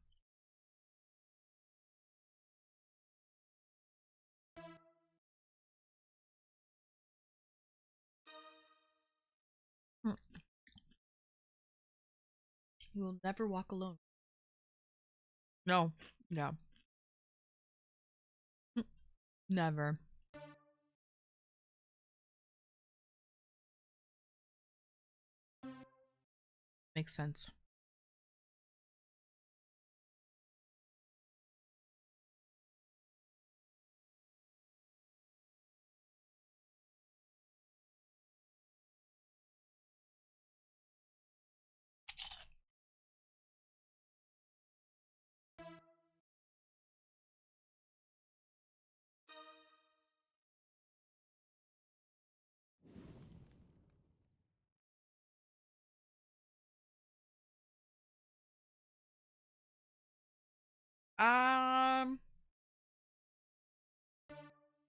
Hmm. You will never walk alone. No. No. Never. Makes sense.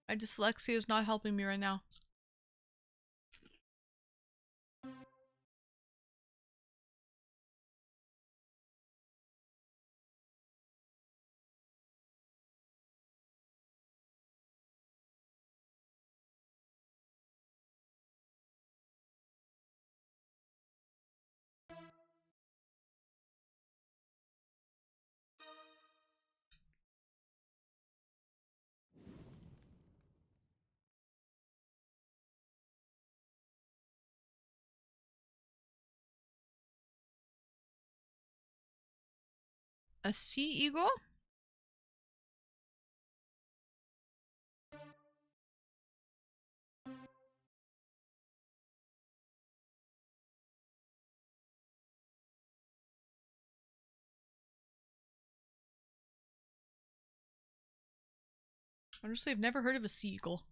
My dyslexia is not helping me right now. A sea eagle? Honestly, I've never heard of a sea eagle.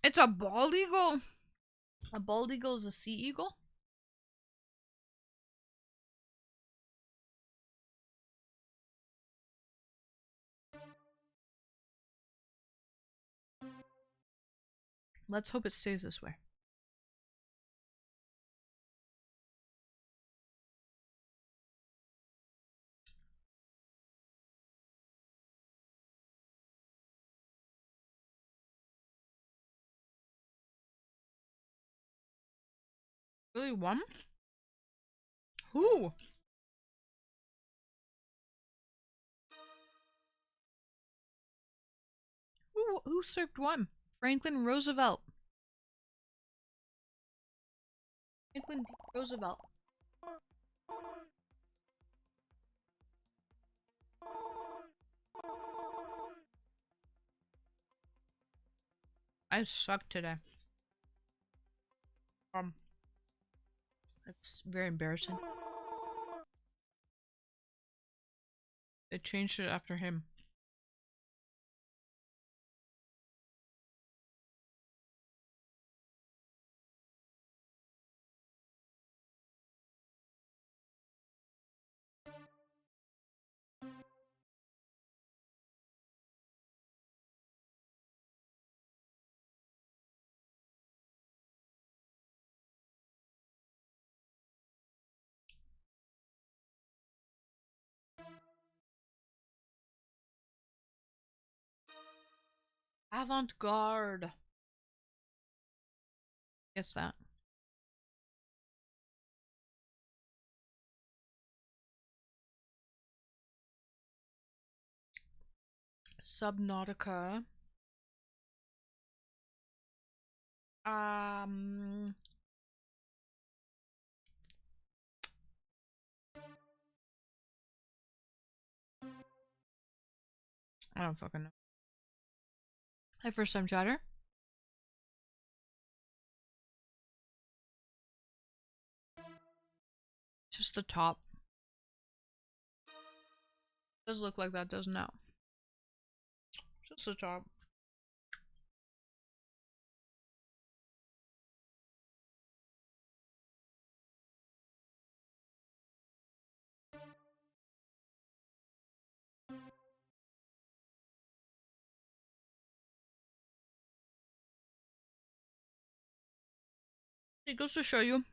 It's a bald eagle? A bald eagle is a sea eagle? Let's hope it stays this way. Really won? Who? Who served one? Franklin Roosevelt. Franklin D. Roosevelt. I suck today. That's very embarrassing. They changed it after him. Avant-garde. Guess that. Subnautica. I don't fucking know. Hi, first time chatter. Just the top. Does look like that, doesn't it? Just the top. It goes to show you,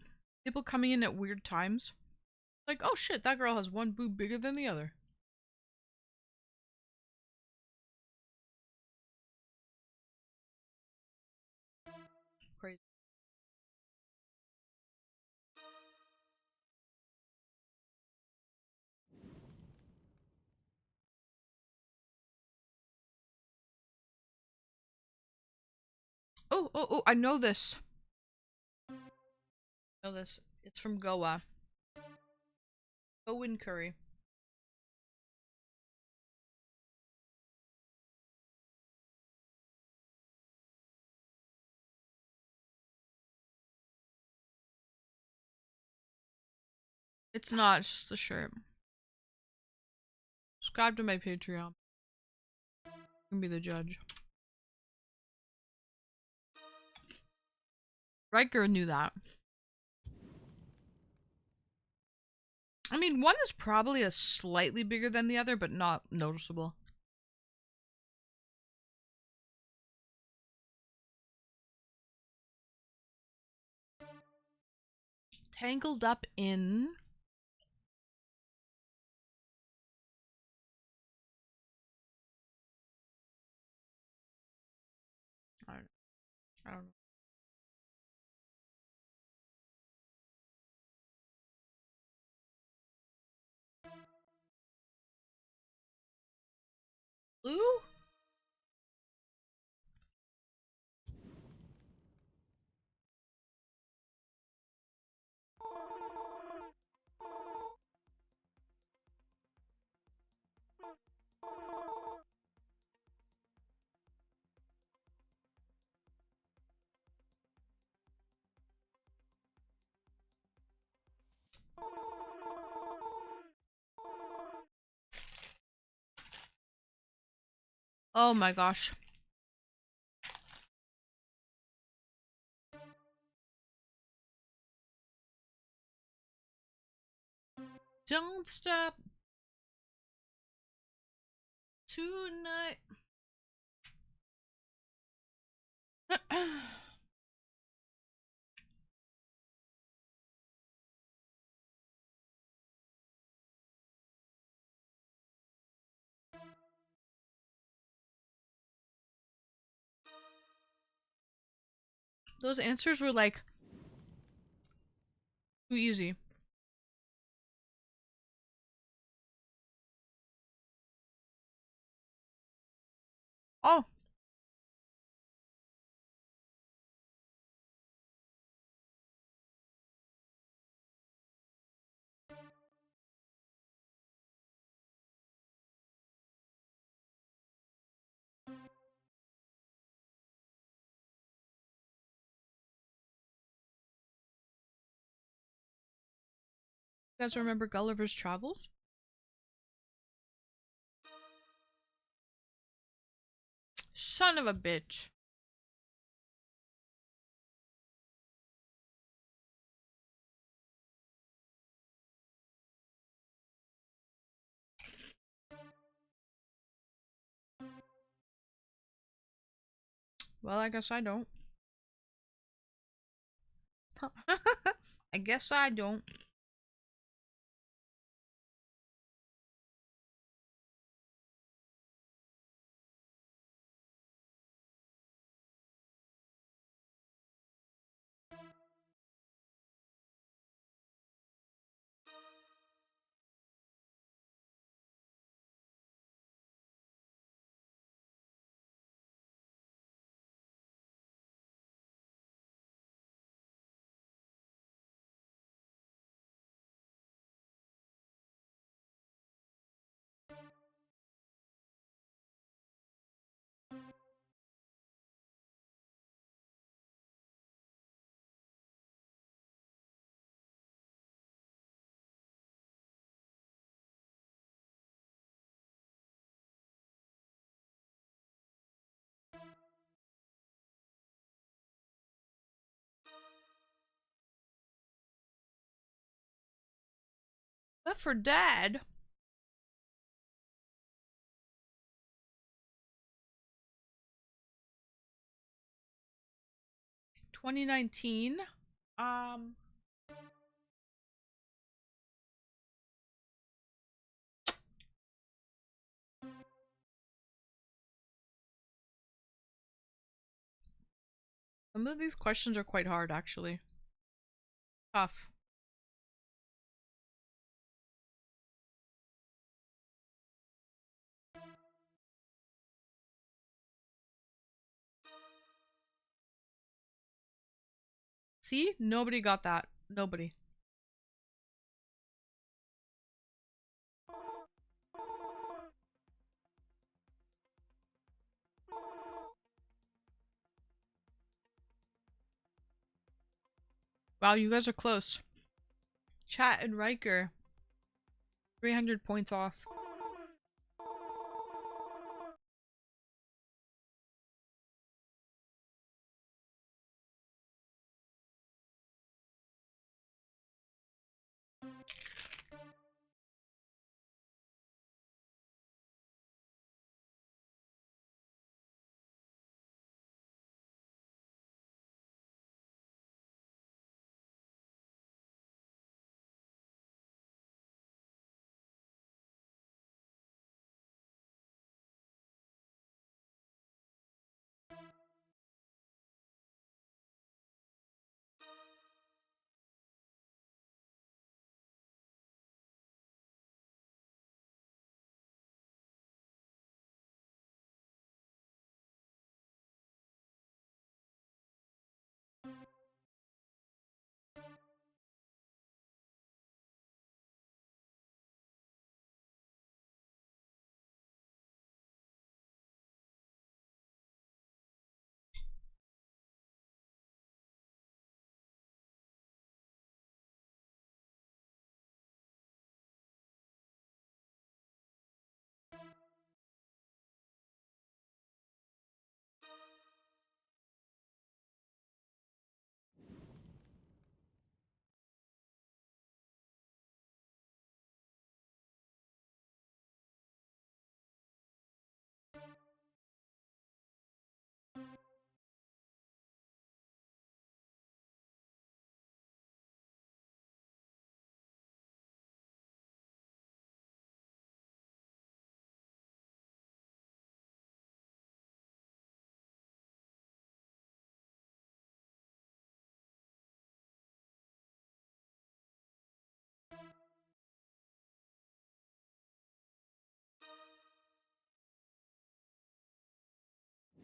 people coming in at weird times. Like, oh shit, that girl has one boob bigger than the other. Crazy. Oh, I know this. I know this. It's from Goa. Goan curry. It's not, it's just the shirt. Subscribe to my Patreon. You can be the judge. Riker knew that. I mean, one is probably a slightly bigger than the other, but not noticeable. Tangled up in... I don't know. Blue? Oh my gosh. Don't stop tonight. Those answers were like too easy. Oh. You guys remember Gulliver's Travels? Son of a bitch. Well, I guess I don't. I guess I don't. But for Dad. $2019. Some of these questions are quite hard, actually. Tough. See? Nobody got that. Nobody. Wow, you guys are close. Chat and Riker. 300 points off.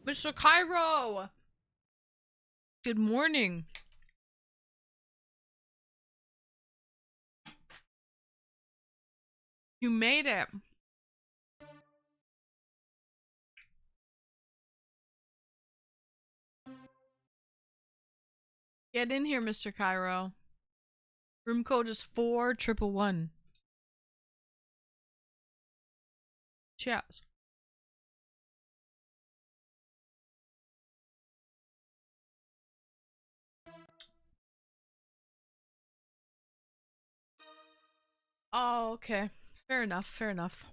Mr. Cairo! Good morning. You made it. Get in here, Mr. Cairo. Room code is 4111. Cheers. Oh, okay. Fair enough, fair enough.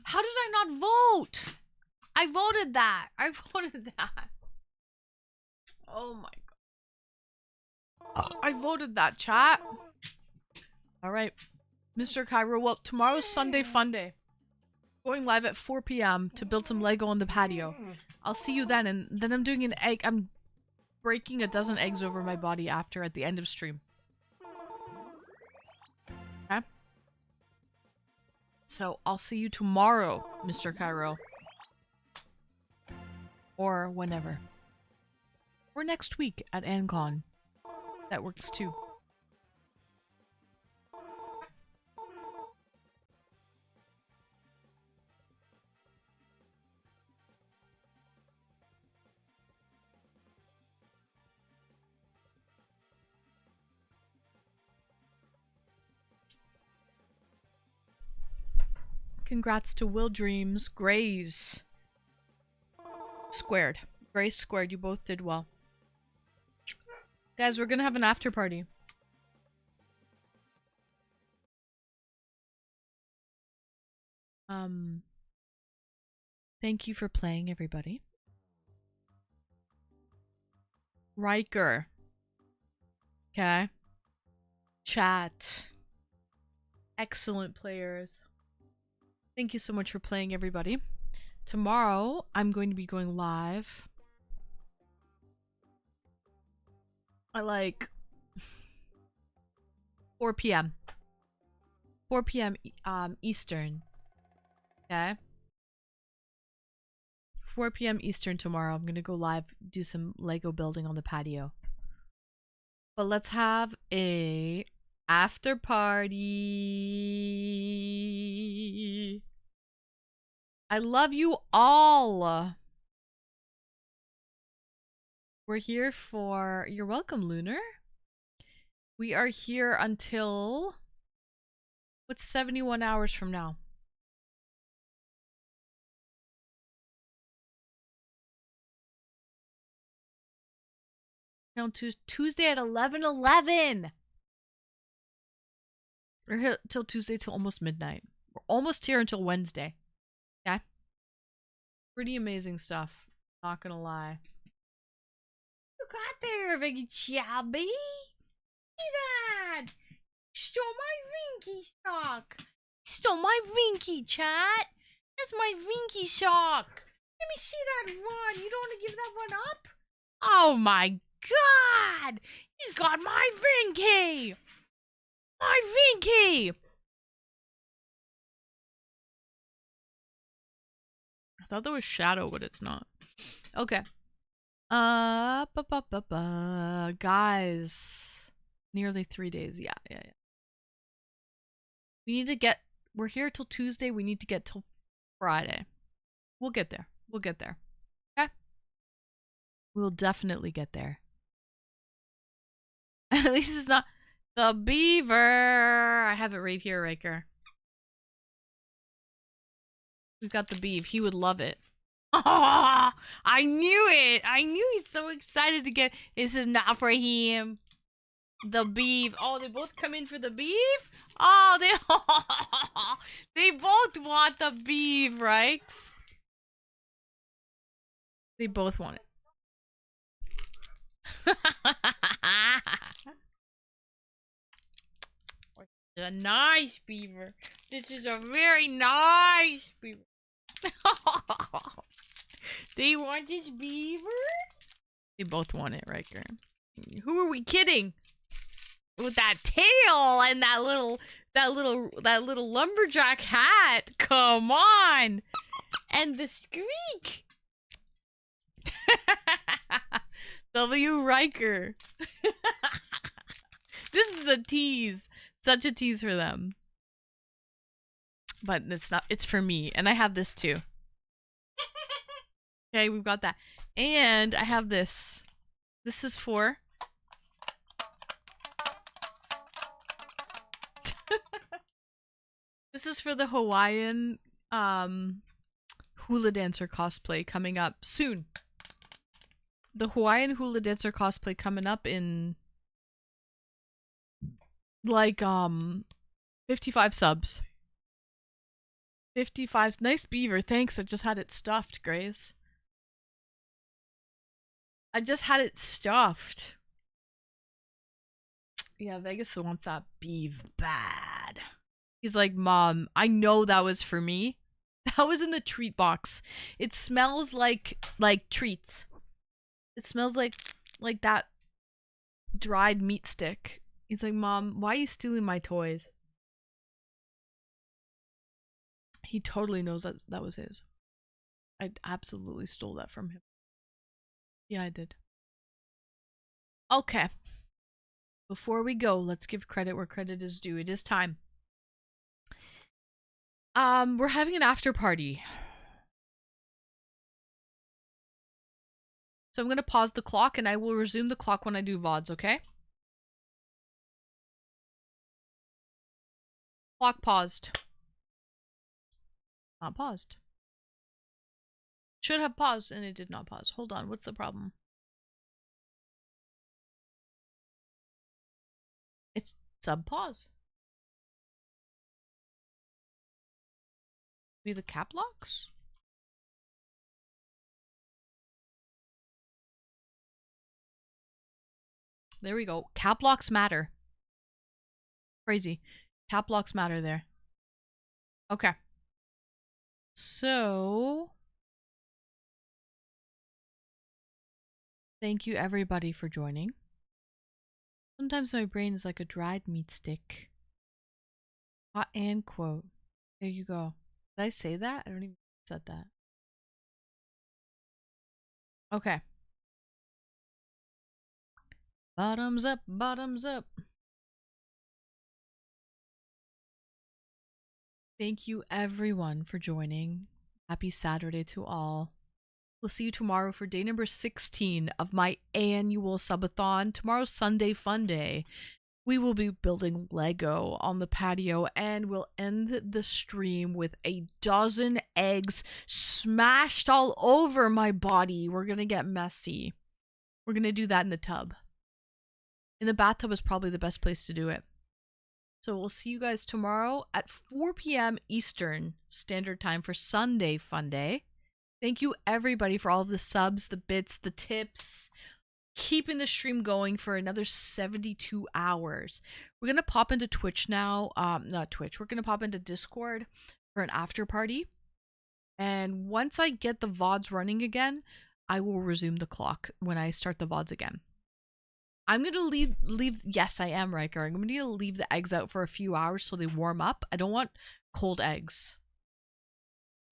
How did I not vote? I voted that. I voted that. Oh my god. I voted that, chat. Alright. Mr. Cairo, well, tomorrow's Sunday Fun Day. Going live at 4 p.m. to build some Lego on the patio. I'll see you then, and then I'm doing an egg. I'm breaking a dozen eggs over my body after at the end of stream. Okay? So, I'll see you tomorrow, Mr. Cairo. Or whenever. Or next week at AnCon. That works too. Congrats to Will Dreams, Grays. Squared. Grace squared, you both did well. Guys, we're gonna have an after party. Thank you for playing, everybody. Riker. Okay. Chat. Excellent players. Thank you so much for playing, everybody. Tomorrow, I'm going to be going live at like 4 p.m. 4 p.m. Eastern. Okay? 4 p.m. Eastern tomorrow. I'm gonna go live, do some Lego building on the patio. But let's have a after party. I love you all. We're here for... You're welcome, Lunar. We are here until... What's 71 hours from now? On Tuesday at 11:11. We're here till Tuesday till almost midnight. We're almost here until Wednesday. Okay? Pretty amazing stuff. Not gonna lie. You got there, Veggie Chubby. See that? Stole my Vinky sock. Stole my Vinky, chat. That's my Vinky sock. Let me see that one. You don't want to give that one up? Oh my god! He's got my Vinky! My Vinky! I thought there was shadow, but it's not. Okay. Guys. Nearly 3 days. Yeah. We need to get... We're here till Tuesday. We need to get till Friday. We'll get there. We'll get there. Okay? We'll definitely get there. At least it's not... The beaver! I have it right here, Riker. We've got the beef. He would love it. Oh, I knew it! I knew he's so excited to get... This is not for him. The beef. Oh, they both come in for the beef? Oh, they... they both want the beef, right? They both want it. A nice beaver. This is a very nice beaver. They want this beaver? They both want it, Riker. Who are we kidding? With that tail and that little lumberjack hat. Come on. And the squeak. W. Riker. This is a tease. Such a tease for them. But it's not. It's for me. And I have this too. Okay, we've got that. And I have this. This is for... This is for the Hawaiian hula dancer cosplay coming up soon. The Hawaiian hula dancer cosplay coming up in like 55 subs. 55. Nice beaver. Thanks. I just had it stuffed, Grace. I just had it stuffed. Yeah, Vegas wants that beef bad. He's like, Mom, I know that was for me. That was in the treat box. It smells like treats. It smells like that dried meat stick. He's like, Mom, why are you stealing my toys? He totally knows that was his. I absolutely stole that from him. Yeah, I did. Okay. Before we go, let's give credit where credit is due. It is time. We're having an after party. So I'm going to pause the clock and I will resume the clock when I do VODs, okay? Clock paused. Not paused. Should have paused and it did not pause. Hold on, what's the problem? It's sub pause. Be the cap locks? There we go. Cap locks matter. Crazy. Cap locks matter there. Okay. So thank you everybody for joining. Sometimes my brain is like a dried meat stick. Hot and quote. There you go. Did I say that? I don't even said that. Okay. Bottoms up, bottoms up. Thank you everyone for joining. Happy Saturday to all. We'll see you tomorrow for day number 16 of my annual subathon. Tomorrow's Sunday Fun Day. We will be building Lego on the patio and we'll end the stream with a dozen eggs smashed all over my body. We're gonna get messy. We're gonna do that in the tub. In the bathtub is probably the best place to do it. So we'll see you guys tomorrow at 4 p.m. Eastern Standard Time for Sunday Fun Day. Thank you everybody for all of the subs, the bits, the tips. Keeping the stream going for another 72 hours. We're going to pop into Twitch now. Not Twitch. We're going to pop into Discord for an after party. And once I get the VODs running again, I will resume the clock when I start the VODs again. I'm going to leave. Yes, I am, Riker. I'm going to leave the eggs out for a few hours so they warm up. I don't want cold eggs.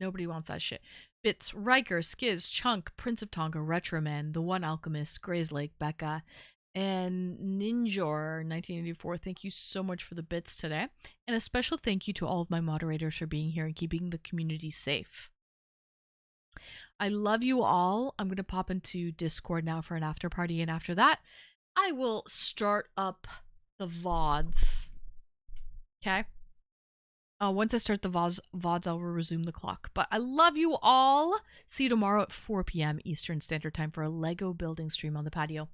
Nobody wants that shit. Bits, Riker, Skiz, Chunk, Prince of Tonga, Retroman, The One Alchemist, Gray's Lake, Becca, and Ninjor 1984. Thank you so much for the bits today. And a special thank you to all of my moderators for being here and keeping the community safe. I love you all. I'm going to pop into Discord now for an after party. And after that, I will start up the VODs. Okay? Once I start the VODs, I'll resume the clock. But I love you all. See you tomorrow at 4 p.m. Eastern Standard Time for a Lego building stream on the patio.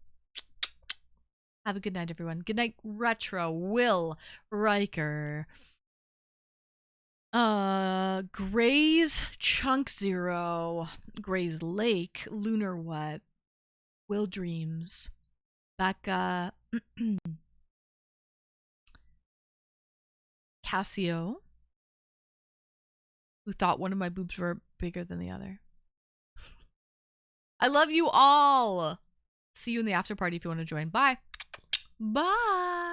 Have a good night, everyone. Good night, Retro, Will, Riker, Gray's Chunk Zero, Gray's Lake, Lunar What, Will Dreams, Becca, Cassio, who thought one of my boobs were bigger than the other. I love you all. See you in the after party if you want to join. Bye. Bye.